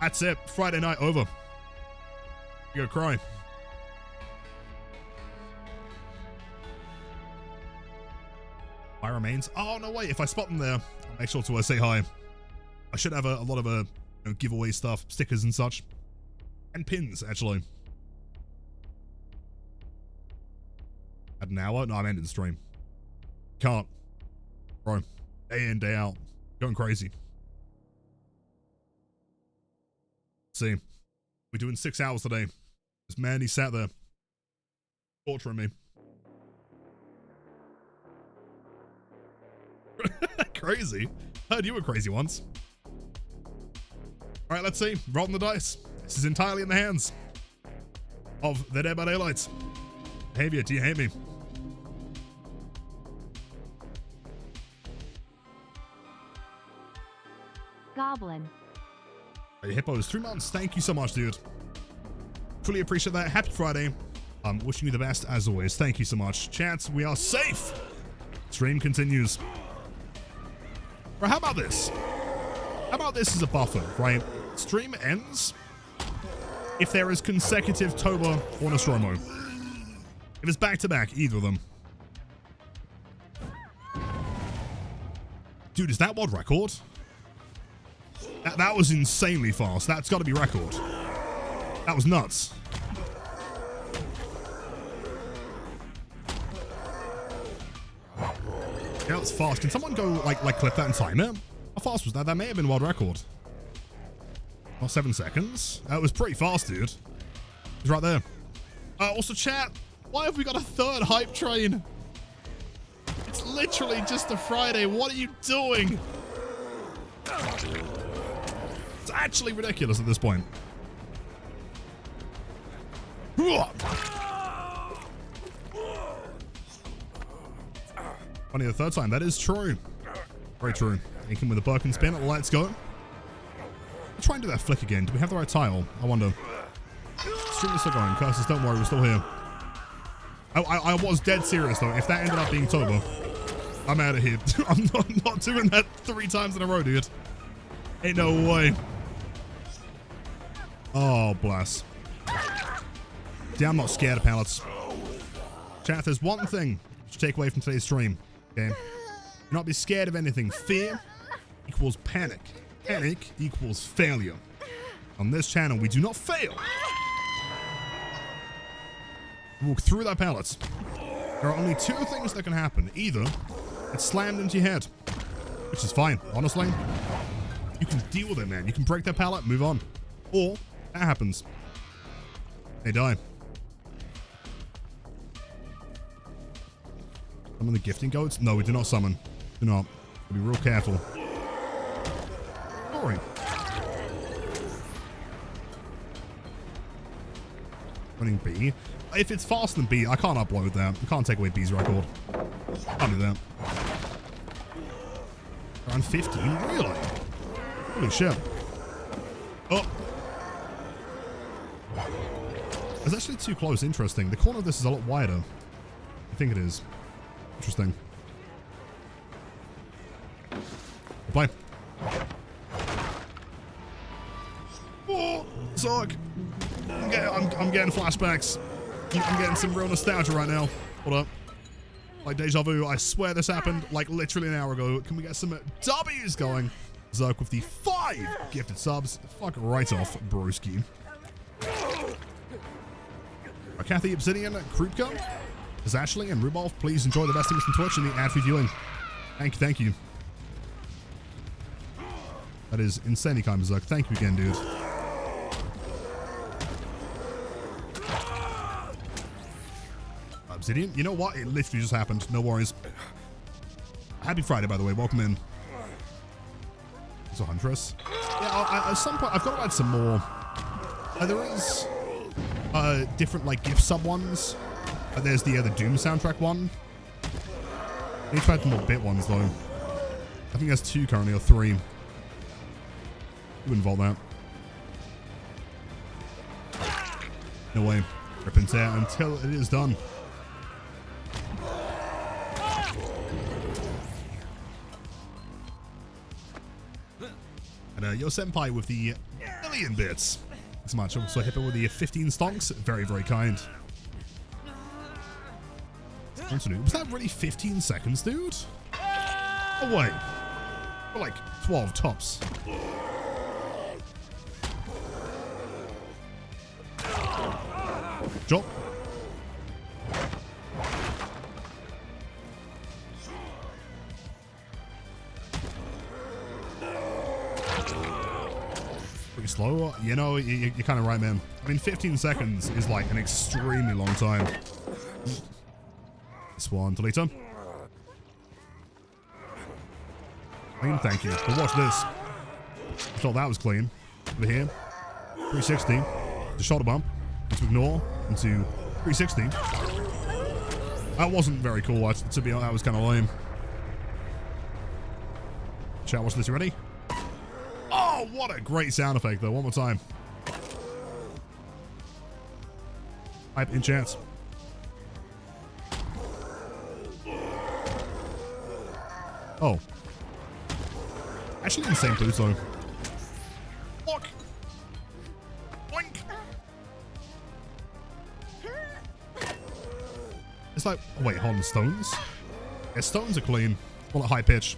That's it. Friday night over. You go cry. My remains. Oh, no, wait. If I spot them there, I'll make sure to say hi. I should have a lot of you know, giveaway stuff, stickers and such. And pins, actually. At an hour? No, I'm ending the stream. Can't. Bro. Day in, day out. Going crazy. See. We're doing 6 hours today. This man, he sat there. Torturing me. Crazy. Heard you were crazy once. Alright, let's see. Rolling the dice. This is entirely in the hands of the Dead by Daylight. Behavior, do you hate me? Goblin. Hey, Hippos, 3 months. Thank you so much, dude. Fully appreciate that. Happy Friday. Wishing you the best as always. Thank you so much. Chat, we are safe. Stream continues. Bro, how about this? How about this as a buffer, right? Stream ends if there is consecutive Toba or Nostromo. If it's back-to-back, either of them. Dude, is that world record? That was insanely fast. That's got to be record. That was nuts. Yeah, that's fast. Can someone go, like clip that and time it? How fast was that? That may have been world record. Well, 7 seconds. It was pretty fast, dude. He's right there. Also, chat, why have we got a 3rd hype train? It's literally just a Friday. What are you doing? It's actually ridiculous at this point. Only the 3rd time. That is true. Very true. Inking with a Perk and spin. Let's go. Let's try and do that flick again. Do we have the right tile? I wonder. Stream is still going. Curses, don't worry. We're still here. I was dead serious, though. If that ended up being Toba, I'm out of here. I'm not doing that 3 times in a row, dude. Ain't no way. Oh, bless. Yeah, I'm not scared of pallets. Chat, there's one thing to take away from today's stream. Okay? Do not be scared of anything. Fear equals panic. Panic equals failure. On this channel, we do not fail. Walk through that pallet. There are only 2 things that can happen. Either it's slammed into your head, which is fine, honestly. You can deal with it, man. You can break that pallet, move on. Or that happens. They die. Summon the gifting goats? No, we do not summon. Do not. Be real careful. Sorry. Running B. If it's faster than B, I can't upload that. I can't take away B's record. Can't do that. Around 15? Really? Holy shit. Oh. It's actually too close. Interesting. The corner of this is a lot wider. I think it is. Interesting. Play. Oh, suck. I'm getting flashbacks. I'm getting some real nostalgia right now. Hold up. Like deja vu. I swear this happened like literally an hour ago. Can we get some W's going? Zerk with the 5 gifted subs. Fuck right off, broski. Kathy Obsidian, Krupka, Zashley, and Rudolph, please enjoy the best things from Twitch and the ad-free viewing. Thank you, thank you. That is insanely kind, Zerk. Thank you again, dude. Obsidian, you know what? It literally just happened. No worries. Happy Friday, by the way. Welcome in. It's a Huntress. Yeah, at some point, I've got to add some more. There is different, like, gift sub ones. There's the Doom soundtrack one. I need to add more bit ones, though. I think there's 2 currently, or 3. Wouldn't involve that. No way. Rip and tear until it is done. And your senpai with the million bits. Thanks so much. Also Hippo with the 15 stonks. Very, very kind. Was that really 15 seconds, dude? Oh, wait. For like 12 tops. Drop. Pretty slow. You know, you're kind of right, man. I mean, 15 seconds is like an extremely long time. This one, Toledo. Clean, thank you. But watch this. I thought that was clean. Over here. 360. The shoulder bump. Into ignore. Into 360. That wasn't very cool. To be honest, that was kind of lame. Chat, watch this. You ready? Oh, what a great sound effect, though. One more time. Hype in chance. Oh. Actually, insane Pluto. Look. Boink. It's like, oh, wait, hold on, stones? Yeah, stones are clean. Well, at high pitch.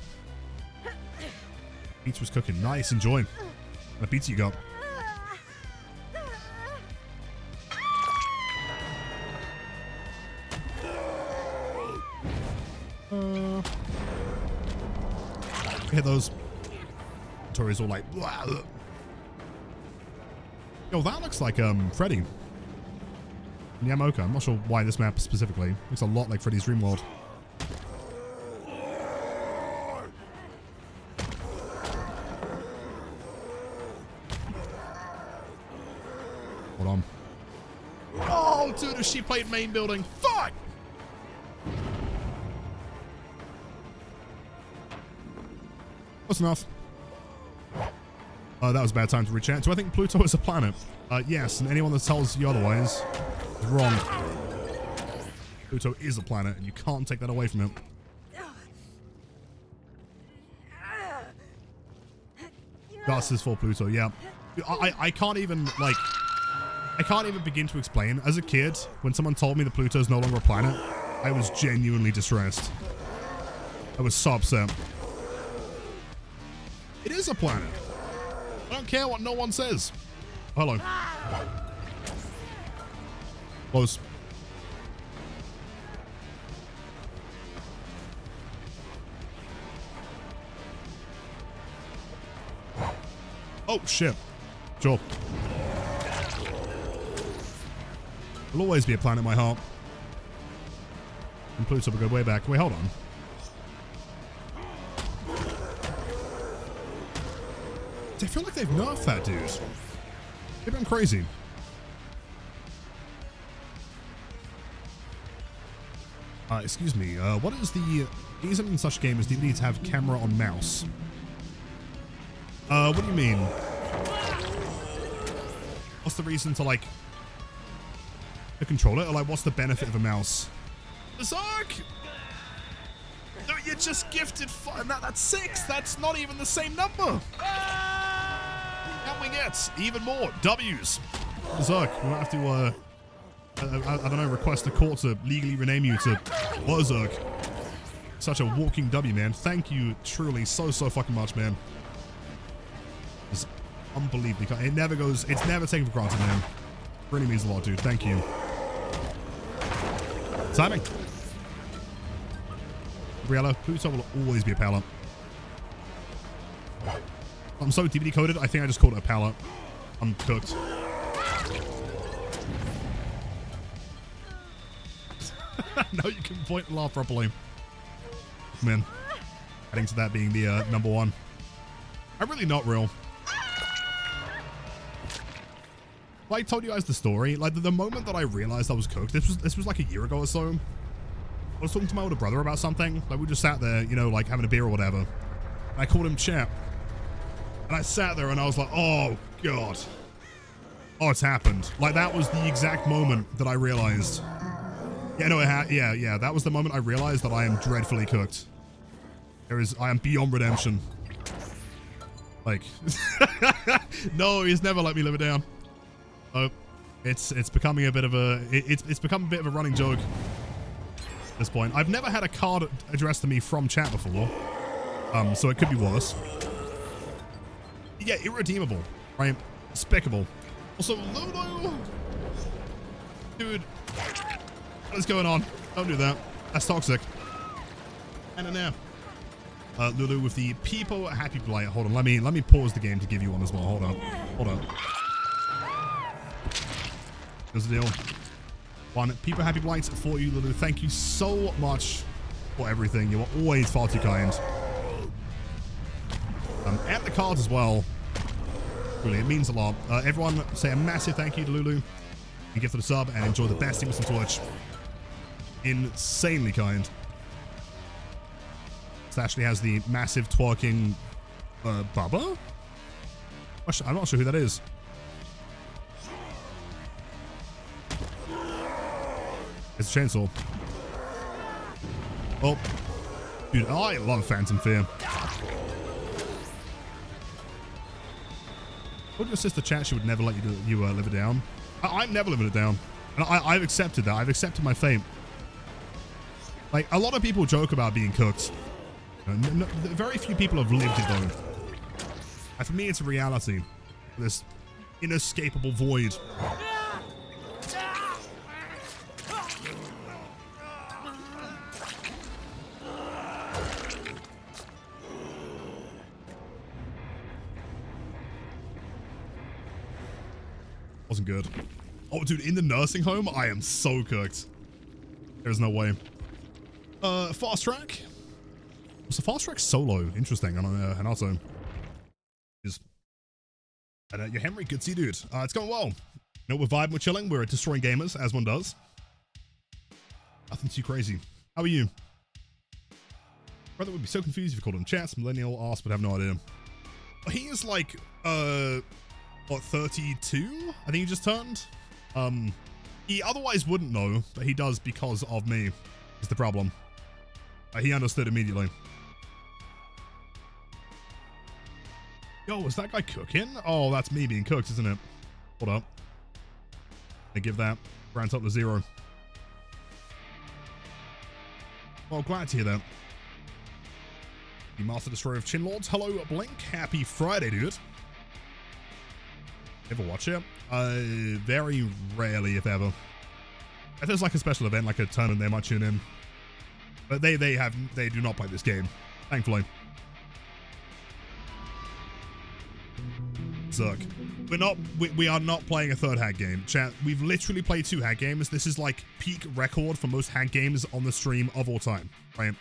Pizza was cooking. Nice, enjoy. What kind of pizza you got? Hit those. Tori's all like, blah. Yo, that looks like Freddy. Yamoka. I'm not sure why this map specifically. Looks a lot like Freddy's Dream World. Hold on. Oh, dude, she played main building. Fuck! Close enough. That was a bad time to rechat. Do I think Pluto is a planet? Yes, and anyone that tells you otherwise is wrong. Pluto is a planet, and you can't take that away from him. That's his for Pluto, yeah. I can't even, like... I can't even begin to explain. As a kid, when someone told me that Pluto is no longer a planet, I was genuinely distressed. I was so upset. It is a planet. I don't care what no one says. Hello. Close. Oh, shit. Sure. Will always be a planet in my heart. And Pluto will go way back. Wait, hold on. I feel like they've nerfed that dude. Maybe I'm crazy. Excuse me. What is the reason in such games do you need to have camera on mouse? What do you mean? What's the reason to like to control it? Or like, what's the benefit of a mouse? Berserk! No, you just gifted that's 6. That's not even the same number. Can we get even more W's? Berserk, we might have to, I don't know, request the court to legally rename you to Berserk. Such a walking W, man. Thank you truly so fucking much, man. It's unbelievable. It never goes, it's never taken for granted, man. Really means a lot, dude. Thank you. Timing. Briella, Pluto will always be a pallet. I'm so DVD coded, I think I just called it a pallet. I'm cooked. Now you can point and laugh properly. Man. Adding to that being the number 1. I'm really not real. Well, I told you guys the story. Like the moment that I realized I was cooked, this was like a year ago or so. I was talking to my older brother about something. Like we just sat there, you know, like having a beer or whatever. And I called him Chap. And I sat there and I was like, oh God. Oh, it's happened. Like that was the exact moment that I realized. Yeah, no, yeah. That was the moment I realized that I am dreadfully cooked. I am beyond redemption. Like, no, he's never let me live it down. Oh, it's becoming a bit of a, it's become a bit of a running joke at this point. I've never had a card addressed to me from chat before. So it could be worse. Yeah, irredeemable, right? Despicable. Also, Lulu! Dude, what is going on? Don't do that. That's toxic. And now, Lulu with the P100 Blight. Hold on, let me pause the game to give you one as well. Hold on. Here's the deal. One P100 Blight for you, Lulu. Thank you so much for everything. You are always far too kind. And the cards as well. Really, it means a lot. Everyone say a massive thank you to Lulu. You gift for the sub and enjoy the best teams on Twitch. Insanely kind. This actually has the massive twerking Bubba? I'm not sure who that is. It's a chainsaw. Oh. Dude, I love Phantom Fear. Told your sister chat she would never let you live it down. I'm never living it down. And I've accepted that. I've accepted my fate. Like, a lot of people joke about being cooked. Very few people have lived it though. And for me, it's a reality. This inescapable void. Wasn't good. Oh, dude, in the nursing home, I am so cooked. There's no way. Fast track. So fast track solo. Interesting. And also, your Henry, good to see you, dude. It's going well. You know, we're vibing, we're chilling, we're destroying gamers, as one does. Nothing too crazy. How are you? Brother would be so confused if you called him chats. Millennial asked, but I have no idea. He is like, what, 32? I think he just turned. He otherwise wouldn't know, but he does because of me, is the problem. He understood immediately. Yo, was that guy cooking? Oh, that's me being cooked, isn't it? Hold up. I give that. Grant up to 0. Well, glad to hear that. The Master Destroyer of Chinlords. Hello, Blink. Happy Friday, dude. Ever watch it? Very rarely, if ever. If there's like a special event, like a tournament, they might tune in. But they do not play this game, thankfully. Zerk. We are not playing a third Hag game. Chat, we've literally played 2 Hag games. This is like peak record for most Hag games on the stream of all time, right?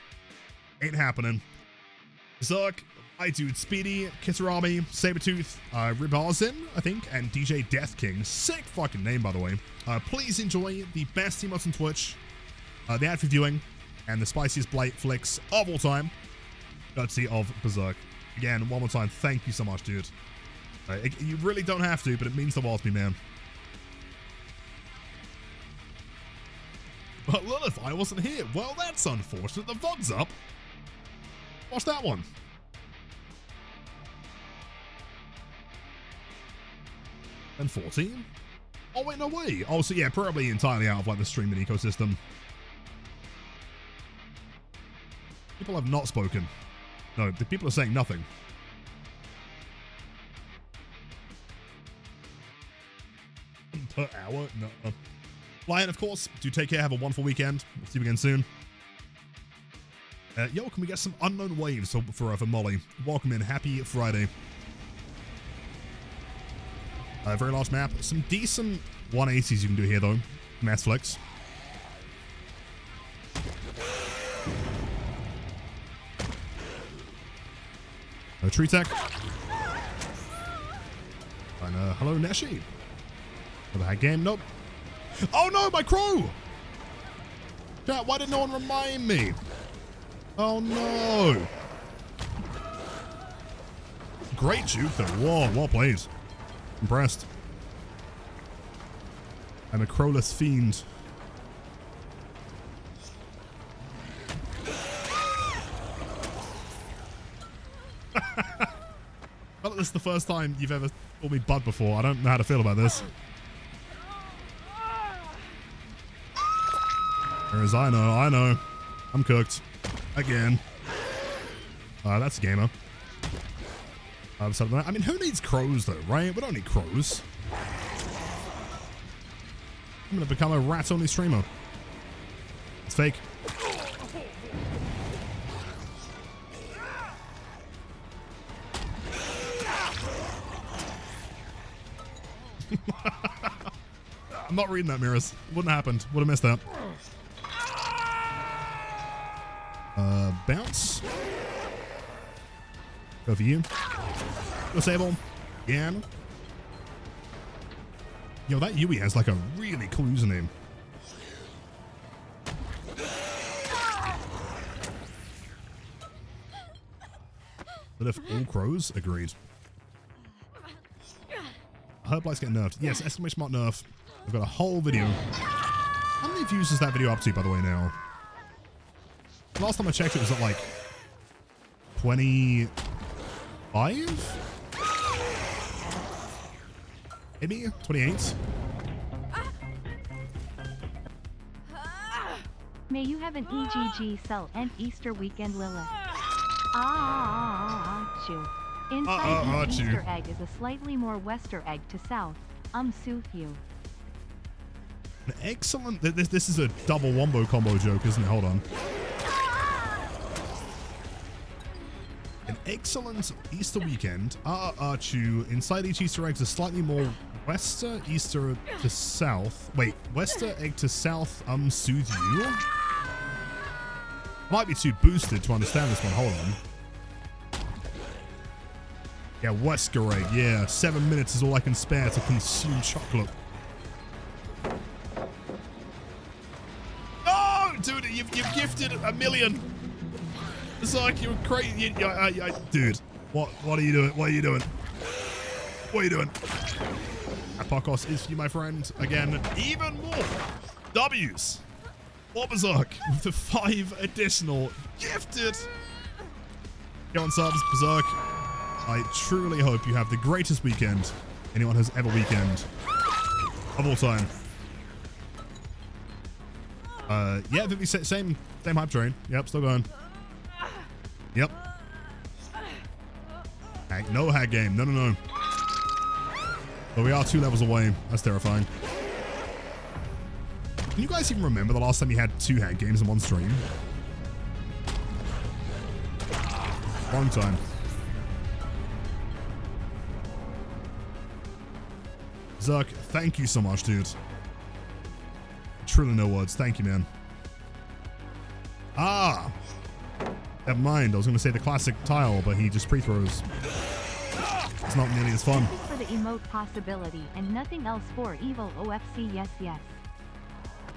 Ain't happening. Zerk, I dude, Speedy, Kitarami, Sabretooth, Ribarzin, I think, and DJ Death King. Sick fucking name, by the way. Please enjoy the best emotes on Twitch, the ad for viewing, and the spiciest Blight flicks of all time, courtesy of Berserk. Again, one more time, thank you so much, dude. You really don't have to, but it means the world to me, man. But Lilith, I wasn't here. Well, that's unfortunate. The VOD's up. Watch that one. And 14? Oh, wait, no way. Oh, so yeah, probably entirely out of like the streaming ecosystem. People have not spoken. No, the people are saying nothing. Per hour? No. Lion, of course. Do take care. Have a wonderful weekend. We'll see you again soon. Yo, can we get some unknown waves for Molly? Welcome in. Happy Friday. Very large map. Some decent 180s you can do here, though. Mass flicks. Tree tech. And hello, Neshi. Another Hag game. Nope. Oh no, my crow! Chat, why did no one remind me? Oh no. Great juke though. Whoa, well played. Impressed. I'm a crowless fiend. like this is the first time you've ever called me bud before. I don't know how to feel about this. Whereas I know. I'm cooked. Again. That's a gamer. I mean, who needs crows though, right? We don't need crows. I'm gonna become a rat-only streamer. It's fake. I'm not reading that, Mirrors. Wouldn't have happened. Would have missed that. Bounce. Go for you. Go Sable. Again. Yo, that Yui has like a really cool username. But if all crows, agreed. I hope Blight's getting nerfed. Yes, exclamation mark nerf. I've got a whole video. How many views is that video up to, by the way, now? Last time I checked, it was at like 25? Maybe 28? May you have an EGG cell and Easter weekend, Lilith. Chew. Inside each Easter egg is a slightly more Wester egg to south. Sooth you. An excellent. This is a double wombo combo joke, isn't it? Hold on. An excellent Easter weekend. Chew. Inside each Easter egg is a slightly more Wester Easter to south. Wait, Wester egg to south. Soothe you. Might be too boosted to understand this one. Hold on. Yeah, Wesker egg. Yeah, 7 minutes is all I can spare to consume chocolate. Oh, dude, you've gifted $1 million. It's like you're crazy. Dude, what are you doing? What are you doing? What are you doing? Apokos is for you, my friend. Again, even more W's. Or Berserk with the 5 additional gifted. Go on subs, Berserk. I truly hope you have the greatest weekend anyone has ever weekend of all time. Yeah, Vivi, same hype train. Yep, still going. Yep. No Hag game. No. But we are 2 levels away. That's terrifying. Can you guys even remember the last time you had 2 Hag games in one stream? Long time. Zerk, thank you so much, dude. Truly no words. Thank you, man. Never mind. I was going to say the classic tile, but he just pre-throws. It's not nearly as fun. For the emote possibility and nothing else for evil OFC. Yes.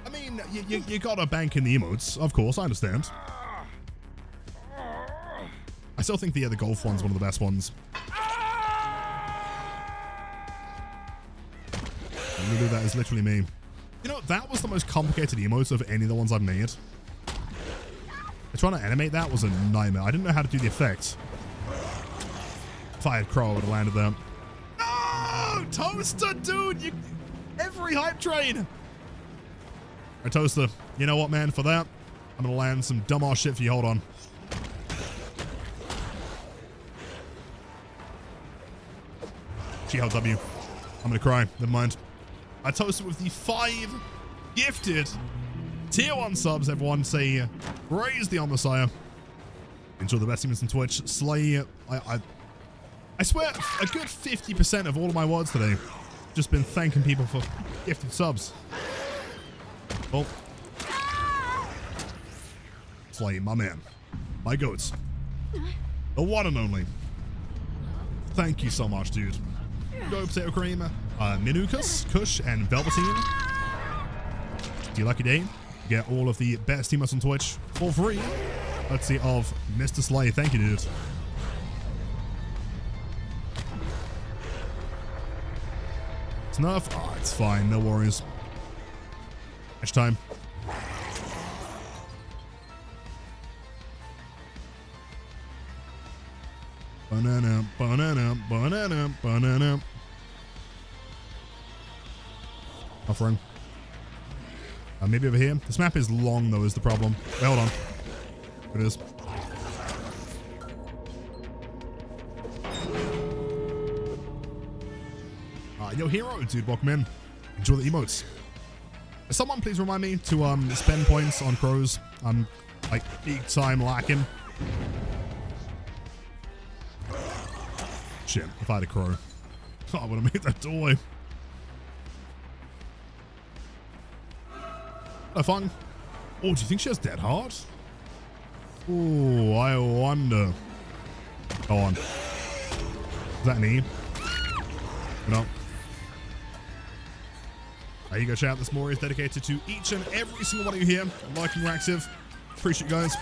I mean, you gotta bank in the emotes, of course. I understand. I still think the golf one's one of the best ones. Lulu, that is literally me. You know, that was the most complicated emotes of any of the ones I've made. Trying to animate that was a nightmare. I didn't know how to do the effect. If I had Crow, I would have landed there. No! Toaster, dude! Every hype train! Alright, Toaster. You know what, man? For that, I'm going to land some dumb-ass shit for you. Hold on. G-Hell W. I'm going to cry. Never mind. I toasted with the 5 gifted Tier 1 subs, everyone. Say, praise the Messiah. Enjoy the best teams on Twitch. Slay. I swear, a good 50% of all of my words today just been thanking people for gifted subs. Oh. Slay, my man. My goats. The one and only. Thank you so much, dude. Go Potato Cream, Minukas, Kush, and Velveteen. Do you lucky day? Get all of the best teammates on Twitch for free. Let's see, of Mr. Slay. Thank you, dude. It's Nerf. Oh, it's fine. No worries. Match time. Banana. Banana, banana, banana. Offering. Maybe over here. This map is long though, is the problem. Wait, hold on. It is. Yo, hero, dude, welcome in. Enjoy the emotes. Someone please remind me to spend points on crows. I'm like big time lacking. Shit, if I had a crow, I would have made that doorway. Fun. Oh, do you think she has dead heart? Oh, I wonder. Go on. Is that an E? No. There you go, chat. This more is dedicated to each and every single one of you here. Liking your active. Appreciate you guys.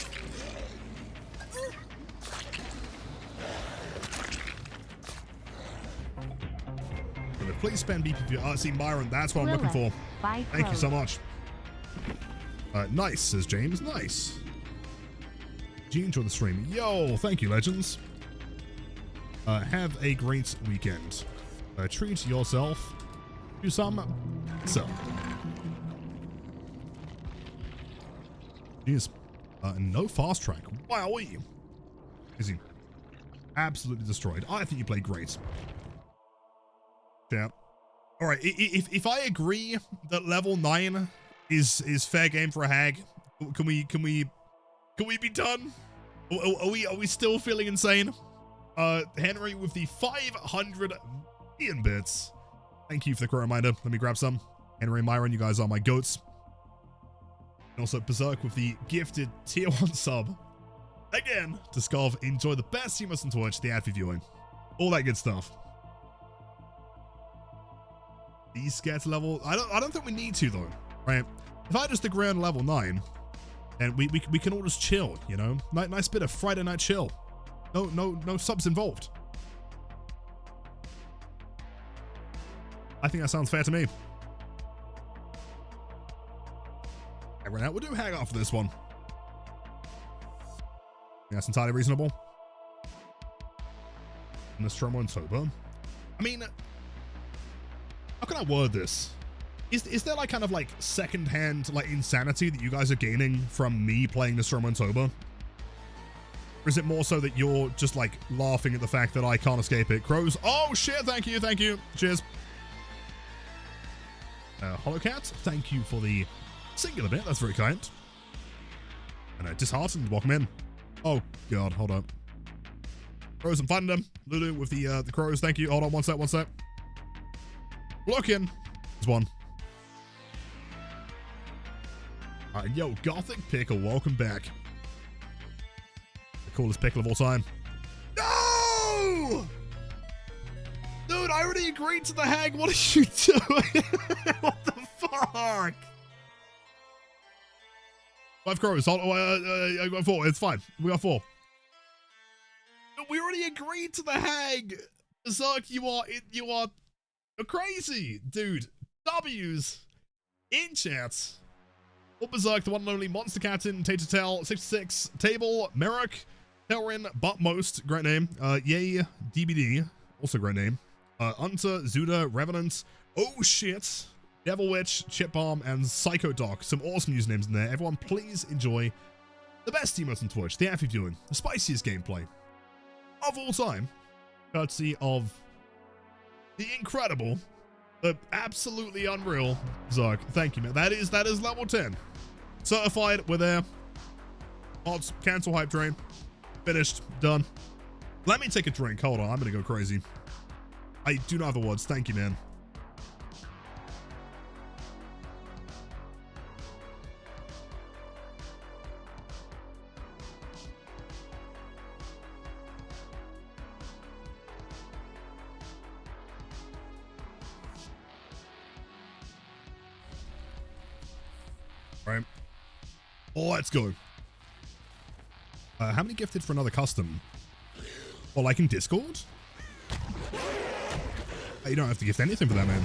Please spend BP. See, Myron, that's what I'm looking for. Thank you so much. Nice, says James. Nice. Do you enjoy the stream? Yo, thank you, legends. Have a great weekend. Treat yourself to some so. Jeez. No fast track. Wowee. Is he absolutely destroyed? I think you played great. Yeah. All right. If I agree that level 9 is fair game for a hag, can we be done? Are we still feeling insane? Henry with the 500 million bits. Thank you for the quick reminder. Let me grab some. Henry and Myron, you guys are my goats. And also Berserk with the gifted tier 1 sub. Again, to Skov, enjoy the best you must on Twitch, the ad for viewing. All that good stuff. These scared level. I don't think we need to though, right? If I just agree on level 9, and we can all just chill, you know? Nice bit of Friday night chill. No subs involved. I think that sounds fair to me. And right now, we'll do hag off for this one. That's entirely reasonable. Nostromo and Sober. I mean, how can I word this? Is there like kind of like secondhand like insanity that you guys are gaining from me playing Nostromo and Sober? Or is it more so that you're just like laughing at the fact that I can't escape it? Crows. Oh shit, thank you. Cheers. Hollowcat, thank you for the singular bit. That's very kind. And Disheartened, welcome in. Oh god, hold up. Crows and finding them. Lulu with the crows, thank you. Hold on, one sec. Looking. There's one. Yo, Gothic Pickle, welcome back. The coolest pickle of all time. No! Dude, I already agreed to the hag. What are you doing? What the fuck? 5 crows. I got 4. It's fine. We got 4. We already agreed to the hag. Berserk, you're crazy, dude. W's in chat. Or Berserk, the one and only Monster Captain, Tater 66, Table, Merrick, Telrin, Buttmost, great name. Yay, DBD, also great name. Unter, Zuda, Revenant, oh shit, Devil Witch, Chip Bomb, and Psycho Doc. Some awesome usernames in there. Everyone, please enjoy the best emotes on Twitch, the Amphi viewing, the spiciest gameplay of all time, courtesy of the incredible, the absolutely unreal Berserk. Thank you, man. That is level 10. Certified, we're there. Odds, cancel hype train. Finished, done. Let me take a drink. Hold on, I'm gonna go crazy. I do not have the words. Thank you, man. All right. Let's go. How many gifted for another custom? Well, like in Discord? You don't have to gift anything for that, man.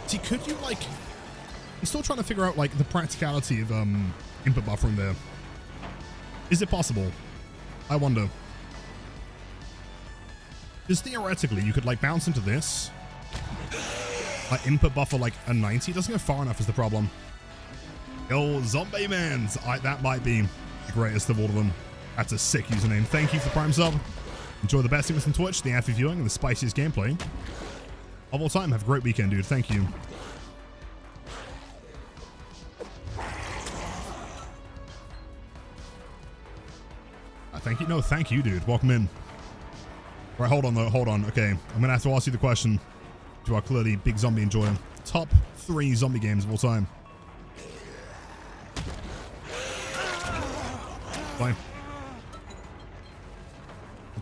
See, could you, like... I'm still trying to figure out, like, the practicality of, input buffering there. Is it possible? I wonder. Because theoretically, you could like bounce into this. Like input buffer like a 90. It doesn't go far enough is the problem. Yo, Zombie Mans. That might be the greatest of all of them. That's a sick username. Thank you for the Prime sub. Enjoy the best things on Twitch, the ad viewing, and the spiciest gameplay of all time. Have a great weekend, dude. Thank you. Thank you. No, thank you, dude. Welcome in. Right, hold on, though. Hold on. Okay, I'm going to have to ask you the question to our clearly big zombie enjoyer. Top 3 zombie games of all time. Fine.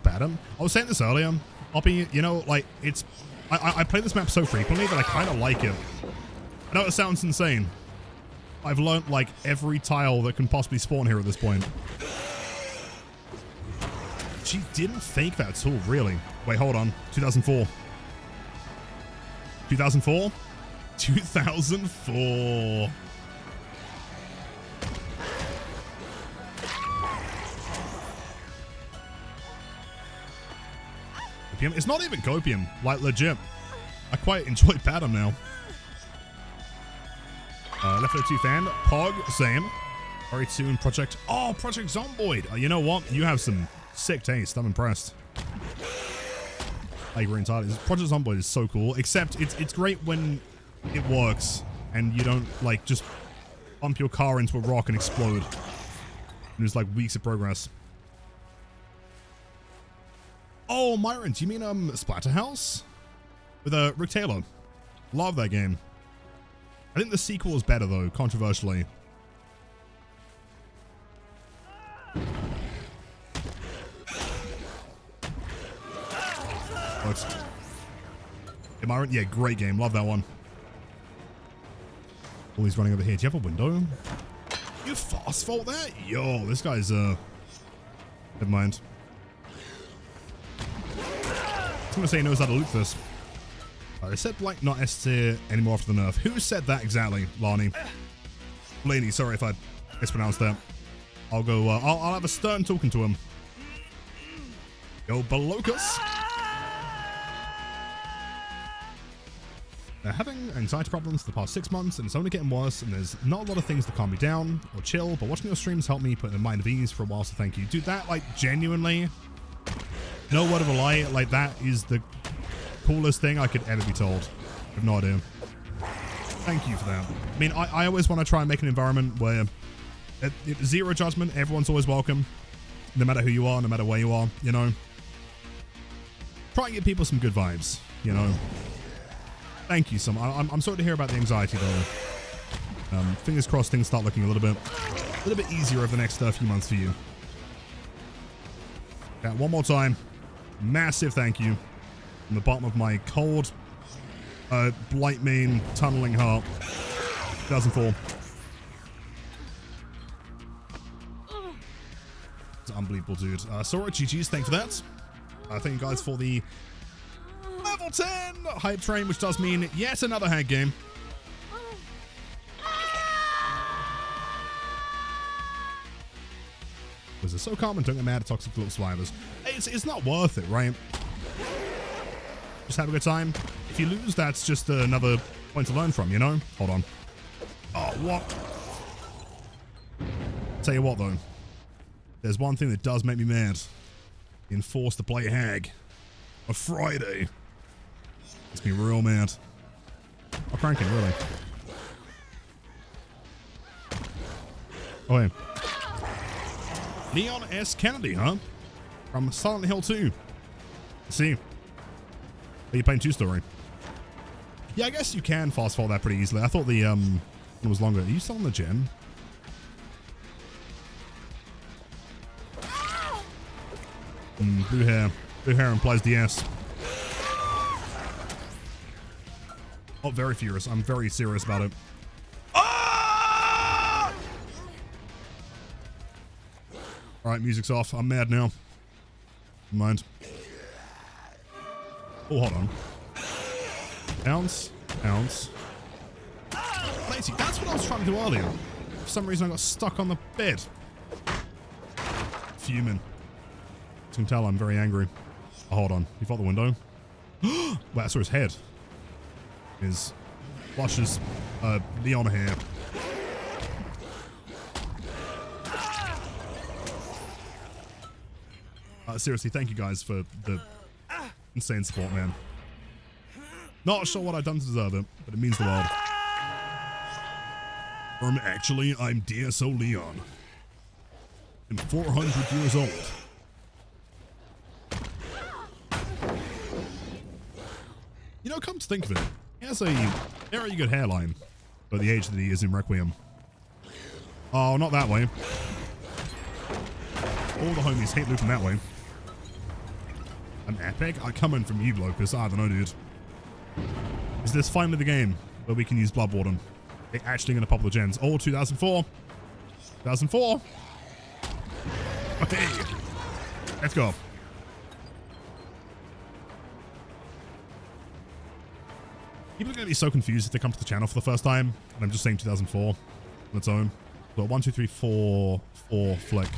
Badham. I was saying this earlier. Oppie, you know, like, it's... I play this map so frequently that I kind of like it. I know it sounds insane. I've learnt, like, every tile that can possibly spawn here at this point. She didn't fake that tool, really. Wait, hold on. 2004. 2004? 2004. Copium? It's not even copium. Like, legit. I quite enjoy Padam now. Left 4 2 fan. Pog, same. Very soon, Project. Oh, Project Zomboid. You know what? You have some sick taste. I'm impressed. I agree entirely. Project Zomboid is so cool. Except it's great when it works and you don't like just bump your car into a rock and explode. And there's like weeks of progress. Oh, Myron, do you mean Splatterhouse? With Rick Taylor. Love that game. I think the sequel is better though, controversially. Myron, yeah, great game. Love that one. Oh, he's running over here. Do you have a window? You fast fault that? Yo, this guy's never mind. I was gonna say he knows how to loot this. I said Blight not S tier anymore after the nerf. Who said that exactly, Lani? Blaney, sorry if I mispronounced that. I'll go, I'll have a stern talking to him. Yo, Belocus. They're having anxiety problems for the past 6 months, and it's only getting worse, and there's not a lot of things to calm me down or chill, but watching your streams helped me put in mind of ease for a while, so thank you. Dude, that, like, genuinely, no word of a lie, like, that is the coolest thing I could ever be told. I have no idea. Thank you for that. I mean, I always want to try and make an environment where zero judgment, everyone's always welcome, no matter who you are, no matter where you are, you know. Try and give people some good vibes, you know. Thank you, I'm sorry to hear about the anxiety, though. Fingers crossed things start looking a little bit easier over the next few months for you. Yeah, one more time. Massive thank you from the bottom of my cold, Blight main tunneling heart. 2004. It's unbelievable, dude. Sora, GG's, thanks for that. Thank you guys for the level 10 hype train, which does mean yet another Hag game. Was it so common? Don't get mad at toxic little survivors. It's not worth it, right? Just have a good time. If you lose, that's just another point to learn from, you know? Hold on. Oh, what? Tell you what, though. There's one thing that does make me mad. Being forced to play Hag. A Friday. Makes me real mad. Oh, cranking, really. Oh, yeah. Leon S. Kennedy, huh? From Silent Hill 2. Let's see. Are you playing 2-story? Yeah, I guess you can fast forward that pretty easily. I thought the one was longer. Are you still on the gem? Blue hair. Blue hair implies DS. Oh, very furious. I'm very serious about it. Ah! Alright, music's off. I'm mad now. Never mind. Oh, hold on. Bounce. Bounce. Lazy. That's what I was trying to do earlier. For some reason, I got stuck on the bed. Fuming. You can tell I'm very angry. Oh, hold on. He fought the window. Wait, I saw his head. His flushes Leon hair. Seriously, thank you guys for the insane support, man. Not sure what I've done to deserve it, but it means the world. I'm DSO Leon. I'm 400 years old. You know, come to think of it, he has a very good hairline for the age that he is in Requiem. Oh, not that way. All the homies hate looping that way. An epic? I come in from you, Locus. I don't know, dude. Is this finally the game where we can use Blood Warden? They're actually going to pop the gens. Oh, 2004. 2004. Okay. Let's go. People are going to be so confused if they come to the channel for the first time. And I'm just saying 2004 on its own. So 1, 2, 3, 4, 4 flick.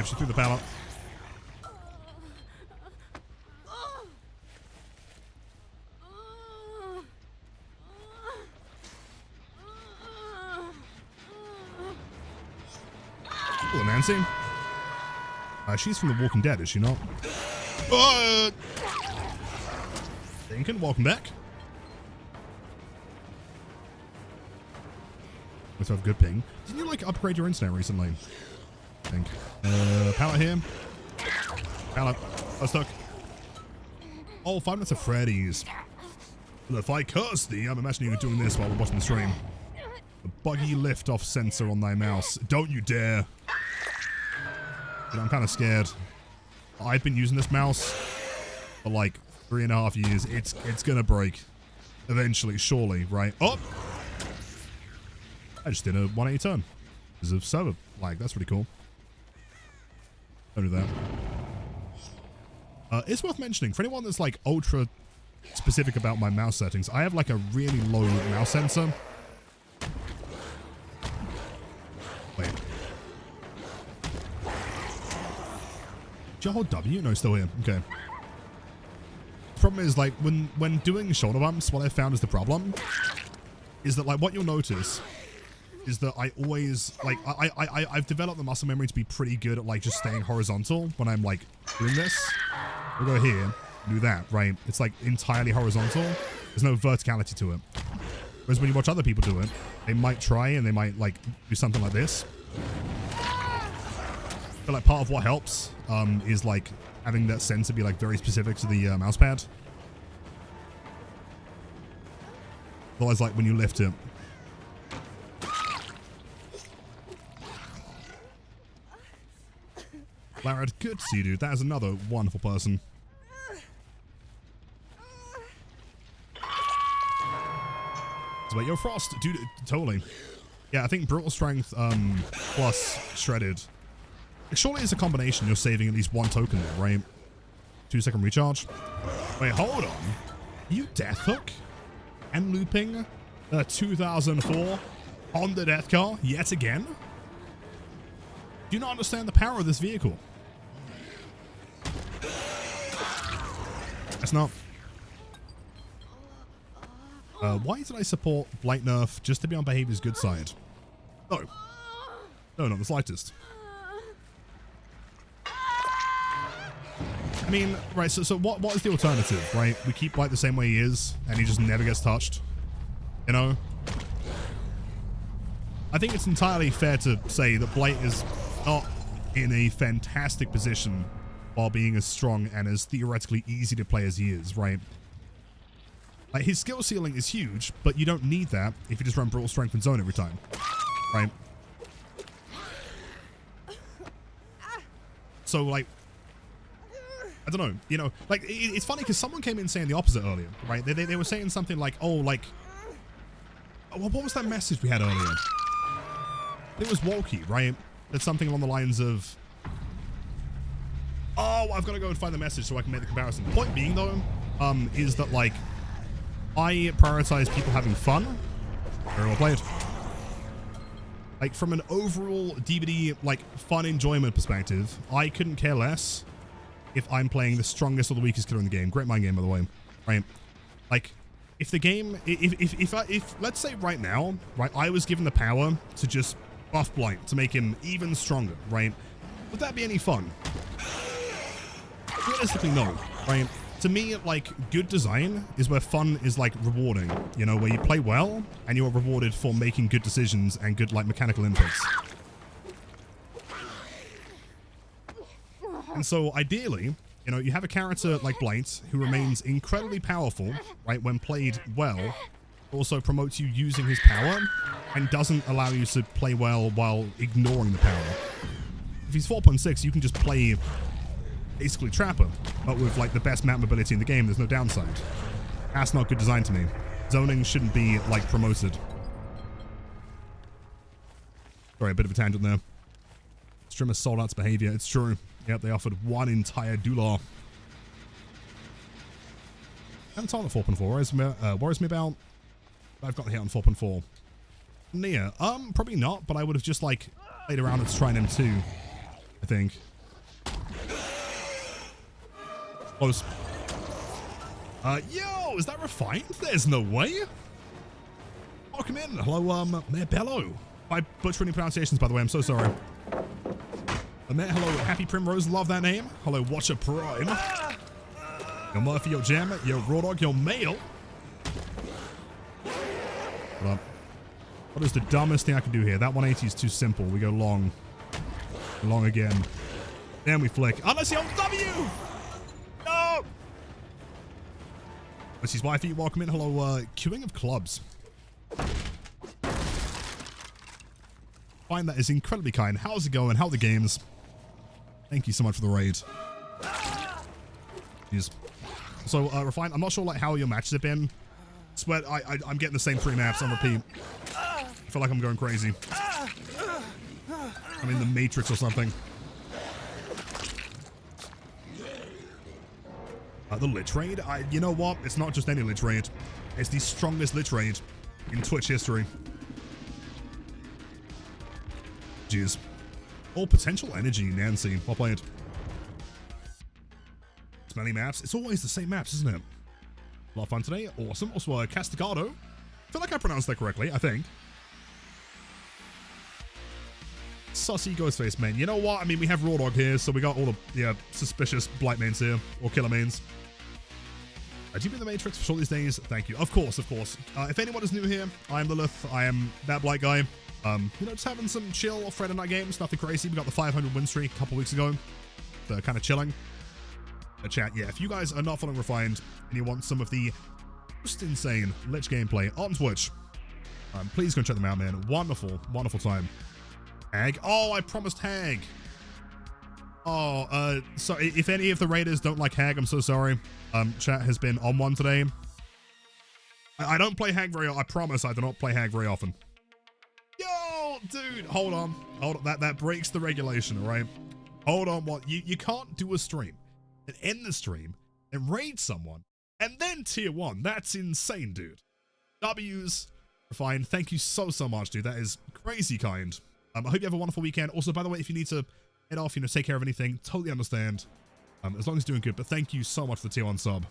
She threw the pallet. Hello, Nancy. She's from The Walking Dead, is she not? Lincoln, welcome back. Let's have good ping. Didn't you, like, upgrade your internet recently? I think. Pallet here. Pallet. I stuck. Oh, 5 minutes of Freddy's. If I curse thee, I'm imagining you doing this while we're watching the stream. The buggy lift off sensor on thy mouse. Don't you dare. But I'm kind of scared. I've been using this mouse for like 3.5 years. It's gonna break. Eventually, surely, right? Oh! I just did a 180 turn. Because of server lag. That's pretty cool. Don't do that. It's worth mentioning, for anyone that's like ultra specific about my mouse settings, I have like a really low mouse sensor. Wait. Did you hold W? No, still here. Okay. The problem is, like, when doing shoulder bumps, what I found is the problem is that, like, what you'll notice is that I always, like, I've developed the muscle memory to be pretty good at, like, just staying horizontal when I'm, like, doing this. We'll go here, do that, right? It's, like, entirely horizontal. There's no verticality to it. Whereas when you watch other people do it, they might try and they might, like, do something like this. But, like, part of what helps is, like, having that sensor be, like, very specific to the mouse pad. Otherwise, like, when you lift it, Larrad, good to see you, dude. That is another wonderful person. So, wait, yo, Frost, dude, totally. Yeah, I think Brutal Strength plus Shredded. Surely it's a combination. You're saving at least 1 token there, right? 2-second recharge. Wait, hold on. You Death Hook and looping 2004 on the Death Car yet again? Do you not understand the power of this vehicle? That's not. Why did I support Blight Nerf just to be on behavior's good side? No. No, not the slightest. I mean, right, so what is the alternative, right? We keep Blight the same way he is, and he just never gets touched. You know? I think it's entirely fair to say that Blight is not in a fantastic position while being as strong and as theoretically easy to play as he is, right? Like, his skill ceiling is huge, but you don't need that if you just run Brutal Strength and Zone every time, right? So, like, I don't know, you know, like, it's funny because someone came in saying the opposite earlier, right? They were saying something like, oh, like, what was that message we had earlier? It was Walkie, right? It's something along the lines of, oh, I've got to go and find the message so I can make the comparison. The point being, though, is that, like, I prioritize people having fun. Very well played. Like, from an overall DVD, like, fun enjoyment perspective, I couldn't care less if I'm playing the strongest or the weakest killer in the game. Great mind game, by the way. Right? Like, if the game, if let's say right now, right, I was given the power to just buff Blight to make him even stronger, right? Would that be any fun? Realistically, no, right? To me, like, good design is where fun is, like, rewarding, you know, where you play well and you're rewarded for making good decisions and good, like, mechanical inputs. And so, ideally, you know, you have a character like Blight who remains incredibly powerful, right, when played well, also promotes you using his power and doesn't allow you to play well while ignoring the power. If he's 4.6, you can just play basically Trapper, but with like the best map mobility in the game. There's no downside. That's not good design to me. Zoning shouldn't be like promoted. Sorry, a bit of a tangent there. Streamer sold out to behavior. It's true. Yep, they offered one entire $1. And on at 4.4. Worries me about. I've got hit on 4.4. Nia, probably not, but I would have just like played around with trying M2. I think. Close. Yo, is that refined? There's no way. Welcome in. Hello, Mayor Bello. By butchering pronunciations, by the way, I'm so sorry. Mayor, hello, Happy Primrose, love that name. Hello, Watcher Prime. Yo, Murphy, yo, Jam, yo, Raw Dog, yo, Mail. Hold up. What is the dumbest thing I can do here? That 180 is too simple. We go long. Long again. Then we flick. Unless he owns W! No! This is wifey. Welcome in. Hello, queuing of clubs. Find that is incredibly kind. How's it going? How are the games? Thank you so much for the raid. Jeez. So, Refine, I'm not sure like how your matches have been. Sweat, I'm getting the same 3 maps on repeat. I feel like I'm going crazy. I'm in the Matrix or something. The Lich Raid? You know what? It's not just any Lich Raid. It's the strongest Lich Raid in Twitch history. Jeez. All potential energy, Nancy. Well played. Smelly maps. It's always the same maps, isn't it? A lot of fun today. Awesome. Also, Castigado. I feel like I pronounced that correctly, I think. Sussy Ghostface main. You know what? I mean, we have Raw Dog here, so we got all the suspicious Blight mains here, or killer mains. Do you be in the Matrix for sure these days? Thank you. Of course, of course. If anyone is new here, I am Lilith. I am that Blight guy. You know, just having some chill Friday night games. Nothing crazy. We got the 500 win streak a couple weeks ago. So kind of chilling. Chat, yeah. If you guys are not following Refined and you want some of the most insane Lich gameplay on Twitch, please go check them out, man. Wonderful, wonderful time. Hag. Oh, I promised Hag. Oh, so if any of the raiders don't like Hag, I'm so sorry. Chat has been on one today. I don't play Hag very often. I promise I do not play Hag very often. Yo, dude, hold on. Hold on. That breaks the regulation, all right? Hold on. What? You can't do a stream and end the stream and raid someone and then tier 1. That's insane, dude. W's. Fine. Thank you so much, dude. That is crazy kind. I hope you have a wonderful weekend. Also, by the way, if you need to head off, you know, take care of anything, totally understand. As long as you're doing good. But thank you so much for the tier 1 sub.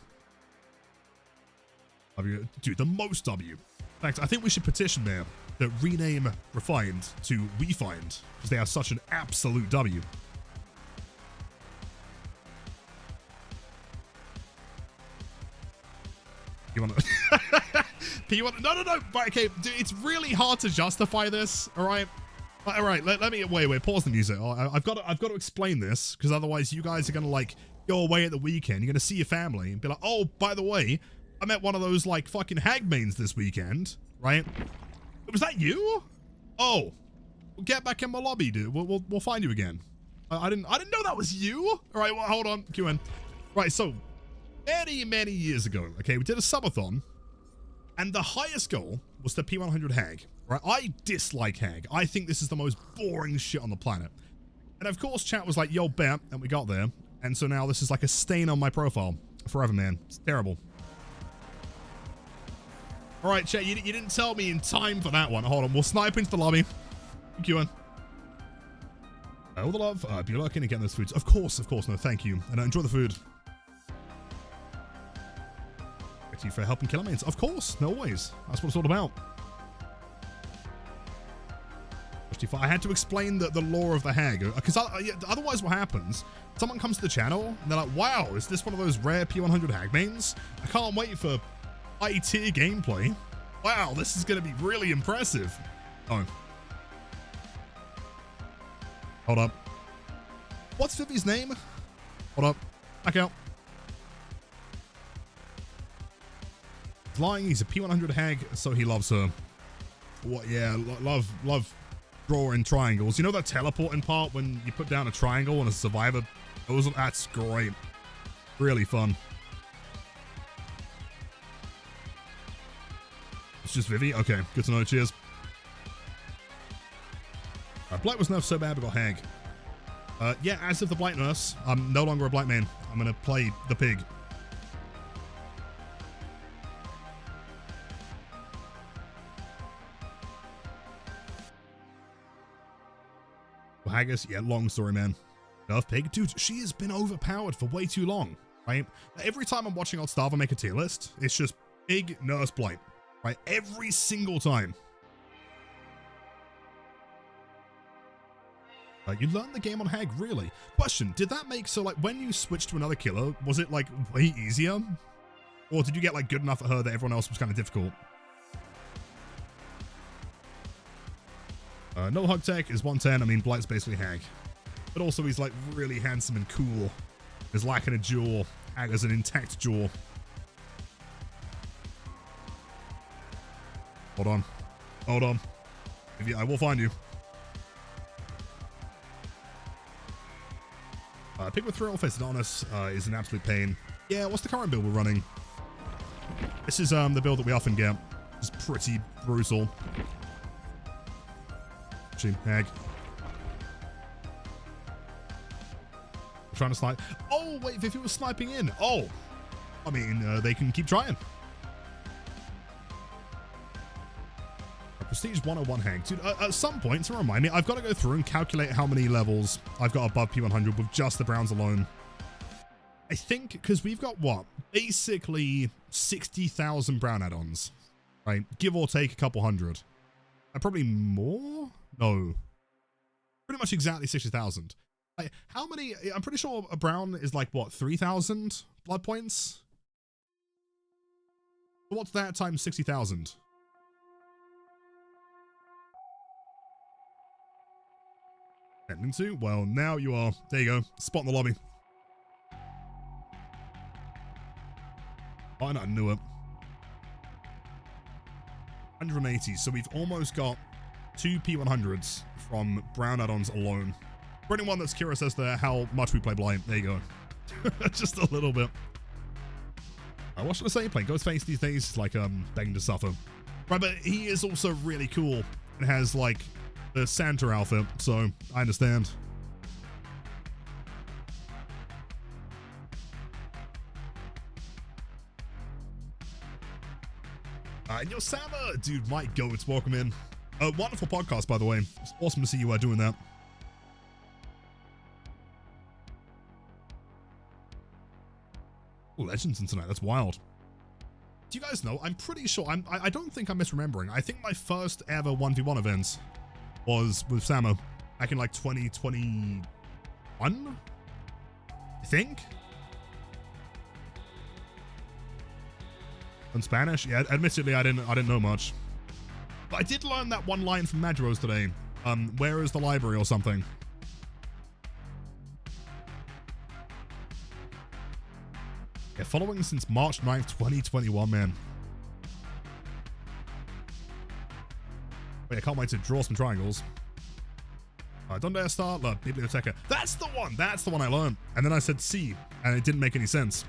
Dude, the most W. In fact, I think we should petition there that rename Refined to WeFind, because they are such an absolute W. You want to... P100? No. Right, okay, dude, it's really hard to justify this, all right? All right, let me... Wait, pause the music. I've got to explain this, because otherwise you guys are going to, like, go away at the weekend. You're going to see your family and be like, oh, by the way, I met one of those, like, fucking hag mains this weekend, right? Was that you? Oh, well, get back in my lobby, dude. We'll find you again. I didn't know that was you. All right, well, hold on, queue in. Right, so many years ago, okay, we did a subathon, and the highest goal was the P100 hag. Right, I dislike hag. I think this is the most boring shit on the planet. And of course, chat was like, "Yo, bet," and we got there. And so now this is like a stain on my profile forever, man. It's terrible. All right, chat, you didn't tell me in time for that one. Hold on, we'll snipe into the lobby. Queuing. All the love. Be lurking and getting those foods. Of course. No, thank you. And enjoy the food. Thank you for helping kill mains. Of course. No, always. That's what it's all about. I had to explain the lore of the hag, because otherwise what happens, someone comes to the channel and they're like, wow, is this one of those rare P100 hag mains? I can't wait for high tier gameplay. Wow, this is going to be really impressive. Oh. Hold up. What's Vivi's name? Hold up. Back out. He's lying, he's a P100 hag, so he loves her. What? Yeah, love drawing triangles. You know that teleporting part when you put down a triangle and a survivor goes? That's great. Really fun. It's just Vivi? Okay, good to know. Cheers. Blight was nerfed so bad we got Hag. Yeah, as of the Blight nurse, I'm no longer a Blight main. I'm gonna play the pig. Haggis, yeah, long story, man. Nerf pig? Dude, she has been overpowered for way too long, right? Every time I'm watching Old Starver make a tier list, it's just pig, nurse, Blight, right? Every single time. You learned the game on Hag, really? Question, did that make, so like when you switched to another killer, was it like way easier? Or did you get like good enough at her that everyone else was kind of difficult? No hug tech is 110. I mean, Blight's basically Hag. But also he's like really handsome and cool. He's lacking a jaw. Hag has an intact jaw. Hold on. Hold on. I will find you. Pig with Thrill, face it honest, is an absolute pain. Yeah, what's the current build we're running? This is the build that we often get. It's pretty brutal. Hag. I'm trying to snipe. Oh, wait, if it was sniping in. Oh, I mean, they can keep trying. Prestige 101 Hag. Dude, at some point, to remind me, I've got to go through and calculate how many levels I've got above P100 with just the Browns alone. I think, because we've got, what? Basically 60,000 Brown add-ons, right? Give or take a couple hundred. And probably more? No. Pretty much exactly 60,000. Like, how many? I'm pretty sure a Brown is like, what, 3,000 blood points? What's that times 60,000? Into? Well, now you are. There you go. Spot in the lobby. Oh, I knew it. 180. So we've almost got 2 P100s from Brown add-ons alone. For anyone that's curious as to how much we play Blight, there you go. Just a little bit. What should I say? Playing Ghostface these days is like begging to suffer. Right, but he is also really cool and has like the Santa outfit, so I understand. And your Sama, dude, my goats, welcome in. A wonderful podcast, by the way. It's awesome to see you doing that. Ooh, Legends in tonight, that's wild. Do you guys know, I'm pretty sure, I don't think I'm misremembering. I think my first ever 1v1 events was with Samo back in like 2021, I think. In Spanish, yeah. Admittedly, I didn't know much, but I did learn that one line from Madros today. Where is the library or something? Yeah, following since March 9th, 2021, man. Wait, I can't wait to draw some triangles. Donde está la biblioteca? That's the one! That's the one I learned. And then I said C, and it didn't make any sense.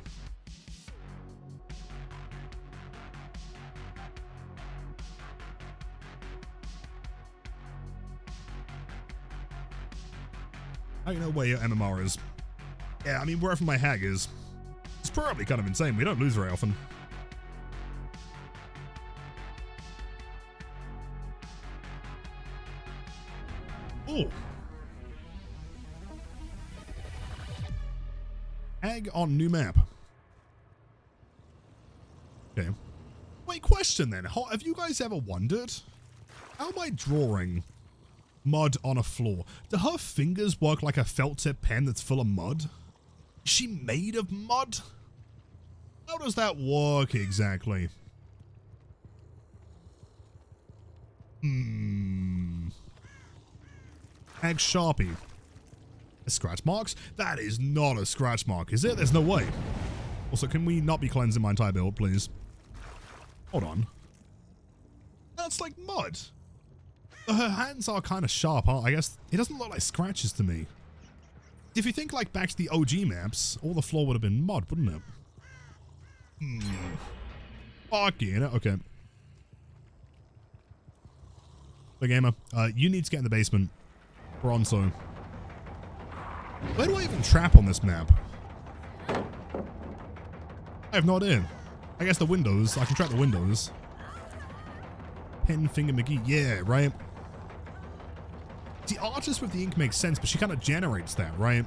How do you know where your MMR is? Yeah, I mean, wherever my Hag is. It's probably kind of insane. We don't lose very often. Cool. Hag on new map. Okay. Wait, question then. Have you guys ever wondered? How am I drawing mud on a floor? Do her fingers work like a felt tip pen that's full of mud? Is she made of mud? How does that work exactly? Hag Sharpie. Scratch marks? That is not a scratch mark, is it? There's no way. Also, can we not be cleansing my entire build, please? Hold on. That's like mud. Her hands are kind of sharp, huh? I guess it doesn't look like scratches to me. If you think like back to the OG maps, all the floor would have been mud, wouldn't it? Fucking it. Okay. The gamer, you need to get in the basement. Bronzo. Where do I even trap on this map? I have no idea. I guess the windows. I can trap the windows. Pen Finger McGee. Yeah, right? The artist with the ink makes sense, but she kind of generates that, right?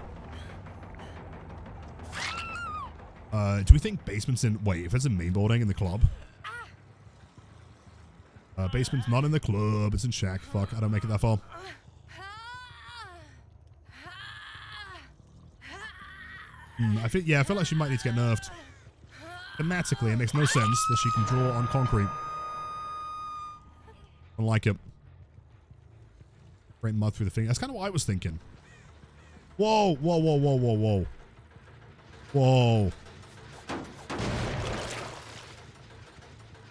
Do we think basement's in... Wait, if it's a main building in the club? Basement's not in the club. It's in Shack. Fuck, I don't make it that far. I feel like she might need to get nerfed. Thematically, it makes no sense that she can draw on concrete. I like it. Rain mud through the finger. That's kind of what I was thinking. Whoa, whoa, whoa, whoa, whoa, whoa. Whoa.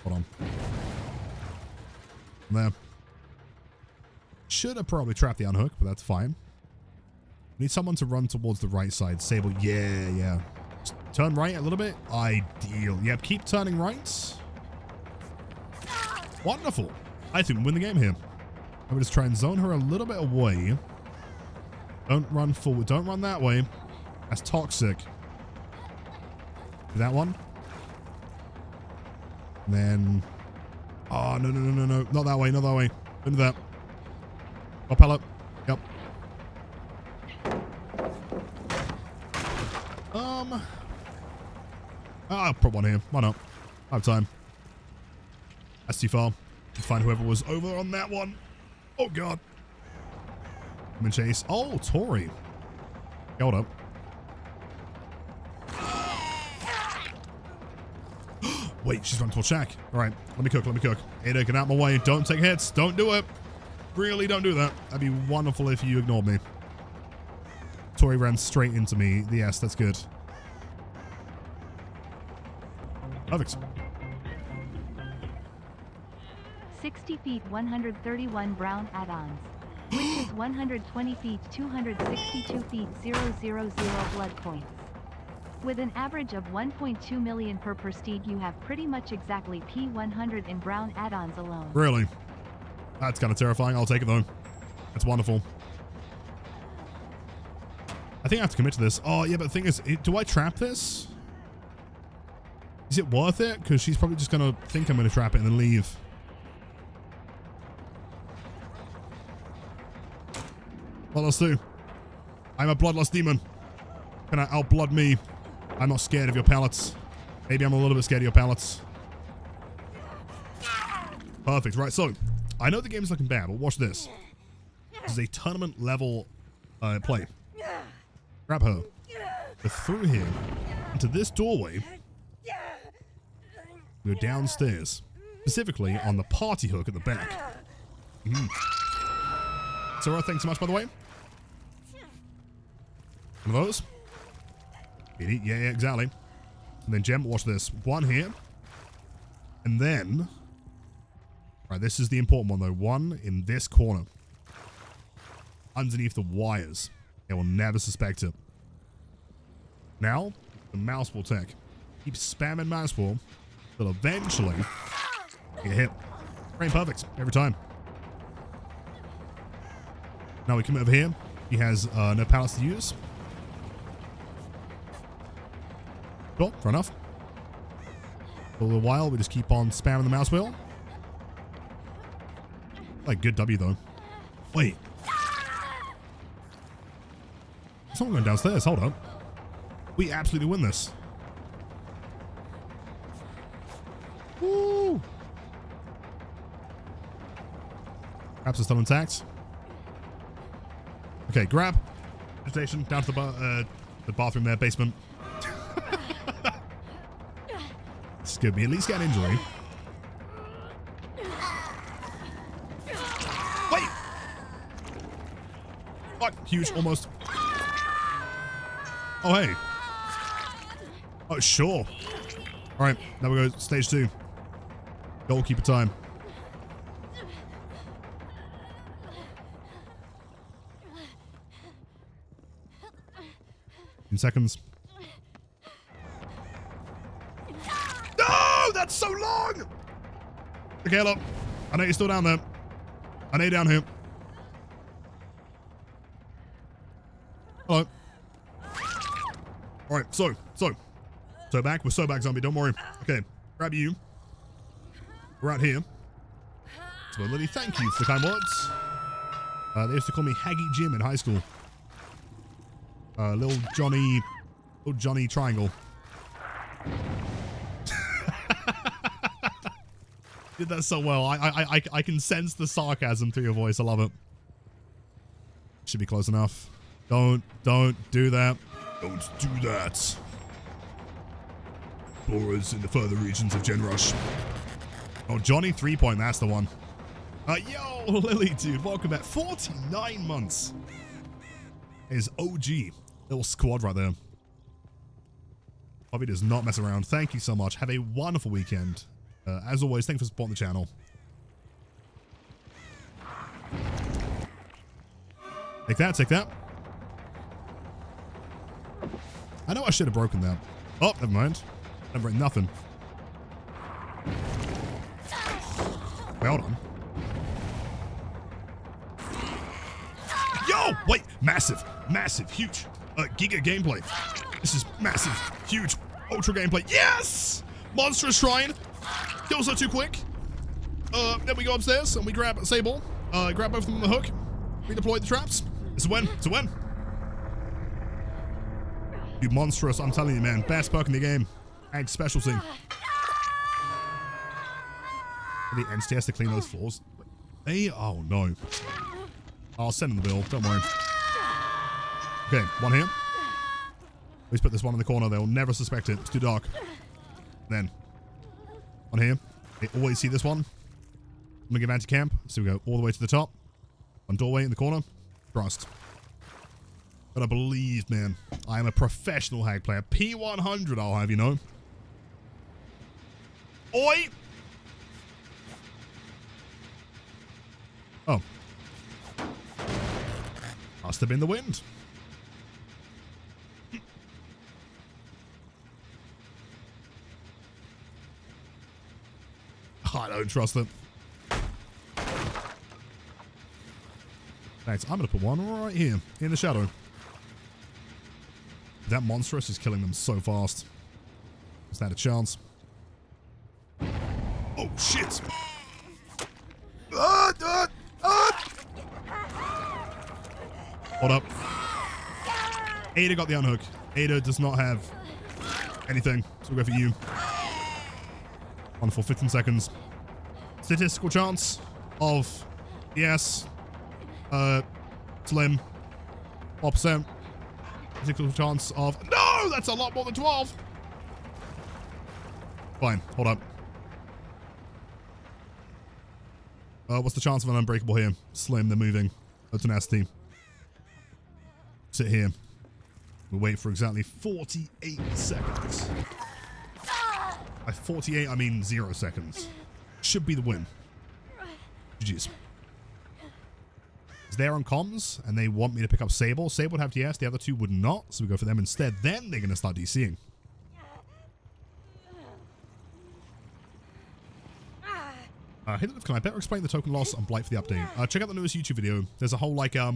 Hold on. There. Should have probably trapped the unhook, but that's fine. Need someone to run towards the right side. Sable, yeah. Just turn right a little bit. Ideal. Yep, keep turning right. Wonderful. I think we win the game here. I'm going to just try and zone her a little bit away. Don't run forward. Don't run that way. That's toxic. That one. And then... Oh, no. Not that way. Not that way. Don't do that. Oh, pallet. Yep. I'll put one here. Why not? I have time. That's too far. Let's find whoever was over on that one. Oh, God. I'm in chase. Oh, Tori. Hold up. Wait, she's running towards Shack. All right, let me cook. Ada, get out of my way. Don't take hits. Don't do it. Really don't do that. That'd be wonderful if you ignored me. Tori ran straight into me. Yes, that's good. Perfect. 60 feet 131 brown add-ons. Which is 120 feet 262 feet 000 blood points. With an average of 1.2 million per steed, you have pretty much exactly P100 in brown add-ons alone. Really? That's kind of terrifying. I'll take it though. That's wonderful. I think I have to commit to this. Oh yeah, but the thing is, do I trap this? Is it worth it? Because she's probably just going to think I'm going to trap it and then leave. Bloodlust 2. I'm a bloodlust demon. Can I outblood me? I'm not scared of your pallets. Maybe I'm a little bit scared of your pallets. Perfect. Right, so I know the game's looking bad, but watch this. This is a tournament level play. Grab her. Go through here into this doorway. Go downstairs. Specifically on the party hook at the back. Sarah, thanks so much, by the way. One of those. Yeah, exactly. And then Gem, watch this. One here. And then... Right, this is the important one, though. One in this corner. Underneath the wires. They will never suspect it. Now, the mouse will tech. Keep spamming mouse wheel. Till eventually... get hit. Frame perfect. Every time. Now we come over here. He has no pallets to use. Cool, fair enough. For a little while, we just keep on spamming the mouse wheel. Like, good W, though. Wait. someone going downstairs. Hold up. We absolutely win this. Woo! Traps are still intact. Okay, grab. Station down to the bathroom there, basement. This is good. We at least get an injury. Wait! What? Huge, almost. Oh, hey. Oh, sure. All right, now we go stage 2. Goalkeeper time. In seconds. No! That's so long! Okay, look. I know you're still down there. I know you're down here. Hello. Alright, so back. We're so back, zombie. Don't worry. Okay, grab you. We're out here. So, Lily, thank you for the kind words. They used to call me Haggy Jim in high school. Little Johnny Triangle. Did that so well. I can sense the sarcasm through your voice. I love it. Should be close enough. Don't do that. Don't do that. Boras in the further regions of Gen Rush. Oh, Johnny 3-point. That's the one. Yo, Lily, dude. Welcome back. 49 months. Is OG. Little squad right there. Bobby does not mess around. Thank you so much. Have a wonderful weekend. As always, thank you for supporting the channel. Take that, take that. I know I should have broken that. Oh, never mind. Never broke nothing. Wait, hold on. Yo! Wait! Massive, huge. Giga gameplay. This is massive, huge, ultra gameplay. Yes! Monstrous Shrine. Kills her too quick. Then we go upstairs and we grab Sable. Grab both of them on the hook. Redeploy the traps. It's a win. It's a win. Dude, monstrous. I'm telling you, man. Best perk in the game. Ag specialty. The entity has to clean those floors. Hey, oh no. I'll send them the bill. Don't worry. Okay, one here. Please put this one in the corner. They'll never suspect it. It's too dark. Then, one here. They always see this one. I'm gonna give anti-camp. So we go all the way to the top. One doorway in the corner. Trust. But I believe, man, I am a professional Hag player. P100, I'll have you know. Oi! Oh. Must have been the wind. I don't trust it. Thanks. I'm going to put one right here in the shadow. That monstrous is killing them so fast. Is that a chance? Oh, shit. Hold up. Ada got the unhook. Ada does not have anything. So we'll go for you. On for 15 seconds. Statistical chance of yes. Slim. 4%. Statistical chance of no! That's a lot more than 12. Fine. Hold up. What's the chance of an unbreakable here? Slim, they're moving. No tenacity. Sit here. We'll wait for exactly 48 seconds. By 48, I mean 0 seconds. Should be the win. GG's. Is there on comms, and they want me to pick up Sable. Sable would have to yes, the other two would not, so we go for them instead. Then they're going to start DCing. Hey, can I better explain the token loss on Blight for the update? Check out the newest YouTube video. There's a whole, like, that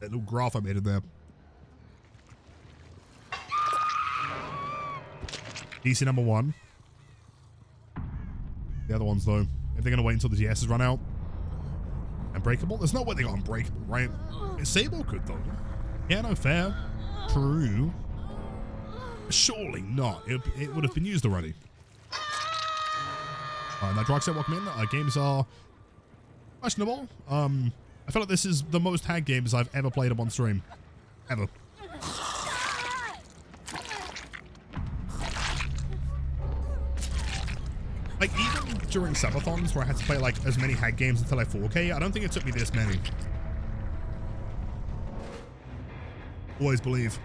little graph I made in there. DC number 1. The other ones, though, if they're going to wait until the GSs run out. Unbreakable? There's no way they got unbreakable, right? Sable could, though. Yeah, no, fair. True. Surely not. It would have been used already. That drug set, welcome in. Games are questionable. I feel like this is the most Hag games I've ever played on stream. Ever. Like, even during subathons where I had to play, like, as many Hag games until I 4K, I don't think it took me this many. Always believe.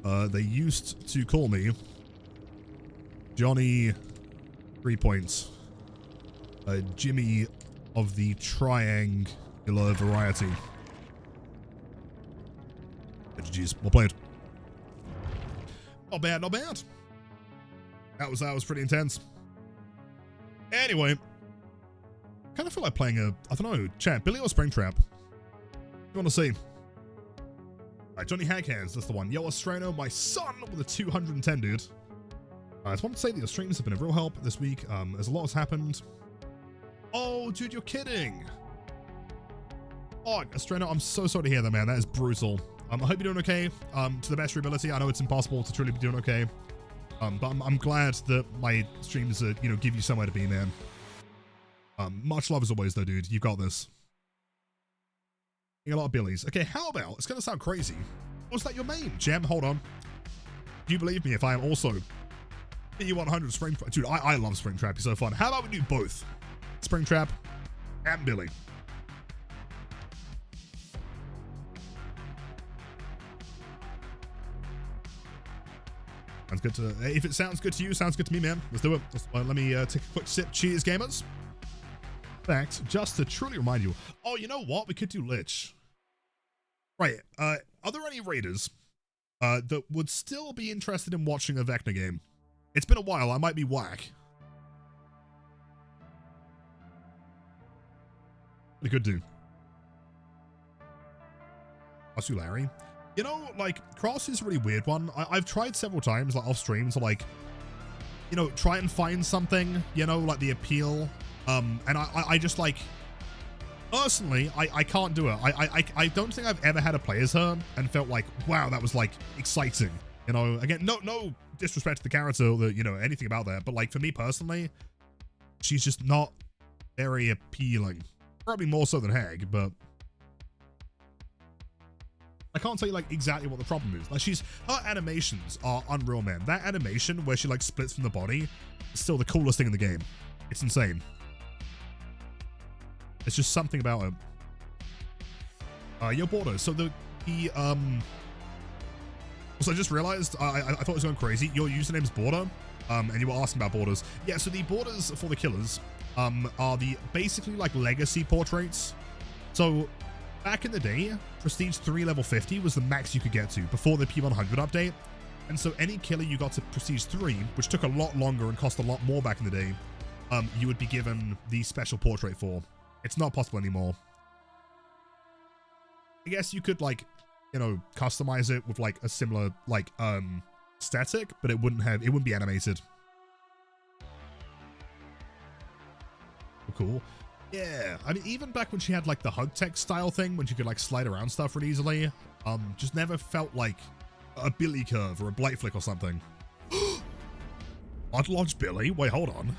They used to call me Johnny 3 points. Jimmy of the triangular variety. GG's, well played. Not bad, not bad. That was pretty intense. Anyway, kind of feel like playing I don't know, chat, Billy or Springtrap? You want to see? Alright, Johnny Hag Hands, that's the one. Yo, Austrano, my son with a 210, dude. I just want to say that your streams have been a real help this week, as a lot has happened. Oh, dude, you're kidding. Oh, Austrano, I'm so sorry to hear that, man. That is brutal. I hope you're doing okay, to the best of your ability. I know it's impossible to truly be doing okay. But I'm glad that my streams, you know, give you somewhere to be, man. Much love as always, though, dude. You've got this. A lot of Billies. Okay, how about, it's going to sound crazy. Was that your main? Gem, hold on. Do you believe me if I am also P100 Springtrap? Dude, I love Springtrap. It's so fun. How about we do both? Springtrap and Billy. Sounds good to, if it sounds good to you, sounds good to me, man. Let's do it. Let me take a quick sip. Cheers, gamers. Fact, just to truly remind you. Oh, you know what? We could do Lich. Right. Are there any raiders that would still be interested in watching a Vecna game? It's been a while. I might be whack. We could do. I'll do Larry. You know, like, Cross is a really weird one. I've tried several times, like, off stream to, like, you know, try and find something, you know, like the appeal. And I just, like, personally, I can't do it. I don't think I've ever had a play as her and felt like, wow, that was, like, exciting. You know, again, no disrespect to the character or, you know, anything about that. But, like, for me personally, she's just not very appealing. Probably more so than Hag, but I can't tell you, like, exactly what the problem is. Like, her animations are unreal, man. That animation where she, like, splits from the body is still the coolest thing in the game. It's insane. It's just something about it. Your border. So so I just realized, I thought it was going crazy. Your username is Border, and you were asking about borders. Yeah, so the borders for the killers, are basically like legacy portraits. So back in the day, Prestige 3 level 50 was the max you could get to before the P100 update. And so any killer you got to Prestige 3, which took a lot longer and cost a lot more back in the day, you would be given the special portrait for. It's not possible anymore. I guess you could, like, you know, customize it with, like, a similar, like, static, but it wouldn't be animated. Cool. Yeah, I mean, even back when she had, like, the hug tech style thing, when she could, like, slide around stuff really easily, just never felt like a Billy curve or a Blight flick or something. Unlodge Billy? Wait, hold on.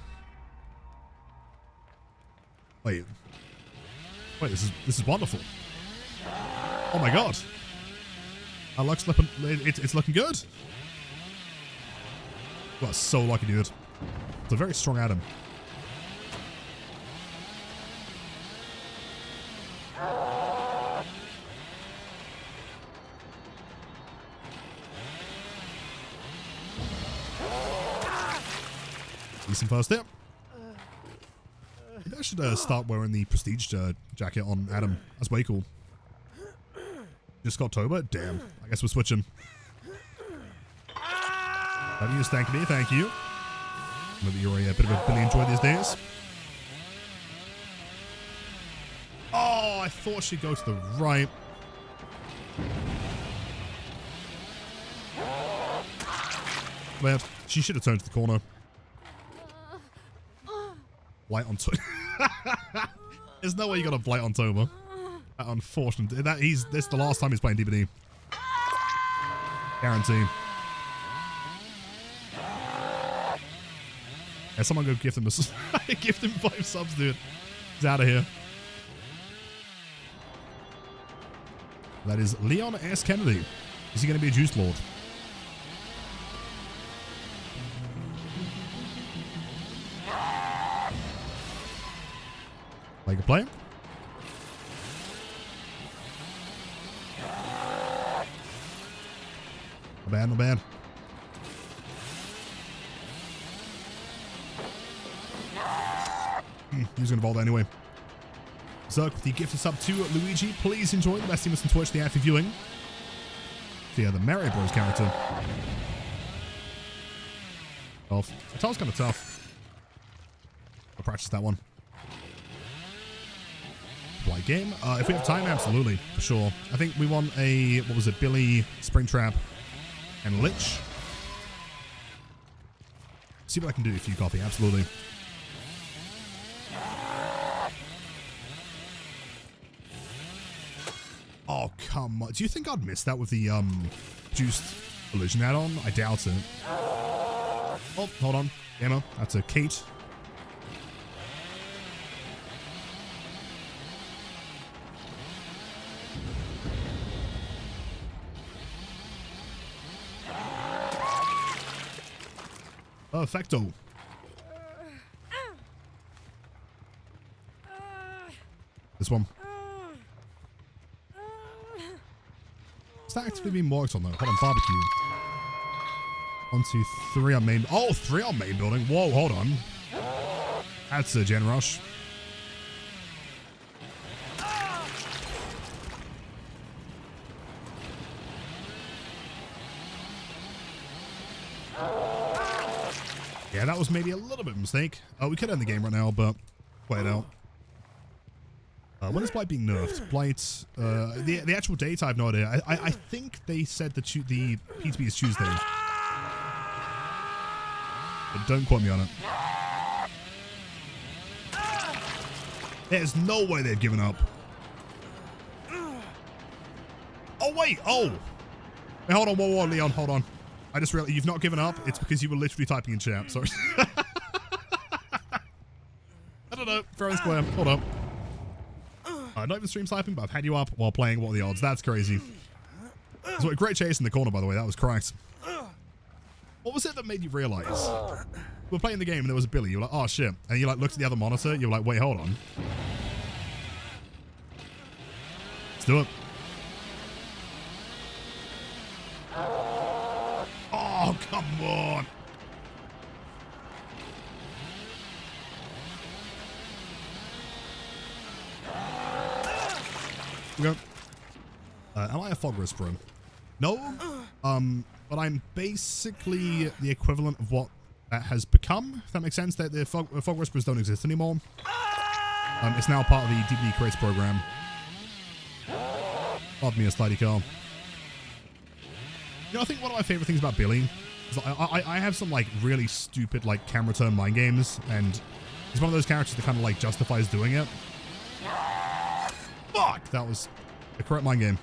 Wait, this is wonderful. Oh my god. Our luck's looking, it's looking good. You are so lucky, dude. It's a very strong item. Decent first step. Maybe I should start wearing the Prestige jacket on Adam. That's way cool. Just got October? Damn. I guess we're switching. That is, thank me, thank you. Maybe you're a bit of a Billy enjoy these days. Oh, I thought she'd go to the right. Well, she should have turned to the corner. Light on top. There's no way you got a Blight on Toma. Unfortunate. This is the last time he's playing DBD. Guarantee. Yeah, someone go gift him gift him 5 subs, dude. He's out of here. That is Leon S. Kennedy. Is he going to be a Juice Lord? Like a player? Not bad, not bad. He's going to evolve anyway. Zerk with the gifted sub to Luigi. Please enjoy the best teamers on Twitch, the ad for viewing. So yeah, the Mario Bros character. Tough. The tile's kind of tough. I'll practice that one. Blight game. If we have time, absolutely. For sure. I think we want a, what was it, Billy, Springtrap, and Lich. See what I can do if you copy. Absolutely. Oh, come on. Do you think I'd miss that with the Juiced Illusion add-on? I doubt it. Oh, hold on. Emma, that's a Kate. Perfecto. This one. Is that actively being worked on though? Hold on, barbecue. 1, 2, 3 on main. Oh, 3 on main building. Whoa, hold on. That's a gen rush. Yeah, that was maybe a little bit of a mistake. We could end the game right now, but play it out. When is Blight being nerfed? Blight, the actual date, I have no idea. I think they said that the P2B is Tuesday. But don't quote me on it. There's no way they've given up. Oh, wait. Oh. Hey, hold on. Whoa, Leon. Hold on. I just realized you've not given up. It's because you were literally typing in chat. Sorry. I don't know. Fair and square. Hold up. Not even stream sniping, but I've had you up while playing. What are the odds? That's crazy. So a great chase in the corner, by the way. That was correct. What was it that made you realize? We were playing the game and there was a Billy. You were like, oh shit. And you like looked at the other monitor. You were like, wait, hold on. Let's do it. Oh, come on. Okay. Am I a fog whisperer? No. But I'm basically the equivalent of what that has become, if that makes sense. That the fog whisperers don't exist anymore. It's now part of the DBD Creates program. Pardon me, a slidey car. You know, I think one of my favorite things about Billy is like, I have some like really stupid like camera turn mind games, and he's one of those characters that kind of like justifies doing it. Fuck! That was the correct mind game.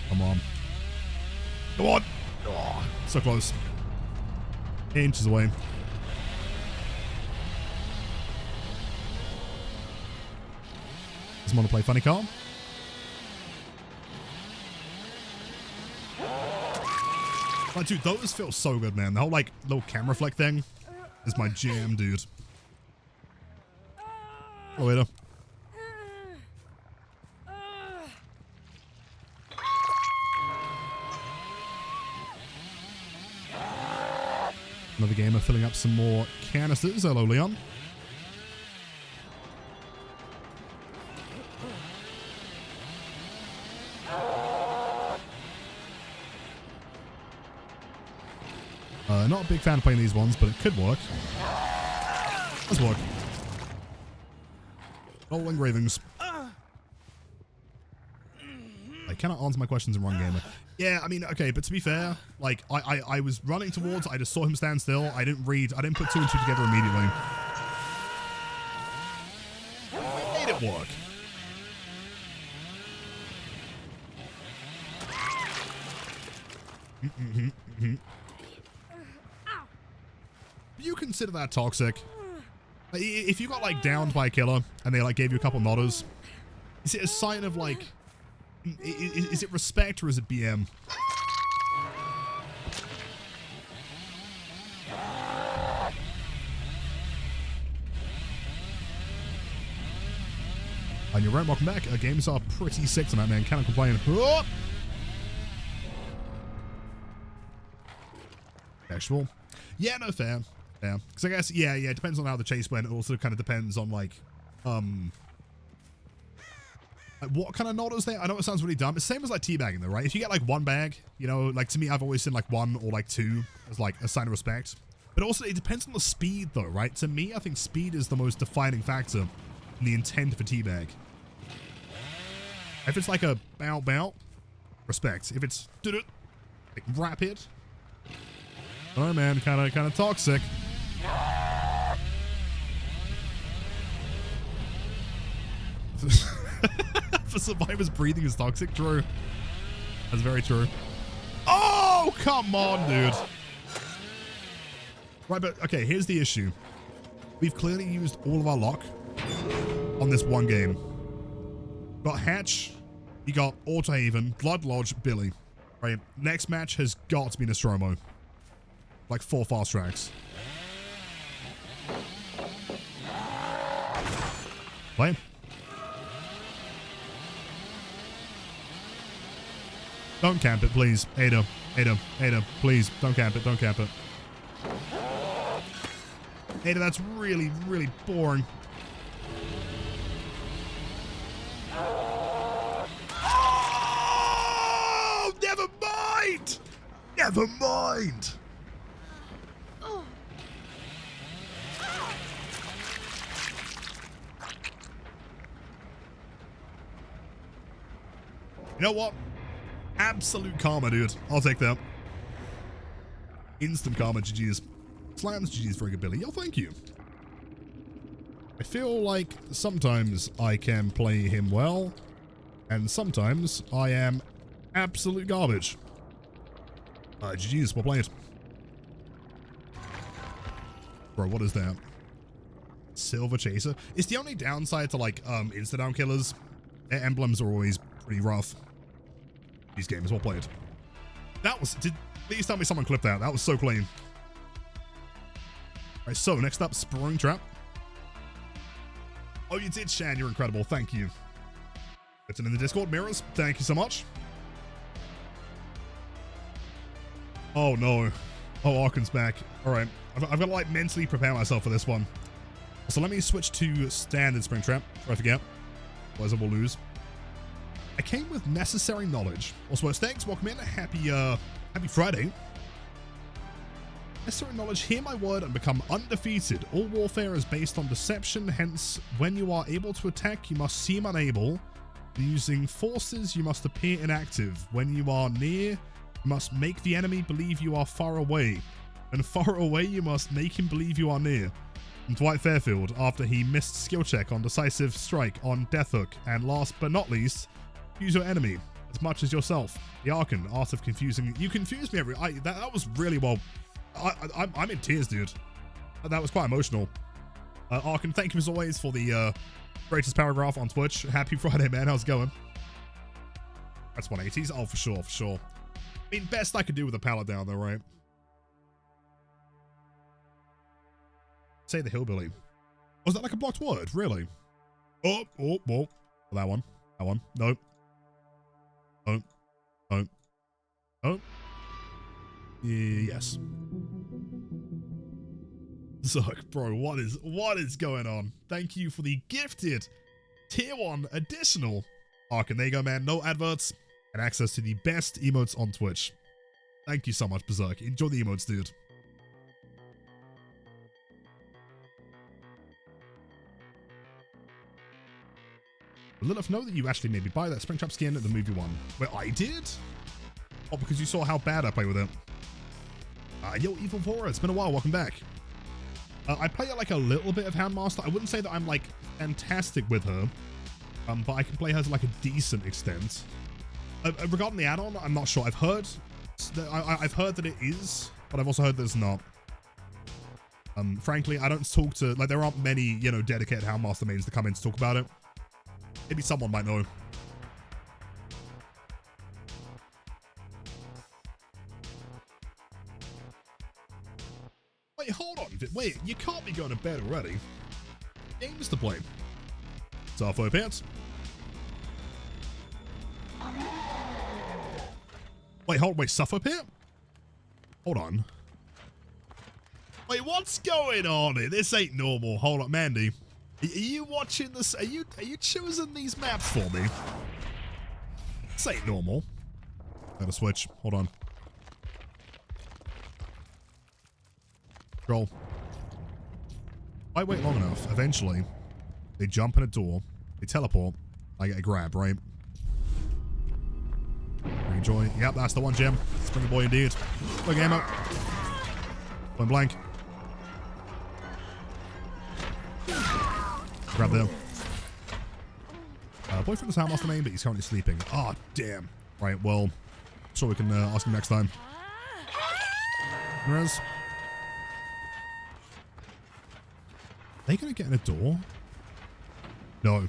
Come on. Come on! Oh, so close. Inches away. Doesn't want to play funny car. Like, dude, those feel so good, man. The whole, like, little camera flick thing is my jam, dude. Oh, wait. Another gamer filling up some more canisters. Hello, Leon. Not a big fan of playing these ones, but it could work. Let's work. All engravings. I cannot answer my questions in Run Gamer. Yeah, I mean, okay, but to be fair, like, I was running towards, I just saw him stand still. I didn't put two and two together immediately. We made it work. You consider that toxic? If you got, like, downed by a killer and they, like, gave you a couple nodders, is it a sign of, like, is it respect or is it BM? And you're right, welcome back. Games are pretty sick tonight, man. Cannot complain. Oh! Actual. Yeah, no, fair. Yeah. Because I guess, yeah, it depends on how the chase went. It also kind of depends on, like what kind of nodders they. I know it sounds really dumb. It's the same as like teabagging though, right? If you get like one bag, you know, like to me, I've always seen like one or like two as like a sign of respect. But also it depends on the speed though, right? To me, I think speed is the most defining factor in the intent of a teabag. If it's like a bow bow, respect. If it's like rapid, oh man, kind of toxic. For survivors, breathing is toxic. True. That's very true. Oh, come on, dude. Right, but okay, here's the issue. We've clearly used all of our luck on this one game. Got Hatch, you got Autohaven, Blood Lodge, Billy. Right, next match has got to be Nostromo. Like 4 fast tracks. Play. Don't camp it, please. Ada, please. Don't camp it, don't camp it. Ada, that's really, really boring. Oh, never mind! Never mind! You know what? Absolute karma, dude. I'll take that. Instant karma, GG's. Slams, GG's for a good Billy. Yo, thank you. I feel like sometimes I can play him well, and sometimes I am absolute garbage. GG's, we'll play it. Bro, what is that? Silver Chaser? It's the only downside to, like, insta-down killers. Their emblems are always pretty rough. These games, well played. That was, please tell me someone clipped that. That was so clean. Alright, so next up, Spring Trap. Oh, you did, Shan. You're incredible. Thank you. Written in the Discord. Mirrors, thank you so much. Oh, no. Oh, Arkan's back. Alright. I've got to, like, mentally prepare myself for this one. So let me switch to standard Spring Trap before I forget. Otherwise I will lose. I came with necessary knowledge. Also, thanks. Welcome in. Happy Friday. Necessary knowledge. Hear my word and become undefeated. All warfare is based on deception. Hence, when you are able to attack, you must seem unable. Using forces, you must appear inactive. When you are near, you must make the enemy believe you are far away. When far away, you must make him believe you are near. And Dwight Fairfield, after he missed skill check on Decisive Strike on Death Hook. And last but not least, confuse your enemy as much as yourself. The Arkan, art of confusing. You confused me that was really well. I'm in tears, dude. That was quite emotional. Arkan, thank you as always for the greatest paragraph on Twitch. Happy Friday, man. How's it going? That's 180s. Oh, for sure, for sure. I mean, best I could do with a pallet down there, right? Say the hillbilly. Was that like a blocked word? Really? Oh. That one. Nope. Oh. Yes. Zuck, bro, what is going on? Thank you for the gifted tier 1 additional Arkan. There you go, man. No adverts and access to the best emotes on Twitch. Thank you so much, Berserk. Enjoy the emotes, dude. Lilith, know that you actually made me buy that Springtrap skin at the movie one. Wait, I did? Oh, because you saw how bad I play with it. Yo, Evil Vora, it's been a while. Welcome back. I play like a little bit of Houndmaster. I wouldn't say that I'm like fantastic with her, but I can play her to like a decent extent. Regarding the add-on, I'm not sure. I've heard that it is, but I've also heard that it's not. Frankly, I don't talk to, like, there aren't many, you know, dedicated Houndmaster mains to come in to talk about it. Maybe someone might know. Wait, hold on. Wait, you can't be going to bed already. Games to play. Safo pants. Wait, Suffer Pit? Hold on. Wait, what's going on here? This ain't normal. Hold on, Mandy. Are you watching this? Are you choosing these maps for me? This ain't normal. Gotta switch. Hold on. Scroll. I wait long enough. Eventually, they jump in a door. They teleport. I get a grab, right? Enjoy. Yep, that's the one, Jim. Springer boy indeed. Look, game up. Point blank. Grab them. Boyfriend is Houndmaster main, but he's currently sleeping. Oh, damn. Right, well, sure we can ask him next time. Rez. Are they gonna get in a door? No.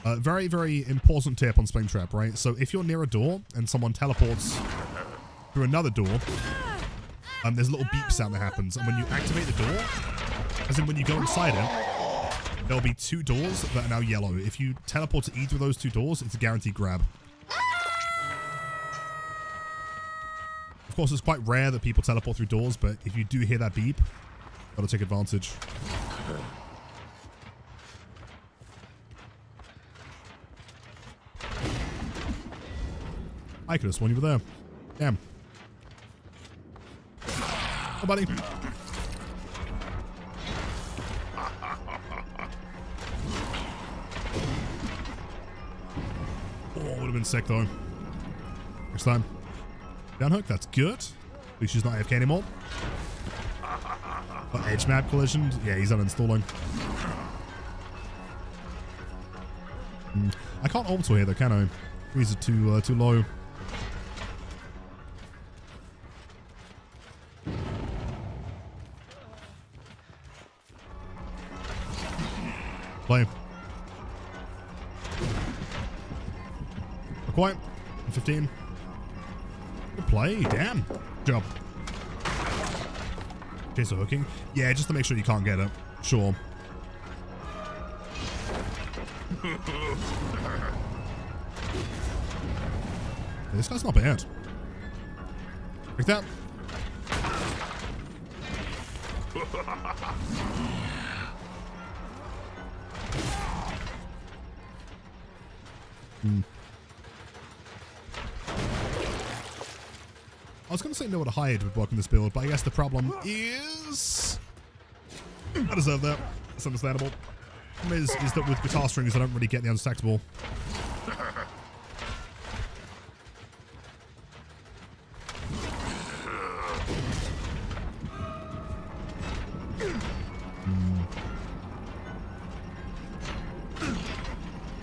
Very, very important tip on Springtrap, right? So if you're near a door and someone teleports through another door, there's a little beep sound that happens. And when you activate the door, as in when you go inside it, there'll be two doors that are now yellow. If you teleport to either of those two doors, it's a guaranteed grab. Of course, it's quite rare that people teleport through doors, but if you do hear that beep, gotta take advantage. I could have sworn you were there. Damn. Oh, buddy. Oh, would have been sick though. Next time. Down hook, that's good. At least she's not AFK anymore. Oh, edge map collision. Yeah, he's uninstalling. I can't orbital here though, can I? These are too low. Play. Not quite. 15. Good play. Damn. Good job. Okay, so hooking. Yeah, just to make sure you can't get it. Sure. This guy's not bad. Like that. I was going to say nowhere to hide would work in this build, but I guess the problem is... I deserve that. That's understandable. The problem is that with guitar strings, I don't really get the unstackable.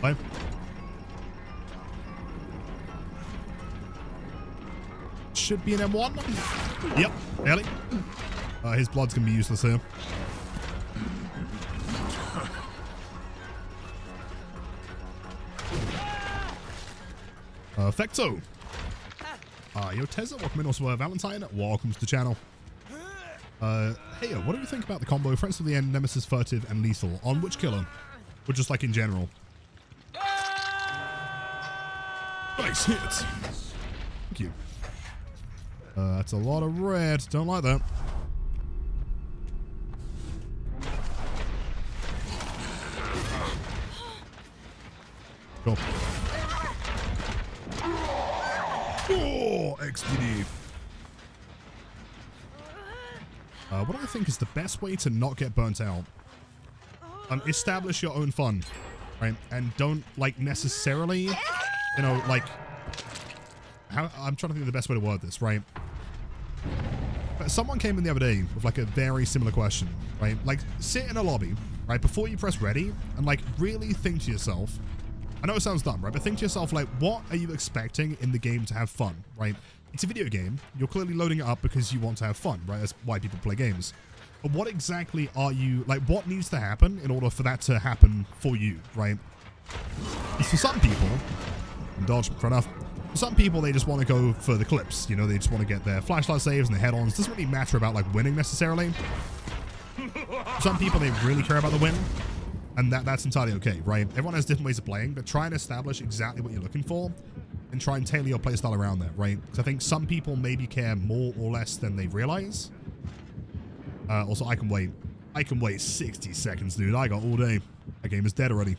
Bye. Should be an M1. Yep, barely. His blood's gonna be useless here. Perfecto. Yo, Tezza, welcome in. Also, Valentine, welcome to the channel. Hey, what do you think about the combo Friends to the End, Nemesis, Furtive, and Lethal? On which killer? Or just like in general? Nice hit. Thank you. That's a lot of red. Don't like that. Cool. Oh, XDD. What do I think is the best way to not get burnt out? establish your own fun, right? And don't like necessarily, you know, like, I'm trying to think of the best way to word this, right? But someone came in the other day with like a very similar question, right? Like, sit in a lobby, right? Before you press ready and like really think to yourself, I know it sounds dumb, right? But think to yourself, like, what are you expecting in the game to have fun, right? It's a video game. You're clearly loading it up because you want to have fun, right? That's why people play games. But what exactly are you, like, what needs to happen in order for that to happen for you, right? It's for some people, indulge, fair enough. For some people, they just want to go for the clips. You know, they just want to get their flashlight saves and their head-ons. It doesn't really matter about, like, winning necessarily. For some people, they really care about the win. And that's entirely okay, right? Everyone has different ways of playing, but try and establish exactly what you're looking for and try and tailor your playstyle around that, right? Because I think some people maybe care more or less than they realize. Also, I can wait. I can wait 60 seconds, dude. I got all day. That game is dead already.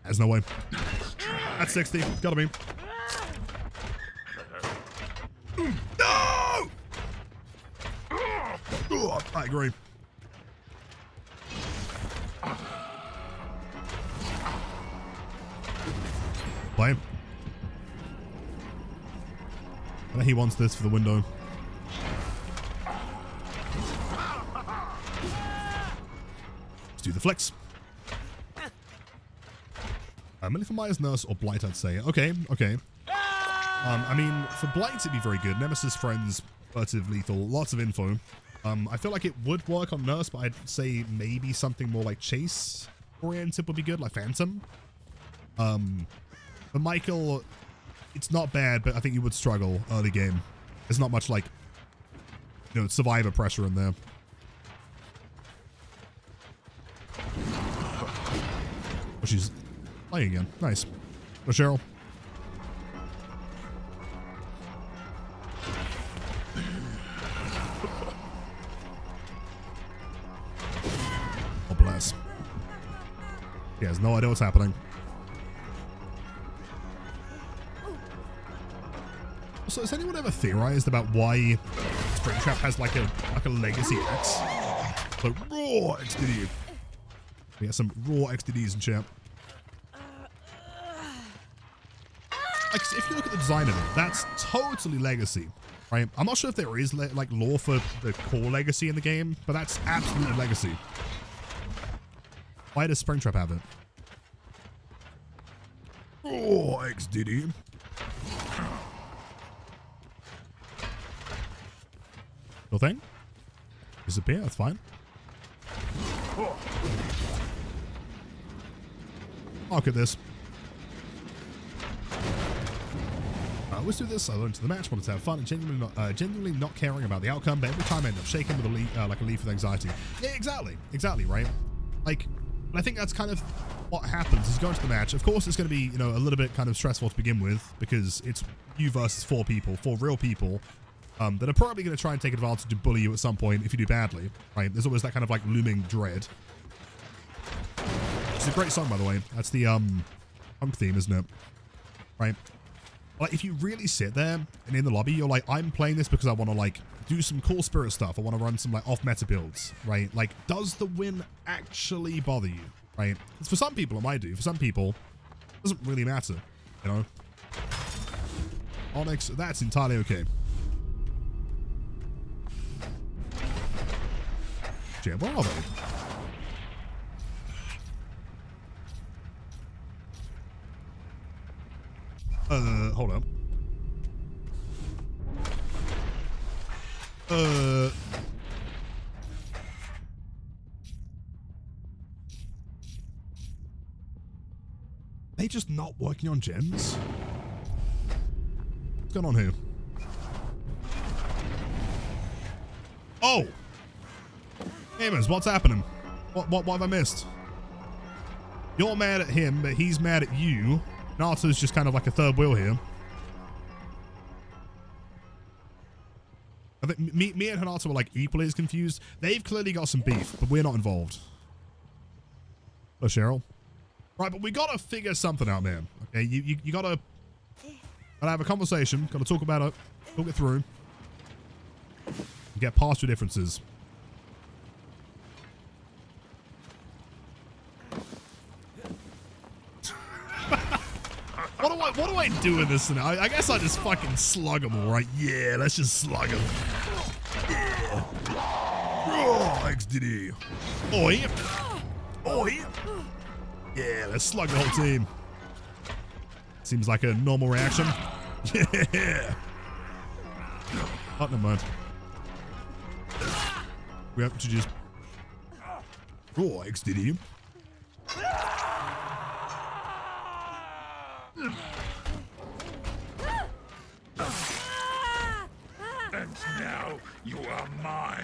There's no way. That's 60. Gotta be. No! Oh, I agree. Play him. I know he wants this for the window. Let's do the flex. Mainly for Myers, Nurse, or Blight, I'd say. Okay, okay. I mean, for Blight, it'd be very good. Nemesis, Friends, Furtive, Lethal, lots of info. I feel like it would work on Nurse, but I'd say maybe something more like Chase-oriented would be good, like Phantom. For Michael, it's not bad, but I think you would struggle early game. There's not much, like, you know, survivor pressure in there. Oh, she's playing again. Nice. Oh, Cheryl. Oh, bless. He has no idea what's happening. So, has anyone ever theorized about why Springtrap has like a legacy axe? Like raw XDD. We got some raw XDDs in chat. Like, if you look at the design of it, that's totally legacy, right? I'm not sure if there is like lore for the core legacy in the game, but that's absolutely legacy. Why does Springtrap have it? Raw XDD. No thing? Disappear, that's fine. Look at this. Let's do this. I learned to the match, wanted to have fun, and genuinely not caring about the outcome, but every time I end up shaking with a leaf, like a leaf with anxiety. Yeah, exactly, right? Like, I think that's kind of what happens is you go into the match. Of course, it's going to be, you know, a little bit kind of stressful to begin with because it's you versus four real people. That are probably going to try and take advantage and bully you at some point if you do badly, right? There's always that kind of like looming dread. It's a great song, by the way. That's the punk theme, isn't it? Right? Like, if you really sit there and in the lobby, you're like, I'm playing this because I want to like do some cool spirit stuff. I want to run some like off-meta builds, right? Like, does the win actually bother you, right? It's for some people, it might do. For some people, it doesn't really matter, you know? Onyx, that's entirely okay. Jam, where are they? Hold on. They just not working on gems? What's going on here? Oh! Gamers, what's happening? What have I missed? You're mad at him, but he's mad at you. Natsu's just kind of like a third wheel here. I think me and Hanata were like equally as confused. They've clearly got some beef, but we're not involved. Oh, Cheryl. Right, but we gotta figure something out, man. Okay, you gotta have a conversation. Gotta talk about it. Talk it through. Get past your differences. What do I do in this scenario? I guess I just fucking slug them all, right? Yeah, let's just slug them. Yeah. Oh, XDD. Oi. Oi. Yeah, let's slug the whole team. Seems like a normal reaction. Yeah. Oh, never mind. We have to just... Oh, XDD. And now you are mine.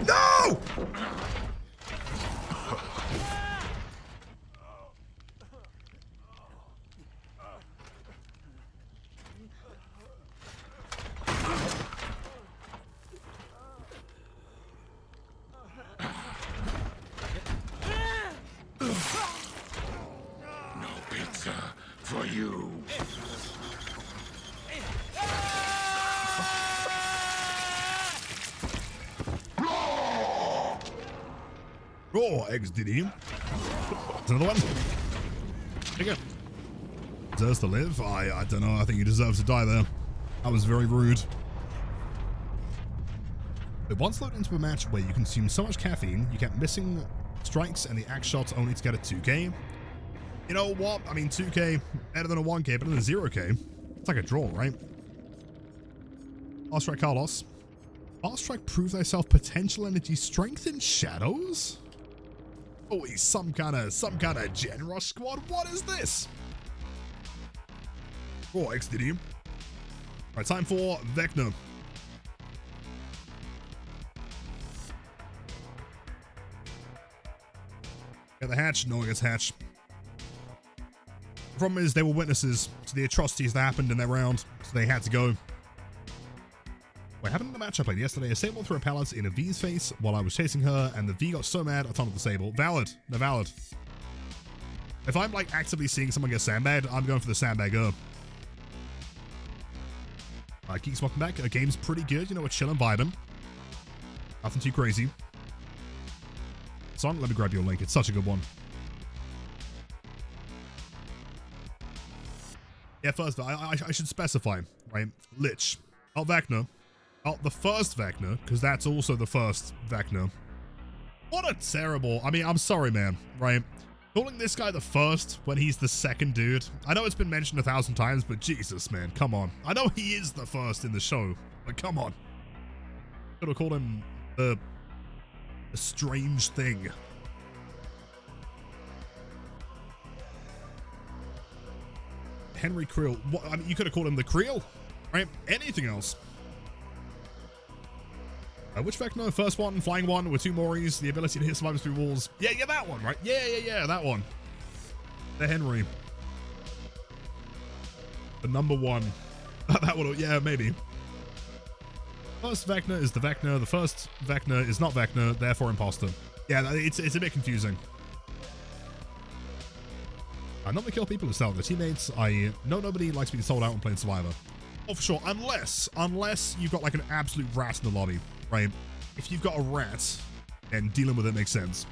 No! No pizza for you. Oh, XDD. Another one. There you go. Deserves to live? I don't know. I think he deserves to die there. That was very rude. But once loaded into a match where you consume so much caffeine, you get missing strikes and the axe shots only to get a 2k. You know what? I mean, 2k better than a 1k, better than a 0k. It's like a draw, right? Fast Strike Carlos. Fast Strike prove thyself potential energy strength in shadows? Oh, he's some kind of generous squad. What is this? Oh, XDD. Right, time for Vecna. Get the hatch. No one gets hatch. The problem is they were witnesses to the atrocities that happened in their round, so they had to go. What happened in the match I played yesterday? A Sable threw a pallet in a V's face while I was chasing her, and the V got so mad I taunted the Sable. Valid. No, valid. If I'm like actively seeing someone get sandbagged, I'm going for the sandbagger. Geeks, welcome back. Game's pretty good. You know, we're chilling, vibing. Nothing too crazy. Son, let me grab your link. It's such a good one. Yeah, first, I should specify, right? Lich. Not Vecna. Not the first Vecna, because that's also the first Vecna. What a terrible... I mean, I'm sorry, man, right? Calling this guy the first when he's the second dude. I know it's been mentioned 1,000 times, but Jesus, man, come on. I know he is the first in the show, but come on. Could have called him the strange thing. Henry Creel. What, I mean, you could have called him the Creel, right? Anything else. Which Vecna? First one, flying one with 2 Moris, the ability to hit survivors through walls. Yeah, that one, right? Yeah, that one. The Henry. The number one. That one, yeah, maybe. First Vecna is the Vecna. The first Vecna is not Vecna, therefore imposter. Yeah, it's a bit confusing. I normally kill people who sell their teammates. I know nobody likes being sold out and playing Survivor. Oh, for sure. Unless you've got like an absolute rat in the lobby, right? If you've got a rat, then dealing with it makes sense.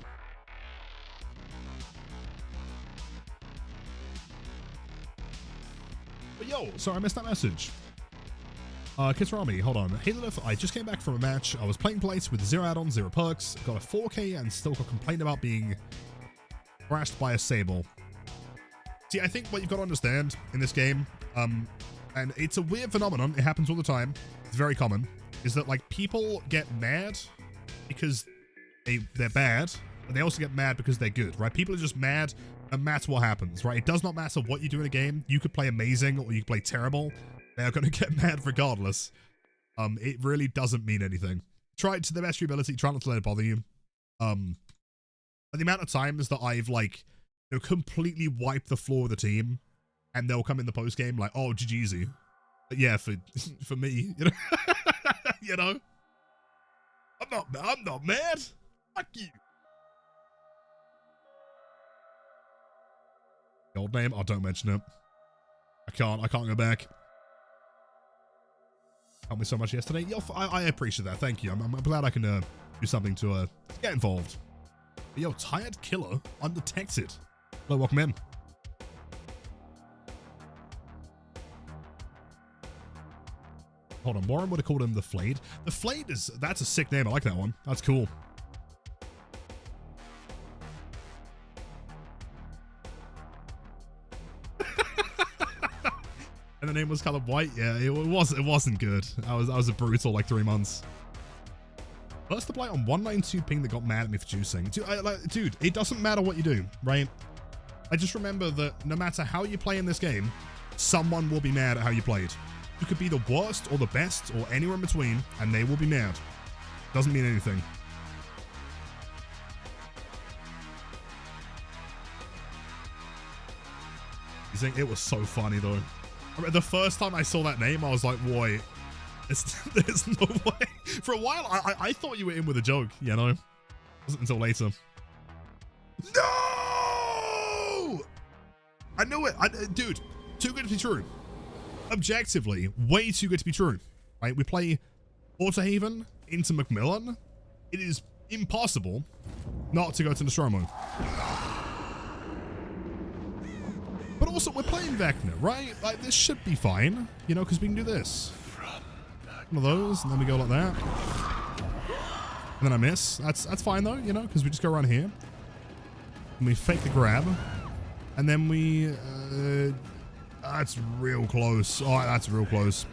But yo, sorry, I missed that message. Kids Army, hold on. Hey Lilith, I just came back from a match. I was playing plates with 0 add-ons, 0 perks, got a 4k and still got complained about being thrashed by a Sable. See, I think what you've got to understand in this game, and it's a weird phenomenon, it happens all the time, it's very common, is that like people get mad because they're bad, but they also get mad because they're good, right? People are just mad no matter what happens, right? It does not matter what you do in a game. You could play amazing or you could play terrible. They're going to get mad regardless. It really doesn't mean anything. Try it to the best of your ability. Try not to let it bother you. But the amount of times that I've like, you know, completely wiped the floor of the team and they'll come in the post game like, oh, GG's. But yeah, for me, you know, You know? I'm not mad. Fuck you. The old name? Oh, don't mention it. I can't go back. Helped me so much yesterday. Yo, I appreciate that. Thank you. I'm glad I can do something to get involved. But yo, Tired Killer undetected. Hello, welcome in. Hold on, Warren would have called him the Flayed. The Flayed that's a sick name. I like that one. That's cool. And the name was colored white. Yeah, it wasn't good. I was a brutal like 3 months. First to Blight on 192 ping that got mad at me for juicing. Dude, it doesn't matter what you do, right? I just remember that no matter how you play in this game, someone will be mad at how you played. You could be the worst or the best or anywhere in between, and they will be mad. Doesn't mean anything. You think it was so funny though. I mean, the first time I saw that name, I was like, "Wait, there's no way." For a while, I thought you were in with a joke, you know. It wasn't until later. No! I knew it. Dude, too good to be true. Objectively, way too good to be true. Right? We play Autohaven into Macmillan. It is impossible not to go to Nostromo. But also, we're playing Vecna, right? Like, this should be fine, you know, because we can do this. One of those, and then we go like that. And then I miss. That's fine, though, you know, because we just go around here. And we fake the grab. And then we... that's real close. Oh, that's real close.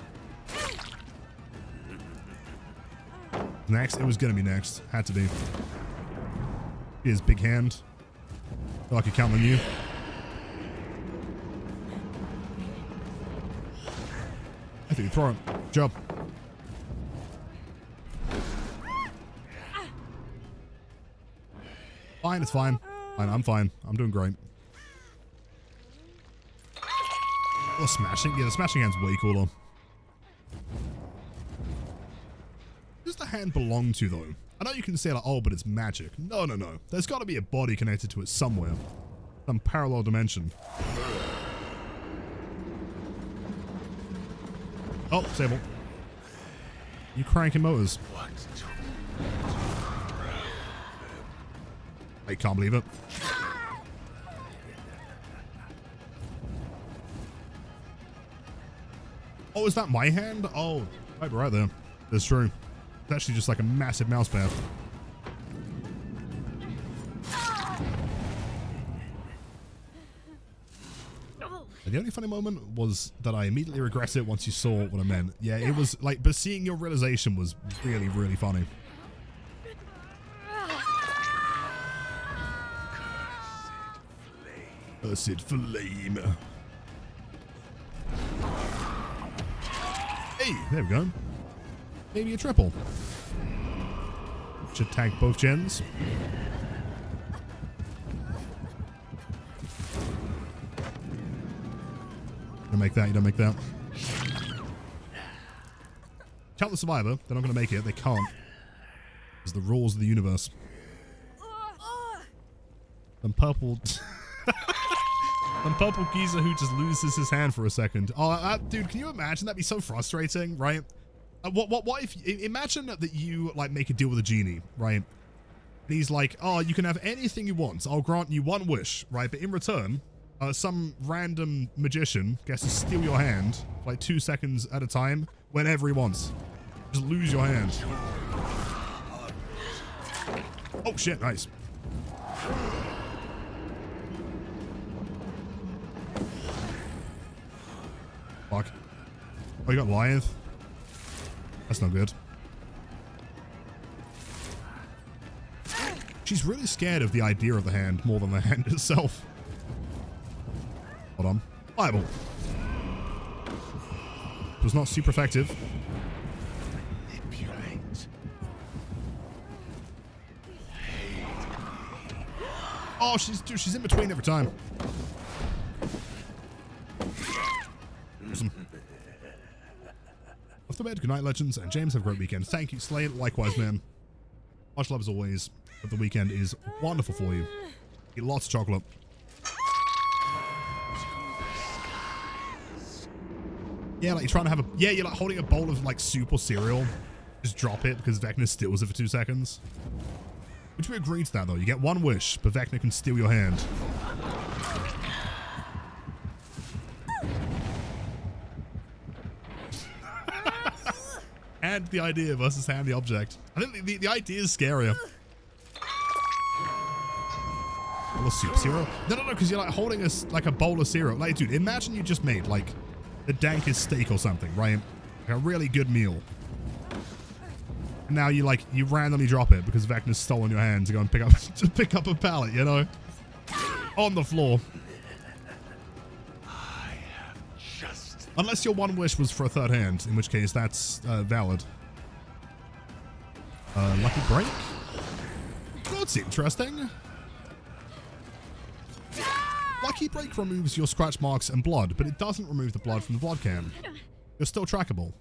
Next. It was going to be next. Had to be. Here's big hand. I feel like I count on you. I think you throw it. Job. Fine, it's fine. Fine, I'm fine. I'm doing great. Oh, smashing. Yeah, the smashing hand's way cooler. Who does the hand belong to, though? I know you can say, like, oh, but it's magic. No, no, no. There's got to be a body connected to it somewhere. Some parallel dimension. Oh, Sable. You cranking motors. I can't believe it. Oh, is that my hand? Oh, right there. That's true. It's actually just like a massive mouse pad. The only funny moment was that I immediately regretted it once you saw what I meant. Yeah, it was like, but seeing your realization was really, really funny. Cursed flame. Hey, there we go. Maybe a triple. Should tag both gens. You don't make that, you don't make that. Count the survivor, they're not going to make it, they can't. It's the rules of the universe. And purple... and purple geezer who just loses his hand for a second. Oh, dude, can you imagine? That'd be so frustrating, right? What if... Imagine that you, like, make a deal with a genie, right? And he's like, oh, you can have anything you want. I'll grant you one wish, right? But in return... some random magician gets to steal your hand for like 2 seconds at a time whenever he wants. Just lose your hand. Oh shit, nice. Fuck. Oh, you got Lyeth? That's not good. She's really scared of the idea of the hand more than the hand itself. Hold on. Bible. It was not super effective. Oh, she's in between every time. Awesome. Off the bed. Good night, legends. And James, have a great weekend. Thank you, Slade. Likewise, man. Much love as always. But the weekend is wonderful for you. Eat lots of chocolate. Yeah, like you're trying to have a... Yeah, you're like holding a bowl of like soup or cereal. Just drop it because Vecna steals it for 2 seconds. Would you agree to that though? You get one wish, but Vecna can steal your hand. And the idea versus hand the object. I think the idea is scarier. Bowl of soup cereal? No, because you're like holding like a bowl of cereal. Like, dude, imagine you just made like the dankest steak or something, right? Like a really good meal. And now you randomly drop it because Vecna's stolen your hand to go and pick up a pallet, you know? On the floor. Unless your one wish was for a third hand, in which case that's valid. Lucky break? That's interesting. Lucky break removes your scratch marks and blood, but it doesn't remove the blood from the blood can. You're still trackable.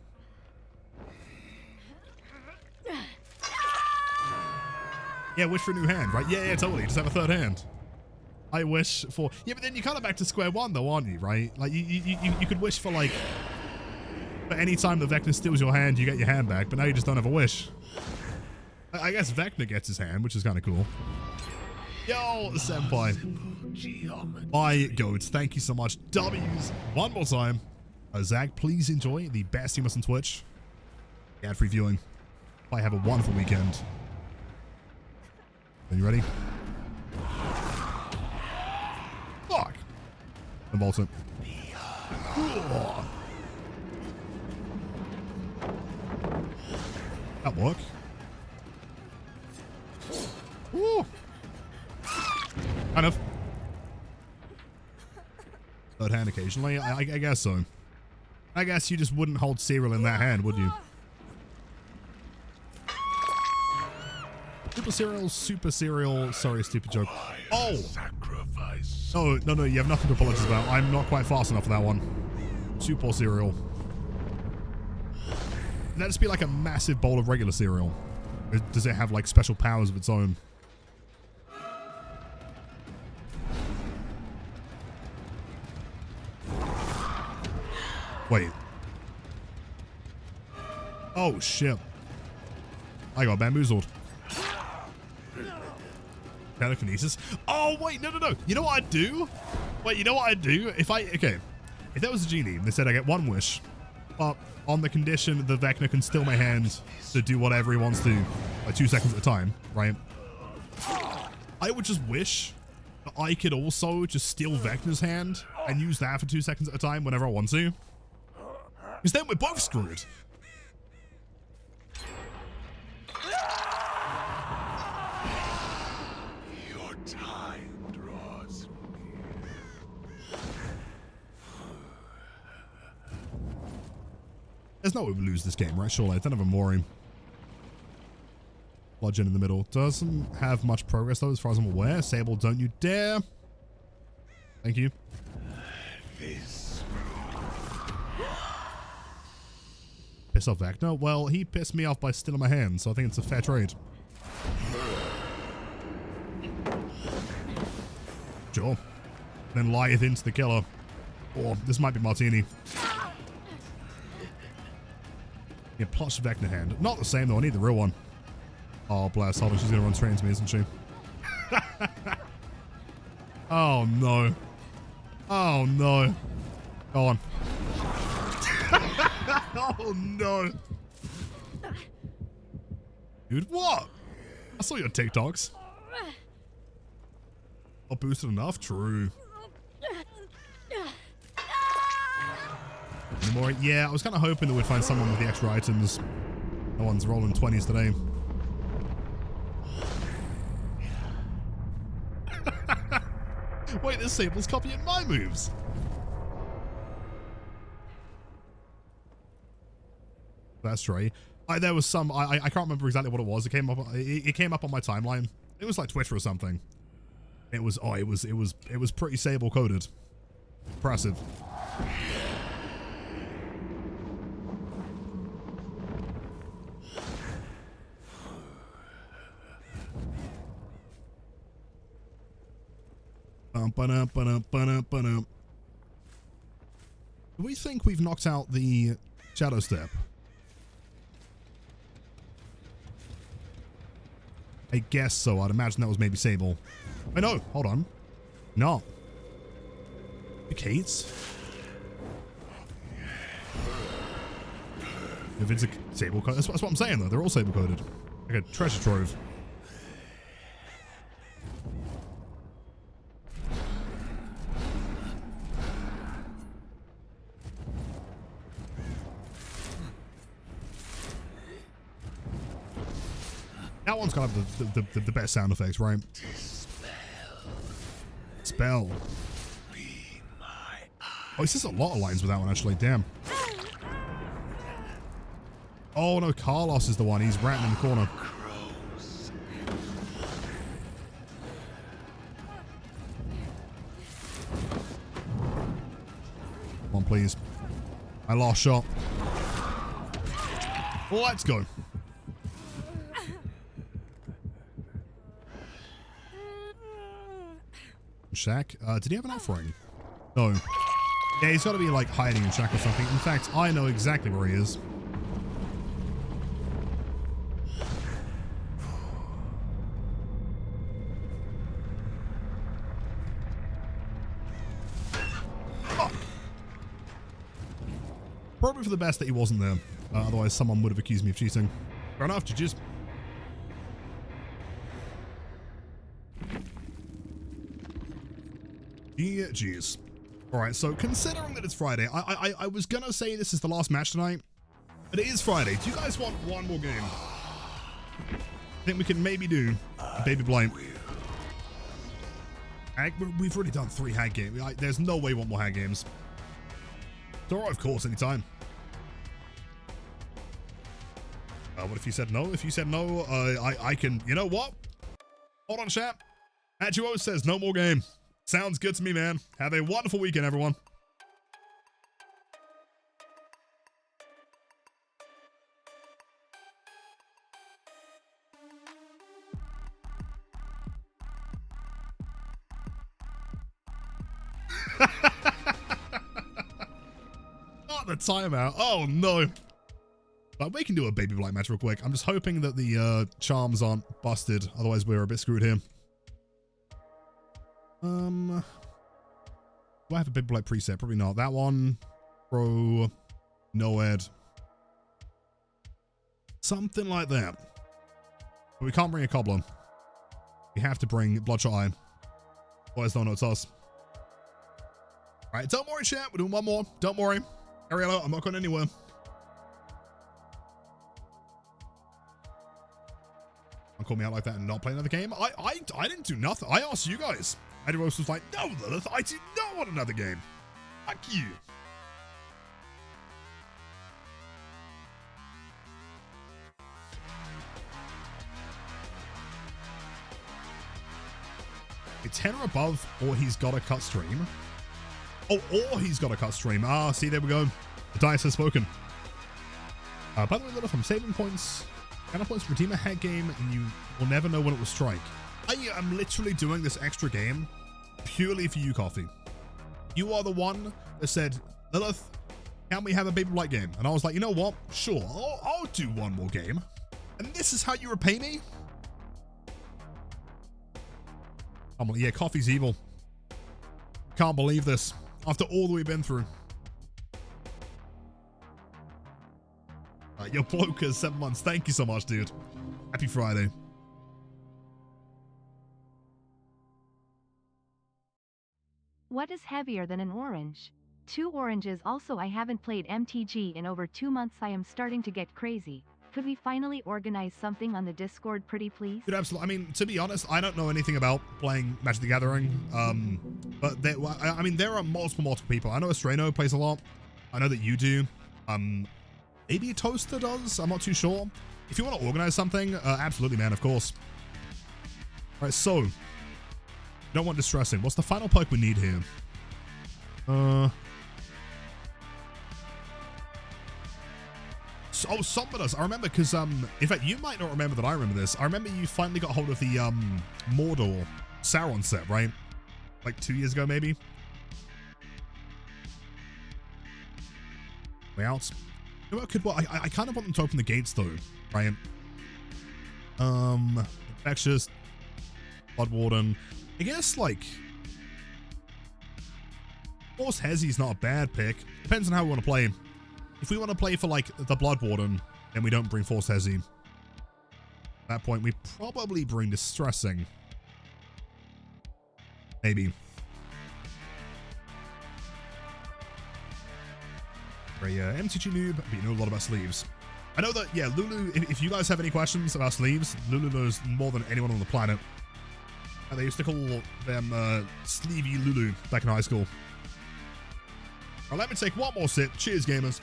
Yeah, wish for a new hand, right? Yeah, totally. Just have a third hand. I wish for... Yeah, but then you're kind of back to square one, though, aren't you, right? Like, you could wish for, like... But any time the Vecna steals your hand, you get your hand back, but now you just don't have a wish. I guess Vecna gets his hand, which is kind of cool. Yo, senpai. My goats, thank you so much. W's one more time. Zach, please enjoy the best hummus on Twitch. Ad-free viewing. I have a wonderful weekend. Are you ready? Fuck. Involves it. That work. Ooh. Kind of. Third hand occasionally. I guess so. I guess you just wouldn't hold cereal in that hand, would you? Super cereal. Sorry, stupid joke. Oh! Sacrifice. No, you have nothing to apologize about. I'm not quite fast enough for that one. Soup or cereal. That'd just be like a massive bowl of regular cereal. Does it have like special powers of its own? Wait. Oh, shit. I got bamboozled. Telekinesis. Oh, wait, no. You know what I'd do? Wait, you know what I'd do? If there was a genie and they said I get one wish, but on the condition the Vecna can steal my hand to do whatever he wants to, like 2 seconds at a time, right? I would just wish that I could also just steal Vecna's hand and use that for 2 seconds at a time whenever I want to. Because then we're both screwed. Your time draws near. There's no way we lose this game, right? Surely. I don't have a Mori. Bludgeon in the middle. Doesn't have much progress, though, as far as I'm aware. Sable, don't you dare. Thank you. Piss off Vecna? Well, he pissed me off by stealing my hand, so I think it's a fair trade. Sure. Then lieth into the killer. Or this might be Martini. Yeah, plush Vecna hand. Not the same though, I need the real one. Oh, bless. Hold on, she's gonna run straight into me, isn't she? Oh, no. Oh, no. Go on. Oh, no. Dude, what? I saw your TikToks. Not boosted enough? True. Anymore? Yeah, I was kind of hoping that we'd find someone with the extra items. No one's rolling 20s today. Wait, this Sable's copying my moves. That's right. There was some. I can't remember exactly what it was. It came up. It came up on my timeline. It was like Twitter or something. It was. Oh, it was pretty Sable coded. Impressive. Do we think we've knocked out the Shadow Step? I guess so. I'd imagine that was maybe Sable. Wait, no. Hold on. No. Kates? If it's a Sable code, that's what I'm saying though. They're all Sable coded. Like a treasure trove. That one's got the best sound effects, right? Spell. Oh, he says a lot of lines with that one, actually. Damn. Oh, no. Carlos is the one. He's ratting in the corner. Come on, please. I lost shot. Let's go. Shack. Did he have an offering? No. Yeah, he's got to be like hiding in Shack or something. In fact, I know exactly where he is. Oh. Probably for the best that he wasn't there. Otherwise, someone would have accused me of cheating. Fair enough, GG's. Jeez. All right, so considering that it's Friday, I was gonna say this is the last match tonight, but it is Friday. Do you guys want one more game? I think we can maybe do Baby Blight. We've already done 3 Hag games. There's no way we want more Hag games. It's all right, of course, anytime. What if you said no? If you said no, I can. You know what? Hold on, chat. Adjuo says no more game. Sounds good to me, man. Have a wonderful weekend, everyone. Not the timeout. Oh, no. But we can do a Baby Blight match real quick. I'm just hoping that the charms aren't busted. Otherwise, we're a bit screwed here. Do I have a Baby Blight preset? Probably not. That one. Pro. Noed. Something like that. But we can't bring a Cobbler. We have to bring Bloodshot Eye. Otherwise, don't know it's us. Alright, don't worry, chat. We're doing one more. Don't worry. Ariella, I'm not going anywhere. Don't call me out like that and not play another game. I didn't do nothing. I asked you guys. Adros was like, no, Lilith, I do not want another game. Fuck you. A 10 or above, or he's got a cut stream. Oh, or he's got a cut stream. Ah, see, there we go. The dice has spoken. By the way, Lilith, I'm saving points. Kind of points for Redeemer Hag game, and you will never know when it will strike. I'm literally doing this extra game purely for you, Coffee. You are the one that said, Lilith, can we have a Baby Blight game? And I was like, you know what? Sure, I'll do one more game. And this is how you repay me? Yeah, Coffee's evil. Can't believe this. After all that we've been through. Yo, Bloker, 7 months. Thank you so much, dude. Happy Friday. What is heavier than an orange? 2 oranges. Also, I haven't played MTG in over 2 months. I am starting to get crazy. Could we finally organize something on the Discord, pretty please? Dude, absolutely. I mean, to be honest, I don't know anything about playing Magic the Gathering. But there are multiple people. I know Estreno plays a lot. I know that you do. Maybe Toaster does. I'm not too sure. If you want to organize something, absolutely, man. Of course. All right, so don't want distressing. What's the final perk we need here? Oh, Somber does. I remember because, in fact, you might not remember that I remember this. I remember you finally got hold of the Mordor Sauron set, right? like 2 years ago, maybe. Way out. You know what could, well, I kind of want them to open the gates though, right? Infectious, Blood Warden. I guess like Force Hezzy's not a bad pick. Depends on how we want to play. If we want to play for like the Blood Warden, then we don't bring Force Hezzy. At that point, we probably bring Distressing. Maybe. Very MTG noob, but you know a lot about sleeves. I know that, yeah, Lulu, if you guys have any questions about sleeves, Lulu knows more than anyone on the planet. And they used to call them Sleevey Lulu back in high school. Well, let me take one more sip. Cheers, gamers.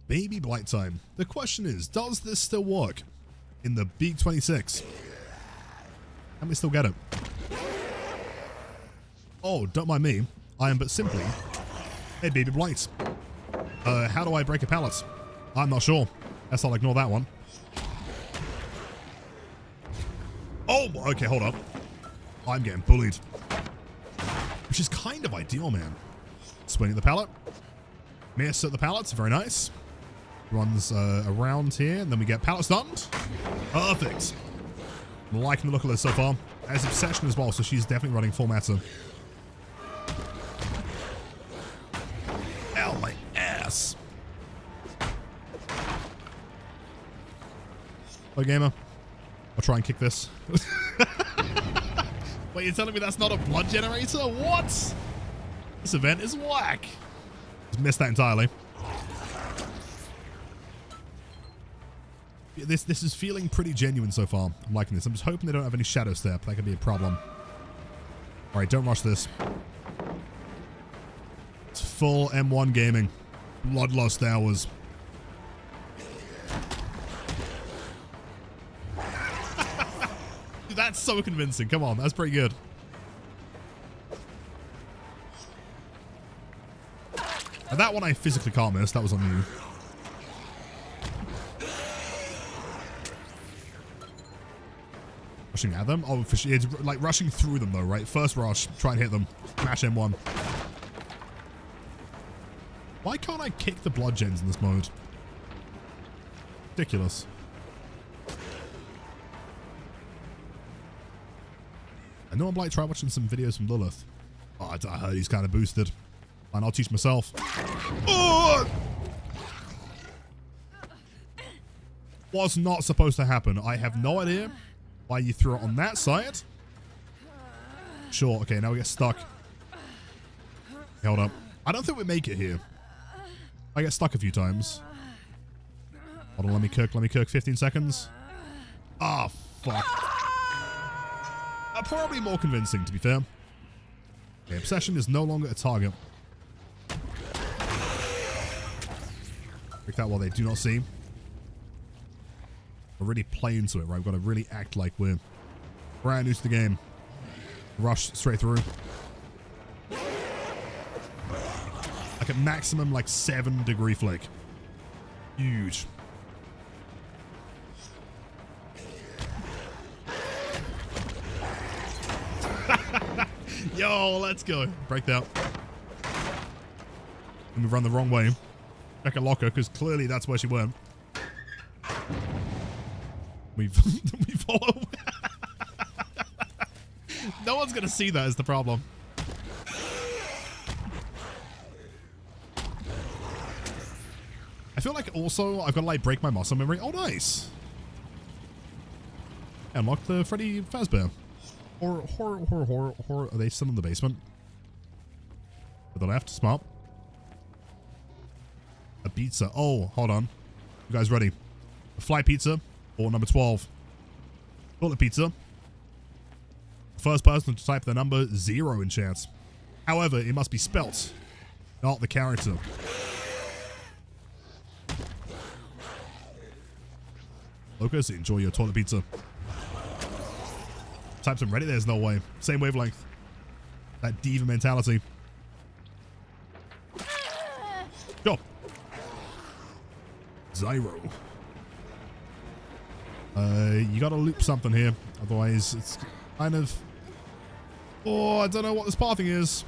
Baby Blight time. The question is, does this still work in the Big 26? Can we still get it? Oh, don't mind me. I am but simply a Baby Blight. How do I break a pallet? I'm not sure. Guess I'll ignore that one. Oh, okay, hold up. I'm getting bullied. Which is kind of ideal, man. Swinging the pallet. Miss at the pallets, very nice. Runs around here, and then we get pallet stunned. Perfect. I'm liking the look of this so far. As Obsession as well, so she's definitely running full matter. Ow, my ass. Oh, gamer. I'll try and kick this. Wait, you're telling me that's not a blood generator? What? This event is whack. Just missed that entirely. This is feeling pretty genuine so far. I'm liking this. I'm just hoping they don't have any shadow step. That could be a problem. All right, don't rush this. It's full M1 gaming. Bloodlust hours. That's so convincing. Come on, that's pretty good. And that one I physically can't miss. That was on you. Rushing at them? Oh, it's like rushing through them though, right? First rush, try and hit them. Smash M1. Why can't I kick the blood gens in this mode? Ridiculous. I know I'm like try watching some videos from Lilith. Oh, I heard he's kind of boosted. Fine, I'll teach myself. Oh! Was not supposed to happen. I have no idea why you threw it on that side. Sure, okay, now we get stuck. Hold up. I don't think we make it here. I get stuck a few times. Hold on, let me cook 15 seconds. Ah, oh, fuck. Probably more convincing, to be fair. Okay, Obsession is no longer a target. Break that while they do not see. We're really playing to it, right? We've got to really act like we're brand new to the game. Rush straight through. Like a maximum, like 7-degree flick. Huge. Yo, let's go. Break that. And we run the wrong way. Check a locker, because clearly that's where she went. We follow. No one's going to see that is the problem. I feel like also I've got to like break my muscle memory. Oh, nice. Unlock the Freddy Fazbear. Horror. Are they still in the basement? To the left. Smart. A pizza. Oh, hold on. You guys ready? A fly pizza or number 12? Bullet pizza. First person to type the number 0 in chat. However, it must be spelt, not the character. Lucas, enjoy your toilet pizza. Type some Reddit, there's no way. Same wavelength. That diva mentality. Go. 0. You gotta loop something here. Otherwise, it's kind of... Oh, I don't know what this pathing is.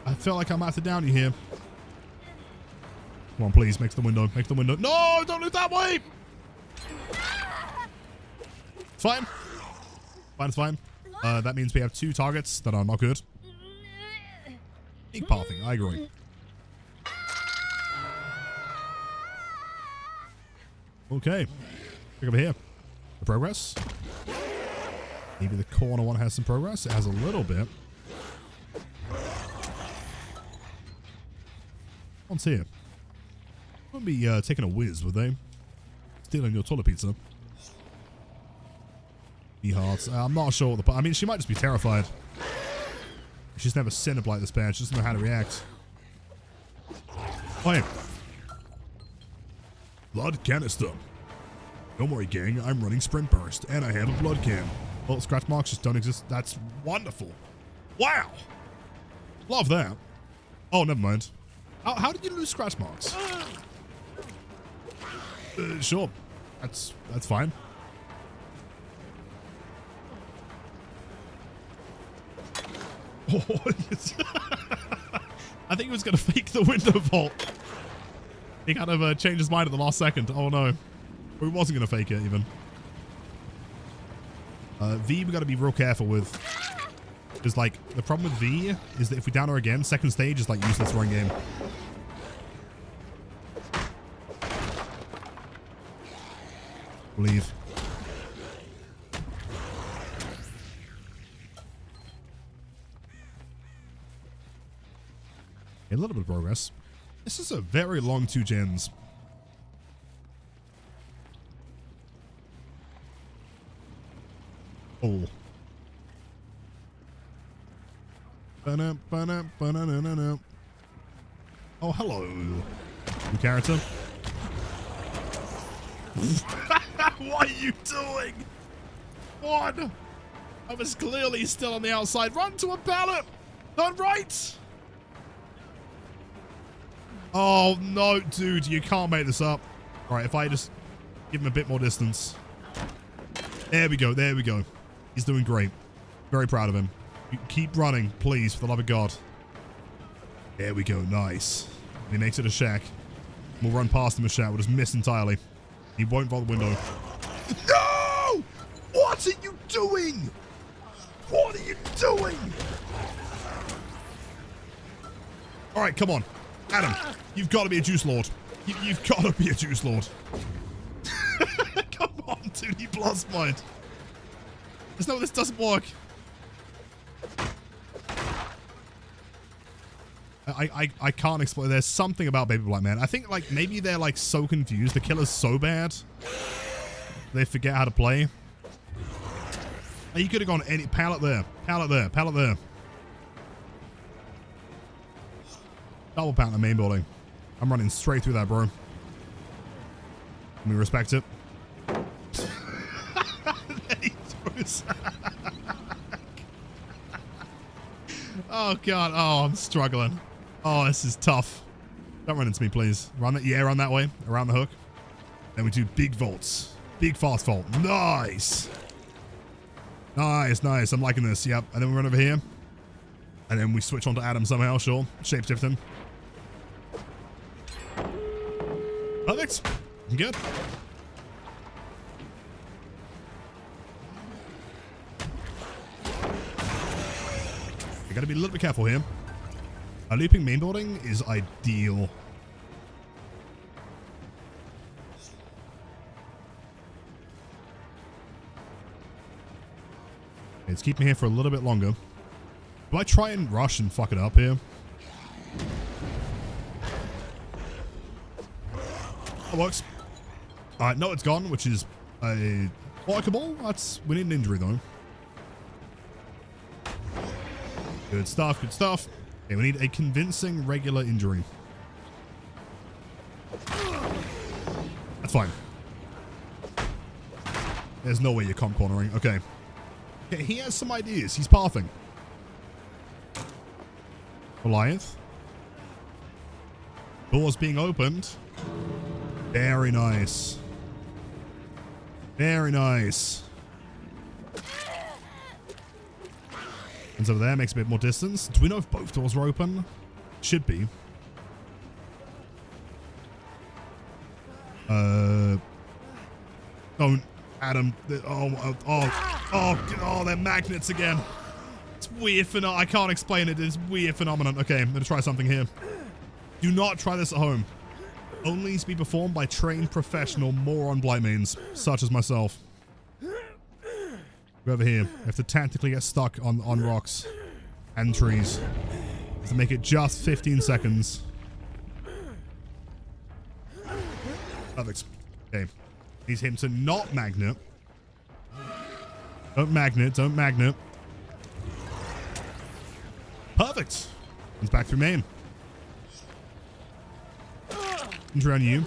I feel like I'm gonna have to down you here. Come on, please. Make the window. Make the window. No, don't loop that way! It's fine. Fine, it's fine. That means we have 2 targets that are not good. Big pathing, I agree. Okay. Look over here. The progress. Maybe the corner one has some progress. It has a little bit. What's here? Wouldn't be taking a whiz, would they? Stealing your toilet pizza. Hearts. I'm not sure what the... I mean, she might just be terrified. She's never seen a blight this bad. She doesn't know how to react. Oh, hey. Blood canister. Don't worry, gang. I'm running sprint burst, and I have a blood can. Oh, scratch marks just don't exist. That's wonderful. Wow. Love that. Oh, never mind. How did you lose scratch marks? Sure. That's fine. Oh, I think he was going to fake the window vault. He kind of changed his mind at the last second. Oh, no. Or he wasn't going to fake it, even. V, we got to be real careful with. Because, like, the problem with V is that if we down her again, second stage is, like, useless for in-game. Leave. A little bit of progress. This is a very long 2 gens. Oh. Oh, hello. New character. What are you doing? What? I was clearly still on the outside. Run to a pallet. Turn right. Oh, no, dude. You can't make this up. All right, if I just give him a bit more distance. There we go. There we go. He's doing great. Very proud of him. Keep running, please, for the love of God. There we go. Nice. He makes it a shack. We'll run past him a shack. We'll just miss entirely. He won't vault the window. No! What are you doing? What are you doing? All right, come on. Adam, you've got to be a juice lord. You've got to be a juice lord. Come on, dude. He blast mind. There's no, this doesn't work. I can't explain. There's something about Baby Blight, man. I think, like, maybe they're, like, so confused. The killer's so bad. They forget how to play. You could have gone any... Pallet there. Pallet there. Pallet there. Double pallet in the main building. I'm running straight through that, bro. Let me respect it. Oh, God. Oh, I'm struggling. Oh, this is tough. Don't run into me, please. Run that. Yeah, run that way. Around the hook. Then we do big vaults. Big fast vault. Nice. Nice, nice. I'm liking this. Yep. And then we run over here. And then we switch on to Adam somehow. Sure. Shapeshifting. Perfect. Good. You gotta be a little bit careful here. A looping main building is ideal. Let's keep me here for a little bit longer. Do I try and rush and fuck it up here? That works. Alright, no, it's gone, which is a workable. We need an injury though. Good stuff, good stuff. Okay, we need a convincing regular injury. That's fine. There's no way you're comp cornering. Okay. Okay, he has some ideas. He's pathing. Goliath. Doors being opened. Very nice. Very nice. And over there makes a bit more distance. Do we know if both doors are open? Should be. Don't, Adam. Oh, they're magnets again. It's weird phenomenon. I can't explain it. It's weird phenomenon. Okay, I'm gonna try something here. Do not try this at home. Only to be performed by trained professional moron blight mains, such as myself. Go over here. You have to tactically get stuck on rocks and trees to make it just 15 seconds. Perfect. Okay. Need him to not magnet. Don't magnet. Don't magnet. Perfect. Comes back through main. Injury on you.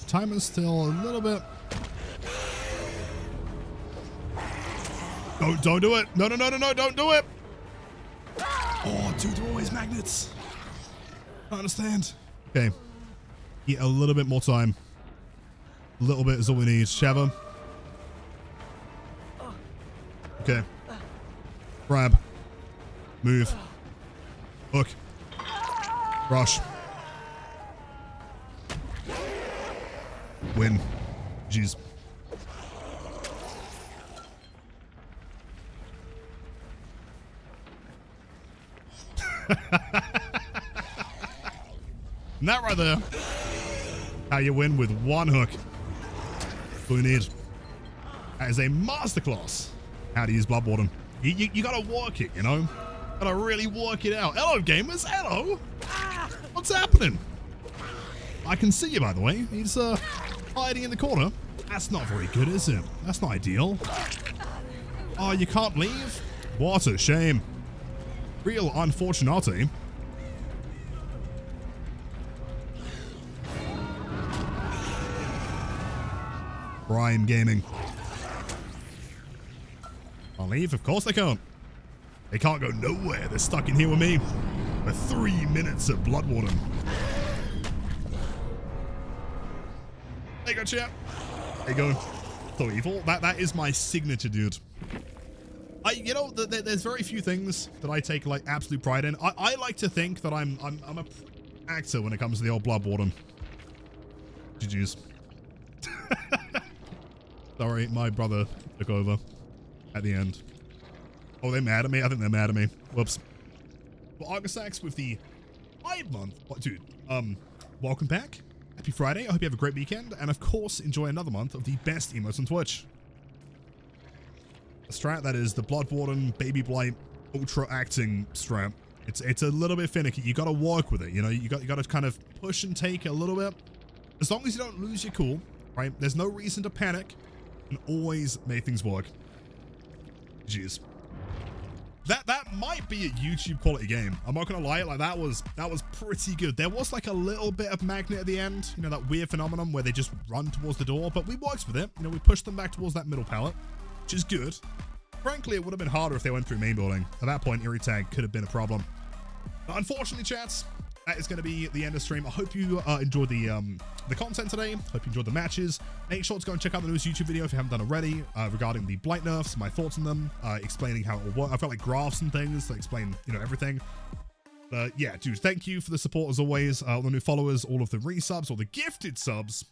Time is still a little bit. Don't do it. No, don't do it. Oh, dude, they're always magnets. I understand. Okay. Get a little bit more time. A little bit is all we need. Shava. Okay. Grab. Move. Hook. Rush. Win. Jeez. And that right there. How you win with one hook. That's all you need. That is a masterclass. How to use Bloodborne. You gotta work it, you know? Gotta really work it out. Hello, gamers. Hello. What's happening? I can see you, by the way. He's hiding in the corner. That's not very good, is it? That's not ideal. Oh, you can't leave? What a shame. Real unfortunate. Prime Gaming. Can't leave? Of course they can't. They can't go nowhere. They're stuck in here with me for 3 minutes of Bloodborne. There you go, chat. There you go. So evil. That is my signature, dude. You know, there's very few things that I take like absolute pride in. I like to think that I'm a actor when it comes to the old Bloodborne. GG's. Sorry, my brother took over at the end. Oh, they're mad at me? I think they're mad at me. Whoops. Well, Argosax with the 5 month. What, dude? Welcome back. Happy Friday. I hope you have a great weekend. And of course, enjoy another month of the best emotes on Twitch. A strat that is the Bloodborne Baby Blight Ultra Acting strat. It's a little bit finicky. You got to work with it. You know, you got to kind of push and take a little bit. As long as you don't lose your cool, right? There's no reason to panic. And always make things work. Jeez. That might be a YouTube quality game. I'm not gonna lie, like that was pretty good. There was like a little bit of magnet at the end, you know, that weird phenomenon where they just run towards the door, but we worked with it. You know, we pushed them back towards that middle pallet, which is good. Frankly, it would have been harder if they went through main building. At that point, Eerie Tag could have been a problem. But unfortunately, chats, that is going to be the end of stream. I hope you enjoyed the content today. Hope you enjoyed the matches. Make sure to go and check out the newest YouTube video if you haven't done already regarding the Blight nerfs, my thoughts on them, explaining how it will work. I've got like graphs and things that explain, you know, everything. Yeah, dude, thank you for the support as always. All the new followers, all of the resubs, all the gifted subs.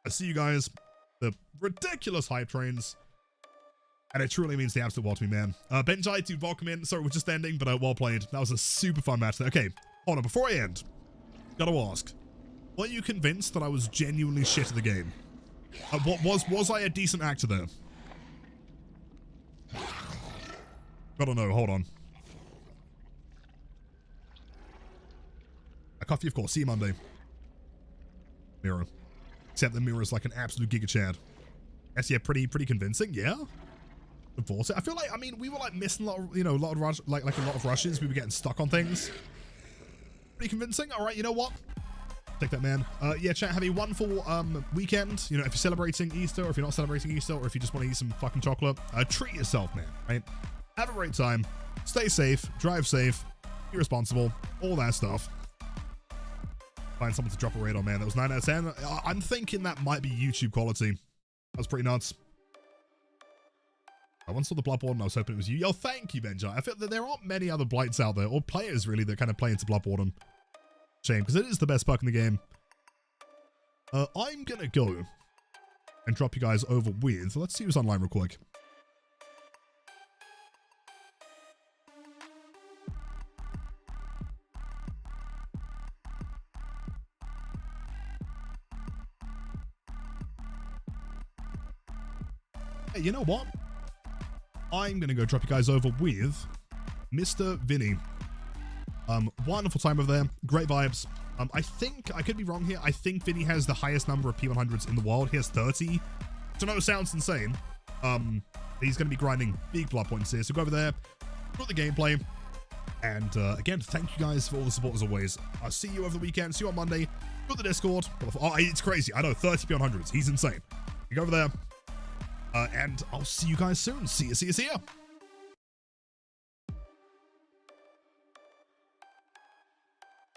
I see you guys. The ridiculous hype trains. And it truly means the absolute world to me, man. Benjai, dude, welcome in. Sorry, we're just ending, but well played. That was a super fun match there. Okay, hold on. Before I end, gotta ask. Were you convinced that I was genuinely shit at the game? Was I a decent actor there? Gotta know. Hold on. A coffee, of course. See you Monday. Mirror. Except the mirror is like an absolute giga chad. Yes, yeah, pretty convincing, yeah. Enforce it. I feel like, I mean, we were like missing a lot of, you know, a lot of rushes. We were getting stuck on things. Pretty convincing. All right, you know what? Take that, man. Yeah, chat, have a wonderful weekend. You know, if you're celebrating Easter, or if you're not celebrating Easter, or if you just want to eat some fucking chocolate, treat yourself, man, right? Have a great time. Stay safe. Drive safe. Be responsible. All that stuff. Find someone to drop a raid on, man. That was 9 out of 10. I'm thinking that might be YouTube quality. That was pretty nuts. I once saw the Bloodborne and I was hoping it was you. Yo, thank you, Benja. I feel that there aren't many other Blights out there, or players really, that kind of play into Bloodborne. Shame, because it is the best perk in the game. I'm gonna go and drop you guys over with, let's see who's online real quick. Hey, you know what? I'm gonna go drop you guys over with Mr. Vinny. Wonderful time over there. Great vibes. I think, I could be wrong here, I think Vinny has the highest number of P100s in the world. He has 30. So no, it sounds insane. He's going to be grinding big blood points here. So go over there, put the gameplay. And again, thank you guys for all the support as always. I'll see you over the weekend. See you on Monday. Go to the Discord. Oh, it's crazy. I know, 30 P100s. He's insane. You go over there. And I'll see you guys soon. See ya.